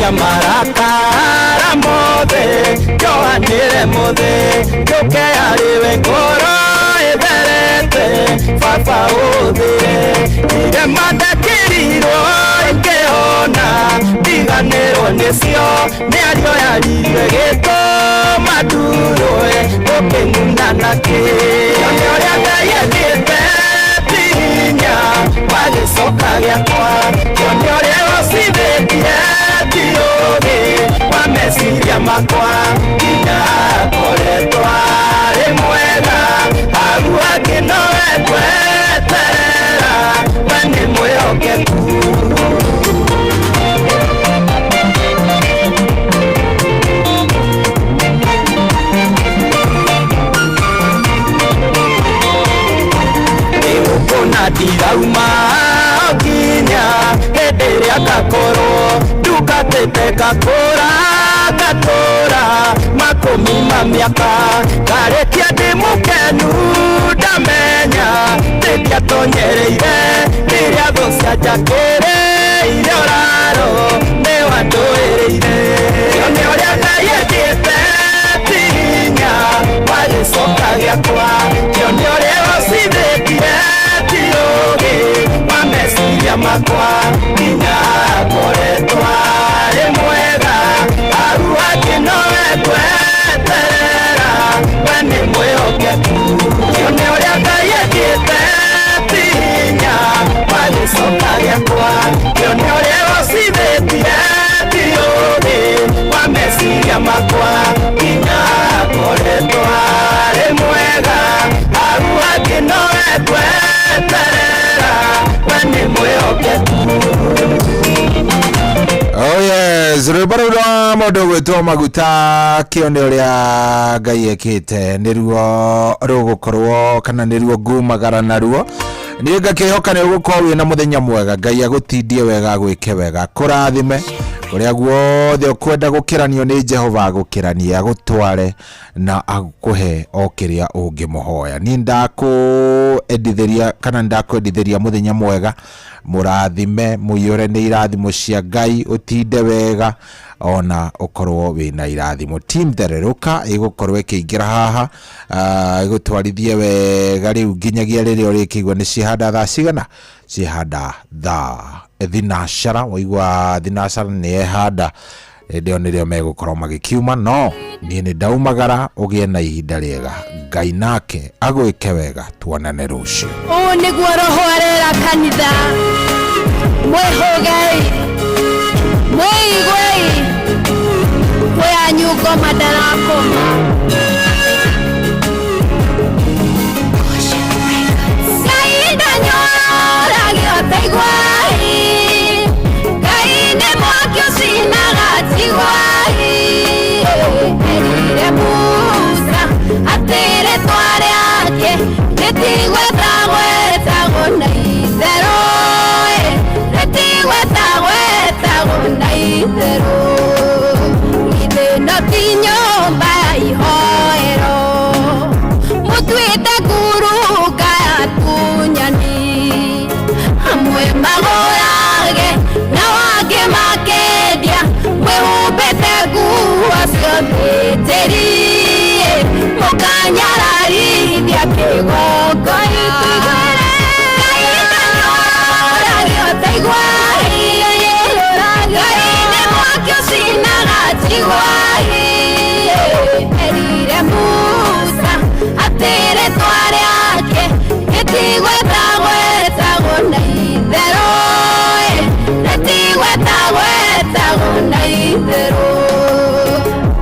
kia marakara mothe johanire mothe joke ariwe ngoro itherete baba uthire ire matakirirwo ikihona ndiganirwo nicio niario yarire gito madurwe uking'una naki ni uria Ngai endete tihinya wagicoka giakwa ni uria gocithĩtie tiũgĩ wa meciria makwa nginya ngoretwo arĩ mwega agu angĩ nowe tweterera we nĩ mwĩhokeku. Kuna ndirauma okinya hĩndĩ ĩrĩa ngakorwo ndugatĩte ngakũra ngatũra makũmi ma mĩaka ngarĩkia ndĩ mũkenu ndamenya ndĩngĩatonyereire rĩrĩa thũ cianjakĩrĩire ũraro nĩ wandũĩrĩire nĩ ũrĩa Ngai endete tihinya wagĩcoka gĩakwa nĩ ũrĩa gũcithĩtie wa meciria makwa nginya ngoretwo arĩ mwega aru angĩ nowe tweterera we nĩ mwĩhokeku nĩ ũrĩa Ngai endete tihinya wagĩcoka gĩakwa nĩ ũrĩa gũcithĩtie tiũgĩ wa meciria makwa nginya ngoretwo arĩ mwega aru angĩ nowe tweterera we nĩ mwĩhokeku. Oh yes, rwĩmbo rũu rwa mũndũ gwĩtwo Maguta kĩone ũrĩa Ngai ekĩte nĩruo rũgũkorwo kana nĩruo ngumagara naruo niĩ ngakĩhoka nĩ ũgũkorwo wĩna mũthenya mwega Ngai agũtindie wega gwĩke wega kũrathime ũrĩa guothe ũkwenda gũkĩranio nĩ Jehova agũkĩranie agũtware na agũkũhe o kĩrĩa ũngĩmũhoya. Niĩ ndakwendithĩria kana ndakwendithĩria mũthenya mwega mũrathime mũiyũre nĩ irathimo cia Ngai ũtinde wega ona ũkorwo wĩna irathimo. Team Thererũka ĩgũkorwo ĩkĩingĩra haha ĩgũtwarithie wega rĩu nginyagia rĩrĩa ũrĩkĩigua nĩ ciehanda thaa cigana ciehanda thaa thinacara waigua thinacara nĩ ehanda ndio nĩrĩo megũkorwo magĩkiuma no niĩ nĩ ndaumagara ũgĩe na ihinda rĩega Ngai nake agwĩke wega tuonane rũciũ. Ũũ nĩguo roho arera kanitha mwĩhũgei mwĩiguei kwĩanyu ngoma ndarakoma Ngai ndanyora gĩoteigwai Ngai nĩ mwaki ũcinaga tigwai erire Musa atĩ rĩtwa rĩake rĩtigwetagwo na itherũ rĩtigwetagwo na itherũ githĩ no ti nyũmba ya ihoero mũtuĩte ngurunga ya tunyani hamwe magũrage na wangĩ makendia mwĩhumbĩte nguo ciothe tĩri mũkanyararithia kĩgongo Ngai nĩ mwaki ũcinaga tigwai erire Musa atĩ rĩtwa rĩake rĩtigwetagwo na itherũ rĩtigwetagwo na itherũ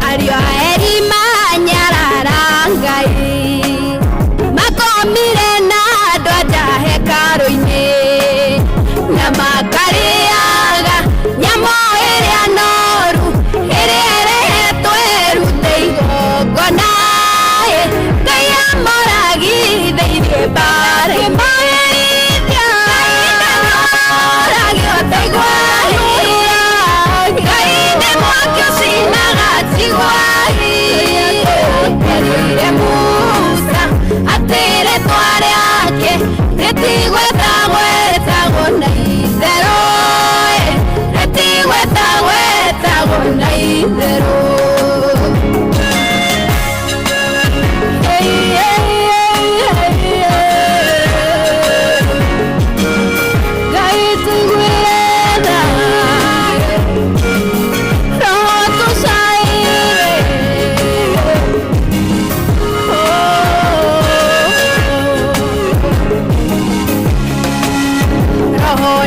ariũ a eri manyarara Ngai makomire na andũ a nja hekarũ-inĩ na makarĩaga nyamũ ĩrĩa noru ĩrĩa ĩrehetwo ĩrute igongona Ngai amũragithĩirie mbarĩ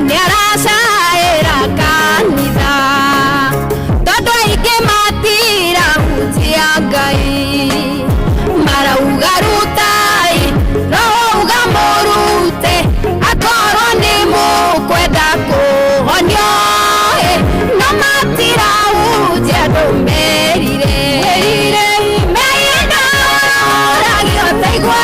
nĩ aracaĩra kanitha tondũ aingĩ matirahunjia Ngai marauga rutai rauga mũrute akorwo nĩ mũkwenda kũhonio no matirahunjia ndũmĩrĩre meina ragio taigua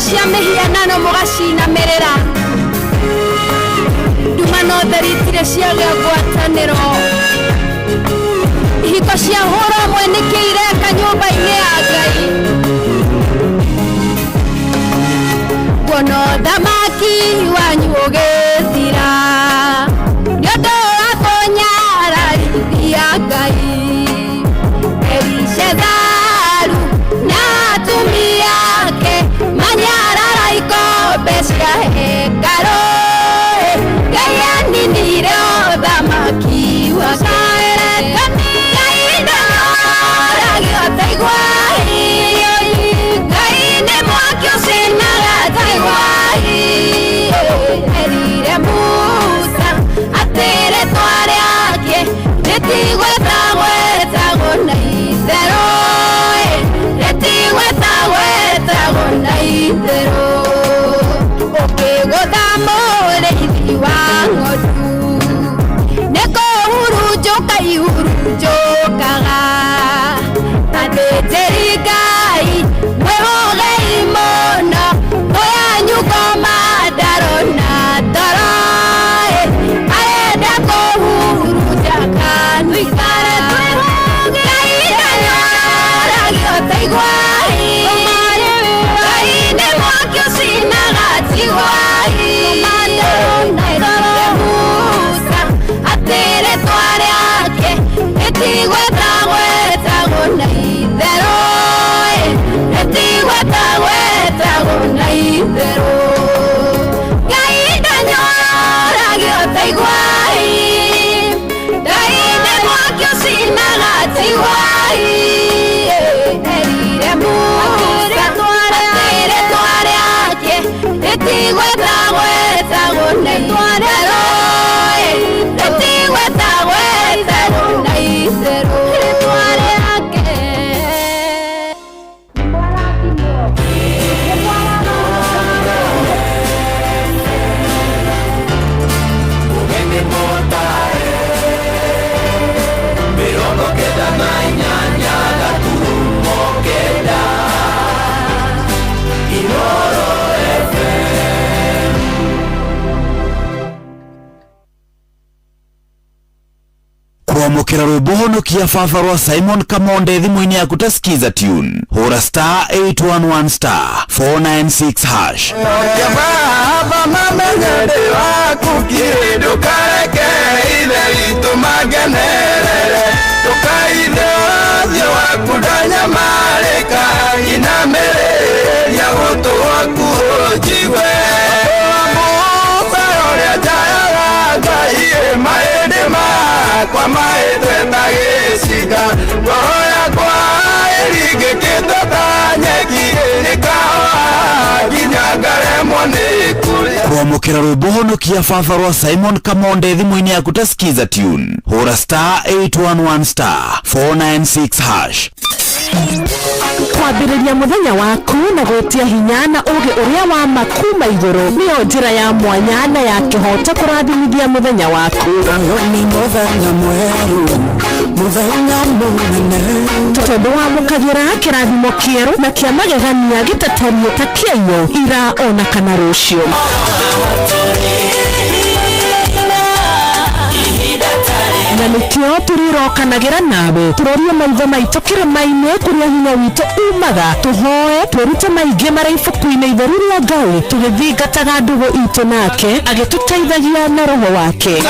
cia mihianano mugacinamĩrĩra ndumano theritire ciagĩa ngwatanĩro ihiko cia hũra ũmwe nĩkĩireka nyũmba-inĩ ya Ngai kuona thamaki wanyu ũgĩthira nĩũndũ wa kũnyararithia Ngai Elishazaru na atumia ake manyarara ikombe cia hekaro Ngai aninire ũthamaki wake Ngai ndaragio taigua Ngai nĩ mwaki ũcinaga taigua erire Musa atĩ rĩtwa rĩake rĩtigwĩtagwo na itherũ rĩtigwĩtagwo na itherũ ũkĩgũtha mũrĩithi wa ng'ondu nĩkũhurunjũka ihurunjũkaga athĩnjĩri Ngai mwĩhũgei mũno mũyanyu komandaro na toro arenda kũhurunja kanitha kwamũkĩra rwĩmbo honokia baba rwa Simon Kamonde thimũ-inĩ yaku ta skiza tune hũra star 811 star 496 hash baba mamenyere waku kiri ndukareke ithe witũ mangenerere ndukaithe ũthiũ waku ndanyamarĩka inamĩrĩria gũtũ gwaku ũnjigwe ũrĩa njayaga Ngai mahĩndĩ makwa mahĩtweta gĩciga ngoro yakwa ĩringĩkĩte ta nyeki ĩkahoa nginya ngaremwo nĩ kũrĩa kwamukira rwimbo honokia baba rwa Simon Kamonde thimu-ini yaku ta skiza tune hura star 811 star 496 hash. Kwambĩrĩria mũthenya waku na gũtia hinya na ũgĩ ũrĩa wa makuma igũrũ nĩyo njĩra ya mwanya na ya kĩhooto kũrathimithia mũthenya waku. Ni mũthenya mwerũ, mũthenya mũnene, tondũ wamũkagĩra kĩrathimo kĩerũ na kĩa magegania gĩtatario ta kĩaiyũ ira ona kana rũciũ. Na nĩkĩo tũrirokanagĩra nawe tũrorie maitho maitũ kĩrĩma-inĩ kũrĩa hinya witũ umaga tũhoe twĩrute maingĩ marĩ ibuku-inĩ itheru rĩa Ngai tũgĩthingataga ndũgũ itũ nake agĩtũteithagia na roho wake.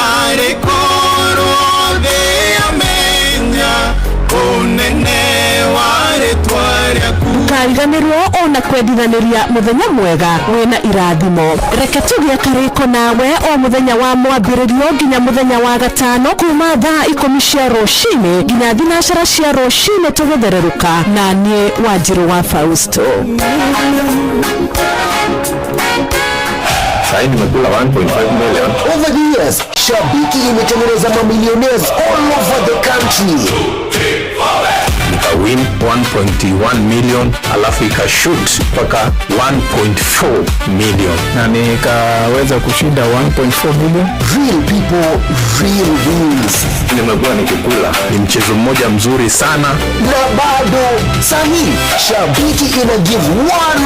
Kariganĩrwo ona kwendithanĩria mũthenya mwega wĩna irathimo. Reke tũgĩe karĩko nawe o mũthenya wa mwambĩrĩrio nginya mũthenya wa gatano kuma thaa 10 cia rũcinĩ nginya thinacara cia rũcinĩ tũgĩthererũka na niĩ Wanjiru wa Fausto. Saini makula 1.5 million. Over the years, Shabiki imetengeneza mamillionaires all over the country. Win 1.1 million alafu ikashoot mpaka 1.4 million na nikaweza kushinda 1.4 million. Real people, real wins. Nimekuwa nikikula, ni mchezo mmoja mzuri sana. Na bado sahi Shabiki ina give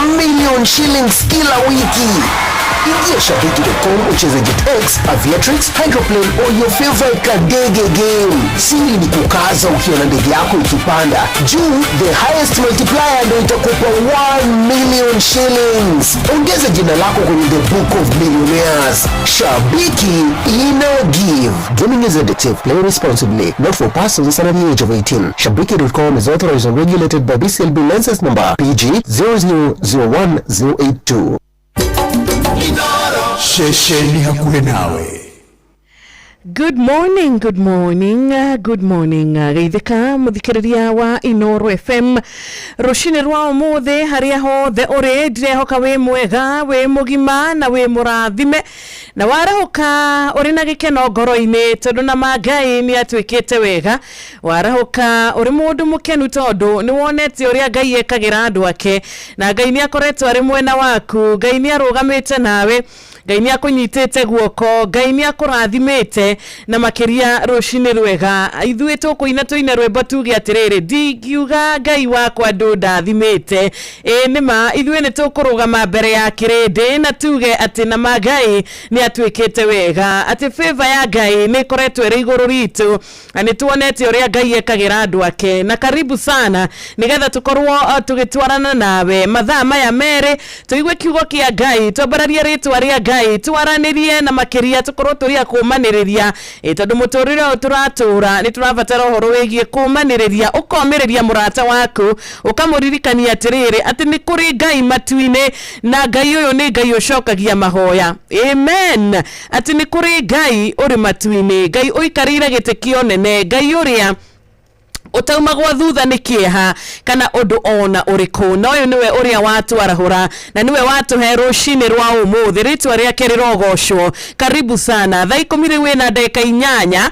1 million shillings kila wiki. Ingia Shabiki.com ucheze JetX, Aviatrix, Hydroplane or your favorite kadege game. Siri ni kukaza ukiona ndege yako ikipanda juu, the highest multiplier ndio itakupa 1 million shillings. Ongeza jina lako kwenye the book of millionaires. Shabiki ina give. Gaming is addictive. Play responsibly. Not for persons under the age of 18. Shabiki.com is authorized and regulated by BCLB license number PG 0001082. Shesheni hakuwe nawe. Good morning, good morning, good morning. Geithika muthikiriria wa Inoro FM. Rushini rwa umuthe haria hothe uri ndirehoka wi mwega, wi mugima na wi murathime. Na warahoka uri na gikeno ngoro-ini tondu na Ngai ni atwikite wega. Warahoka uri mundu mukenu tondu ni wonete uria Ngai ekagira andu ake na Ngai ni akoretwo ari mwena waku. Ngai ni arugamite nawe. Ngai ni akunyitite guoko, Ngai ni akurathimite na makiria rushini rwega. Ithuĩ tũkũina tũine rwĩmbo tuge atiriri ndingiuga Ngai wakwa ndũndathimite. Nĩma ithuĩ nĩ tũkũrũgama mbere ya kĩrĩndĩ na tuge atĩ na Ngai ni atwĩkĩte wega, atĩ favor ya Ngai nĩ ĩkoretwo ĩrĩ igũrũ ritũ na nĩ tuonete ũrĩa Ngai ekagira andu ake. Na karibu sana nigetha tukorwo tugĩtwarana nawe mathaa maya merĩ tuigue kiugo kĩa Ngai, twambararie rĩtwa rĩa Ngai, twaranirie na makiria tukorwo turia kumaniriria tondu muturire turatura ni turabatara horo wigie kumaniriria ukomiriria murata waku ukamuririkania atiriri ati ni kuri Ngai matuine na Ngai uyu ni Ngai ucokagia mahoya. Amen. Ati ni kuri Ngai uri matuine, Ngai uikarire gite kionene, Ngai uria utaumagwa thutha ni kieha kana undu ona uriku. Na uyu niwe uria watwarahura na niwe watuhe rushini rwa umuthi, ritwa riake rirogocwo. Karibu sana. Thaa 10 wina ndeka 8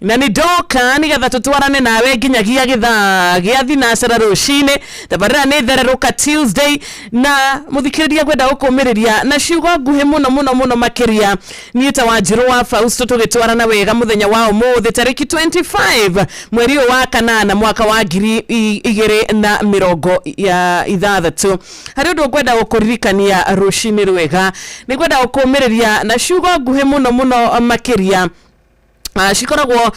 na ni doka nigetha tutwarane nawe nginyagia githaa gia thinacara rushini. Tabarira ni thereruka Tuesday na muthikiriria gwenda gukumiriria na ciugo nguhi muno makiria. Ni ta Wanjiru wa Fausto tugitwarana wega muthenya wa umuthi tariki 25 mweri wa kanana mwaka wa 2026. Hari undu gwenda gukuririkania rushini rwega, ni gwenda gukumiriria na ciugo nguhi muno makiria. Shikoragwo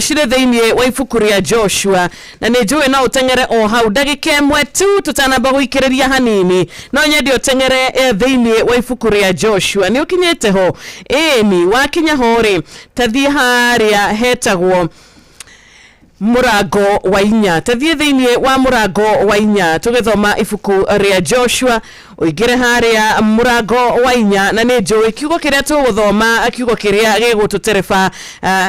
shire thĩinĩ wa ibuku rĩa Joshua na nĩ njũĩ no ũtengere o hau ndagĩka ĩmwe tu tutanamba gũikĩrĩria hanini, no nyende ũtengere thĩinĩ wa ibuku rĩa Joshua. Nĩ ũkinyĩte ho? Ni wakinya ho rĩ, tathiĩ harĩa hetagwo murango wa inya tathie thiini wa murango wa inya tugithoma ibuku ria Joshua uigire haria murango wa inya na ni njui kiugo kiria tuguthoma kiugo kiria gigututerefa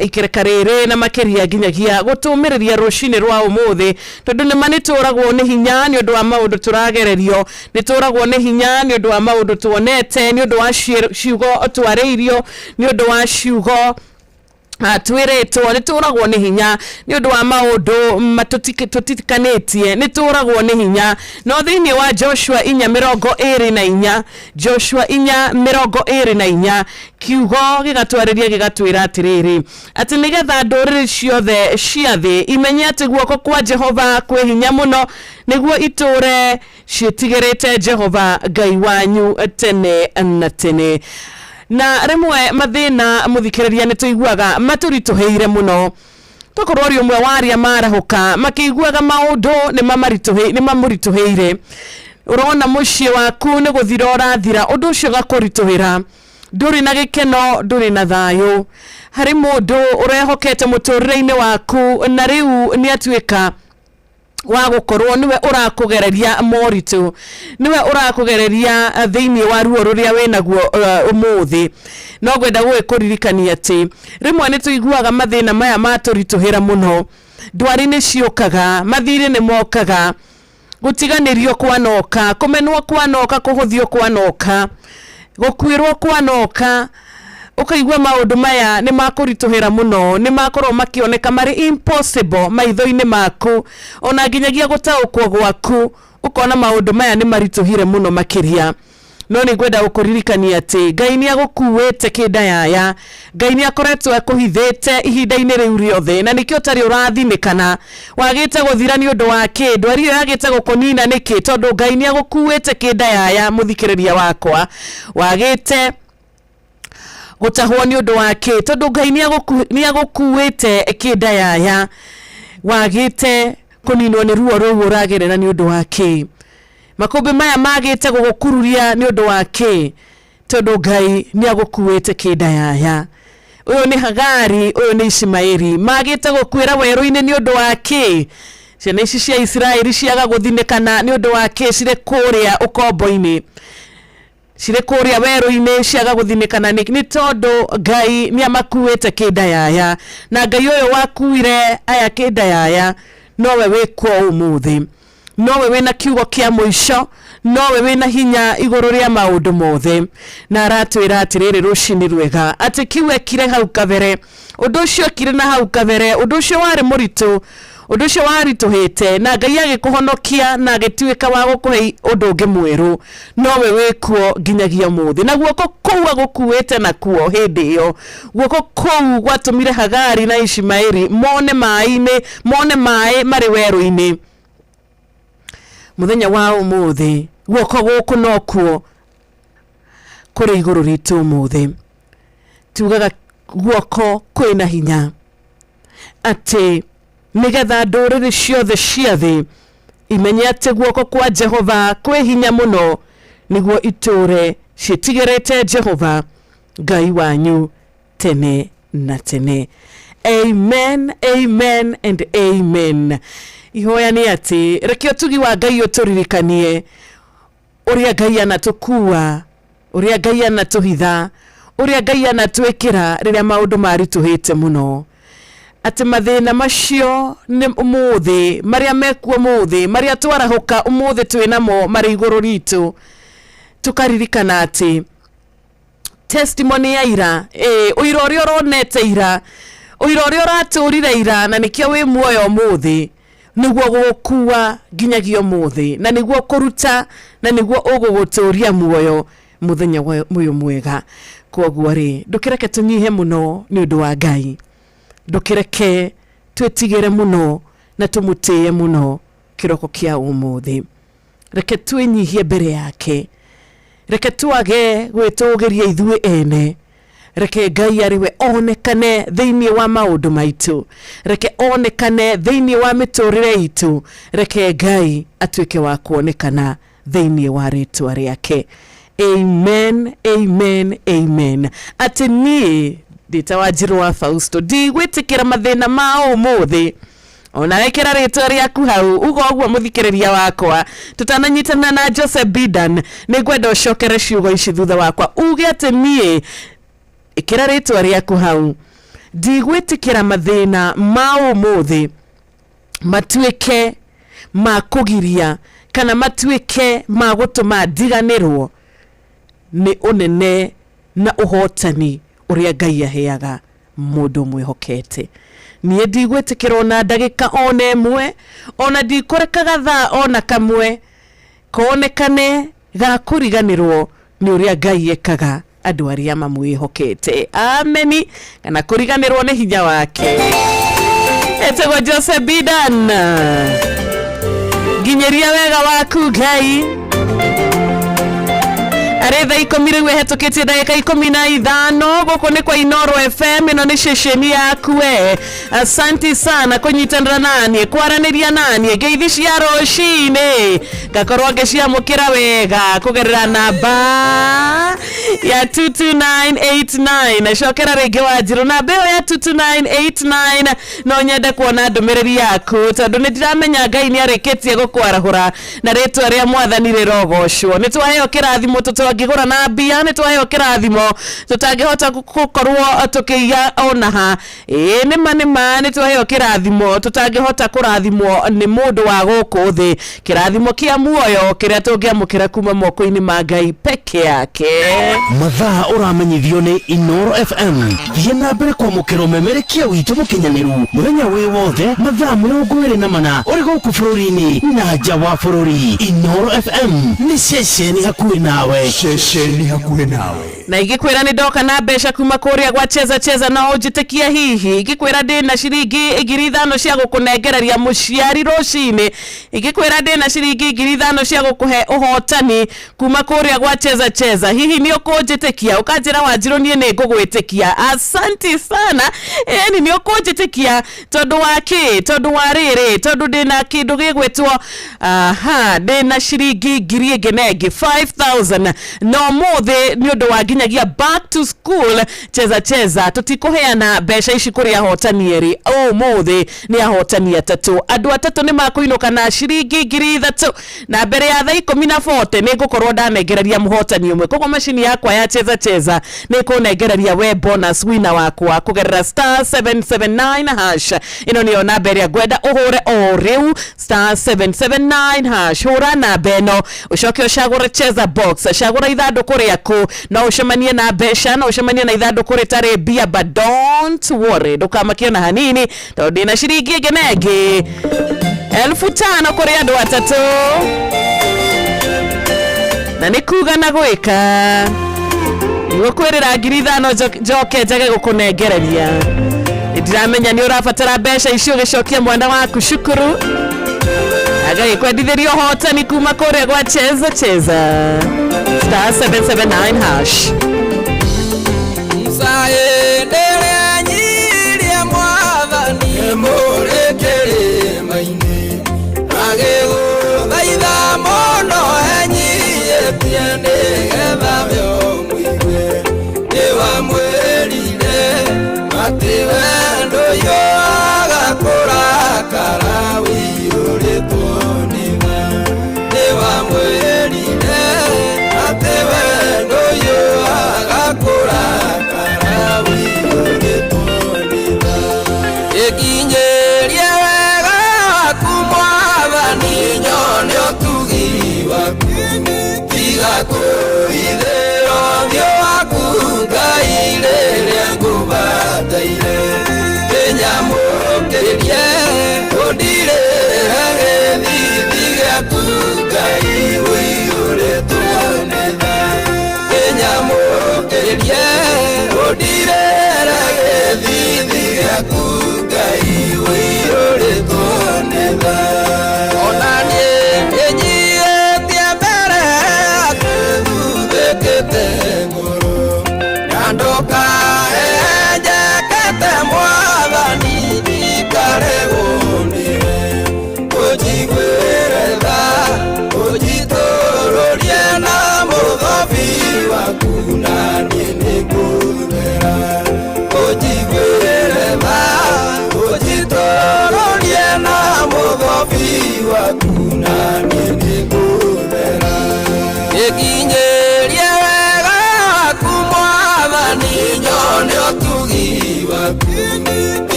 ikirekarire na makeria ginyagia gutumiriria rucini rwa umuthi tondu ni manituragwo ni hinya ni undu wa maundu turagererio ni turagwo ni hinya ni undu wa maundu tuonete ni undu wa ciugo twareirio ni undu wa ciugo twiretwo ni turagwo ni hinya ni undu wa maundu matutikanetie ni turagwo ni hinya no thiini wa Joshua 4:24 Joshua 4:24 kiugo gigatwariria gigatwira atiriri ati nigetha nduriri ciothe ciathi imenye ati guoko kwa Jehova kwi hinya muno niguo iture citigirite Jehova Ngai wanyu tene na tene. Na rimwe mathina muthikiriria ni tuiguaga maturituheire muno tokorwo ri umwe waria marahuka makiguaga maundu ni mamurituheire urona mucii waku ni guthira urathira undu ucio gakurituhira nduri na gikeno nduri na thayu hari mundu urehokete muturire-ini waku na riu ni atuika wa gukorwo niwe urakugereria moritu niwe urakugereria thiini wa ruo ruria winaguo umuthi no gwenda gwikuririkania ati rimwe ni tuiguaga mathina maya maturituhira muno ndwari ni ciukaga mathiri ni mokaga gutiganirio kwanoka kumenwo kwanoka kuhuthio kwanoka gukwirwo kwanoka ukaigwa maundu maya ni makurituhira muno ni makorwo makioneka mari impossible maitho-ini maku ona nginyagia gutaukwo gwaku ukona maundu maya ni marituhire muno makiria no ni gwenda gukuririkania ati Ngai ni agukuwete kindayaya Ngai ni akoretwo akuhithite ihinda-ini riu riothe na nikio tari urathinikana wagite guthira ni undu wa kindu ari yagite gukunina niki tondu Ngai ni agukuwete kindayaya muthikiriria wakwa wagite gutahwo ni undu wake tondu Ngai ni agukuwete kindayaya wagite kuninwo ni ruo ruu uragerera ni undu wake makumbi maya magite gugukururia ni undu wake tondu Ngai ni agukuwete kindayaya uyu ni Hagari uyu ni Ishmaeli magite gukwira weru-ini ni undu wake ciana ici cia Israeli ciaga guthinikana ni undu wake cire kuria ukombo-ini cire kuria weru-ini ciaga guthinikana ni tondu Ngai ni amakuwete kindayaya na Ngai uyu wakuire aya kindayaya nowe wikwo umuthi nowe wina kiugo kia muico nowe wina hinya iguru ria maundu mothe na aratwira atiriri rucini rwega ati kiwe kire hau kabere undu ucio kire na hau kabere undu ucio wari muritu undu ucio warituhite na Ngai agikuhonokia na agituika wa gukuhe undu ungi mweru nowe wikwo nginyagia umuthi na guoko kuu agukuwete na kuo hindi iyo guoko kuu gwatumire Hagari na Ishmaeli mone mai mari weru-ini muthenya wa umuthi guoko guku no kuo kuri iguru ritu umuthi tugaga guoko kwina hinya ati nigetha nduriri ciothe ciathi imenye ati guoko kwa Jehova kwi hinya muno niguo iture citigirite Jehova Ngai wanyu tene na tene. Amen, amen and amen. Ihoya ni ati rekio tugi wa Ngai uturirikanie uria Ngai anatukua uria Ngai anatuhitha uria Ngai anatwikira riria maundu marituhite muno ati mathina macio ni umuthi maria mekuo umuthi maria twarahuka umuthi twinamo mari iguru ritu tukaririkana ati testimony ya ira uira uria uronete ira uira uria uraturire ira na nikio wi muoyo umuthi niguo gukua nginyagia umuthi na niguo kuruta na niguo uguguturia muoyo muthenya uyu mwega koguo ri ndukireke tunyihe muno ni undu wa Ngai ndukireke twetigire muno na tumutie muno kiroko kia umuthi reke twinyihie mbere yake reke tuage gwitugiria ithuĩ ene reke Ngai ariwe onekane thiini wa maundu maitu reke onekane thiini wa miturire itu reke Ngai atuike wa kuonekana thiini wa ritwa riake. Amen, amen, amen. Ati ni nditawa Njirũ wa Fausto ndigwitikira mathina ma umuthi ona wekera ritwa riaku hau ugo ogwo muthikiriria wakwa tutananyitana na Joseph Bidan nigwenda ucokere ciugo ici thutha wakwa uge ati nie ikira ritwa riaku hau ndigwitikira mathina ma umuthi matuike ma kugiria kana matuike ma gutuma ndiganirwo ni unene na uhotani uria Ngai aheaga mundu mwihokete. Nie ndigwitikira ona ndagika ona emwe ona ndikurekaga thaa ona kamwe konekane ga kuriganirwo ni uria Ngai ekaga andu aria mamwihokete. Ameni. Kana kuriganirwo ni hinya wake. Etego Joseph Bidan. Ginyeria wega waku Ngai. Aretha ikomirwe hetukite dakika 15 goko ni kwa Inoro FM ino ni shesheni yaku we. Asante sana kunyitanira nani kwaraniria nani geithi ya roshine gakorwa geshia mukira wega kugerera namba ya 22989 shokera rege wajiro na beo ya 22989 no nyenda kuona ndumiriri yaku tondu ndiramenya Ngai ni areketie gukwarahura na ritwa ria mwathanire rogoshwo nitwaheo kirathimo tutwagigura na bia nitwaheo kirathimo tutangihota gukorwo tukiya onaha ni manima nitwaheo kirathimo tutangihota kurathimwo ni mundu wa guku thi kirathimo kia muoyo kiria tungiamukira kuma moko-ini ma Ngai peke yake. Mathaa uramenyithio ni Inoro FM thie na mbere kwamukira umemerekia witu mukinyaniru muthenya wi wothe mathaa 24 uri guku bururi-ini na nja wa bururi. Inoro FM ni shesheni hakuhi nawe, shesheni hakuhi nawe. Na igikwira ni ndoka na besha kuma kuria gwa cheza na ujitekia hihi igikwira ndi na shiringi 5,000 cia gukunengereria muciari roshine igikwira ndi na shiringi 5,000 cia gukuhe uhotani kuma kuria gwa cheza hihi ni ukujitekia ukajira Wanjiru nie ni ngugwitikia. Asante sana ni ukujitekia tondu waki tondu wariri tondu ndina kindu gigwetwo ndina shiringi 5,000 no muthe ni undu wa nginyagia back to school cheza tutikuheana besha ici kuri ahotani eri muthe ni ahotani atatu andu atatu ni makuinuka na shiringi 3,000 na mbere ya thaa 14 ni ngukorwo ndanengereria muhotani umwe koguo machine yakwa ya cheza ni kunengereria we bonus winner wakwa kugerera *779# ino ni ona mbere gwenda uhure o riu *779# hura na beno ucoke ucagure cheza box cagura ithanduku riaku no ucemanie na besha no ucemanie na ithanduku ritari bia but don't worry ndukamakie na hanini tondu na shiringi ngenege 5,000 kuri andu atatu na nikuga na gwika iwe kwirira 5,000 njoke njage gukunengereria ndiramenya ni urabatara besha icio gicokia mwenda waku shukuru Ngai kwendithirio hotani kuma kuria gwa cheza *779#. Msae ndere nyiria mwathani murekere maini ageu thaitha mono enyie tiende getha meo muigwe niwa mwirire ati wendo yo agakurakara wiyuritwo niwe niwa mwirire ati wendo yo agakurakara wiyuritwo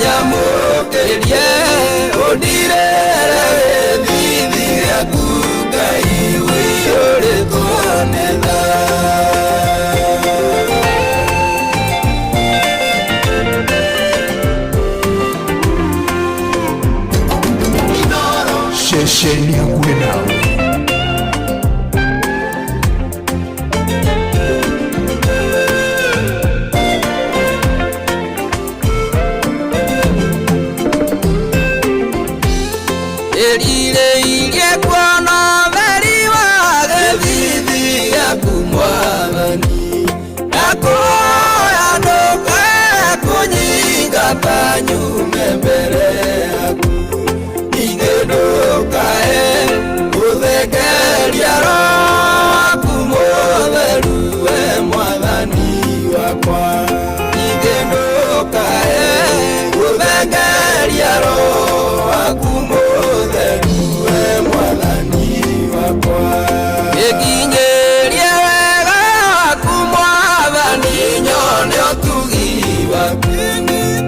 Kenya mukerie undirere thithi yaku Ngai wiyũrĩtwo nĩ tha. Ceceni hakuhĩ nawe. Erirĩirie kuona ũtheri wa gĩthithi gĩaku Mwathani, na kuoya ndũkae kũnyingata nyume mbere yaku, ningĩ ndũkae gũthekeria Roho waku Mũtheru we Mwathani wakwa, ningĩ ndũkae gũthekeria Roho waku Mũtheru we Mwathani wakwa. Gĩkinyĩrie wega waku Mwathani nyone ũtugi waku,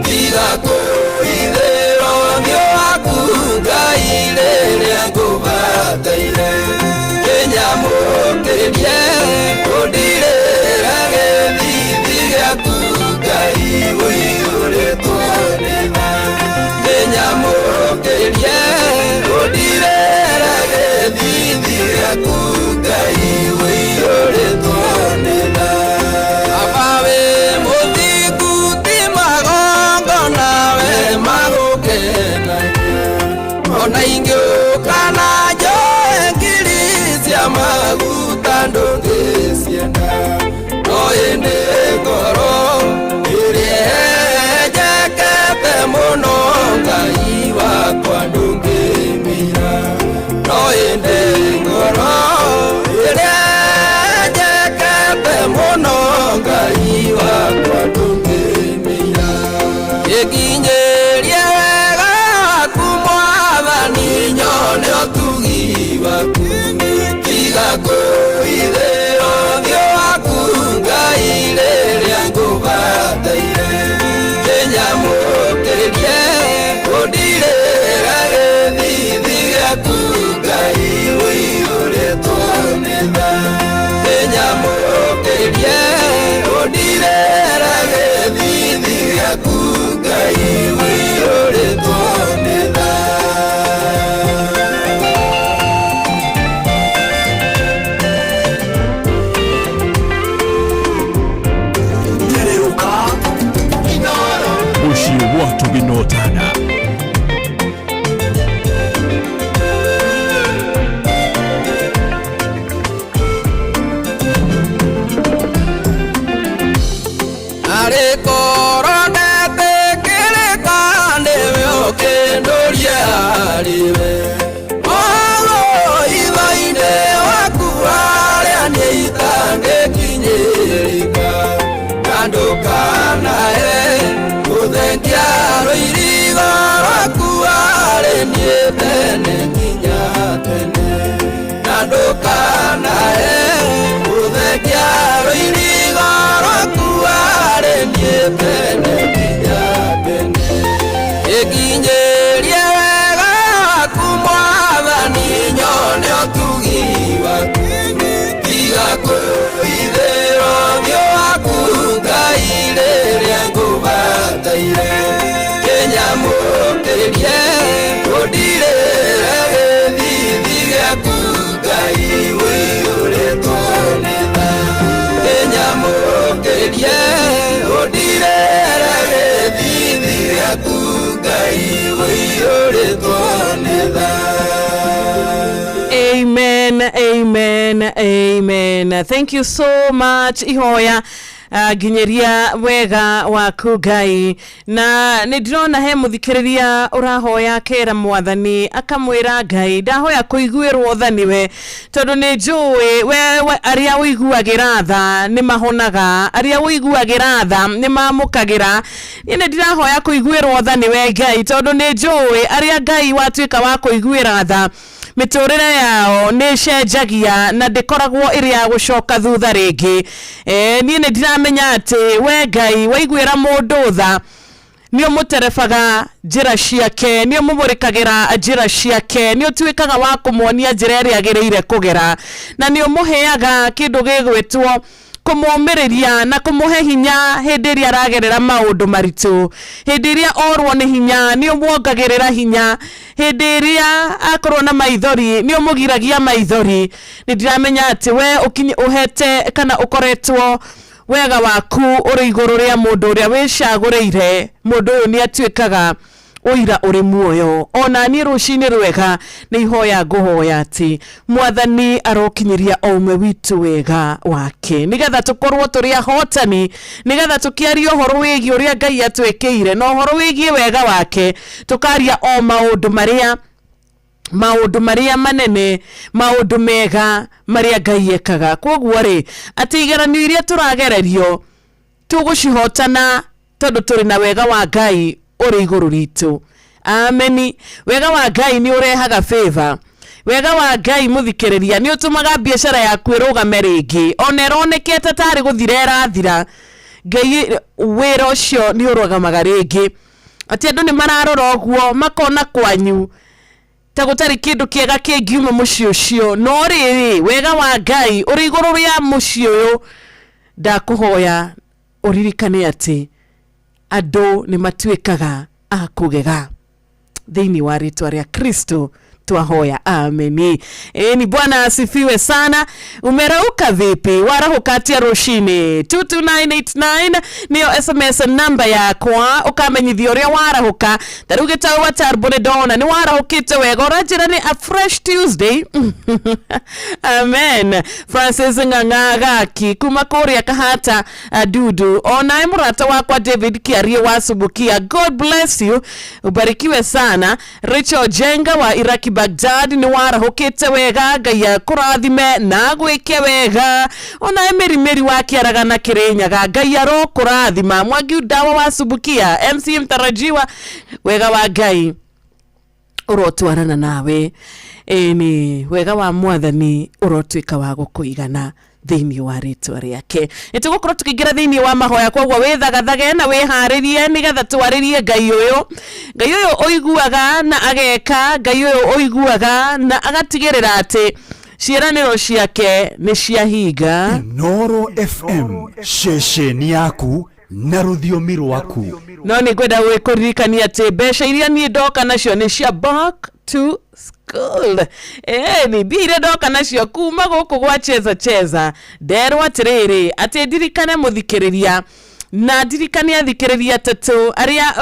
tiga kũhithĩra ũthiũ waku Ngai rĩrĩa ngũbataire, kĩnyamũkĩrie ũndirĩra gĩthithi gĩaku Ngai wĩyũrĩtwo nĩ tha. Kĩnyamũkĩrie ũndirĩra gĩthithi gĩaku Ngai wĩyũrĩtwo nĩ tha. Aba wĩ mũthingu ti magongona we magũkenagia, ona ingĩũka na njoe ngiri cia maguta ndũngĩcienda, no ĩndĩ ngoro ĩrĩa njekete mũno Ngai wakwa ndũngĩmĩira, no ĩndĩ ngoro ĩrĩa njekete mũno Ngai wakwa ndũngĩmĩira. Gĩkinyĩrie wega waku Mwathani nyone ũtugi waku, tiga kũhithĩra ũthiũ waku Ngai rĩrĩa ngũbataire, kĩnyamũkĩrie ũndirĩra gĩthithi gĩaku Ngai wĩyũrĩtwo nĩ tha. Kĩnyamũkĩrie ũndirĩra gĩthithi gĩaku Ngai wĩyũrĩtwo nĩ tha. Ushi watu binotana arĩkoronete kĩrĩka nĩwe ũkĩndũria harĩwe, oro itho-inĩ waku harĩa niĩ itangĩkinyĩrĩka, na ndũkanahe gũthengia rũirigo rwaku harĩ niĩ tene nginya tene, na ndũkanahe gũthengia rũirigo rwaku harĩ niĩ tene nginya tene. Gĩkinyĩrie wega waku Mwathani nyone ũtugi waku, tiga kũhithĩra ũthiũ waku Ngai rĩrĩa ngũbataire, kĩnyamũkĩrie ũndirĩra gĩthithi gĩaku Ngai wĩyũrĩtwo nĩ tha. Kĩnyamũkĩrie ũndirĩra gĩthithi gĩaku Ngai wĩyũrĩtwo nĩ tha. Amen, amen, amen. Thank you so much Ihoya. Nginyeria wega waku Ngai, na ndirona he muthikiriria urahoya kera Mwathani akamwira Ngai ndahoya kuiguirwo tha niwe, tondu ni njui we aria uiguagira tha ni mahonaga, aria uiguagira tha ni mamukagira. Ni ndirahoya kuiguirwo tha niwe Ngai, tondu ni njui aria Ngai watuika wa kuiguira tha miturire yao ni cenjagia na ndikoragwo iria gucoka thutha ringi. Ni ndiramenya ati we Ngai waiguira mundu tha nio muterefaga njira ciake nio mumurikagira njira ciake nio tuikaga wa kumuonia njira ria agereire kugera na nio muheaga kindu gigwitwo kumumiriria na kumuhe hinya hindi iria aragerera maundu maritu hindi iria orwo ni hinya nio muongagirira hinya hindi iria akorwo na maithori nio mugiragia maithori ndiramenya ati we uhete kana ukoretwo wega waku uri iguru ria mundu uria wicaguriire mundu uyu ni atuikaga oira uri muoyo ona ni rucini rwega ni ihoya nguhoya ati mwathani arokinyiria omwe witu wega wake nigetha tukorwo turi ahotani nigetha tukiaria uhoro wigi uria Ngai atwekeire no uhoro wigi wega wake tukaria o maundu manene maundu mega maria Ngai ekaga koguo ri ati igeranio iria turagererio tugucihotana tondu turi na wega wa Ngai uri iguru ritu. Ameni. Wega wa Ngai ni urehaga favor. Wega wa Ngai muthikiriria ni utumaga biashara yaku irugame ringi oneronekete tari guthirera thira Ngai wira ucio ni urugamaga ringi ati andu ni mararora oguo makona kwanyu ta gutari kindu kiega kingiuma muci ucio no riri wega wa Ngai uri iguru ria muci uyu ndakuhoya uririkane ati ado ni matuikaga akugega thini wa ritwa ria Kristo twahoya ameni. Ni Bwana asifiwe sana. Umerauka vipi? Warahuka atia rushini 22989 niyo SMS namba yakwa ukamenyithia uria warahuka tarugita wa tarbone dona ni warahukite wega urajira ni a fresh Tuesday. Amen. Francis Ngangagaki kuma Korea Kahata Dudu ona imurata wakwa David Kiarie wasubukia. God bless you, ubarikiwe sana. Richard Jenga wa Iraki Baghdad ni warahukite wega Ngai kurathime na gwike wega ona meri wake aragana Kirinyaga Ngai aro kurathima Mwangi Dawa wasubukia MC mtarajiwa wega wa Ngai urotwarana nawe ni wega wa Mwathani urotwika wa gukuigana thini wa ritwa riake nitugukorwo tukigira thini wa mahoya kwoguo withagathage na wiharirie nigetha twaririe Ngai uyu oiguaga na ageka Ngai uyu oiguaga na agatigirira ati ciiraniro ciake ni ciahinga. Noro FM shesheni yaku na ruthiomi rwaku no ni gwenda gwikuririkania ati mbeca iria ni ndoka nacio ni cia back to school. Ni bire ndoka nacio kuma guku gwa cheza nderwa atiriri ati ndirikane muthikiriria na ndirikane athikiriria tatu aria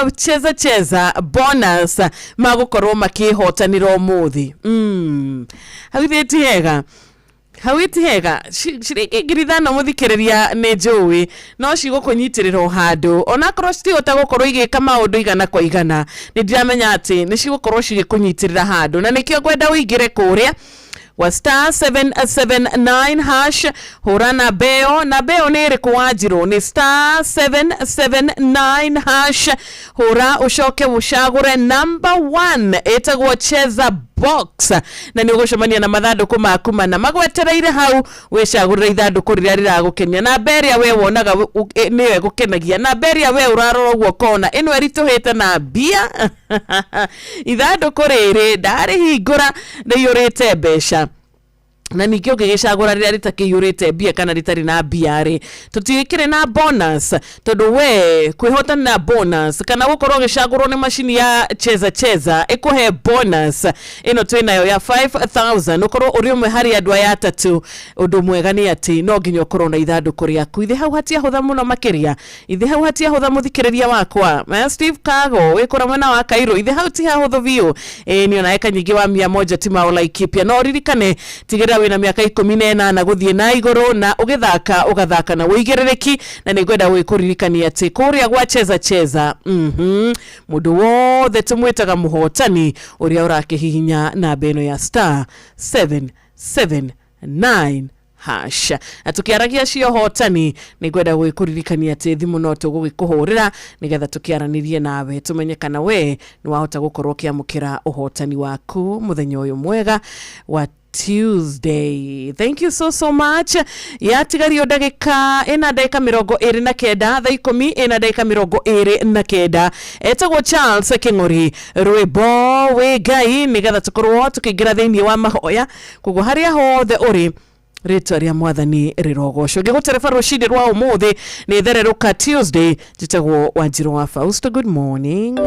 cheza bonus magukorwo makihotanira umuthi hawiti hega shirikigirithana muthikiriria ne jowi no cigukunyitirira handu ona korwo citihota gukorwo igika maundu igana kwa igana ni ndiramenya ati ni cigukorwo cigukunyitirira handu na nikio gwenda uigire kuria wa star 779 hash hura na beo nere kuwajiro ni star 779 hash hura ushoke ushagure number 1 etagwo cheza box na ni ugucemania na mathanduku maku mana magwetereire hau wicagurira ithanduku riria riragukenia na beria we wonaga niwe gukenagia na beria we urarora uguo kona ino erituhite na bia ithanduku riri ndari hingura ni yurite mbeca na nikio gigicagura riria ritakiyurite bia kana ritari na bia ri tutikire na bonus tondu we kwihotana na bonus kana gukorwo gicagurwo ni machine ya cheza ikuhe bonus ino twinayo ya 5000 ukorwo uri umwe hari andu aya atatu undu mwega ni ati no nginya ukorwo na ithanduku riaku ithe hau hatia hutha muno makiria ithe hau hatia hutha muthikiriria wakwa Steve Kago wikora mwena wa Kairo ithe hau ti huthu biu ni ona eka nyingi wa 100 tima ola ikipia no ririkane tigira wina miaka 18 guthie na iguru na ugathaka na wigerereki na nigwenda gwikuririkania ati kuria gwa cheza mundu wothe tumwetaga muhotani uria urakihihinya na beno ya star 779 hash atukiaragia cio hotani nigwenda gwikuririkania ati thimu no tugugikuhurira nigetha tukiaranirie nawe tumenye kana we ni wahota gukorwo kiamukira uhotani waku muthenya uyu mwega wa Tuesday. Thank you so much. Yatigario ndagika ina ndagika 29 thaa 10 ina ndagika 29 etagwo Charles King'ori rwimbo we Ngai nigetha tukorwo tukigira thiini wa mahoya kugo haria hothe uri rĩtwa rĩa mwathani rĩrogocwo ngĩgũtereba rũcinĩ rwa ũmũthĩ nĩ thererũka Tuesday njĩtagwo Wanjirũ wa Fausto. Good morning.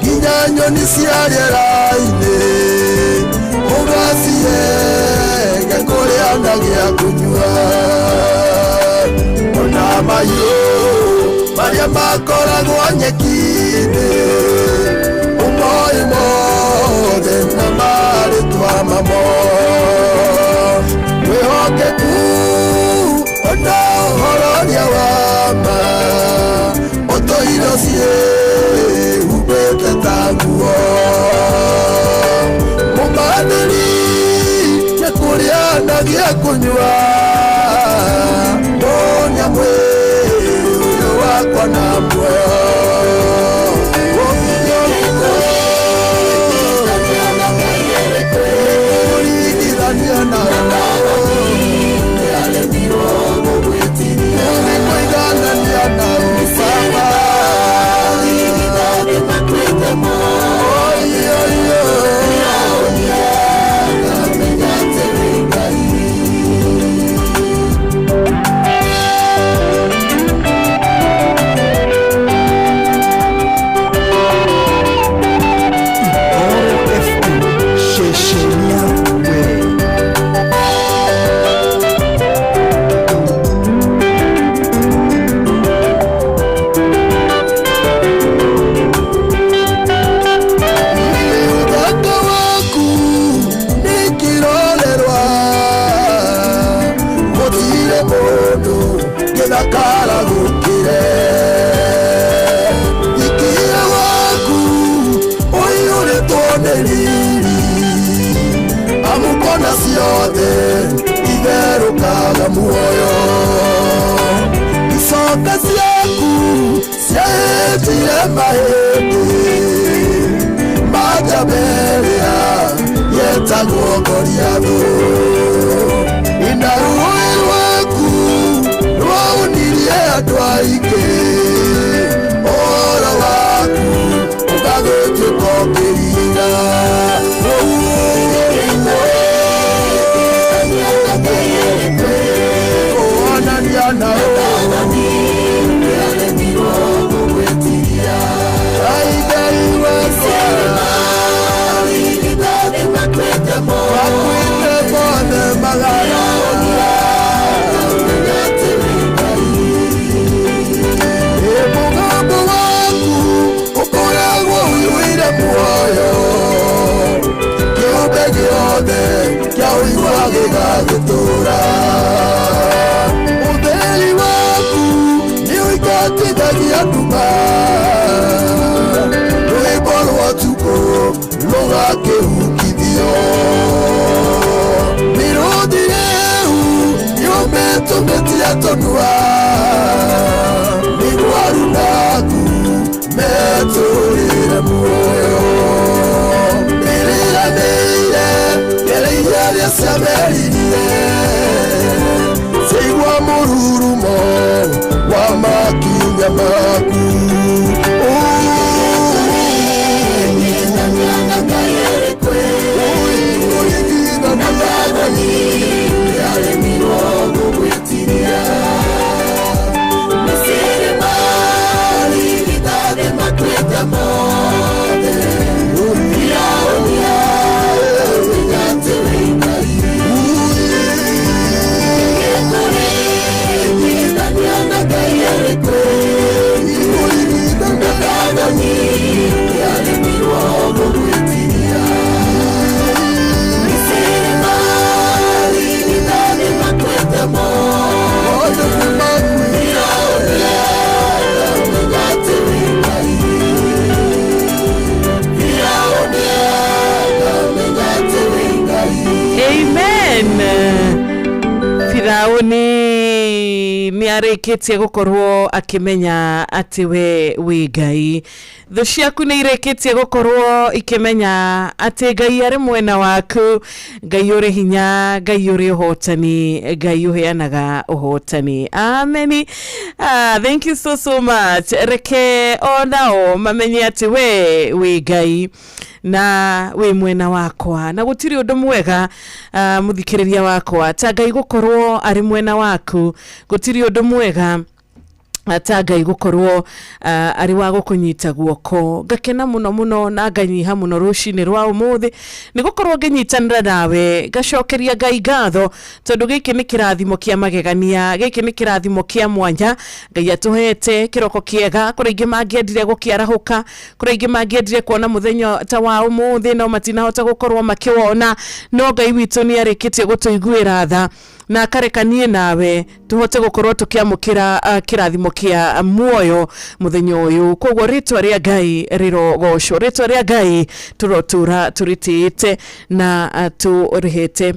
Ginyanyo nisiarĩra-inĩ ũgacie ngakũrĩa ndagĩa kũnyua ona mahiũ marĩa makoragwo nyeki-inĩ ũmoĩ mothe na marĩtwa mamo wĩhokeku ona ũhororia wa ma ũtũire ciĩhumbĩte ta nguo mũmanĩri nĩ kũrĩa ndagĩa kũnyua mũnyamwĩ ũyũ wakwa na muoyo ũringithania na ũmĩkũiganania na ũbaba itherũkaga muoyo icoka ciaku ciahĩtire mahĩndĩ majamerĩa yetagwo Goliathũ ina rũĩ rwaku rwaunirie andũ aingĩ ũhoro waku ũgagĩtuĩka ũkĩringa na tonua niguarunaku meturire muoyo iriranire gereiria ciameririe cigwa mururumo wa makinya maku areketie gukorwo akimenya ati we Ngai. Thu ciaku ni ireketie gukorwo ikimenya ati Ngai ari mwena waku, Ngai uri hinya, Ngai uri uhotani, Ngai uheanaga uhotani. Amen. Thank you so much. Reke onao mamenye ati we Ngai na we mwena wakwa na gutiri undu mwega muthikiriria wakwa ta Ngai gukorwo ari mwena waku, gutiri undu mwega ata Ngai gukorwo ari wa gukunyita guoko. Ngakena muno na nganyiha muno rucini rwa umuthi ni gukorwo nginyitanira nawe, ngacokeria Ngai ngatho tondu giki ni kirathimo kia magegania, giki ni kirathimo kia mwanya Ngai atuhete kiroko kiega. Kuri ingi mangiendire gukiarahuka, kuri ingi mangiendire kuona muthenya ta wa umuthi no matinahota gukorwo makiwona, no Ngai witu ni arikitie gutuiguira tha na akarekanie nawe tuhote gukorwo tukiamukira kirathimo kia muoyo muthenya uyu. Kogwo ritwa ria Ngai rirogocwo, ritwa ria Ngai turotura turitite na turihete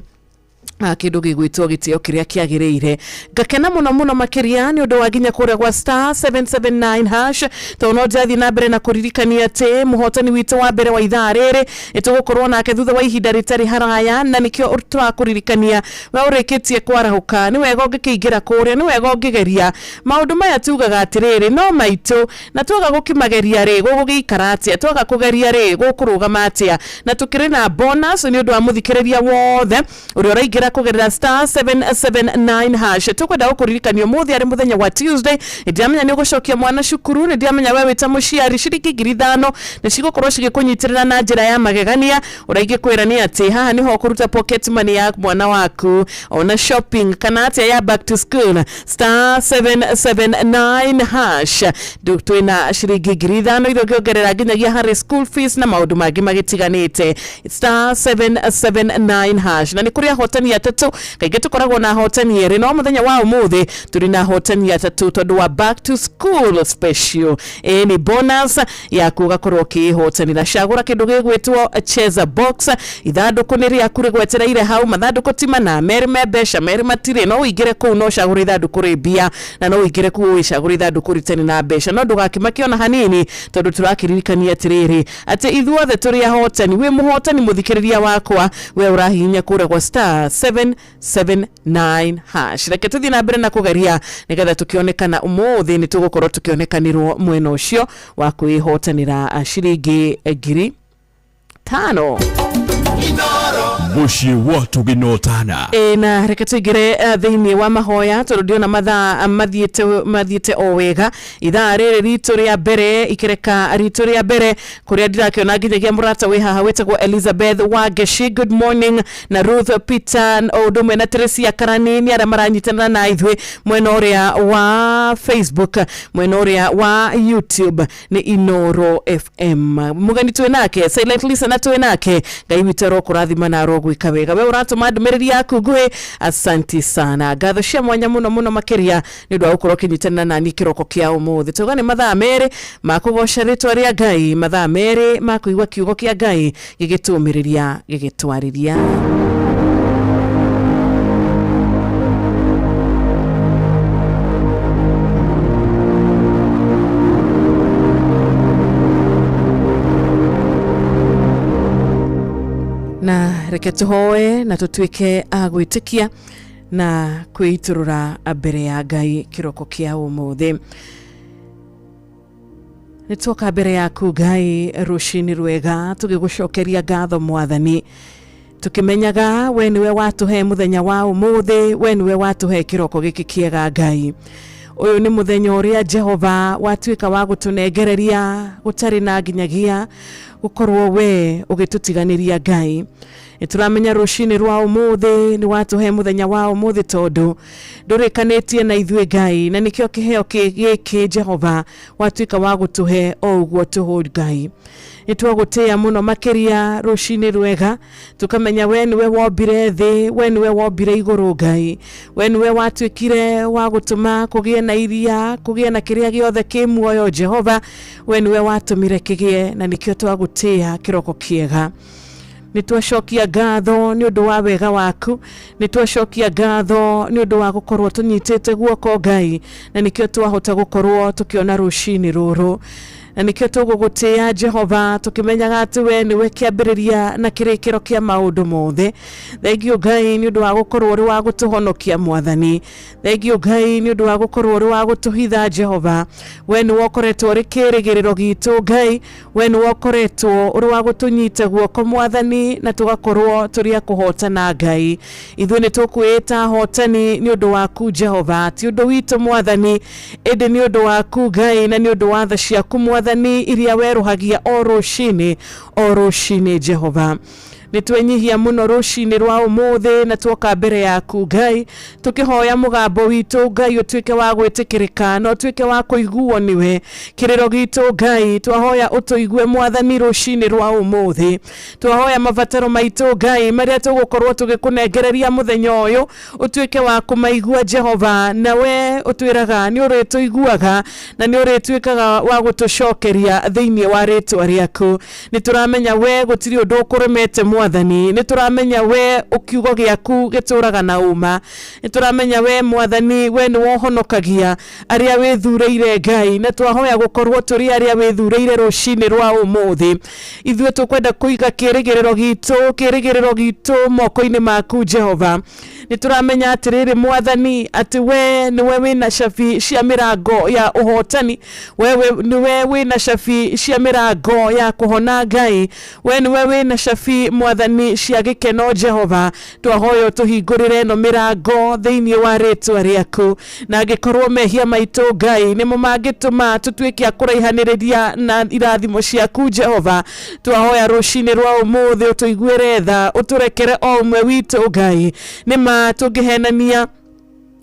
kindu gigwitwo gitio kiria kiagiriire. Ngakena muno makiria ni undu wa ginya kuria gwa star 779 hash tono jathi na mbere na kuririkania ati muhotani witu wa mbere wa ithaa riri itugukorwo nake thutha wa ihinda ritari haraya, na nikio urtwa kuririkania we urikitie kwarahuka ni wega ungikiingira kuria, ni wega ungigeria maundu maya tugaga atiriri no maitu na twaga gukimageria ri gugikara atia, twaga kugeria ri gukurugama atia, na tukiri na bonus ni undu wa muthikiriria wothe uri uraigira kugerera star 779 hash. Tukwenda gukuririkania muthi ari muthenya wa Tuesday, ndiamenya ni ugucokia mwana cukuru, ni ndiamenya wewe ta muciari ciringi 5,000 ni cigukorwo cigikunyitirira na njira ya magegania. Uraige kwirania ati haha niho kuruta pocket money ya mwana waku ona shopping kana atia ya back to school. Star 779 hash twina ciringi 5,000 iria ngiongerera nginyagia hari school fees na maundu mangi magitiganite. Star 779 hash na ni kuria hotani atatu kaige tukoragwo na hotani eri, no muthenya wa umuthi turi na hotani atatu tondu wa back to school special. Ni bonus ya kugakorwo ki hotani na shagura kindu gigwitwo cheza box. Ithanduku ni ria kuri gwetereire hau, mathanduku tima na meri mebesha meri matire, no wigire ku no shagura ithanduku ribia na no wigire ku shagura ithanduku ritani na besha, no ndugakimakiona hanini tondu turakiririkania atiriri ati ithuothe turi hotani. We muhotani muthikiriria wakwa, we urahinya kure kwa star 779 hash. Reke tuthi na mbere na kugeria nigetha tukionekana umuthi ni tugukorwo tukionekanirwo mwena ucio wa kwihotanira ciringi 5,000 muciĩ watu ginotana. Na reke tuigire thiini wa mahoya turudio na mathaa mathiete o wega. Ithaa riri ritu ria mbere ikireka ritu ria mbere kuria ndirakiona nginyagia murata wi haha wetagwo Elizabeth Wageshi, good morning, na Ruth Peter Odumwe na Teresia Karanini aria maranyitana na ithwe mwena uria wa Facebook, mwena uria wa YouTube ni Inoro FM. Mugani twenake silent listener twenake Ngai witero kurathima na rogwika wega. We uratuma ndumiriri yaku nguhi, asanti sana. Ngatho cia mwanya muno makiria ni ndu gukorwo kinyitana na ni kiroko kia umuthi. Tugane mathaa meri makugoca ritwa ria Ngai, mathaa meri makuigwa kiugo kia Ngai gigituumiriria gigitwariria. Na reke tuhoe na tutuike agwitikia na kwiturura mbere ya Ngai kiroko kia umuthi. Nitoka mbere yaku Ngai rucini rwega tugigucokeria ngatho Mwathani, tukimenyaga we niwe watuhe muthenya wa umuthi, we niwe watuhe kiroko giki kiega Ngai. Uyu ni muthenya uria Jehova watuika wa gutunengereria gutari na nginyagia gukorwo we ugitutiganiria Ngai. Turamenya rucini rwa umuthi ni watuhe muthenya wa umuthi tondu ndurikanetie na ithwe Ngai, na nikio kiheo giki Jehova watuika wa gutuhe o uguo tuhu Ngai. Nitwagutia muno makiria rucini rwega tukamenya we niwe wombire thi, we niwe wombire iguru Ngai, we niwe watuikire wa gutuma kugie na iria, kugie na kiria giothe ki muoyo Jehova, we niwe watumire kigie, na nikio twagutia kiroko kiega. nitwacokia ngatho ni undu wa wega waku, nitwacokia ngatho ni undu wa gukorwo tunyitite guoko Ngai, na nikio twahota gukorwo tukiona rucini ruru, na nikio tugugutia Jehova tukimenyaga ati we niwe kiambiriria na kirikiro kia maundu mothe. Thengiu Ngai ni undu wa gukorwo uri wa gutuhonokia Mwathani, thengiu Ngai ni undu wa gukorwo uri wa gutuhitha Jehova. We ni wokoretwo uri kirigiriro gitu Ngai, we ni wokoretwo uri wa gutunyita guoko Mwathani, na tugakorwo turi a kuhotana Ngai. Ithuĩ ni tukwita hotani ni undu waku Jehova, ti undu witu Mwathani, indi ni undu waku Ngai, na ni undu wa tha ciaku Mwathani iria weruhagia o rucini Jehova. Nitwenyihia muno rucini rwa umuthi na twoka mbere yaku Ngai, tukihoya mugambo witu Ngai utuike wa gwitikirika, no tuike wa kuiguo niwe. Kiriro gitu Ngai twahoya utuigue Mwathani rucini rwa umuthi, twahoya mabataro maitu Ngai maria tugukorwo tugikunengereria muthenya uyu, utuike wa kumaigua Jehova, na we utwiraga ni urituiguaga na ni urituikaga wa gutucokeria thiini wa ritwa riaku. Nituramenya we gutiri undu ukuremete Mwathani, nituramenya we ukiugo giaku gituraga na uma, nituramenya we Mwathani we ni wohonokagia aria withureire Ngai, na twahoya gukorwo turi aria withureire rucini rwa umuthi. Ithuĩ tukwenda kuiga kirigiriro gitu moko-ini maku Jehova. Nituramenya atiriri Mwathani ati we niwe wina cabi cia mirango ya uhotani, wewe niwe wina cabi cia mirango ya kuhona Ngai, we niwe wina cabi Mwathani cia gikeno Jehova. Twahoya tuhingurire no mirango thiini wa ritwa riaku, na gikorwo mehia maitu Ngai nimo mangituma tutuike a kuraihaniriria na irathimo ciaku Jehova. Twahoya rucini rwa umuthi utuiguire tha, uturekere o umwe witu Ngai, nima tungihenania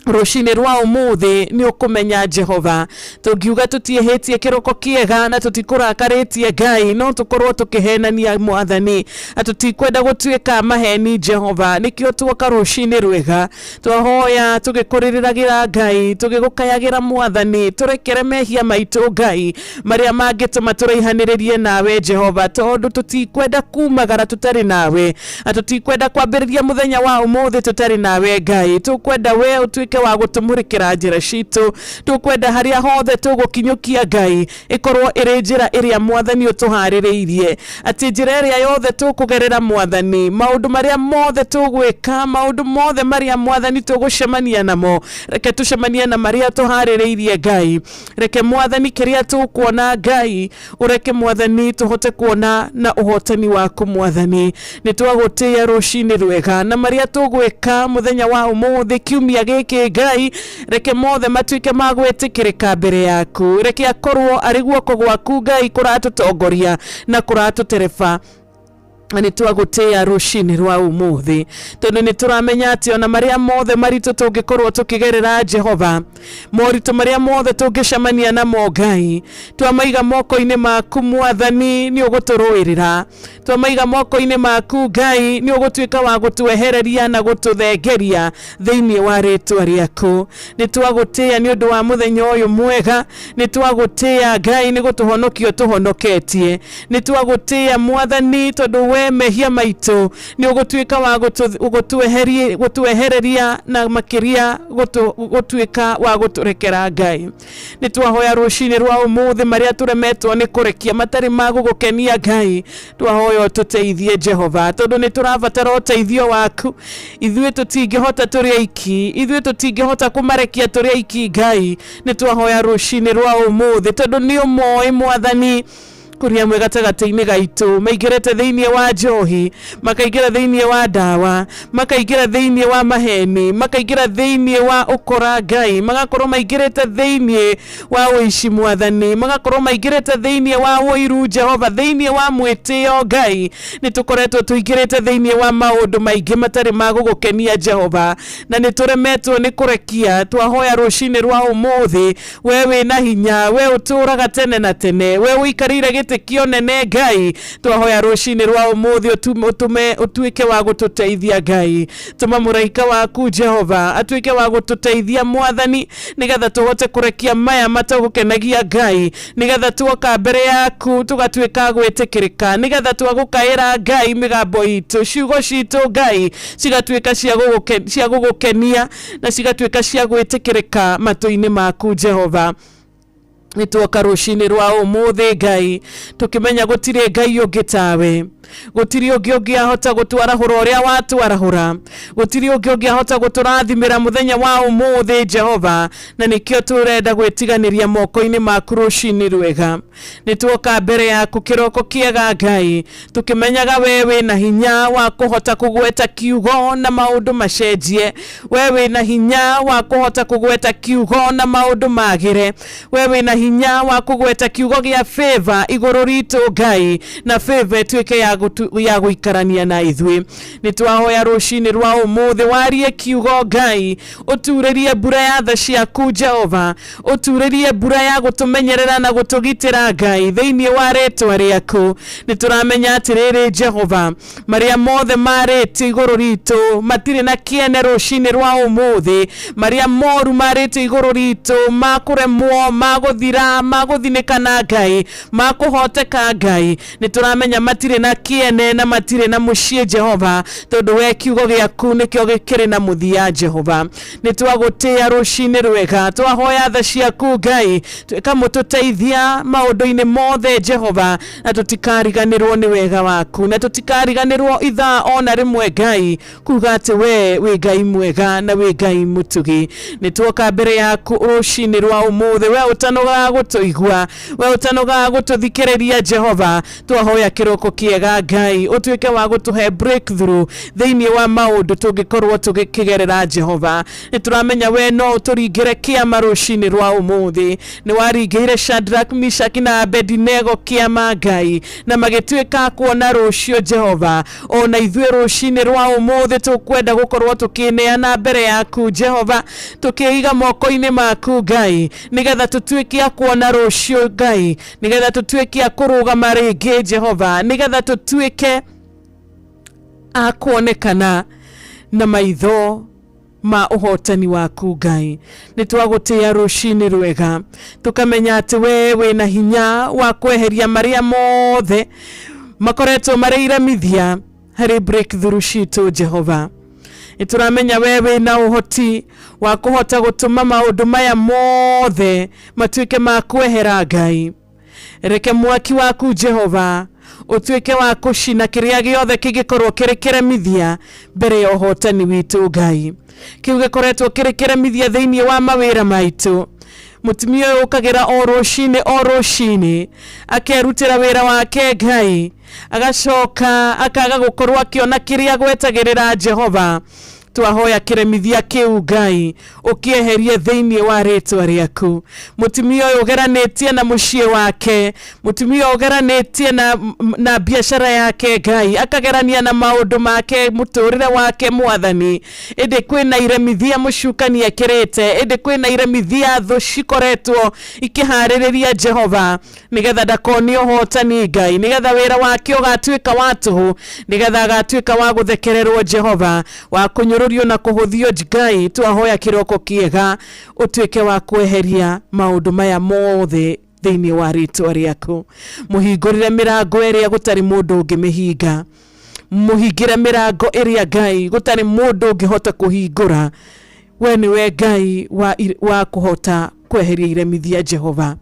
rucini rwa umuthi ni ukumenya Jehova. Tungiuga tutiehetie kiroko kiega na tutikurakaritie Ngai, no tukorwo tukihenania Mwathani, atutikwenda gutuika maheni Jehova. Nikio twoka rucini rwega twahoya tugikuririragira Ngai, tugigukayagira Mwathani, turekere mehia maitu Ngai maria mangituma turaihaniririe nawe Jehova, tondu tutikwenda kumagara tutari nawe, atutikwenda kwambiriria muthenya wa umuthi tutari nawe Ngai. Tukwenda we utuike wa gutumurikira njira citu, tukwenda haria hothe tugukinyukia Ngai ikorwo iri njira iria Mwathani utuhaririirie, ati njira iria yothe tukugerera Mwathani, maundu maria mothe tugwika, maundu mothe maria Mwathani tugucemania namo, reke tucemanie na maria tuhaririirie Ngai. Reke Mwathani kiria tukuona Ngai, ureke Mwathani tuhote kuona na uhotani waku Mwathani. Nitwagutia rucini rwega na maria tugwika muthenya wa umuthi kiumia giki Ngai, reke mothe matuike magwetikirika mbere yaku, reke akorwo ari guoko gwaku Ngai kuratutongoria na kuratutereba. Ani twagutia rucini rwa umuthi, tondu nituramenya ati ona maria mothe maritu tungikorwo tukigerera Jehova, moritu maria mothe tungicemania namo Ngai, twamaiga moko-ini maku Mwathani ni uguturuirira, twamaiga moko-ini maku Ngai ni ugutuika wa gutuehereria na gututhengeria thiini wa ritwa riaku. Nitwagutia ni undu wa muthenya uyu mwega, nitwagutia Ngai ni gutuhonokia tuhonoketie, nitwagutia Mwathani tondu we mehia maitu ni ugutuika wa gutuehereria na makiria gutuika wa guturekera Ngai. Nitwahoya rucini rwa umuthi maria turemetwo ni kurekia matari magugukenia Ngai, twahoya tuteithie Jehova, tondu niturabatara uteithio waku. Ithuĩ tutingihota turi aiki, ithuĩ tutingihota kumarekia turi aiki Ngai, nitwahoya rucini rwa umuthi tondu ni umoi Mwathani kuria mwe gatagati-ini gaitu maigirete thiini wa njohi, makaigira thiini wa dawa, makaigira thiini wa maheni, makaigira thiini wa ukora Ngai, magakorwo maigirete thiini wa uici Mwathani, magakorwo maigirete thiini wa woiru Jehova, thiini wa mwitio Ngai. Nitukoretwo tuigirete thiini wa maundu maingi matari magugukenia Jehova, na nituremetwo ni kurekia. Twahoya rucini rwa umuthi, we wina hinya, we uturaga tene na tene, we uikarire wĩtĩkio nene Ngai twahoya rũcinĩ rwa ũmũthĩ ũtuĩke wa gũtũteithia Ngai. Tũma mũraika waku Jehova atuĩke wa gũtũteithia Mwathani nĩgetha tũhote kũrekia maya matagũkenagia Ngai, nĩgetha tuoka mbere yaku tũgatuĩka gwĩtĩkĩrĩka, nĩgetha twagũkaĩra Ngai mĩgambo itũ, ciugo citũ Ngai cigatuĩka cia gũgũkenia na cigatuĩka cia gwĩtĩkĩrĩka matũ-inĩ maku Jehova. Nĩtuoka rũcinĩ rwa ũmũthĩ Ngai tũkĩmenya gũtirĩ Ngai ũngĩ tawe, gũtirĩ ũngĩ ũngĩahota gũtwarahũra ũrĩa watwarahũra, gũtirĩ ũngĩ ũngĩahota gũtũrathimĩra mũthenya wa ũmũthĩ Jehova, na nĩkĩo tũrenda gwĩtiganĩria moko-inĩ maku rũcinĩ rwega. Nĩtuoka mbere yaku kĩroko kĩega Ngai tũkĩmenyaga we wĩna hinya wa kũhota kũgweta kiugo na maũndũ macenjie, we wĩna hinya wa kũhota kũgweta kiugo na maũndũ magĩre, we wĩna hinya wa kũgweta kiugo gĩa favor igũrũ ritũ Ngai, na favor ĩtuĩke ya gũikarania na ithuĩ. Nĩtwahoya rũcinĩ rwa ũmũthĩ warie kiugo Ngai, ũturĩrie mbura ya tha ciaku Jehova, ũturĩrie mbura ya gũtũmenyerera na gũtũgitĩra Ngai thĩinĩ wa rĩtwa rĩaku. Nĩtũramenya atĩrĩrĩ Jehova, marĩa mothe marĩte igũrũ ritũ matirĩ na kĩene rũcinĩ rwa ũmũthĩ, marĩa moru marĩte igũrũ ritũ makũremwo, magũthira, magũthinĩkana Ngai, makũhoteka Ngai, nĩtũramenya matirĩ na kĩene na matirĩ na mũciĩ Jehova, tondũ we kiugo gĩaku nĩkĩo gĩkĩrĩ na mũthia Jehova. Nĩtwagũtĩĩa rũcinĩ rwega, twahoya tha ciaku Ngai twĩka mũtũteithia maũndũ-inĩ mothe Jehova, na tũtikariganĩrwo nĩ wega waku, na tũtikariganĩrwo ithaa ona rĩmwe Ngai kuga atĩ we wĩ Ngai mwega na wĩ Ngai mũtugi. Nĩtuoka mbere yaku rũcinĩ rwa ũmũthĩ, we ũtanoga gũtũigua, we ũtanoga gũtũthikĩrĩria Jehova, twahoya kĩroko kĩega Ngai ũtuĩke wa gũtũhe breakthrough thĩinĩ wa maũndũ tũngĩkorwo tũgĩkĩgerera Jehova. Nĩtũramenya we no ũtũringĩre kĩama rũcinĩ rwa ũmũthĩ, nĩwaringĩire Shadrach, Meshach na Abednego kĩama Ngai, na magĩtuĩka kuona rũcio Jehova. Ona ithuĩ rũcinĩ rwa ũmũthĩ tũkwenda gũkorwo tũkĩneana mbere yaku Jehova, tũkĩiga moko-inĩ maku Ngai, nĩgetha tũtuĩke a kuona rũcio Ngai, nĩgetha tũtuĩke a kũrũgama rĩngĩ Jehova, nĩgetha tũtuĩke a kuonekana na maitho ma ũhotani waku Ngai. Nĩtwagũtĩĩa rũcinĩ rwega tũkamenya atĩ we wĩna hinya wa kweheria marĩa mothe makoretwo marĩ iramithia harĩ breakthrough citũ Jehova. Nĩtũramenya we wĩna ũhoti wa kũhota gũtũma maũndũ maya mothe matuĩke ma kwehera Ngai. Reke mwaki waku Jehova ũtuĩke wa kũcina kĩrĩa gĩothe kĩngĩkorwo kĩrĩ kĩremithia mbere ya ũhotani witũ Ngai, kĩu gĩkoretwo kĩrĩ kĩremithia thĩinĩ wa mawĩra maitũ. Mũtumia ũyũ ũkagĩra o rũcinĩ akerutĩra wĩra wake Ngai, agacoka akaga gũkorwo akĩona kĩrĩa gwetagĩrĩra Jehova. Twahoya kĩremithia kĩu Ngai ũkĩeherie thĩinĩ wa rĩtwa rĩaku. Mũtumia ũyũ ũgeranĩtie na mũciĩ wake, mũtumia ũyũ ũgeranĩtie na biacara yake Ngai, akagerania na maũndũ make mũtũrĩre wake Mwathani. Ĩndĩ kwĩna iremithia mũcukani ekĩrĩte, ĩndĩ kwĩna iremithia thũ cikoretwo ikĩharĩrĩria Jehova, nĩgetha ndakonio ũhotani Ngai, nĩgetha wĩra wake ũgatuĩka wa tũhũ, nĩgetha agatuĩka wa gũthekererwo Jehova, wa kũnyũrũrio na kũhũthio Ngai. Twahoya kĩroko kĩega ũtuĩke wa kweheria maũndũ maya mothe thĩinĩ wa rĩtwa rĩaku. Mũhingũrĩre mĩrango ĩrĩa gũtarĩ mũndũ ũngĩmĩhinga, mũhingĩre mĩrango ĩrĩa Ngai gũtarĩ mũndũ ũngĩhota kũhingũra. We nĩwe Ngai wa kũhota kweheria iremithia Jehova.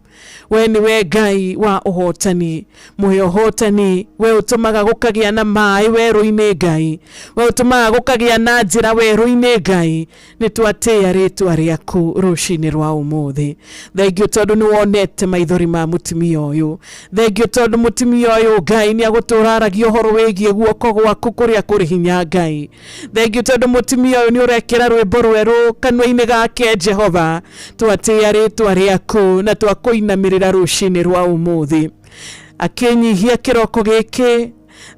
We nĩwe Ngai wa ũhotani, mũhe ũhotani. We ũtũmaga gũkagĩa na maĩ werũ-inĩ Ngai, we ũtũmaga gũkagĩa na njĩra werũ-inĩ Ngai. Nĩtwatĩĩa rĩtwa rĩaku rũcinĩ rwa ũmũthĩ. Thengiũ tondũ nĩwonete maithori ma mũtumia ũyũ, thengiũ tondũ mũtumia ũyũ Ngai nĩagũtũraragia ũhoro wĩgiĩ guoko gwaku kũrĩa kũrĩ hinya Ngai. Thengiũ tondũ mũtumia ũyũ nĩũrekĩra rwĩmbo rwerũ kanua-inĩ gake Jehova. Twatĩĩa rĩtwa rĩaku na twakũinamĩrĩra rũcinĩ rwa ũmũthĩ. Akĩnyihia kĩroko gĩkĩ,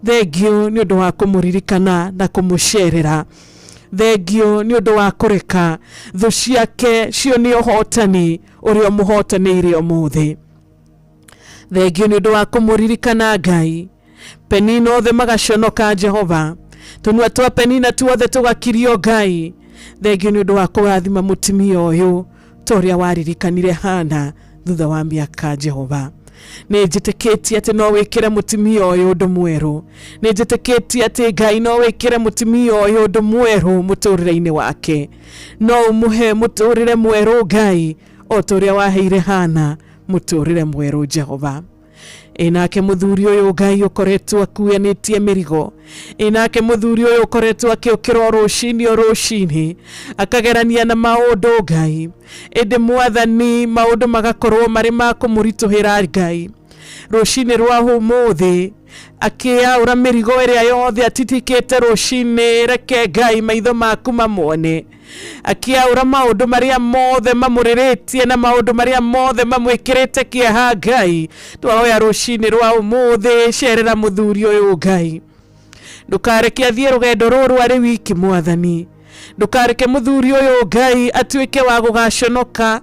thengiũ nĩ ũndũ wa kũmũririkana na kũmũcerera. Thengiũ nĩ ũndũ wa kũreka thũ ciake cio nĩ ũhotani ũrĩa mũhotanĩire ũmũthĩ. thengio ni undu wa kumuririkana Ngai. Penina othe magaconoka Jehova, tunua twa Penina tuothe tugakirio Ngai. Thengio ni undu wa kurathima mutimia uyu toria waririkanire Hana thutha wa miaka Jehova. Nĩnjĩtĩkĩtie atĩ no wĩkĩre mutimia ũyũ ũndũ mwerũ. Nĩnjĩtĩkĩtie atĩ Ngai no wĩkĩre mutimia ũyũ ũndũ mwerũ mũtũrĩre-inĩ wake. No umuhe mũtũrĩre mwerũ Ngai o toria waheire Hana mũtũrĩre mwerũ Jehova. Inake muthuri ũyũ Ngai ũkoretwo akuanĩtie mĩrigo. Inake muthuri ũyũ ũkoretwo akĩũkĩra rũcinĩ akagerania na maũndũ Ngai. Ĩndĩ Mwathani maũndũ magakorwo marĩ ma kũmũritũhĩra Ngai. Rũcinĩ rwa ũmũthĩ akĩaũra mĩrigo ĩrĩa yothe atitikĩte rũcinĩ, reke Ngai maitho maku mamwone. Akĩaũra maũndũ marĩa mothe mamũrĩrĩtie na maũndũ marĩa mothe mamwĩkĩrĩte kĩeha Ngai. Twahoya rũcinĩ rwa ũmũthĩ, cerera muthuri ũyũ Ngai. Ndukareke athiĩ rũgendo rũrũ arĩ wiki Mwathani. Ndukareke muthuri ũyũ Ngai atuĩke wa gũgaconoka.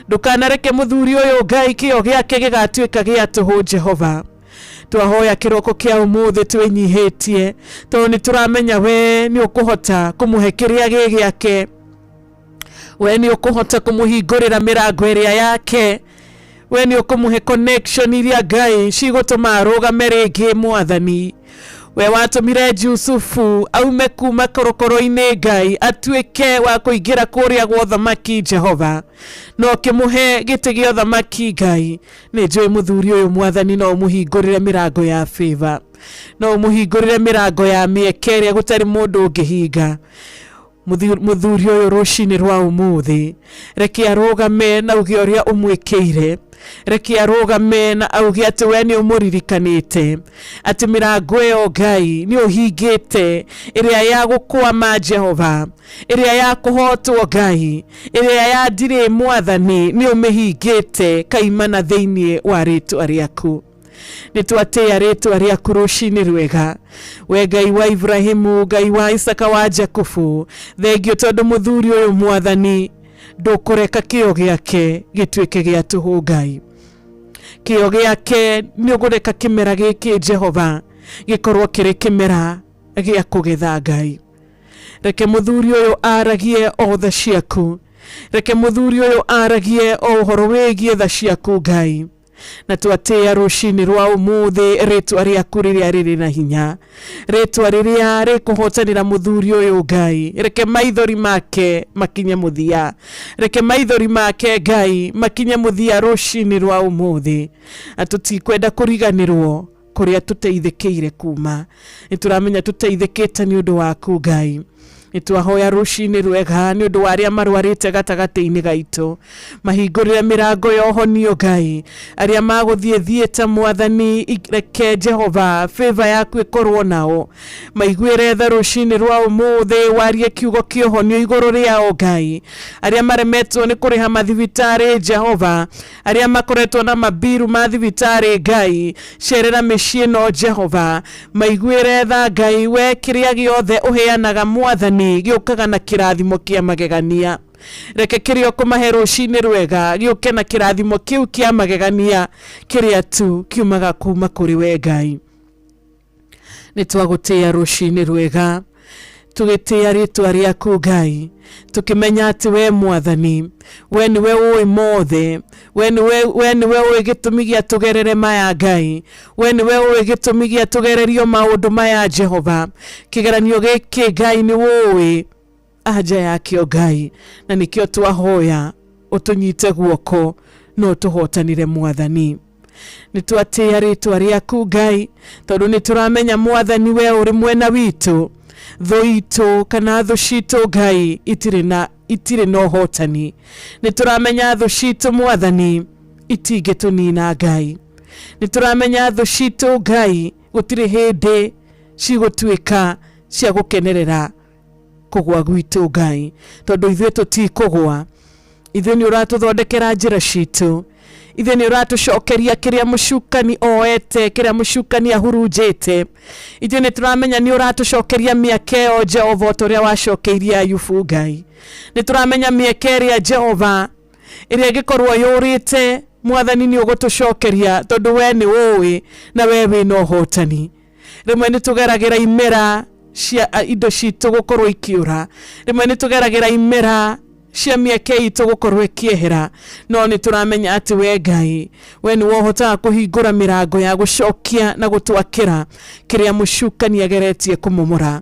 Ndukanareke muthuri ũyũ Ngai kĩo gĩake gĩgatuĩka gĩa tũhũ Jehova. Twahoya kĩroko kĩa ũmũthĩ twĩnyihĩtie, tondũ nĩ tũramenya we nĩ ũkũhota kũmũhe kĩrĩa gĩake. We nĩ ũkũhota kũmũhingũrĩra mĩrango ĩrĩa yake. We nĩ ũkũmũhe connection iria Ngai cigũtũma arũgame rĩngĩ Mwathani. We watũmire Jusufu aume kuma korokoro-inĩ Ngai atuĩke wa kũingĩra kũrĩa gwa ũthamaki Jehova. No kĩmũhe gĩtĩ gĩa ũthamaki Ngai. Nĩ njũĩ muthuri ũyũ Mwathani no mũhingũrĩre mĩrango ya favor. No mũhingũrĩre mĩrango ya mĩeke ĩrĩa gũtarĩ mũndũ ũngĩhinga. Muthuri ũyũ rũcinĩ rwa ũmũthĩ, reke arũgame na uge ũrĩa ũmwĩkĩire. Reke arũgame na auge atĩ we nĩ ũmũririkanĩte, atĩ mĩrango ĩyo Ngai nĩ ũhingĩte, ĩrĩa ya gũkwama Jehova, ĩrĩa ya kũhotwo Ngai, ĩrĩa ya ndirĩ Mwathani nĩ ũmĩhingĩte kaimana thĩinĩ wa rĩtwa rĩaku. Nĩtwatĩĩa rĩtwa rĩaku rũcinĩ rwega. We Ngai wa Ibrahimu, Ngai wa Isaka, wa Jakubu, thengio tondũ muthuri ũyũ Mwathani ndũkũreka kĩo gĩake gĩtuĩke gĩa tũhũ Ngai. Kĩo gĩake nĩ ũgũreka kĩmera gĩkĩ Jehova gĩkorwo kĩrĩ kĩmera gĩa kũgetha Ngai. Reke muthuri ũyũ aragie o tha ciaku. Reke muthuri ũyũ aragie o ũhoro wĩgiĩ tha ciaku Ngai. Na twatĩĩa rũcinĩ rwa ũmũthĩ rĩtwa rĩaku rĩrĩa rĩrĩ na hinya, rĩtwa rĩrĩa rĩkũhotanĩra muthuri ũyũ Ngai. Reke maithori make makinye mũthia. Reke maithori make Ngai makinye mũthia rũcinĩ rwa ũmũthĩ. Tũtikwenda kũriganĩrwo kũrĩa tũteithĩkĩire kuma. Nĩtũramenya tũteithĩkĩte nĩ ũndũ waku Ngai. Nĩtwahoya rũcinĩ rwega nĩ ũndũ wa arĩa marwarĩte gatagatĩ-inĩ gaitũ. Mahingũrĩre mĩrango ya ũhonio Ngai. Arĩa magũthiĩ ta Mwathani, reke Jehova favor yaku ĩkorwo nao. Maiguĩre tha rũcinĩ rwa ũmũthĩ, warie kiugo kĩa ũhonio igũrũ rĩao Ngai. Arĩa maremetwo nĩ kũrĩha mathibitarĩ Jehova, arĩa makoretwo na mabiru ma thibitarĩ Ngai, cerera mĩciĩ ĩno Jehova. Maiguĩre tha Ngai, we kĩrĩa gĩothe ũheanaga Mwathani gĩũkaga na kĩrathimo kĩa magegania. Reke kĩrĩa ũkũmahe rũcinĩ rwega gĩũke na kĩrathimo kĩu kĩa magegania, kĩrĩa tu kiumaga kuma kũrĩ we Ngai. Nĩtwagũtĩĩa rũcinĩ rwega, tũgĩtĩĩa rĩtwa rĩaku Ngai, tukimenya ati we Mwathani, we niwe ũĩ mothe, we niwe ũĩ gĩtũmi gĩa tũgerere maya Ngai, we niwe ũĩ gĩtũmi gĩa tũgererio maũndũ maya Jehova. Kĩgeranio gĩkĩ Ngai nĩ ũĩ anja yakĩo Ngai, na nĩkĩo twahoya ũtũnyite guoko no tũhotanire Mwathani. Nĩtwatĩĩa rĩtwa rĩaku Ngai, tondũ nĩtũramenya Mwathani we ũrĩ mwena witũ. Thũ itũ kana thũ citũ Ngai itirĩ na ũhotani. Nĩtũramenya thũ citũ Mwathani itingĩtũnina Ngai. Nĩtũramenya thũ citũ Ngai gũtirĩ hĩndĩ cigũtuĩka cia gũkenerera kũgwa gwitũ Ngai, tondũ ithuĩ tũtikũgwa. Ithuĩ nĩ ũratũthondekera njĩra citũ. Ithuĩ nĩ ũratũcokeria kĩrĩa mũcukani oete, kĩrĩa mũcukani ahurunjĩte. Ithuĩ nĩ tũramenya nĩ ũratũcokeria mĩaka ĩyo Jehova o ta ũrĩa wacokeirie Ayubu Ngai. Nĩ tũramenya mĩaka ĩrĩa Jehova ĩrĩa ĩngĩkorwo yũrĩte mwathani ni ugutucokeria tondu we ni uwi na we wina uhotani. Rimwe ni tugeragira imera cia indo citu gukorwo ikiura, rimwe ni tugeragira imera cia mieke itu gukorwo ikiehera, no ni turamenya ati we Ngai we ni wohota kuhingura mirango ya gucokia na gutwakira kiria mucukani ageretie kumumura.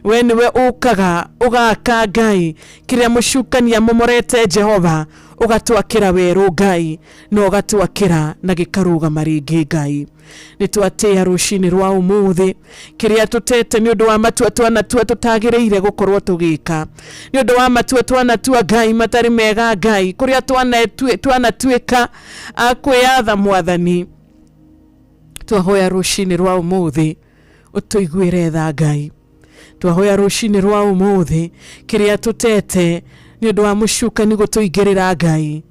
We ni we ukaga ugaka Ngai kiria mucukani amomorete Jehova, ugatwakira weru Ngai no ugatwakira na gikaruga maringi Ngai. Ni twatia rucini rwa umuthi kiria tutete ni undu wa matua twanatua tutagireire gukorwo tugika, ni undu wa matua twanatua Ngai matari mega Ngai kuria twanatuika akwiyatha mwathani. Twahoya rucini rwa umuthi utuiguire tha Ngai, twahoya rucini rwa umuthi kiria tutete ni undu wa mucukani gutuingirira Ngai,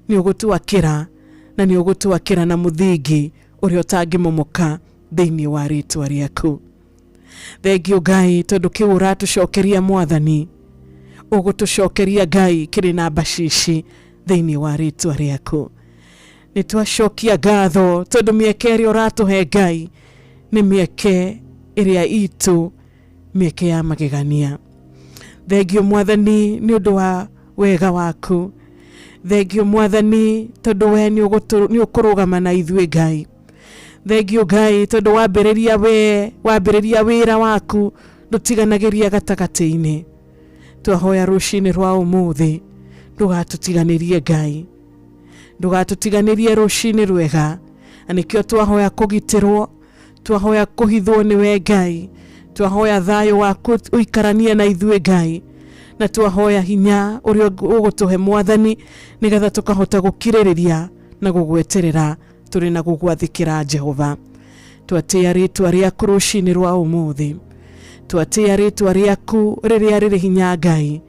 ni ugutwakira na ni ugutwakira na muthingi uria utangimomoka thiini wa ritwa riaku. Thengio Ngai tondu kiu uratucokeria mwathani, ugutucokeria Ngai kiri na bashishi thiini wa ritwa riaku. Ni twacokia ngatho tondu mieke iria uratuhe Ngai ni mieke iria itu, mieke ya magegania. Thengio mwathani ni undu wa wega waku, thengio mwathani tondu we ni ukurugama na ithui Ngai. Thengio Ngai tondu wambiriria wira waku ndutiganagiria gatagati-ini. Twahoya rucini rwa umuthi ndugatutiganirie Ngai, ndugatutiganirie rucini rwega, anikio twahoya kugitirwo, twahoya kuhithwo ni we Ngai, twahoya thayo waku uikaranie na ithui Ngai, na twahoya hinya uria ugutuhe mwathani nigetha tukahota gukiririria na gugweterera turi na gugwathikira Jehova. Twatia ritwa riaku rucini rwa umuthi, twatia ritwa riaku riria riri hinya Ngai,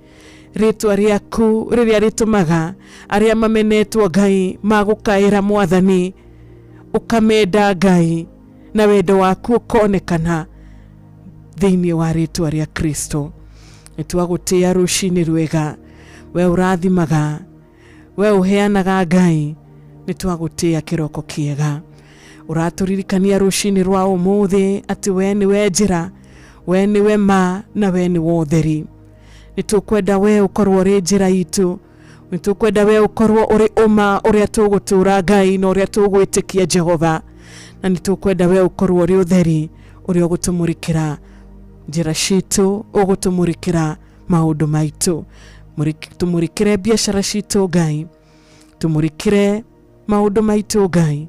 ritwa riaku riria ritumaga aria mamenetwo Ngai magukaira mwathani ukamenda Ngai na wendo waku ukonekana thiini wa ritwa ria Kristo. Nitwagutia rucini rwega, we urathimaga, we uheanaga Ngai, nitwagutia kiroko kiega. Uraturirikania rucini rwa umuthi ati we ni we njira, we ni we ma na we ni wotheri. Nitukwenda we ukorwo ri njira itu, nitukwenda we ukorwo uri uma uria tugutura Ngai na uria tugwitikia Jehova, na nitukwenda we ukorwo uri utheri uria ugutumurikira njira citu, ugutumurikira maundu maitu. Tumurikire biashara citu Ngai, tumurikire maundu maitu Ngai.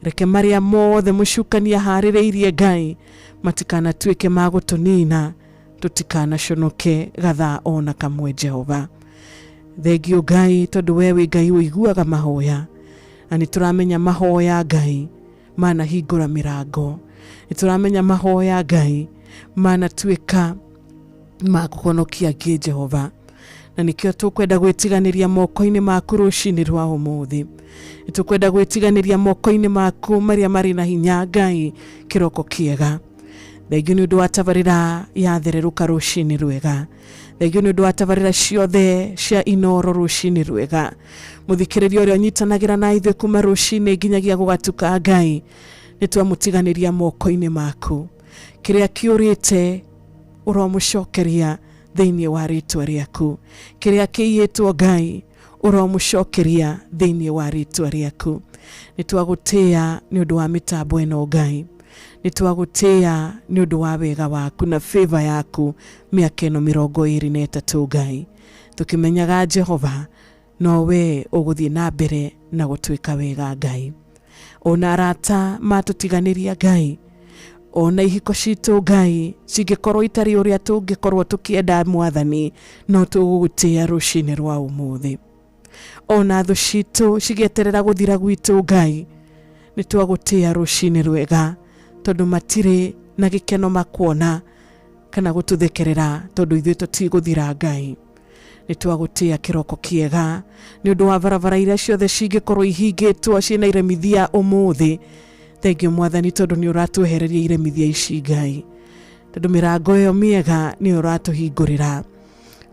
Reke maria mothe mucukani ahaririirie Ngai matikana tuike magutunina, tutikana conoke gatha ona kamwe Jehova. Thengio Ngai tondu we wi Ngai uiguaga mahoya, na nituramenya mahoya Ngai mana hingura mirango, nituramenya mahoya Ngai mana tuika magukonokia ngi Jehova. Na nikio tukwenda gwitiganiria moko-ini maku rucini rwa umuthi, tukwenda gwitiganiria moko-ini maku maria mari na hinya Ngai kiroko kiega. Thengio ni undu wa tabarira ya thereruka rucini rwega, thengio ni undu wa tabarira ciothe cia inoro rucini rwega. Muthikiriria uria unyitanagira na ithui kuma rucini nginyagia gugatuka Ngai, nitwamutiganiria moko-ini maku. Kiria kiurite uromucokeria thiini wa ritwa riaku, kiria kiiyitwo Ngai uromucokeria thiini wa ritwa riaku. Nitwagutia ni undu wa mitambo eno Ngai, nitwagutia ni undu wa wega waku na favor yaku miaka eno 23 Ngai, tukimenyaga Jehova no we uguthie na mbere na gutwika wega Ngai. Ona arata matutiganiria Ngai, ona ihiko citu Ngai cingikorwo itari uria tungikorwo tukienda mwathani, no tugugutia rucini rwa umuthi. Ona thu citu cigieterera guthira gwitu Ngai, nitwagutia rucini rwega tondu matire na gikeno makuona kana gututhekerera tondu ithui tutiguthira Ngai. Nitwagutia kiroko kiega ni undu wa barabara iria ciothe cingikorwo ihingitwo ciina iremithia umuthi. Thengio mwathani tondu ni uratuhereria iremithia ici Ngai, tondu mirango iyo miega ni uratuhingurira.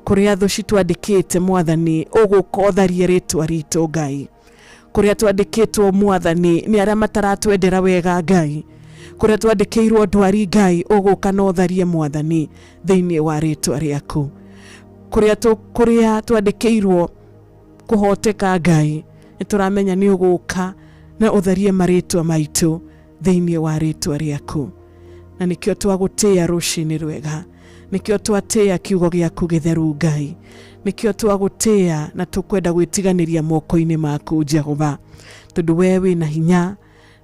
Kuria thu citwandikite mwathani ugukotharie ritwa ritu Ngai, kuria twandikitwo mwathani ni aria mataratwendera wega Ngai, kuria twandikirwo ndwari Ngai uguka no tharie mwathani thiini wa ritwa riaku, kuria twandikirwo kuhoteka Ngai nituramenya ni uguka na utharie maritwa maitu thiini wa ritwa riaku, na nikio twagutia rucini rwega, nikio twatia kiugo giaku githeru Ngai, nikio twagutia na tukwenda gwitiganiria moko-ini maku Jehova, tondu wewe na hinya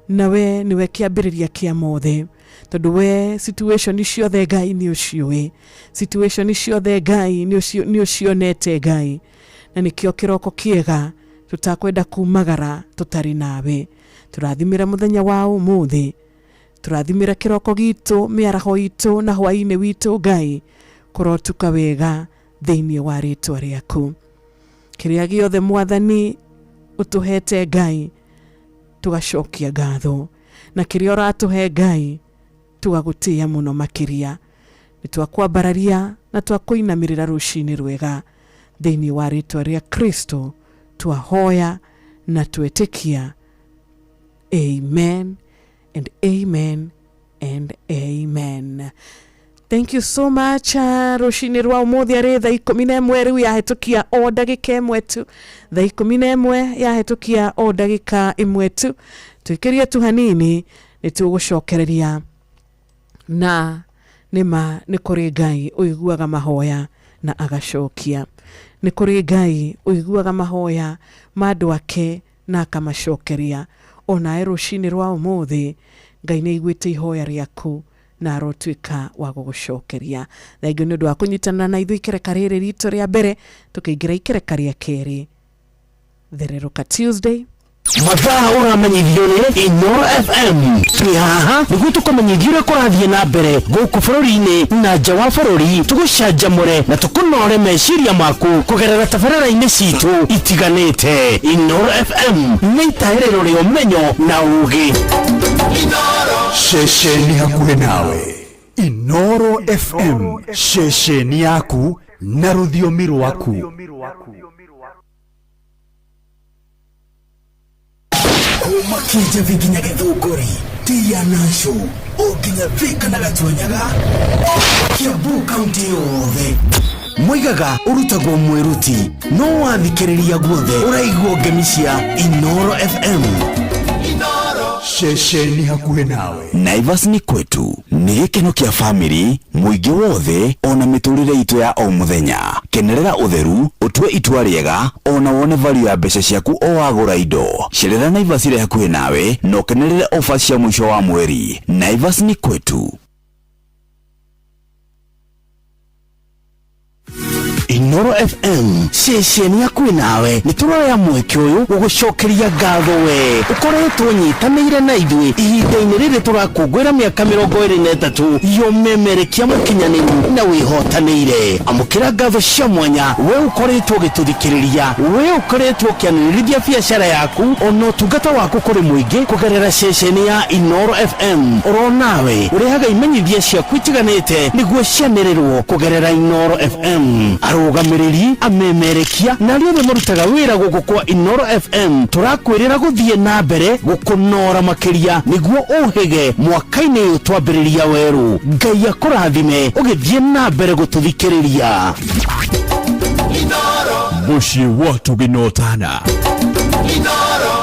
na we niwe kiambiriria kia mothe, tondu we situation ciothe Ngai ni uciwe, situation ciothe Ngai ni ucionete Ngai, na nikio kiroko kiega tutakwenda kumagara tutari nawe. Turathimira muthenya wa umuthi, turathimira kiroko gitu, miaraho itu na hwaini witu Ngai, kurotuka wega thiini wa ritwa riaku. Kiria giothe mwathani utuhete Ngai tugacokia ngatho, na kiria uratuhe Ngai tugagutia muno makiria. Nitwakwambararia na twakuinamirira rucini rwega thiini wa ritwa ria Kristo twahoya na twetikia. Amen and amen and amen. Thank you so much. Rucini rwa umuthi ari thaa 11 riu yahetukia o ndagika imwe tu, thaa 11 yahetukia o ndagika imwe tu. Tuikirie tu hanini nitugucokereria na nima ni kuri Ngai uiguaga mahoya na agacokia, ni kuri Ngai uiguaga mahoya mandu ake na akamacokeria. Ona rucini rwa umuthi Ngai ni aiguite ihoya riaku na arotuika wa gugucokeria. Thengiu ni undu wa kunyitana na ithui ikereka riri ritu ria mbere tukiingira ikereka ria keri, Thereruka Tuesday. Mathaa uramenyithio ni Inoro FM. Twi haha niguo tukumenyithia uria kurathie na mbere guku bururi-ini na nja wa bururi, tugucanjamure na tukunore meciria maku kugerera tabarĩra-inĩ citu itiganĩte. Inoro FM nĩ itaĩrĩro rĩa ũmenyo na ũũgĩ. Shesheni hakuhĩ nawe. Inoro FM, shesheni yaku na rũthiomi rwaku. Makinja viginya githunguri tia nasho oginya vika na gatwanyaga Kiambu kaunti yothe moigaga urutagwo mweruti no wathikiriria guothe uraigwo ngemi cia Inoro FM. Shesheni hakuhĩ nawe. Naivas ni kwetu, ni gĩkeno kĩa family, mũingĩ wothe ona mĩtũrĩre itu ya o muthenya. Kenerera utheru, utue itua rĩega, ona wone value ya mbeca ciaku o wagũra indo. Cerera Naivas ĩrĩa hakuhĩ nawe, no kenerere offers cia mwisho wa mweri. Naivas ni kwetu. Inoro FM shesheni yaku nawe nituroya mweke uyu gugucokeria ngatho we ukoretwo nyitanĩire na ithuĩ ihinda-inĩ rĩrĩ turakũngũĩra mĩaka 23 yomemerekia mũkinyanĩru na wĩhotanĩire. Amũkĩra ngatho cia mwanya we ukoretwo gĩtũthikĩrĩria, we ukoretwo kĩanĩrĩrithia biacara yaku ona ũtungata waku kũrĩ mũingĩ kũgerera shesheni ya Inoro FM. Oronawe ũrehaga imenyithia ciaku itiganĩte nĩguo cianĩrĩrwo kũgerera Inoro FM. Arũgamĩrĩri, amemerekia na arĩa marutaga wĩra gũkũ kwa Inoro FM tũrakwĩrĩra gũthiĩ na mbere gũkũnora makĩria nĩguo ũhĩge mwaka-inĩ ũyũ twambĩrĩria werũ. Ngai akũrathime ũgĩthiĩ na mbere gũtũthikĩrĩria. Mũciĩ wa Tuginotana.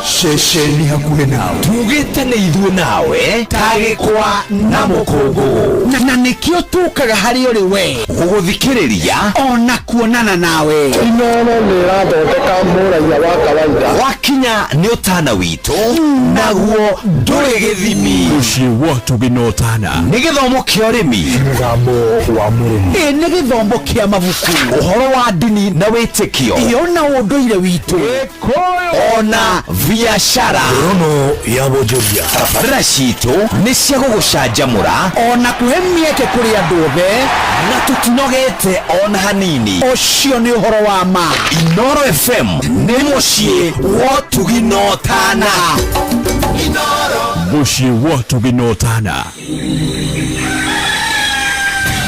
Shesheni hakuhĩ nawe. Tugĩte nĩ ithuĩ nawe tagĩkwa na mũkũngũ na nĩkĩo tukaga harĩ ũrĩ we gũgũthikĩrĩria ona kuonana nawe. Inoro nĩ ĩrathondeka mũraia wa kawaida. Wakinya nĩ ũtana witũ naguo ndũrĩ gĩthimi. Mũciĩ wa Tuginotana. Nĩ gĩthomo kĩa ũrĩmi, mũgambo wa mũrĩmi, nĩ gĩthomo kĩa mabuku, ũhoro wa ndini na wĩtĩkio, ona ũndũire witũ, ona biashara rono ya wonjoria. Tabarĩra citũ nĩ cia gũgũcanjamũra ona kũhe mĩeke kũrĩ andũ othe na tũtinogete ona hanini. Ũcio nĩ ũhoro wa ma. Inoro FM nĩ mũciĩ wa Tuginotana. Mũciĩ wa Tuginotana.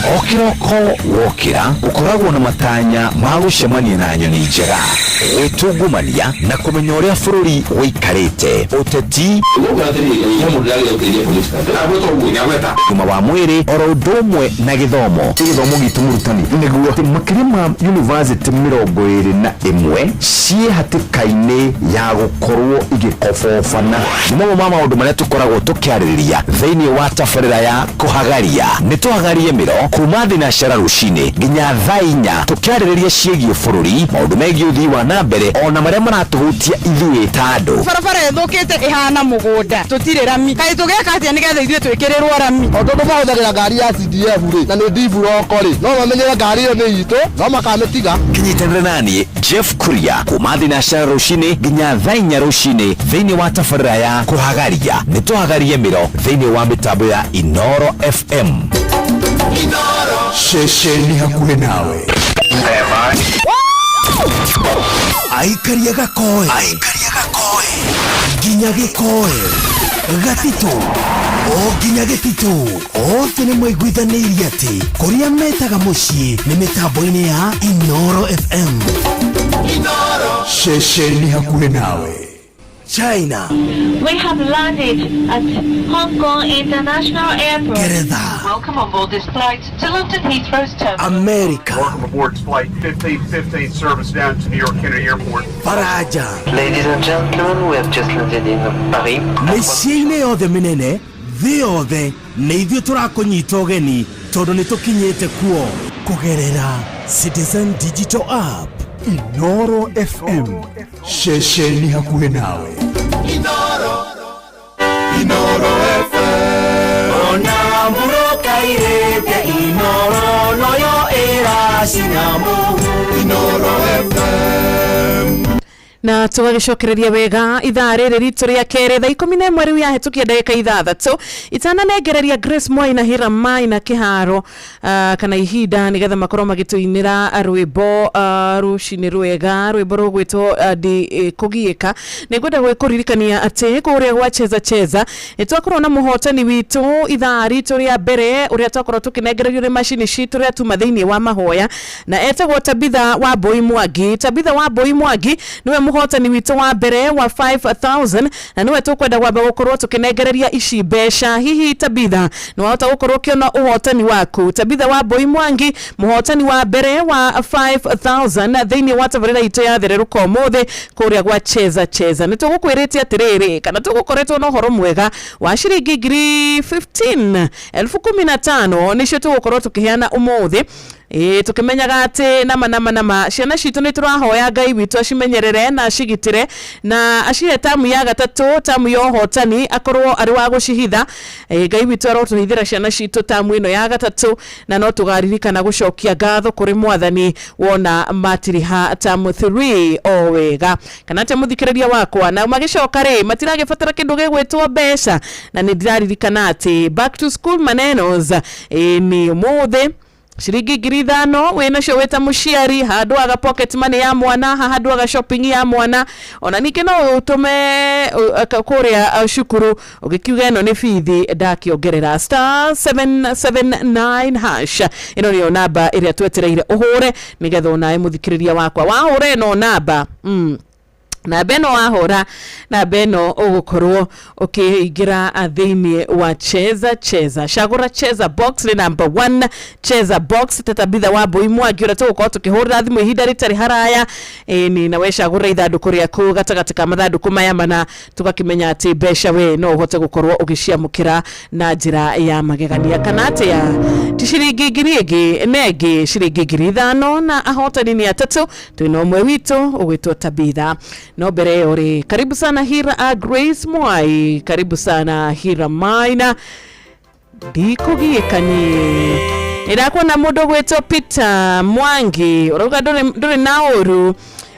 O kĩroko wokĩra ũkoragwo na matanya ma gũcemania na nyoni njega. gwĩtungumania na kũmenya ũrĩa bũrũri wĩikarĩte, ũteti, ũgima wa mwĩrĩ, oro ũndũ ũmwe na gĩthomo. Gĩthomo gitũ mũrutani nĩguo makĩria ma yunivasĩtĩ 21 ciĩ hatĩka-inĩ ya gũkorwo igĩkobobana. Nĩ mamwe ma maũndũ marĩa tũkoragwo tũkĩarĩrĩria thĩinĩ wa tabarĩra ya kũhagaria. Nĩ tũhagarie mĩro kuma thinacara rũcinĩ nginya thaa 4 tũkĩarĩrĩria ciĩgiĩ bũrũri, maũndũ megiĩ ũthii wa na mbere ona marĩa maratũhutia ithuĩ ta andũ. Barabara ĩthũkĩte ĩhana mũgũnda, tũtirĩ rami. Kaĩ tũgeka atĩa nĩgetha ithuĩ twĩkĩrĩrwo rami? O tondũ mahũthagĩra ngari ya CDF rĩ na nĩ ndibu roko rĩ, no mamenyere ngari ĩyo nĩ itũ, no makamĩtiga. Kinyitanĩra naniĩ Jeff Kuria kuma thinacara rũcinĩ nginya thaa 4 rũcinĩ thĩinĩ wa tabarĩra ya kũhagaria. Nĩ tũhagarie mĩro thĩinĩ wa mĩtambo ya Inoro FM. Ceceni hakuhĩ nawe. Aikaria gakoe nginya gĩkoe gatito o nginya gĩtito othe nĩ mwaiguithanĩirie atĩ kũrĩa metaga mũciĩ nĩ mĩtambo-inĩ ya Inoro FM. Ceceni hakuhĩ nawe. China. We have landed at Hong Kong International Airport. Geretha. Welcome on board this flight to London Heathrow's terminal. America. Welcome aboard flight 1515 service down to New York Kennedy Airport. Faraja. Ladies and gentlemen, we have just landed in Paris. Mĩciĩ-inĩ yothe mĩnene thĩ yothe nĩ ithuĩ tũrakũnyita ũgeni tondũ nĩ tũkinyĩte kuo kũgerera Citizen Digital App. Inoro FM. Ceceni hakuhĩ nawe. Inoro FM. Ona mburoka irete Inoro noyo eracinamu. Inoro FM. Na tũgagĩcokereria wega ithaa rĩrĩ ritũ rĩa kerĩ thaa 11 rĩu yahĩtũkia ndagĩka 6 itananengereria Grace Moi na Hira Mai na kĩharo kana ihinda nĩgetha makorwo magĩtũinĩra rwĩmbo rũcinĩ rwega, rwĩmbo rũgwĩtwo kũgiĩka. Nĩngwenda gwĩkũririkania atĩ kũrĩa gwa cheza nĩ twakorwo na mũhotani witũ ithaa ritũ rĩa mbere ũrĩa twakorwo tũkĩnengererio nĩ macini citũ rĩa tuma thĩinĩ wa mahoya, na etagwo Tabitha Wambui Mwangi. Tabitha Wambui Mwangi nĩwe mũhotani witũ wa mbere wa 5,000 na nĩwe tũkwenda gwamba gũkorwo tũkĩnengereria ici mbeca. Hihi Tabitha nĩ wahota gũkorwo ũkĩona ũhotani waku? Tabitha Wambui Mwangi mũhotani wa mbere wa 5,000 thĩinĩ wa tabarĩra itũ ya thererũka ũmũthĩ kũrĩa gwa cheza. Nĩ tũgũkwĩrĩte atĩrĩrĩ kana tũgũkoretwo na ũhoro mwega wa ciringi ngiri 15,015 nĩcio tũgũkorwo tũkĩheana ũmũthĩ. Tukimenyaga atĩ nama ciana citũ nĩ tũrahoya Ngai witũ acimenyerere na acigitĩre na acihe tamu ya gatatũ, tamu ya ũhotani akorwo arĩ wa gũcihitha. Ngai witũ arotũhithĩra ciana citũ tamu ĩno ya gatatũ, na no tũgaririkana gũcokia ngatho kũrĩ Mwathani wona matiriha tamu 3 o wega. Kana atĩ mũthikĩrĩria wakwa na magĩcoka rĩ matiragĩbatara kĩndũ gĩgwĩtwo mbeca, na nĩ ndĩraririkana atĩ back to school manenos nĩ ũmũthĩ ciringi ngiri 5 wĩna cio wĩta mũciari handũ aga pocket money ya mwana, handũ aga shopping ya mwana, ona ningĩ no ũtũme kũrĩa cukuru ũgĩkiuga ĩno nĩ bithi ndakĩongerera *779 hash. Ĩno nĩyo namba ĩrĩa twetereire ũhũre nĩgetha onawe mũthikĩrĩria wakwa wahũre ĩno namba na beno wahora na beno ũgũkorwo ũkĩingĩra thĩinĩ wa cheza cagũra cheza box ni number 1 cheza box. Tabitha Wambui Mwangi ũrĩa tũgũkorwo tũkĩhũrĩra thimũ ihinda rĩtarĩ haraya ni nawe cagũra ithandũkũ rĩaku gatagatĩ ka mathandũkũ maya mana, tũgakĩmenya atĩ mbeca we no ũhote gũkorwo ũgĩciamũkĩra na njĩra ya magegania. Kana atĩa ti ciringi ngiri ĩngĩ nengĩ ciringi ngiri 5 na ahotani ni atatũ, twĩna ũmwe witũ ũgwĩtwo Tabitha. No mbere ore karibu sana Hira Grace Moi, karibu sana Hira Maina ndikũgiĩkanie. Ĩrakuona mũndũ gwĩtwo Peter Mwangi ũrauga ndũrĩ na ũru.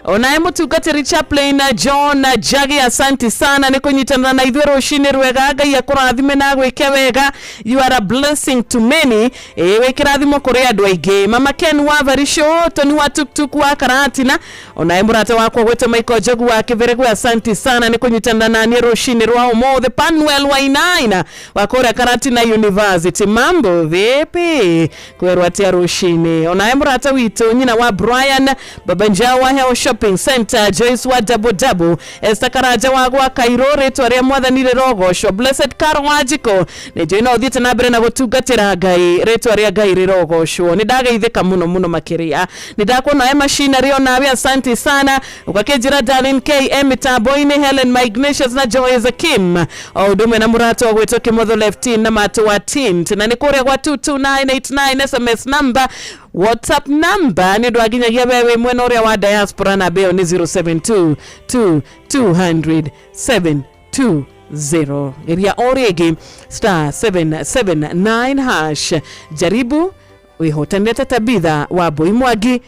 Onaye mũtungatĩri Chaplain John Jagi, asanti sana nĩ kũnyitanĩra na ithuĩ rũcinĩ rwega. Ngai akũrathime na gwĩke wega. You are a blessing to many. Wĩkĩrathimo kũrĩ andũ aingĩ. Mama Ken wa Varisho, Tony wa Tuktuk wa Karatina, onaye mũrata wakwa gwĩtwo Michael Jogu wa Kĩveregwe, asanti sana nĩ kũnyitanĩra na niĩ rũcinĩ rwa ũmũthĩ. Panuel Wainaina wa kũrĩa Karatina University, mambo vipi? Kwerwo atĩa rũcinĩ. Onaye mũrata witũ nyina wa Brian Babanjawa Health Shop Shopping Center, Joyce wa Double, Esther Karaja wa Kairo, retwa ria mwathanire rogosho, Blessed Karo Wajiko, ni joina uthiete na mbere na gutungatira Ngai, retwa ria Ngai rirogosho. Ni ndageithika muno makiria. Ni ndakuona machinery ona asante sana. Ukakejira Darlene KM Taboine, Helen Ignatius na Joy Zakim. Udume na murato gwetwa Kimotho Leftin na Mato wa Tint. Na ni kuria kwa 22989 SMS number. WhatsApp number ni dwaginyagia wewe mwena uria wa diaspora na beo ni 072-200-720. Iria origi *779#. Jaribu wihotendete tabitha wa Boimwagi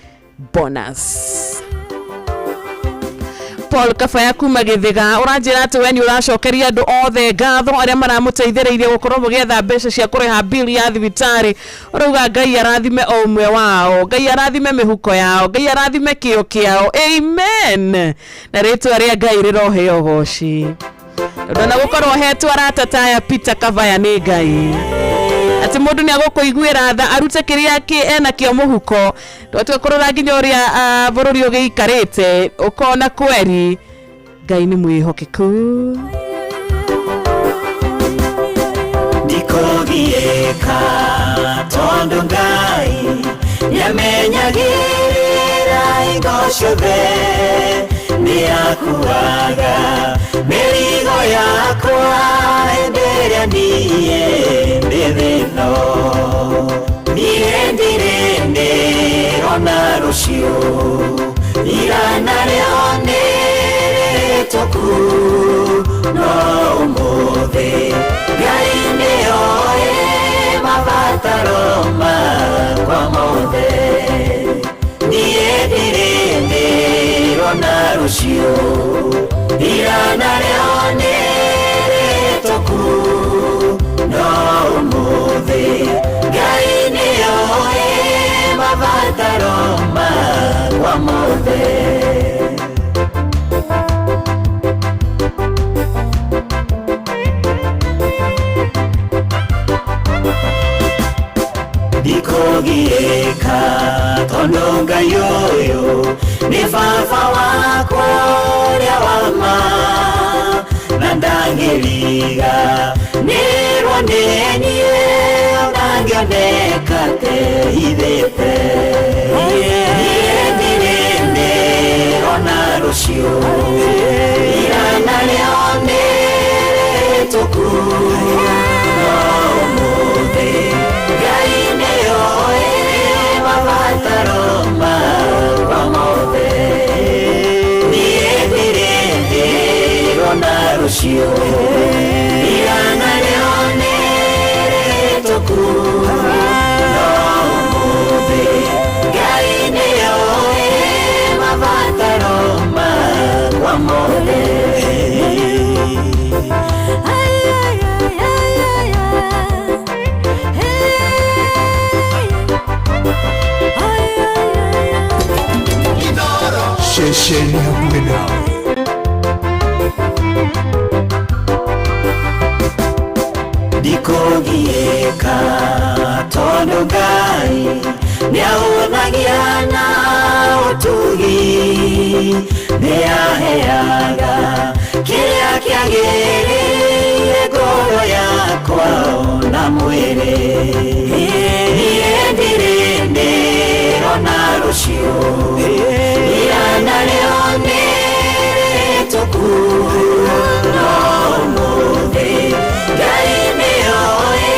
bonus. Paul Kafaya kuma Githiga uranjira ati weni uracokeria andu othe ngatho aria maramuteithiriirie gukorwo mugetha mbeca cia kuriha bill ya thibitari. Uruga Ngai arathime o umwe wao, Ngai arathime mihuko yao, Ngai arathime kio kiao, amen. Na ritwa ria Ngai riroheo goci. Ndona gukorwo hetwa ratataya Peter Kavaya ni Ngai. Ati mundu ni agukuiguira tha arute kiria ki ena kio muhuko. Twatwe kurora nginya uria bururi ugiikarite ukona kweri Ngai ni mwihokeku. Ndikogieka tondu Ngai nyamenyagirira ingocothe niakuaga mirigo yakwa enderia niye ndithino niendire ndirona rucio irana rione ritoku no umuthi Ngai nioe mabataro makwa mothe niendire ndirona rucio irana rione ritoku no umuthi Ngai nioe mabataro makwa mothe. Ndikogieka tondu Ngai uyu ni baba wakwa uria wama na ndangiriga nirwonenie nangioneka teithite niendire ndirona rucio irana rione rituku no umuthi Ngai nioe mabataro makwa mothe niendire ndirona rucio irana rione rituku no umuthi Ngai nioe mabataro makwa mothe. Shesheni hakuwe nawe. Ndikogieka tondu Ngai niahũthagia na ũtugi niaheaga kĩrĩa kĩagĩrĩire ngoro yakwa na mwĩrĩ niendire ndirona rũciũ irana rĩone rĩtũku no mũthĩ Ngai nĩoĩ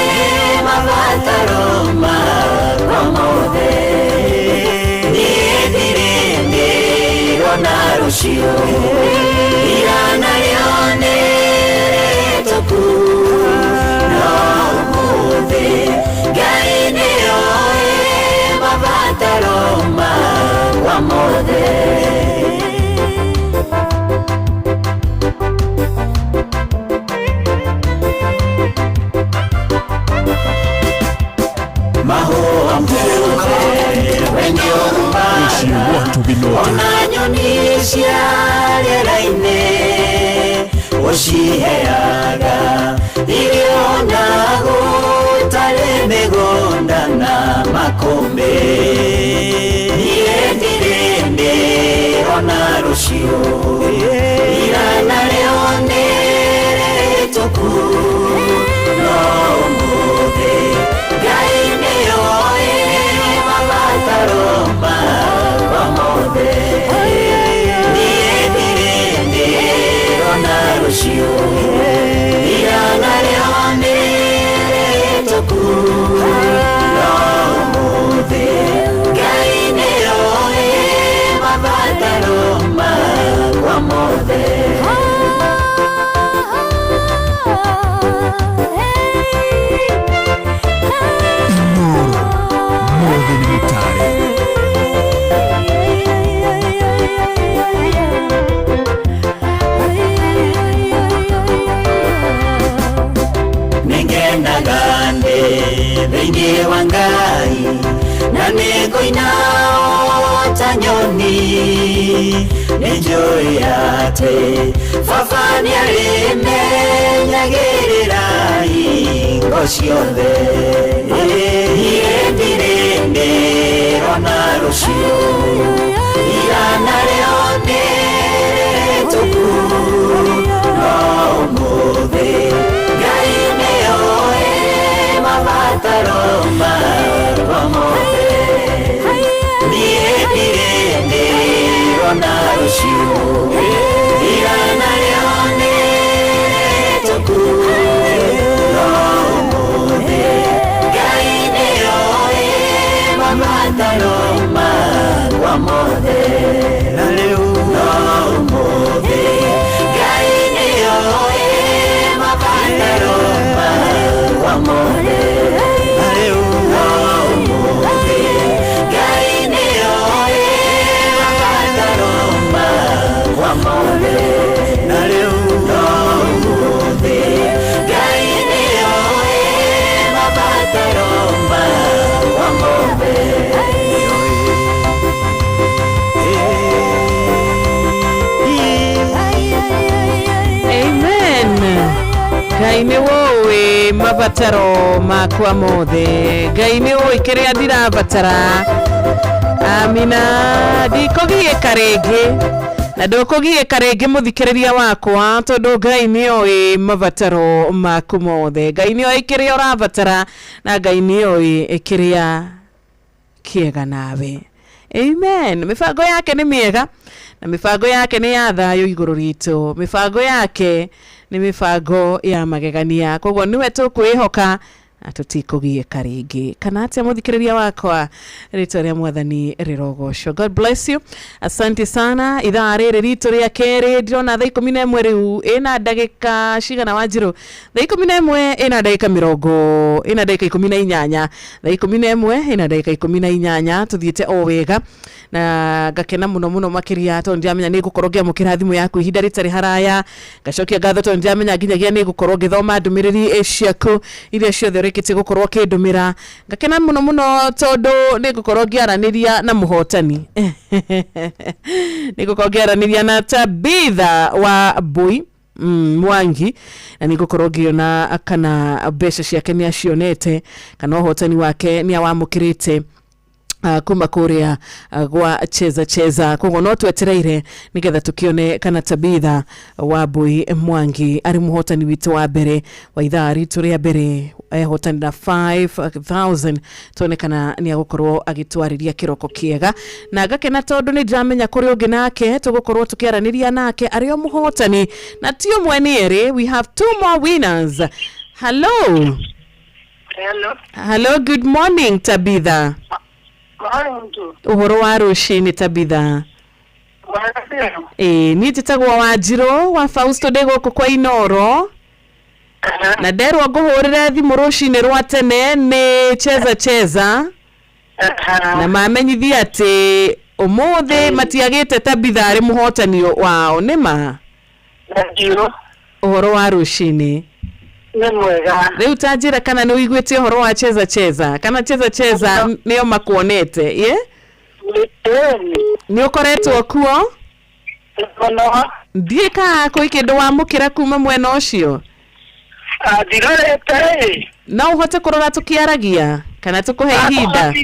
mabataro makwa mothe niendire ndirona rũciũ irana rĩone rĩtũku no mũthĩ Ngai nĩoĩ mabataro makwa mothe. Ona nyoni cia rĩera-inĩ ũciheaga irio na gũtarĩ mĩgũnda na makũmbĩ niĩ ndirĩ ndĩrona no umuthi Ngai nĩ oĩ mabataro makwa mothe niĩ ndirĩ ndĩrona rũciũ iranga rĩo nĩ rĩhĩtũku no umuthi Ngai nĩ oĩ mabataro makwa mothe thĩinĩ wa Ngai na nĩngũina ta nyoni nĩnjũĩ atĩ baba nĩarĩmenyagĩrĩra hingo ciothe niĩ ndirĩ ndĩrona rũciũ irana rĩo nĩ rĩhĩtũku no ũmũthĩ Ngai nĩ oĩ mabataro makwa mothe niĩ ndirĩ ndĩrona rũciũ irana rĩo nĩ rĩhĩtũku no ũmũthĩ Ngai nĩ oĩ mabataro makwa mothe na rĩu no ũmũthĩ Ngai nĩ oĩ mabataro makwa mothe Ngai nĩ woĩ mabataro makwa mothe Ngai nĩ woĩ kĩrĩa ndirabatara amina ndikũgiĩka rĩngĩ na ndũkũgiĩka rĩngĩ mũthikĩrĩria wakwa tondũ Ngai nĩ oĩ mabataro maku mothe Ngai nĩ oĩ kĩrĩa ũrabatara na Ngai nĩ oĩ kĩrĩa kĩega nawe amen mĩbango yake nĩ mĩega na mĩbango yake nĩ ya thayũ igũrũ ritũ mĩbango yake nĩ mĩbango ya magegania koguo nĩwe tũkwĩhoka na tũtikũgiĩka rĩngĩ kana atĩa mũthikĩrĩria wakwa rĩtwa rĩa mwathani rĩrogocwo God bless you asante sana ithaa rĩrĩ ritũ rĩa kerĩ ndĩrona thaa 11 rĩu ĩna ndagĩka cigana Wanjirũ thaa 11 ĩna ndagĩka 18 thaa 11 ĩna ndagĩka 18 tuthiĩte o wega na ngakena mũno makĩria tondũ ndiamenya nĩ ngũkorwo ngĩamũkĩra thimũ yaku ihinda rĩtarĩ haraya ngacokia ngatho tondũ ndiamenya nginyagia nĩ ngũkorwo ngĩthoma ndũmĩrĩri ciaku iria ciothe ũrĩkĩtie gũkorwo kĩndũmĩra ngakena mũno tondũ nĩ ngũkorwo ngĩaranĩria na mũhotani nĩ ngũkorwo ngĩaranĩria na Tabitha wa Bui Mwangi na nĩ ngũkorwo ngĩona kana mbeca ciake nĩ acionete kana ũhotani wake nĩ awamũkĩrĩte kuma kũrĩa gwa cheza koguo no twetereire nigetha tukione kana Tabitha wa Bui Mwangi ari muhotani witũ wa mbere wa ithaa ritũ rĩa mbere ehotani na 5,000 tuone kana nĩ agũkorwo agĩtwarĩria kĩroko kĩega na ngakena tondũ nĩ ndĩramenya kũrĩ ũngĩ nake tũgũkorwo tũkĩaranĩria nake arĩ o mũhotani na ti ũmwe nĩ erĩ we have two more winners hello good morning Tabitha uhoro wa rũcinĩ Tabitha niĩ njĩtagwo Wanjirũ wa Fausto ndĩ gũkũ kwa Inoro na nderwo ngũhũrĩre thimũ rũcinĩ rwa tene nĩ cheza na mamenyithia atĩ ũmũthĩ matiagĩte Tabitha arĩ mũhotani wao nĩma uhoro wa rũcinĩ nĩ mwega rĩu ta njĩra kana nĩ ũiguĩte ũhoro wa cheza kana cheza nĩo makuonete nĩ ũkoretwo kuo ndiĩ ka kwĩ kĩndũ wamũkĩra kuma mwena ũcio ndirorete no ũhote kũrora tũkĩaragia kana tũkũhe ihinda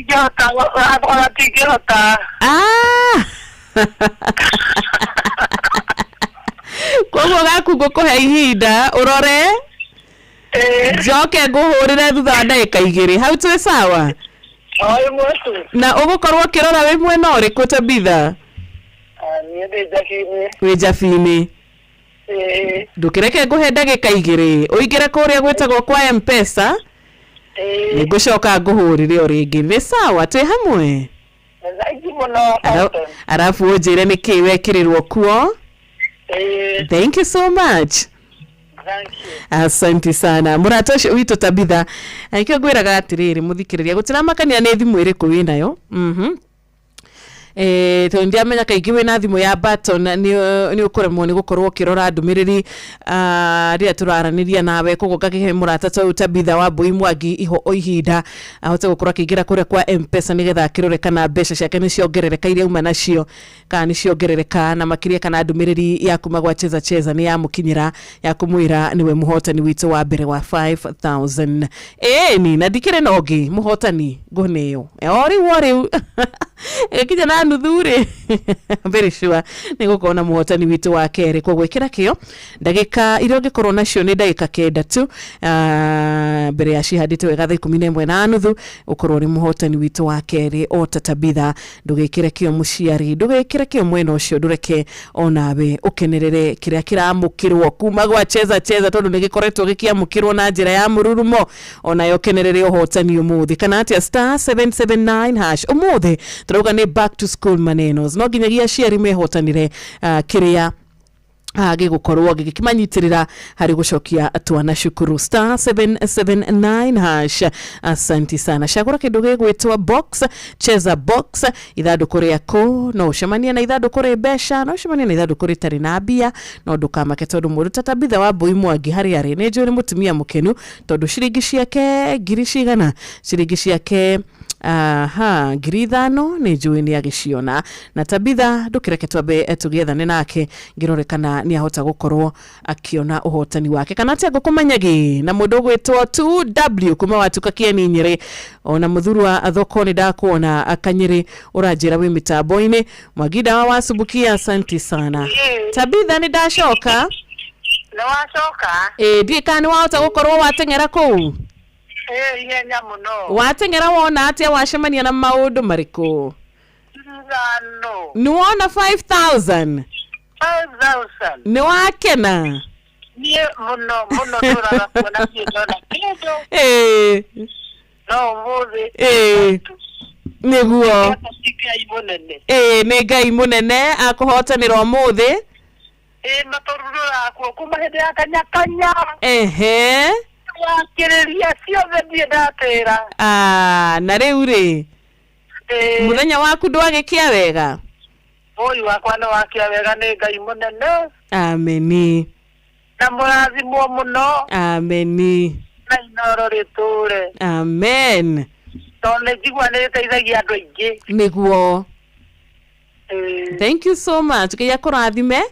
koguo gaku ngũkũhe ihinda ũrore Njoke nguhurire thutha wa ndagika 2 hau twi sawa Oi mwetu. Na ugukorwo kirora wi mwena uriku Tabitha Niĩ ndĩ Njabini. wi Njabini ndukireke nguhe ndagika 2 uingire kuria gwetagwo kwa M-Pesa nigucoka nguhurire o ringi ni sawa twi hamwe Thank you muno. Arafu ujire niki wekirirwo kuo Thank you so much. Thank you. Asante sana muratoshi wito Tabitha aikio gwiraga atiriri muthikiriria gutiramakania ni thimu iriku winayo to ndiamenya kaingi wina thimu ya button ni ukuremwo ni gukorwo kirora ndumiriri ria turaraniria nawe kugoka kihe murata to Tabitha wa Mbui Mwangi iho oihinda ahote gukorwo kigira kuria kwa M-Pesa nigetha kirore kana mbeca ciake ni ciongerereka iria uma nacio kana ni ciongerereka na makiria kana ndumiriri ya kuma gwa cheza ni ya mukinyira ya kumwira niwe muhotani witu wa mbere wa 5000 ni na dikire nogi muhotani goneyo ori ekija na nuthure very sure nigukona muhotani witu wa kere kwa gwekira kio ndagika irio ngikorwo nacio ni ndagika 9 tu mbere ya cihadite wega 11:30 ukorwo ri muhotani witu wa kere o Tabitha ndugikire kio muciari ndugikire kio mwena ucio ndureke onawe ukenerere kiria kiramukirwo kuma gwa cheza tondu nigikoretwo gikiamukirwo na njira ya mururumo onayo kenerere uhotani umuthi kana atia *779# umuthi turuga ni back to school manenos no ginyagia ciari mehotanire kiria gigukorwo gikimanyitirira hari gucokia twana cukuru *779#. Asante sana shagura kindu gigwitwa box cheza box ithanduku riaku no ucemania na ithanduku ri mbeca no ucemania na ithanduku ritari na mbia no ndukamake tondu mundu Tabitha wa Mbui Mwangi hari ari ni njuri mutumia mukenu tondu ciringi ciake ngiri cigana ciringi ciake 5,000 ni njui ni agiciona na Tabitha ndukireke twambe tugiethane nake ngirorekana ni ahota gukorwo akiona uhotani wake kana atia gukumanyagi na mundu gwitwo 2W kuma watukakie ni Nyeri ona muthuru wa thoko ni ndakuona akanyiri uranjira wi mitambo-ini Mwagida wa Subukia. Asante sana Tabitha ni ndacoka no wacoka ndikani wahota gukorwo watengera kuu ihenya muno watengera wona atia wacemania na maundu mariku no wona 5,000 ni wakena nie muno duraga kuona kiona kido no muthi niguo ni Ngai munene akuhotanira umuthi matorura kwa kuma hede ya kanya wakiriria ciothe ndie ndatira na riu ri muthenya waku ndwagikia wega uyu wakwa no wakia wega ni Ngai munene ameni na murathimwo muno ameni na inoro riture amen tone jigwa ni teithagia andu aingi niguo thank you so much kiya kurathime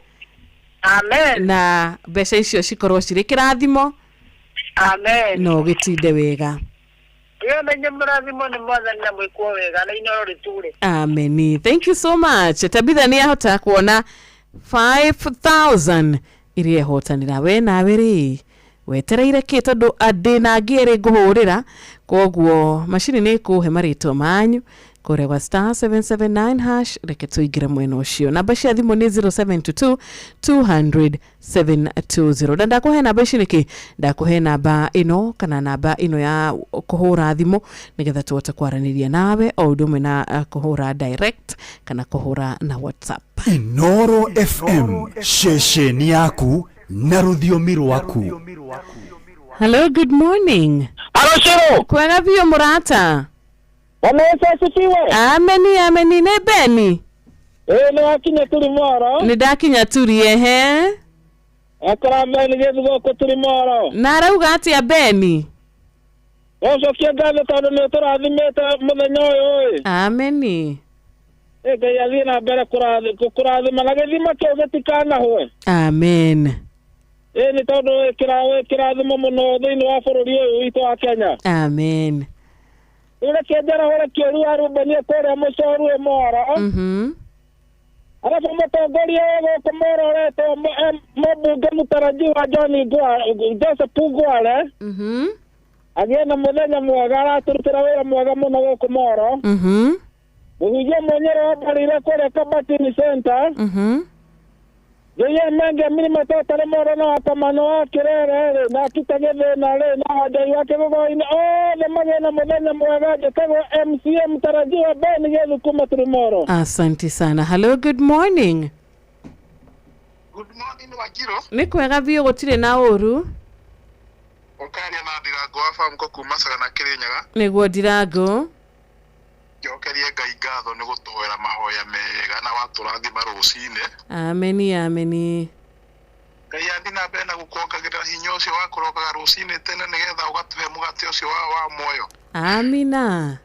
amen na mbeca icio cikorwo ciri kirathimo amen no gitinde wega menye murathimo ni mwathani na mwikwo wega na inoro riture amen thank you so much Tabitha ni ahota kuona 5,000 iria hotanira we nawe ri wetereire ki tondu andi na ngiere nguhurira koguo mashini ni kuhe maritwa manyu kore wa *779# reke tuigire mwena ucio namba cia thimu ni 0722 200 720 na ndakuhe namba ici niki ndakuhe namba ino kana namba ino ya kuhura thimu nigetha tuote kwaraniria nawe o udumwe na kuhura direct kana kuhura na WhatsApp. Inoro FM shesheni yaku na rũthiomi rwaku. Hello, good morning. Hello, Shiro. Kwega vio murata. Wamesa sifiwe. Ameni ne Beni. Ni wakinya turi moro. Ni dakinya turi ehe. Akora Beni gethu goko turi moro. Na rauga atia Beni. Cokia ngatho tondu ni turathimite muthenya uyu. Ameni. Ngai athie na mbere kurathima na githima kiu gitikanahwe. Amen. Ni tondu kirathimo muno thiini wa bururi uyu witu wa Kenya. Amen. Ule kienjera ule kieru arubania kuria mucoru moro. Alafu mtongoria wao Komoro leto mbunge mtarajiwa Joseph Gwale. Agenda muthenya mwega araturutira wira mwega muno guku Moro. Muhujia mwenyero wabarire kule Kabatini Center. Yeye menge milima totale Moro na akamano wa kirere na kitageze na le na hajai wake gogo ina le magena muthenya mwega jetago MCA mtarajiwa Ben Yesu kumaturi Moro. Asante sana. Hello, good morning. Good morning Wakiro. Ni kwega bio gutire na uru. Okaria na Ndirago afa mko kumasaga na Kirinyaga. Niguo Ndirago. Jokerie Ngai ngatho ni gutwera mahoya mega na waturathima rucine. Ameni ameni. Ngai andi na bena gukongagira hinya ucio wakurokaga rucine tene nigetha ugatuhe mugate ucio wa moyo. Amina.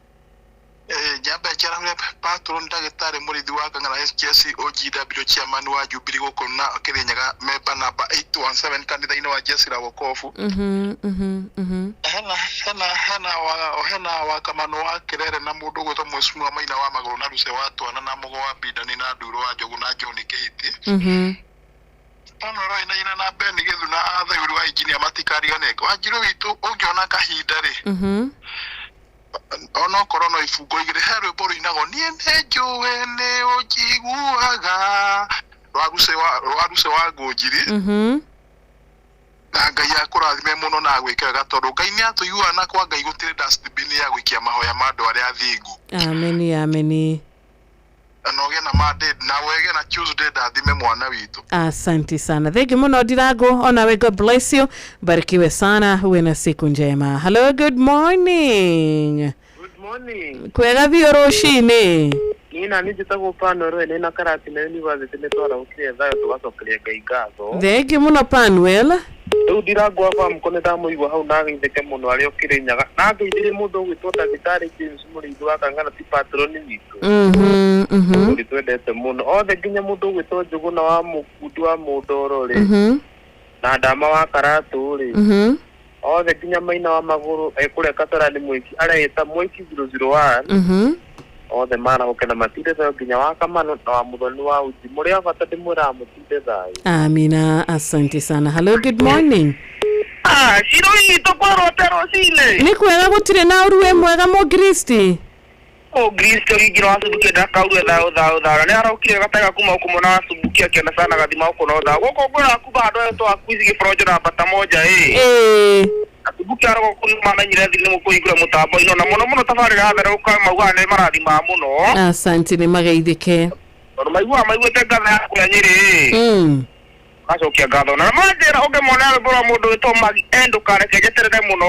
Jambe kera ule patron ndagitari murithi wa Kang'ara SGS OGW chairman wa Jubilee gukona Kirinyaga member number 817 kandidaini wa Jesse Rawokofu. Hena wa kamano wa kirere na mundu gwetwo Mheshimiwa Maina wa Maguru na Ruse wa Twana na Mugo wa Bidani na Nduro wa Njogu na John Keiti. Ano roina ina na Ben Githu na athauri wa engineer matikari oneka. Wanjiru witu ungiona kahinda ri. Ono korono ifugo igire herwe boro inago niende jowe ne ojiguaga rwaruse wa ngojiri na Ngai akurathime muno na gwikega tondu Ngai ni atuyuana kwa Ngai gutire dustbin ya gwikia mahoya mandu aria athingu. Ameni ameni. Anoge na made na wege na Tuesday dathime mwana witu. Asante sana. Thank you muno Ndirago. Onawe, God bless you. Barikiwe sana. Uwe na siku njema. Hello, good morning. Good morning. Kwega bio rucini. Nina nijitago Panuel nina karati na university netwara ukire thayo tugacokeria Ngai ngatho. Thank you muno Panuel. Ndirago afa mukone ndamuigwa hau na ngitheke muno ari Kirinyaga na ngeithire mundu gwitwo Ndagitari James Murithi wa Kang'ara ti patron witu. Uri twendete muno othe nginya mundu gwitwo Njugu na wa Mukundi wa Mundoro ri na Ndama wa Karatu ri othe nginya Maina wa Maguru kure Katorani Mwiki areta Mwiki 001 othe mana gukena matinde thayo nginya wa Kamano na wa Muthoni wa Uji muri abata ndimura mutinde thayo. Amina, asante sana. Hello, good morning. Shiro ito kwa rotero sile. Ni kwega gutire na uruwe mwega mo Kristi. Kristo gigiro asubuke ndakaurwe thayo ni arokire gataga kuma ukumona asubuke akenda sana gathima ukono thayo goko ngora kubado to akuizi project na bata moja asubuke aroko kumamenyire thini mukuigura mutambo ino na muno tafari gathera ukamauga ne marathima muno. Asante ni mageithike. Maigwete ngatho yaku ya Nyeri. Acokia ngatho na manjira ungemona bora mundu witwo Magi endukare kejeterere muno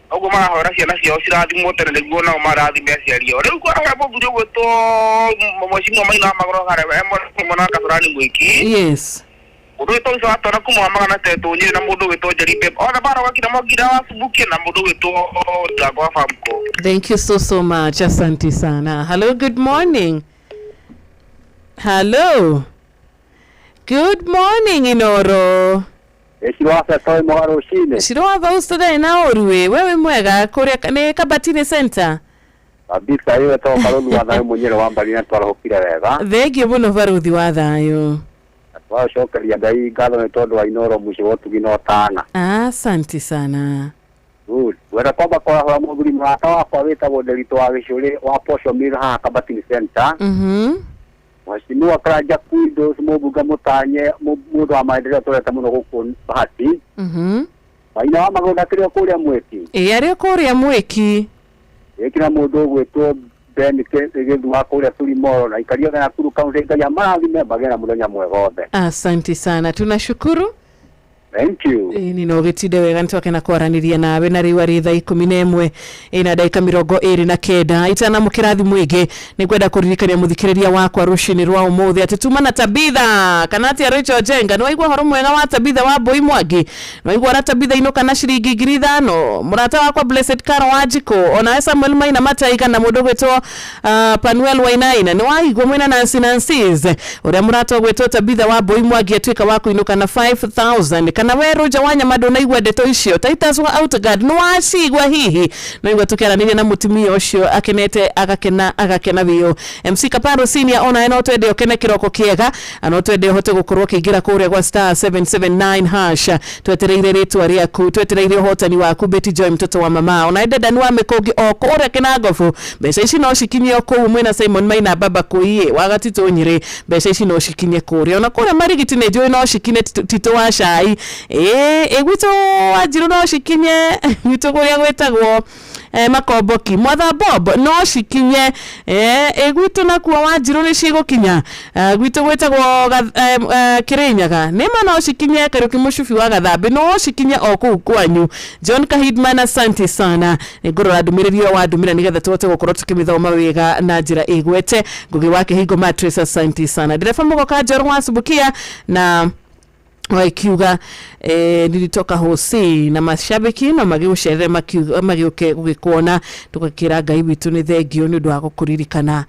ogo marahora ciana ciao cirathimwo tene niguo nao marathime aciario riu kwaraga mũthuri gwitwo Mheshimiwa Maina wa Maguru mwana Katorani Mwiki. Yes. Mundu witwo ucio watwara kuma magana tetu Nyeri na mundu witwo Njeri ona bara wakira mogira wa Subuki na mundu witwo Ndirago wa Famko. Thank you so much. Asante sana. Hello, good morning. Hello. Good morning Inoro. Shirwafa toi mwaro shine. Shirwafa ustada na oruwe. Wewe mwega kuria ne Kabatini Center. Abisa hiyo to kalonu wa thayo munyere wa Mbarina twara hokira wega. Thegi muno baruthi wa thayo. Atwa shokeria Ngai ngatho ni tondu wa Inoro mucio wotugi no tana. Asante sana. Good. Wera kwamba kwa mũthuri mwata wakwa wĩtagwo Nderito wa Gĩcũrĩ wa Posho Mill haha Kabatini Center. Mheshimiwa Karanja Kuido mũmbunge mũtanye mũndũ wa maendeleo tũreta mũno gũkũ Bahati. Maina wa Maguru ndakĩrĩ kũrĩa Mwiki. Arĩ kũrĩa Mwiki. Ĩkĩra mũndũ gwĩtwo Ben Githu wa kũrĩa Tulimoro na ikario na Nakuru County Ngai amarathime bagĩra mũthenya mwega othe. Asante sana. Tunashukuru. Thank you. Nino gitide wega nitoke na kwaraniria nawe na riwa ritha 11 ina dakika 29 itana mukirathi mwige ni kwenda kuririkania muthikiriria wakwa rushini rwa umuthi atituma na Tabitha kanati ya Rachel Jenga no igwa horo mwega wa Tabitha wa Boy Mwangi no igwa ra Tabitha ino kana shiringi 5,000 murata wakwa Blessed Karo Wajiko ona Samuel Maina Mataiga na mundu gwetwo Panuel Wainaina ni waigwa mwina na Nancy's uria murata gwetwo Tabitha wa Boy Mwangi atwika wako ino kana 5,000 kana we Roger Wanyamado na igwa ndeto icio Titus wa Outguard no acigwa hihi no igwa tukiaraniria na mutumia ucio akenete agakena biyo MC Kaparo Senior ona eno twende okene kiroko kiega ano twende hote gukorwo kigira kuria kwa star 779 hash twetereire ritwa riaku twetereire hotani waku Betty Joy mtoto wa mama ona ende wa mekogi okore kinagofu mbeca ici no shikinye oku mwena Simon Maina baba kuiye wagati tonyire mbeca ici no shikinye kuria ona kore marigiti ne joy no shikinye tito wa shai egwito Wanjiru no shikinye gwito kuria gwetagwo makomboki mwatha Bob no shikinye egwito na kuwa Wanjiru ni cigukinya gwito gwetagwo Kirinyaga nema no shikinye Kariuki Mushufi wa Gathambi no shikinye oku kwanyu John Kahidman asante sana ngorora ndumiririo wa ndumira nigetha tuhote gukorwo tukimithoma wega na njira igwete ngugi wake Hingo Mattress asante sana ndireba mugoka Njoro wa Subukia na wakiuga nilitoka Hosea na mashabiki na magĩgũcerere magĩũke gũgĩkuona tũgakĩra Ngai witũ nĩ thengio nĩ ũndũ wa gũkũririkana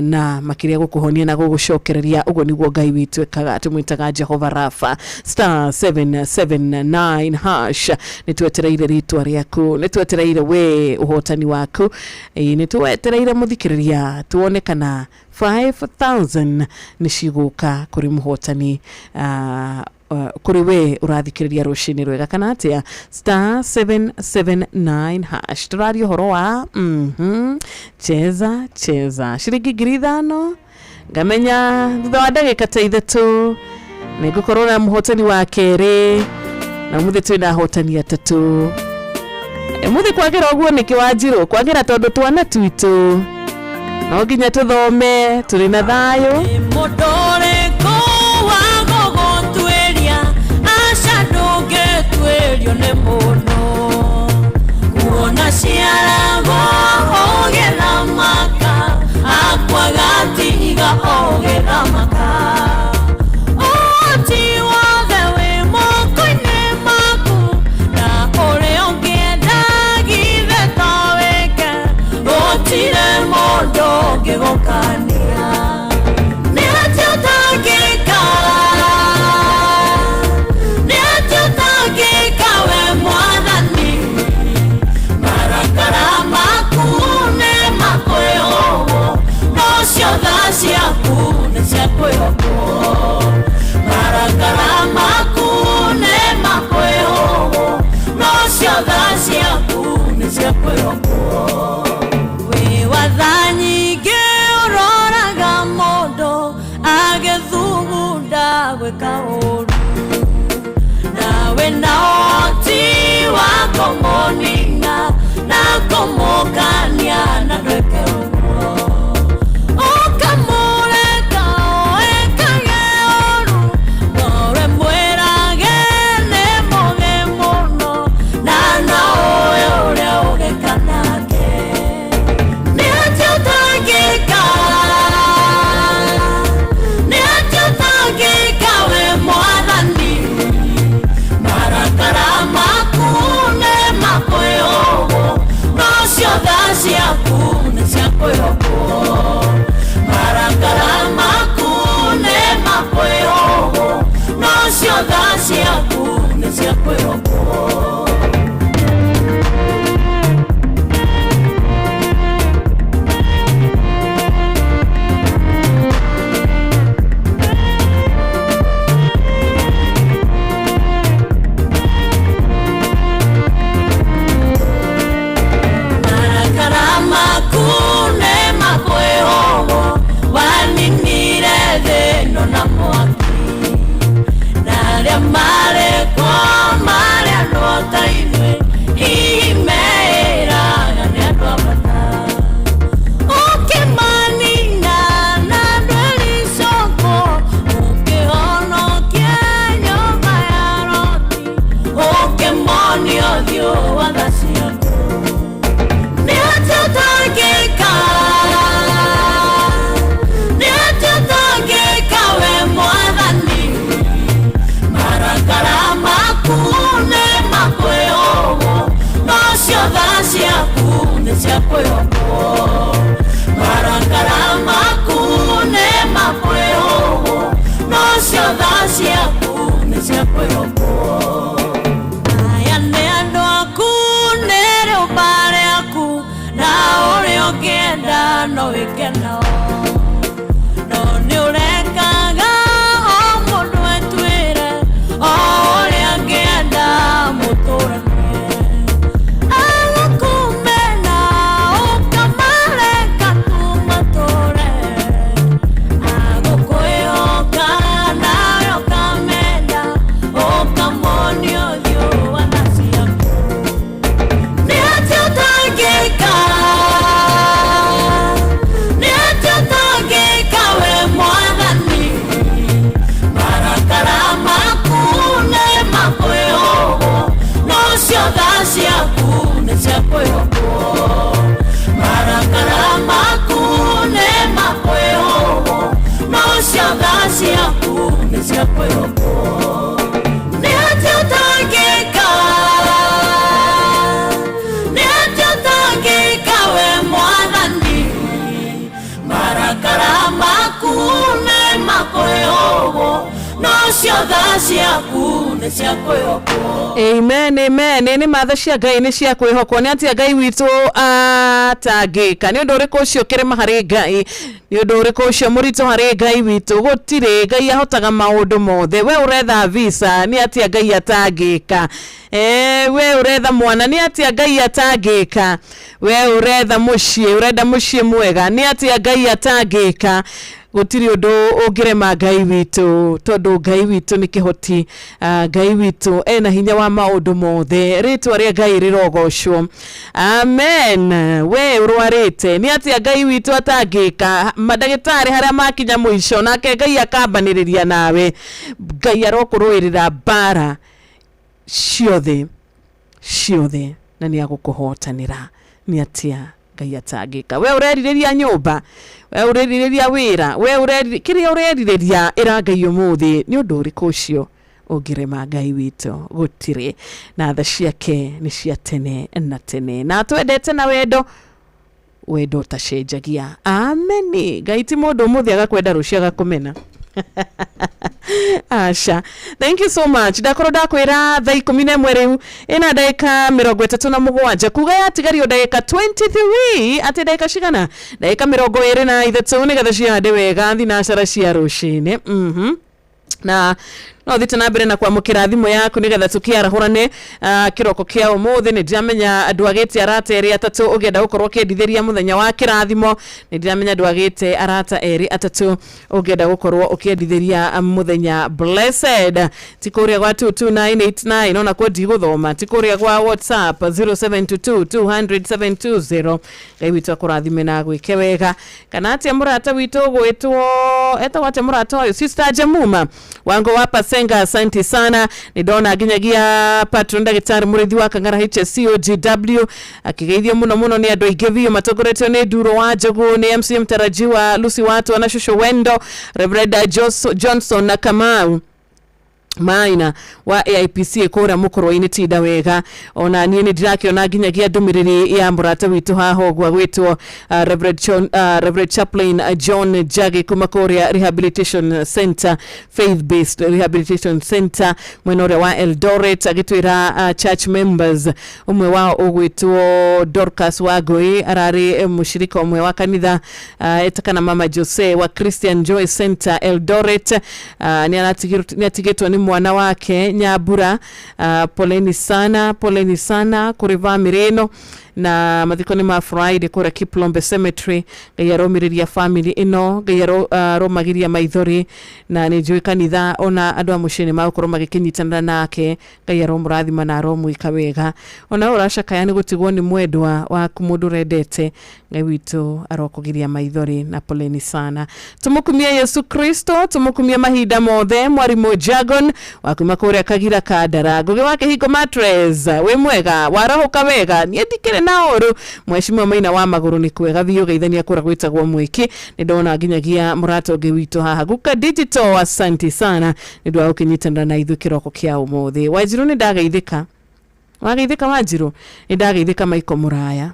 na makĩria gũkũhonia na gũgũcokereria ũguo nĩguo Ngai witũ ekaga tũmwĩtaga Jehova Rafa star 779 hash nĩ twetereire ritwa rĩaku nĩ twetereire we ũhotani waku nĩ twetereire mũthikĩrĩria tuone kana 5,000 nĩ cigũka kũrĩ mũhotani kuri we urathikiriria rushini rwega kana atia star 779 hash turario horo wa cheza shiringi 5,000 ngamenya thutha wa ndagika ta 3 nigukorwo na muhotani wa keri na muthi twina hotani atatu muthi kwagira oguo niki Wanjiru kwagira tondu twana twitu no nginya tuthome turi na thayo mudore ko wago tweria ashadoge twerio ne mono kuona ciarago ogera maka akwagatiga ogera maka oti wawe mokoine maku na ore ongeda give taweke otire modo gegokania we wathanyige uroraga mondo agethugunda gweka uru nawe naoti wako monina na komokania na ndweke uguo ukamureka oekage oru nowe mwirage nĩ mũge mũno na nowe ũrĩa ũgekanake nĩ atĩ ũtangĩka we mwathani marakara maku nĩ makwĩhũgwo no ciothe ciaku nĩ cia kwĩhũgwo marakara maku nĩ makwĩhũgwo no ciothe ciaku nĩ cia kwĩhũgwo marakara maku nĩ makwĩhũgwo no ciothe ciaku nĩ cia kwĩhũgwo no wikeno no ni urekaga o mundu etwire o uria angienda muturanie agukumena ukamareka tumature agukwihoka nawe ukamenda ukamonio thio wanaciaku ni atio tangika we mwathani marakara maku nĩ makwĩhũgwo no ciothe ciaku nĩ cia kwĩhũgwo marakara maku nĩ makwĩhũgwo no ciothe ciaku nĩ cia kwĩhũgwo nĩ atĩ ũtangĩka we mwathani marakara maku nĩ makwĩhũgwo no ciothe ciaku nĩ cia kwĩhũgwo. Amen, amen. Nĩ matha cia Ngai nĩ cia kwĩhokwo nĩ atĩ Ngai witũ atangĩka. Nĩ ũndũ ũrĩkũ ũcio kĩrĩma harĩ Ngai? Nĩ ũndũ ũrĩkũ ũcio mũritũ harĩ Ngai witũ? Gũtirĩ. Ngai ahotaga maũndũ mothe. We ũretha visa nĩ atĩ Ngai atangĩka. We ũretha mwana nĩ atĩ Ngai atangĩka. We ũretha mũciĩ, ũrenda mũciĩ mwega nĩ atĩ Ngai atangĩka. Gũtirĩ ũndũ ũngĩrema Ngai witũ tondũ Ngai witũ nĩ kĩhoti. Ngai witũ ena hinya wa maũndũ mothe. Rĩtwa rĩa Ngai rĩrogocwo. Amen. We ũrwarĩte nĩ atĩ Ngai witũ atangĩka. Mandagĩtarĩ harĩa makinya mũico nake Ngai akambanĩrĩria nawe. Ngai arokũrũĩrĩra mbara ciothe na nĩ agũkũhotanĩra. Nĩ atĩa Ngai atangĩka. We ũrerirĩria nyũmba, we ũrerirĩria wĩra, we kĩrĩa ũrerirĩria ĩra Ngai ũmũthĩ nĩ ũndũ ũrĩkũ ũcio ũngĩrema Ngai witũ? Gũtirĩ. Na tha ciake nĩ cia tene na tene na twendete na wendo ũtacenjagia. Ameni. Ngai ti mũndũ ũmũthĩ agakwenda rũciũ agakũmena. Asha, thank you so much. Ndakorwo ndakwĩra thaa 11 rĩu ĩna ndagĩka 37 kuga yatigario ndagĩka 23 atĩ ndagĩka cigana ndagĩka 23 nĩgetha ciande wega thinacara cia rũcinĩ. Na no thite na mbere na kwamũkĩra thimũ yaku nĩgetha tũkĩarahũrane kĩroko kĩa ũmũthĩ. Nĩ ndiramenya andũ agĩte arata erĩ atatũ ũngĩenda gũkorwo ũkĩendithĩria mũthenya wa kĩrathimo. Nĩ ndiramenya andũ agĩte arata erĩ atatũ ũngĩenda gũkorwo ũkĩendithĩria mũthenya blessed. Ti kũrĩa gwa 22989 ona kwa ndigũthoma. Ti kũrĩa gwa WhatsApp 0722200720. Ngai witũ akũrathime na gwĩke wega. Kana atĩa mũrata witũ gwĩtwo etagwo atĩa mũrata ũyũ Sister Jamuma wango wapa Senga, asante sana. Nidona ginyagia patron ndagĩtarĩ mũrĩithi wa Kang'ara HSCOGW akĩgeithio mũno nĩ andũ aingĩ biũ matogoretio nĩ Nduro wa Njogu, nĩ MC mtarajiwa Lucy Watu na Shusho Wendo, Reverend Johnson na Kamau Maina wa AIPC kũra mũkorwo-inĩ tinda wega. Ona niĩ nĩ ndirakĩona nginyagia ndũmĩrĩri ya mũrata witũ haha ũguo gwĩtwo Reverend Chaplain John Jagi kuma kũrĩa Rehabilitation Center, Faith Based Rehabilitation Center mwena ũrĩa wa Eldoret, agĩtwĩra church members ũmwe wao ũgwĩtwo Dorcas Wagoi ararĩ mũshirika ũmwe wa kanitha etakana Mama Jose wa Christian Joy Center Eldoret. Nĩ atigĩtwo nĩ mwana wake Nyabura. Poleni sana kũrĩ bamĩrĩ ĩno na mathiko nĩ ma Friday kũrĩa Kiplombe Cemetery. Ngai aromĩrĩria family ĩno, Ngai aromagiria maithori na nĩ njũĩ kanitha ona andũ a mũciĩ nĩ magũkorwo magĩkĩnyitanĩra nake. Ngai aromũrathima na aromwĩka wega. Ona ũracakaya nĩ gũtigwo nĩ mwendwa waku mũndũ ũrendete. Ngai witũ arokũgiria maithori na poleni sana. Tumukumie Yesu Kristo, tumukumie mahinda mothe. Mwarimũ Jagon wakuma kũrĩa Kagira Kandara, Ngugi wa Kĩhingo Mattress, wĩ mwega warahũka wega. Niĩ ndikĩrĩ na ũru. Mheshimiwa Maina wa Magũrũ nĩ kwega biũ, geithania kũra gwĩtagwo Mwĩki. Nĩ ndona nginyagia mũrata ũngĩ witũ haha Guka Digital, asante sana nĩ ndwa gũkĩnyitanĩra na ithuĩ kĩroko kĩa ũmũthĩ. Wanjiru nĩ ndageithĩka. Wageithĩka Wanjiru? Nĩ ndageithĩka Maiko Mũraya.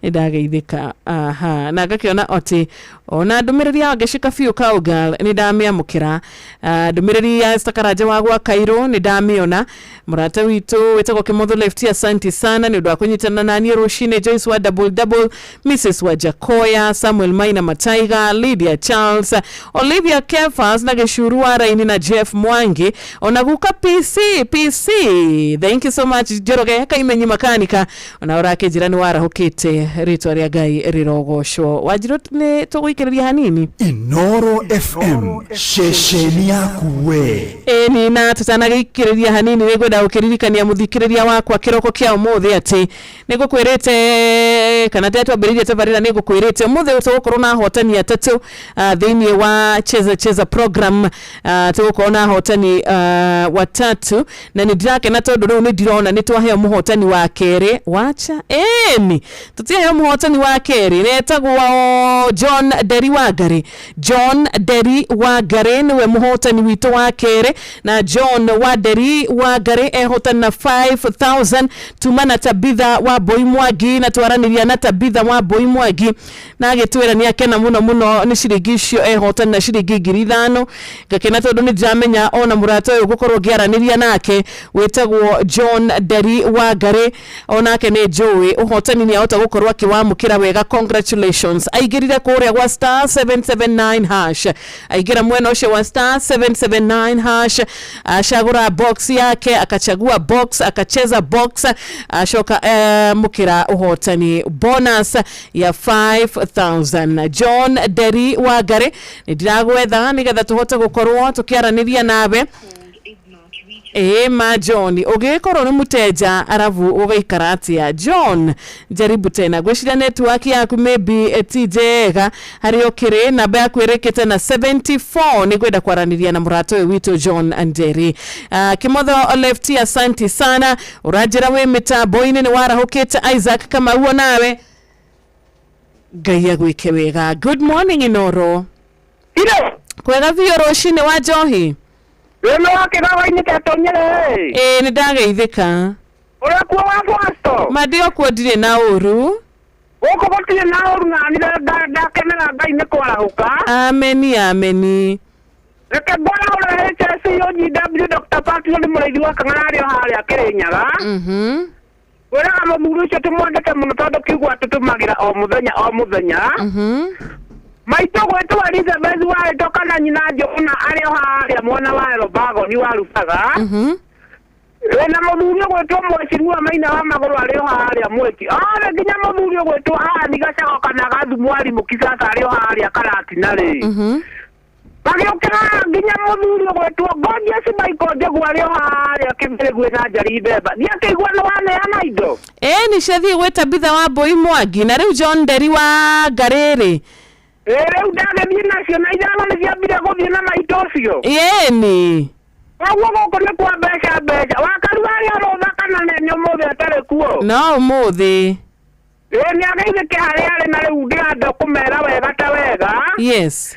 ndageithika aha na ngakiona ati ona ndumiriri ya ngeshika fiu cowgirl ni ndamiamukira ndumiriri ya stakaraja wagwa Kairo ni ndamiona murata witu wetako kimotho left ya santi sana ni ndo akunyitana nani Roshine Joyce wa double Mrs wa Jakoya Samuel Maina Mataiga Lydia Charles Olivia Kefas na geshurua Raini na Jeff Mwangi onaguka PC thank you so much Joroge kaimenyi makanika onaorake jirani wara hokete ritwa ria Ngai rirogosho wajiro ne tugwikiriria hanini Inoro FM shesheni yaku we ni na tutanagikiriria hanini nigwenda ukiririkania muthikiriria wakwa kiroko kia umuthi ati nigukwirite kana tetu abiriria tabarira nigukwirite umuthi utokorwo na hotani ya tatu thini wa cheza program tuko na hotani watatu na ni drake na tondu no ndirona ni twaheo muhotani wa kere wacha eni tutiheo muhotani wa kere netagwo John Deri Wagare niwe muhotani witu wa kere na John wa Deri Wagare ehotana na 5000 tumana Tabitha wa Boimwagi na twaraniria na Tabitha wa Boimwagi na agitwira ni akena muno ni shirigisho ehotana na shirigi 5,000 gakena tondu ni jamenya ona murato uyu gukorwo giaraniria nake wetagwo John Deri Wagare onake ni Joey uhotani ni ahota gukorwo akiwamukira wega congratulations aigirire kuria gwa star 779 hash aigira mwena ucio wa star 779 hash ashagura box yake akachagua box akacheza box ashoka mukira uhotani bonus ya 5,000 John Deri Wagare ndiragwetha nigetha tuhote gukorwo tukiaraniria nawe John ugikorwo ni muteja arabu ugaikara atia John jaribu tena gwishira network yaku maybe tijega hari okire namba yaku irekete na 74 ni gwenda kwaraniria na murato witu John Nderi kimotho left ya santi sana urajira we mitaboine ni wara hokete Isaac kama uo nawe gaya gwike wega good morning Inoro kwega vio Roshine wa Johi Weno wake gawa ini katonyere. Ni ndageithika. Ora kwa wafasto. Madio kwa dire na uru. Oko botire na uru na ni da kenera Ngai ne kwara huka. Ameni. Reke bona ora HSC OGW Dr. Patrick ni muraidi wa kangario hali akirinyaga. Ora amaburu cyo tumwandike muno tondu kigwa tutumagira o muthenya. Maito gwetu Elizabeth wa toka na nyina Jona ario haria mwana wa Robago ni warusaga na muthuri gwetu mweciru Maina wa maguru ario haria mweki nginya muthuri gwetu ni gacago kana gathumu ari mukisasa ario haria karatina ri bagiokera nginya muthuri gwetu Gorgeous Michael Njegu ario haria kimbere gwena njari beba ni akigwa no wane ana indo ni shethi gweta Tabitha wa Boimwagi na riu John Deri wa Garere Reu ndagethie nacio na ithano nĩ ciambire gũthiĩ na maitocio yeni koguo gũkũ nĩ kwa mbeca wakaruga arĩa arothaka na nene ũmũthĩ atarĩ kuo no ũmũthĩ nĩ ageithĩke harĩa arĩ na rĩu ndĩrenda kũmera wega ta wega yes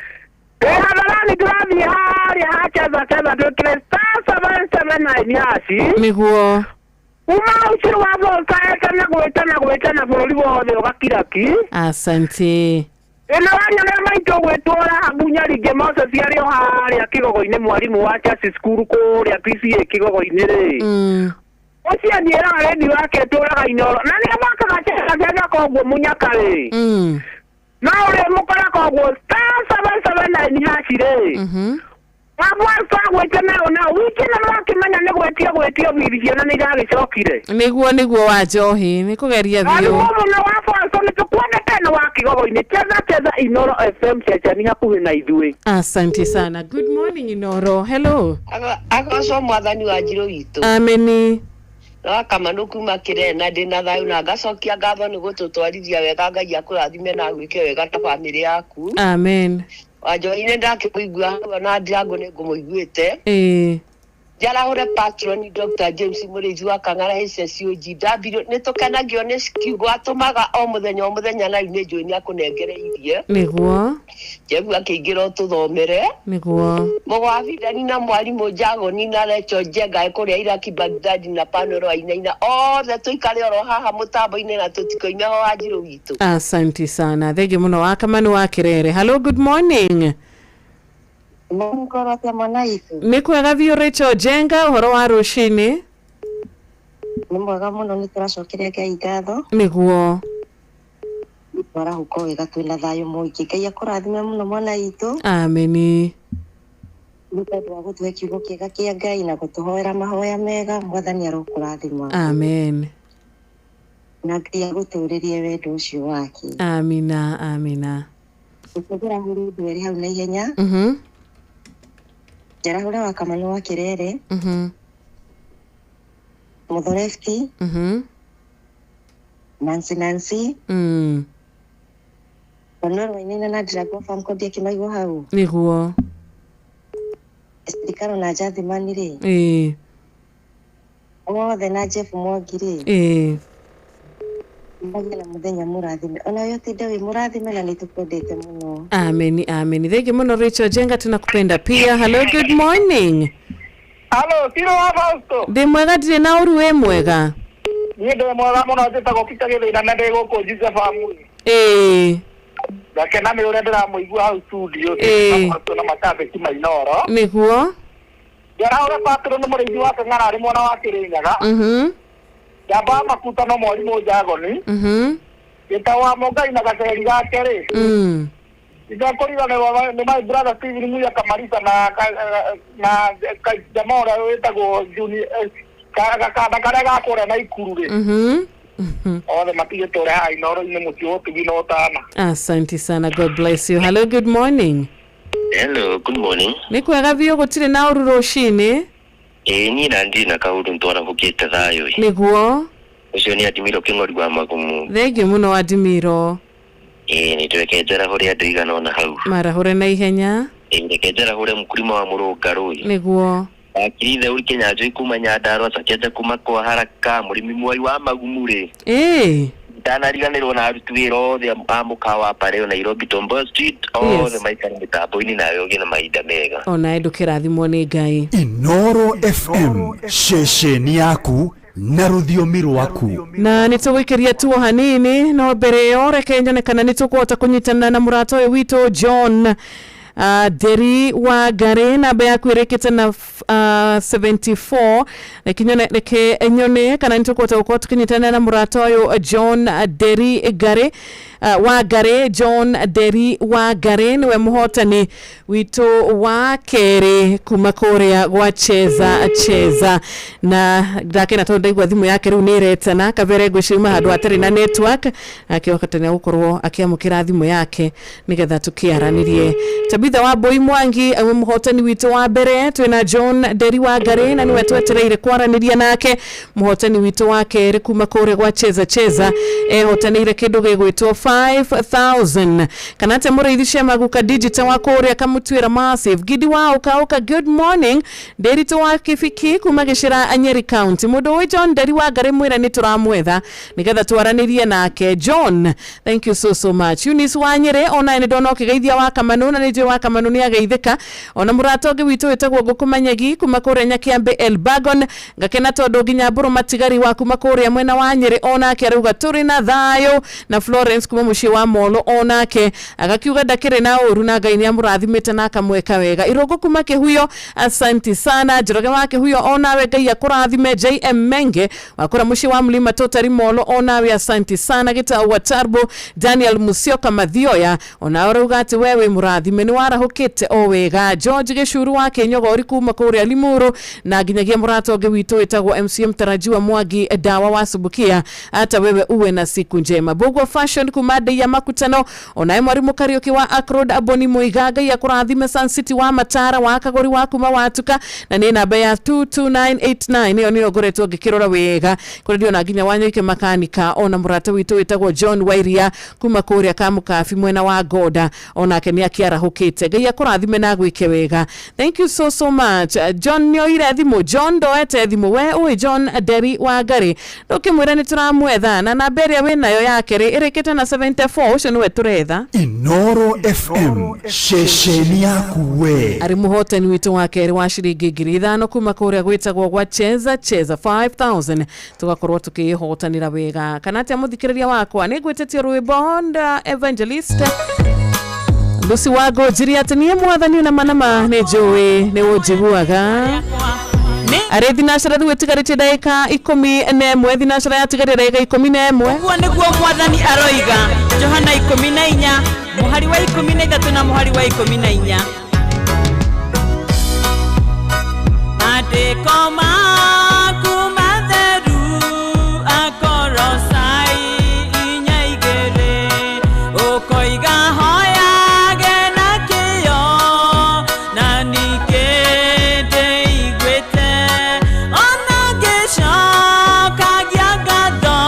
hadharani tũrathiĩ harĩa hacheza twĩkĩre star 779 haci nĩguo uma ũcio wa volta na gwĩtana bũrũri wothe ũgakiraki asante ena wanyana maito gwetwara habunya rige mose ciario haria kigogo-ine mwarimu wa Church School kuria PCA kigogo-ine ri ocia njira radio yake turaga Inoro na ni makaga chega koguo munyakari na ure mukora koguo star 779 hashire Wabwasa gwetana ona wiki na mwakimanya ni gwetio bibicia na ni ndagicokire niguo wa Johi ni kugeria thio no wabwasa ni tukwenda tena wakigogo-ine cheza Inoro FM chachani hakuhi na ithui asante sana good morning Inoro hello agoco mwathani wa njiro witu ameni na kamano kuma kirena ndina thayu na ngacokia ngatho ni gututwarithia wega Ngai akurathime na gwike wega ta family yaku amen Wajoine ndakikuigua na ndirango ni ngumuiguite Jarahure patron Dr. James Murithi wa Kang'ara SSOG Dabiro nitukenagio ni kiugo atumaga o muthenya na ine njoni akunengere irie niguo jebu akiingira tuthomere niguo mugwabithani na mwarimu Njagoni na Lecho Njenga ikuria Iraki Baghdad na Panoro Ainaina othe tuikare oro haha mutambo-ini na tutikoime ho Wanjiru witu. Asante sana. Thegi muno wa Kamanu wa Kirere. Hello, good morning. Mungoro tia mwana itu. Ni kwega biũ Rachel Njenga uhoro wa rucini? Ni mwega muno ni turacokeria Ngai ngatho. Niguo. Twara huko wega twina thayo muingi Ngai akurathime muno mwana itu. Ameni. Nĩtondũ wa gũtũhe kiugo kĩega kĩa Ngai na gũtũhoera mahoya mega Mwathani arokũrathima. Amen. Na Ngai agũtũũrĩrie wendo ũcio wake. Amina, amina. Ũkũgũra huru ndweri hau na ihenya. Jarahure wa Kamanu wa Kirere. Muthorefti. Nancy. Panoro Ainaina na Drago Farm Kodia Kimaigo hau. Niguo. Estikaro na Jathi Manire. Othe na Jeff Mwangire. Mbagi na muthenya murathime. Ona yote ndewe murathime na nitukwendete muno. Ameni, ameni. Thegi muno Rachel Njenga tunakupenda pia. Hello, good morning. Hello, Tiro wa Fausto. Ndi mwega ndire na uru we mwega. Ni ndo mwega muno njitagwo kitagire na ndego ko Joseph Amuri. Gakena me ure ndiramuigua hau studio na matabe kimainoro. Niguo. Jarahure patron Murithi wa Kang'ara ari mwana wa Kirinyaga. Jamba makuta no mwarimu Njagoni. Gitawa Mungai na gaceri gake ri. Ndakoriga ni my brother Steve Muya Kamarisa na jamaa ura wetagwo Juni kare gakore na ikuru ri. Othe matige tore hai noro ine mutio tugino otana. Asante sana, God bless you. Hello, good morning. Hello, good morning. Ni kwega biũ gutire na uru rucini? Ni na ndi na kaundu ntwara bukite thayo. Niguo. Ucio ni Adimiro King'ori wa Magumu. Thegi muno Adimiro. Ni twekejera hori andu igana ona hau. Marahure na ihenya. Ndekejera hore mukurima wa Murungaru. Niguo. Akiriithe uri Kenyanjũ ikuma Nyandarua cakeja kuma kwa haraka murimi mwai wa Magumu ri. Ndanariganirwo na aruti wĩra othe a mũkawa pareo Nairobi Tombo Street othe maikara mitambo-ini nayo gina mahinda mega. Ona ndukirathimwo ni Ngai. Inoro FM ceceni yaku na rũthiomi rwaku. Na nitũgũikĩria tuo hanini no mbere yo reke nyone kana nĩtũkũhota kũnyitana na mũrata ũyũ witũ John Nderi wa Ngari namba yaku ĩrĩkĩte na 74 reke nyone kana nĩtũkũhota gũkorwo tũkĩnyitana na mũrata ũyũ John Nderi Ngari wa Ngari. John Nderi wa Ngari niwe mũhotani witũ wa kerĩ kuma kũrĩa gwa cheza na ndakena tondũ ndaigua thimũ yake rĩu nĩ ĩretana kabere ngwĩciuma handũ hatarĩ na network akĩhotania gũkorwo akĩamũkĩra thimũ yake nĩgetha tũkĩaranĩrie. Tabitha wa Mbui Mwangi awe mũhotani witũ wa mbere. Twĩna John Nderi wa Ngari na niwe twetereire kwaranĩria nake. Mũhotani witũ wa kerĩ kuma kũrĩa gwa cheza ehotanĩire kĩndũ gĩgwĩtwo 5,000 kana te mũrĩithi cia maguka digital wa kũrĩa kamũtuĩra massive gidi wa uka good morning Nderi wa Kibiki kuma Gĩcĩra Nyeri County. Mũndũ ũyũ John Nderi wa Ngari mwĩra nĩ tũramwetha nĩgetha twaranĩrie nake. John, thank you so much. Eunice wa Nyeri ona nĩ ndona ũkĩgeithia wa Kamanu na nĩ njũĩ wa Kamanu nĩ ageithĩka. Ona mũrata ũngĩ witũ wĩtagwo Ngũkũmanyagi kuma kũrĩa Nyakĩambe Elbagon ngakena tondũ nginya Mbũrũ Matigari wa kuma kũrĩa mwena wa Nyeri onake arauga tũrĩ na thayũ na Florence kuma mũciĩ wa Molo onake agakiuga ndakĩrĩ na ũru na Ngai nĩ amũrathimĩte na akamweka wega. Irũngũ kuma Kĩhuyo asante sana. Njoroge wa Kĩhuyo onawe Ngai akũrathime. JM Menge wakũra mũciĩ wa Mlima Totari Molo onawe asante sana. Gĩtaũ wa Tarbo Daniel Musyoka Mathioya onawe arauga atĩ wewe mũrathime nĩ warahũkĩte o wega. George Gĩcuru wa Kĩnyogori kuma kũrĩa Limuru na nginyagia mũrata ũngĩ witũ wĩtagwo MCM Tarajiwa Mwangi Dawa wa Subukia hata wewe uwe na siku njema. Bogo Fashion kuma Ndeiya Makutano onaye mwarimu Kariuki wa Akrod Aboni Muiga Ngai akũrathime. Sun City wa Matara wa Kagori wa kuma Watuka na nĩ namba ya 22989 ĩyo nĩyo ngoretwo ngĩkĩrora wega kũrĩ na nginya Wanyoike makanika ona mũrata witũ wĩtagwo John Wairia kuma kũrĩa Kamũkabi mwena wa Goda onake nĩ akĩarahũkĩte gwite Ngai akurathime na gwike wega. Thank you so much. John nyoire thimu, John doete thimu, we uwe John Deri wa Ngari ndukimwira ni turamwetha na namba iria we nayo yake ri irikite na 74 ucio niwe turetha. Inoro FM shesheni yaku we. Ari muhotani witu wa keri wa shiringi 5,000 kuma kuria gwitagwo gwa cheza 5000 tugakorwo tukihotanira wega. Kanati amuthikiriria wakwa ni gwitetie rwimbo Nda Evangelist Lucy wago jiri atanie mwathani na manama ne jowe ne ujiguaga are thinashara thwetigarite ndaika 11 thinashara yatigarite ndaika 11 uguo niguo mwathani aroiga Johana 14 muhari wa 13 na muhari wa 14 Adekoma kumatheru akorosai inyaigere ukoiga hoya gena kiyo na nikende igwete ona geshoka giagado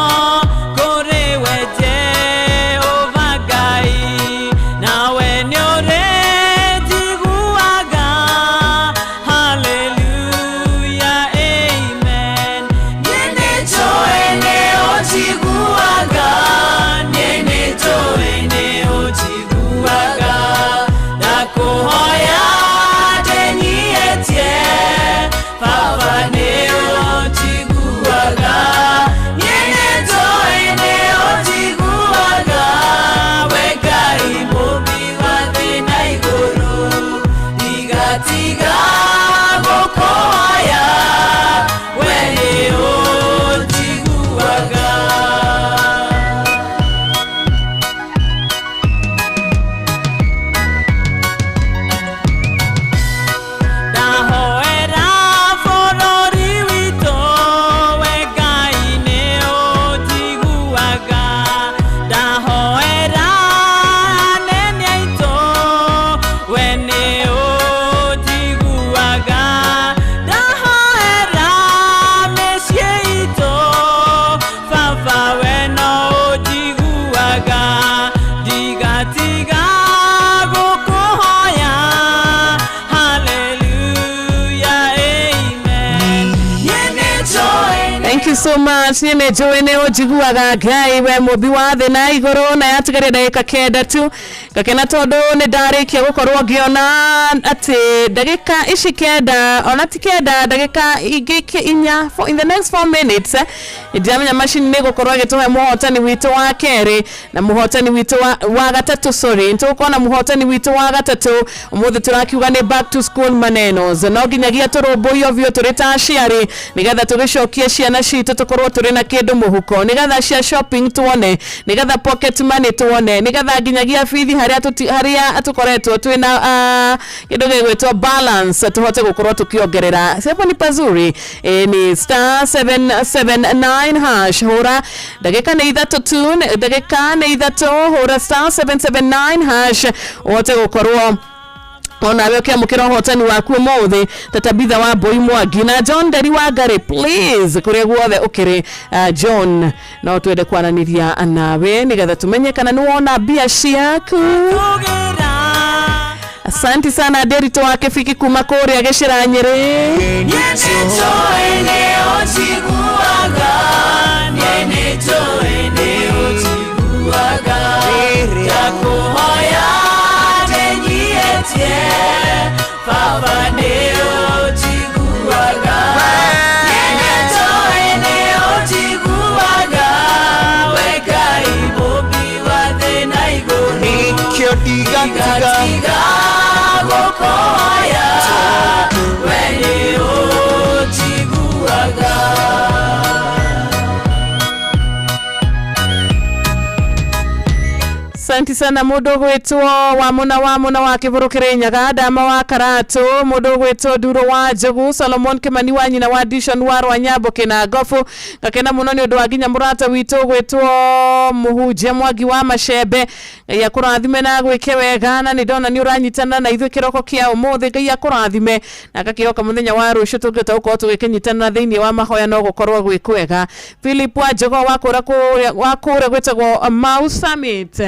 kore weje ovagai nawe nyore jiguaga hallelujah amen nene joene ojiguaga nene joene ojiguaga nakuhoya denietie papa ne ojiguaga nene joene ojiguaga wegai mubiwa thina iguru igatiga gukoya wene ojiguaga ndahoera bũrũri witũ we Ngai nĩ ũnjiguaga ndahoera anene aitũ we nĩ ũnjiguaga ndahoera mĩciĩ itũ baba we no ũnjiguaga ndigatiga gũkũhoya hallelujah amen yene joy Thank you so much. Nene joene ojiguaga Ngai we mubi wa thĩ na igũrũ na yatigarire ndagĩka kenda tu gakena tondu nĩ ndarĩkia gũkorwo ngĩona atĩ ndagĩka ici kenda ona ti kenda ndagĩka ingĩ inya in the next 4 minutes ndiamenya machine nĩ gũkorwo ĩgĩtũhe mũhotani witũ wa kerĩ na mũhotani witũ wa gatatũ sorry nĩtũkuona mũhotani witũ wa gatatũ ũmũthĩ tũrakiuga nĩ back to school manenos no nginyagia tũrũmbũiyo biũ tũrĩ ta aciari nĩgetha tũgĩcokie ciana citũ tũkorwo tũrĩ na kĩndũ mũhuko nĩgetha cia shopping tuone nĩgetha pocket money tuone nĩgetha nginyagia bithi harĩa tũkoretwo twĩna kĩndũ gĩgwĩtwo balance tũhote gũkorwo tũkĩongerera sepo ni pazuri ni star 779 hash hura ndagĩka nĩ ithatũ tu ndagĩka nĩ ithatũ hura star 779 hash ũhote gũkorwo ona we ukiamukira hotani waku mothe tatabitha wa boy Mwangi na John Deri wa Ngari please kuria guothe ukiri John no twende kwananiria nawe nigetha tumenye kana ni wona bia ciaku. Asante sana Derito wake fiki kuma kuria gicira Nyeri nene joene ojiguaga nene joene ojiguaga yakuhoya Papa neo jiguaga nene joene ojiguaga weka ibobi wa thina iguru nikyo digatiga gokoya wene ojiguaga Asante sana mundu gwitwo wa muna wa kiburukire nyaga dama wa Karatu mundu gwitwo Duro wa Njogu Solomon Kimani wa nyina wa Dishon wa Rwanyambo kina Gofu gakena muno ni undu wa ginya murata witwo gwitwo Muhuje Mwangi wa Mashembe ya kurathime na gwike wega na ni ndona ni uranyitana na ithu kiroko kia umuthi Ngai akurathime na gakihoka muthenya wa rucio tungita uko tugikinyitana thiini wa mahoya no gukorwo gwikwega Philip wa Njogo wa kura gwitagwo Mau Summit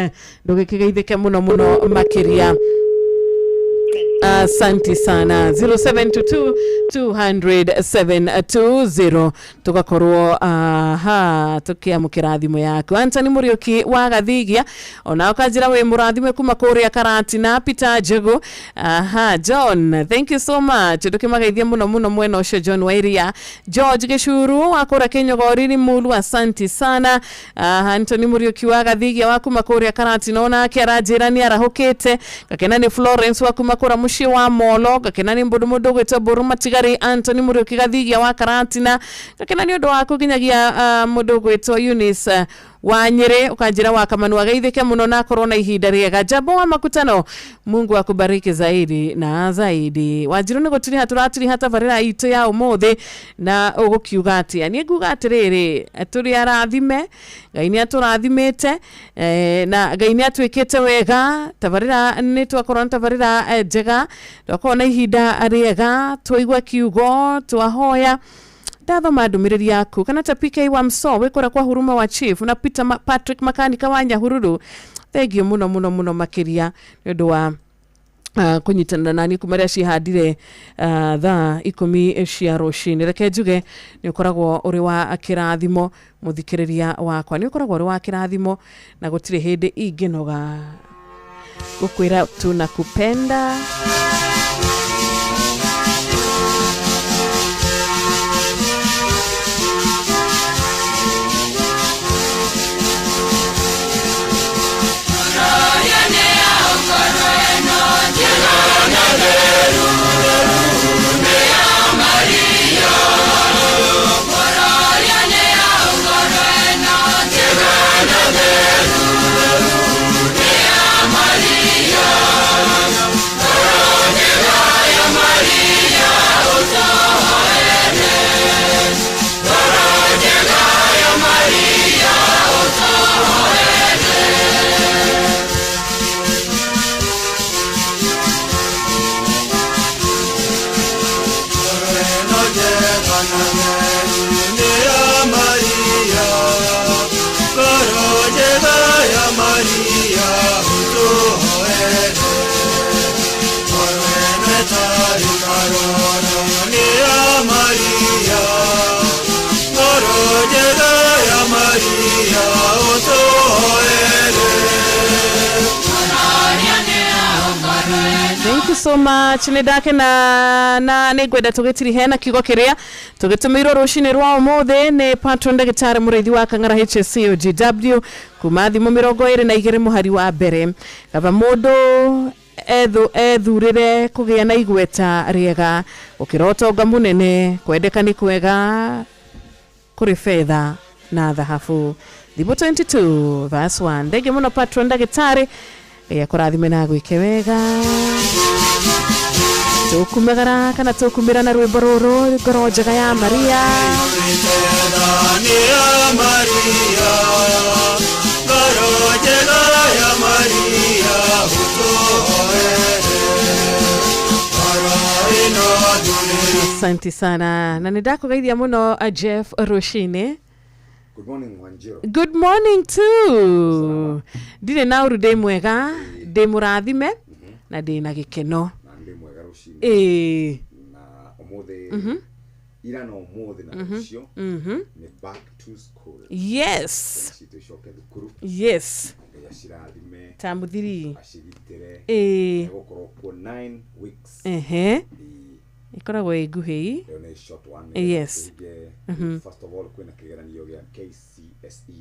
ndugikigeithike muno makiria Asante sana. 0722-200-720 tugakorwo tukia mukirathimo yaku. Anthony Muriuki wa Gathigia ona ukajira we murathime kuma kuria Karatina. Peter Jego John, thank you so much. Tukimageithia muno muno mwena ucio John Wairia. George Gishuru wa kura Kenyogori ni mulu, asante sana. Anthony Muriuki wa Gathigia wa kuma kuria Karatina ona kiarajira ni arahukite. Gakena ni Florence wa kuma kura mushi wa Molo. Gakena ni mbudu mudu gwetwa Buruma Tigari. Anthony Muriuki Gathigia wa Karatina. Gakena ni undu wa kuginyagia mudu gwetwa Eunice wa Nyeri ukajira wa Kamanu ageithike muno na korona ihinda riega. Jabo wa Makutano, Mungu akubariki zaidi na zaidi. Wajiru ni gutiri haturatiri hata varira itu ya umuthi na ugukiuga atia ni nguga atiriri turi arathime Ngai ni aturathimite na Ngai ni atwikite wega tavarira ni twakorona tavarira njega twakona ihinda riega twaigwa kiugo twahoya Datho madumiriri yaku kana ta PK wa Mso wekora kwa Huruma wa Chief na Peter Patrick Makanika wa Nyahururu. Thegio muno muno muno makiria ndu wa kunyitana nani kumaria cihadire thaa 10 cia rucini. Reke njuge ni ukoragwo uri wa kirathimo muthikiriria wakwa, ni ukoragwo uri wa kirathimo na gutire hindi inginoga gukwira tunakupenda. Thank you so much. Nidake na negweda tugitiri hena kigo kiria tugitumiro rushini rwa umuthe ni patron ndagitari murithi wa Kang'ara HSCOGW kumathi mu 22 muhari wa mbere kaba mundu ethurire kugia na igweta riega ukirotonga munene kwendeka ni kwega kuri fedha na dhahabu. Thibo 22 verse 1 ndege muno patron ndagitari ya kurathime na gwike wega tukumegara kana tukumira na rwimbo ruru ngoro njega ya Maria Asante sana na nidako gaithia muno Jeff Roshine. Good morning, Wanjiro. Good morning too. Dire na urude mwega, de murathime na de na gikeno. Na de mwega rushine. Na omothe ira no omothe na rucio. Ni back to school. Yes. Situshoke thukuru. Yes. Ya shirathime. Tamuthiri. Ashiritere. Gukoro kwa 9 weeks. Ikoragwo iguhi. Short one. Yes. First of all kwena kigeranio gya KCSE.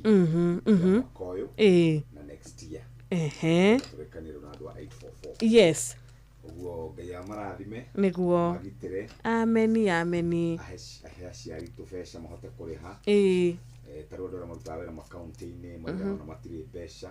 Koyo. Na next year. Turekaniro na andũ a 844. Yes. Ugo gaya marathime. Niguo. Magitire. Ameni ameni. Aciari tubesha mahote kuriha. Tarwo ndora maruta wera makaunti-inĩ marĩa na matire mbeca.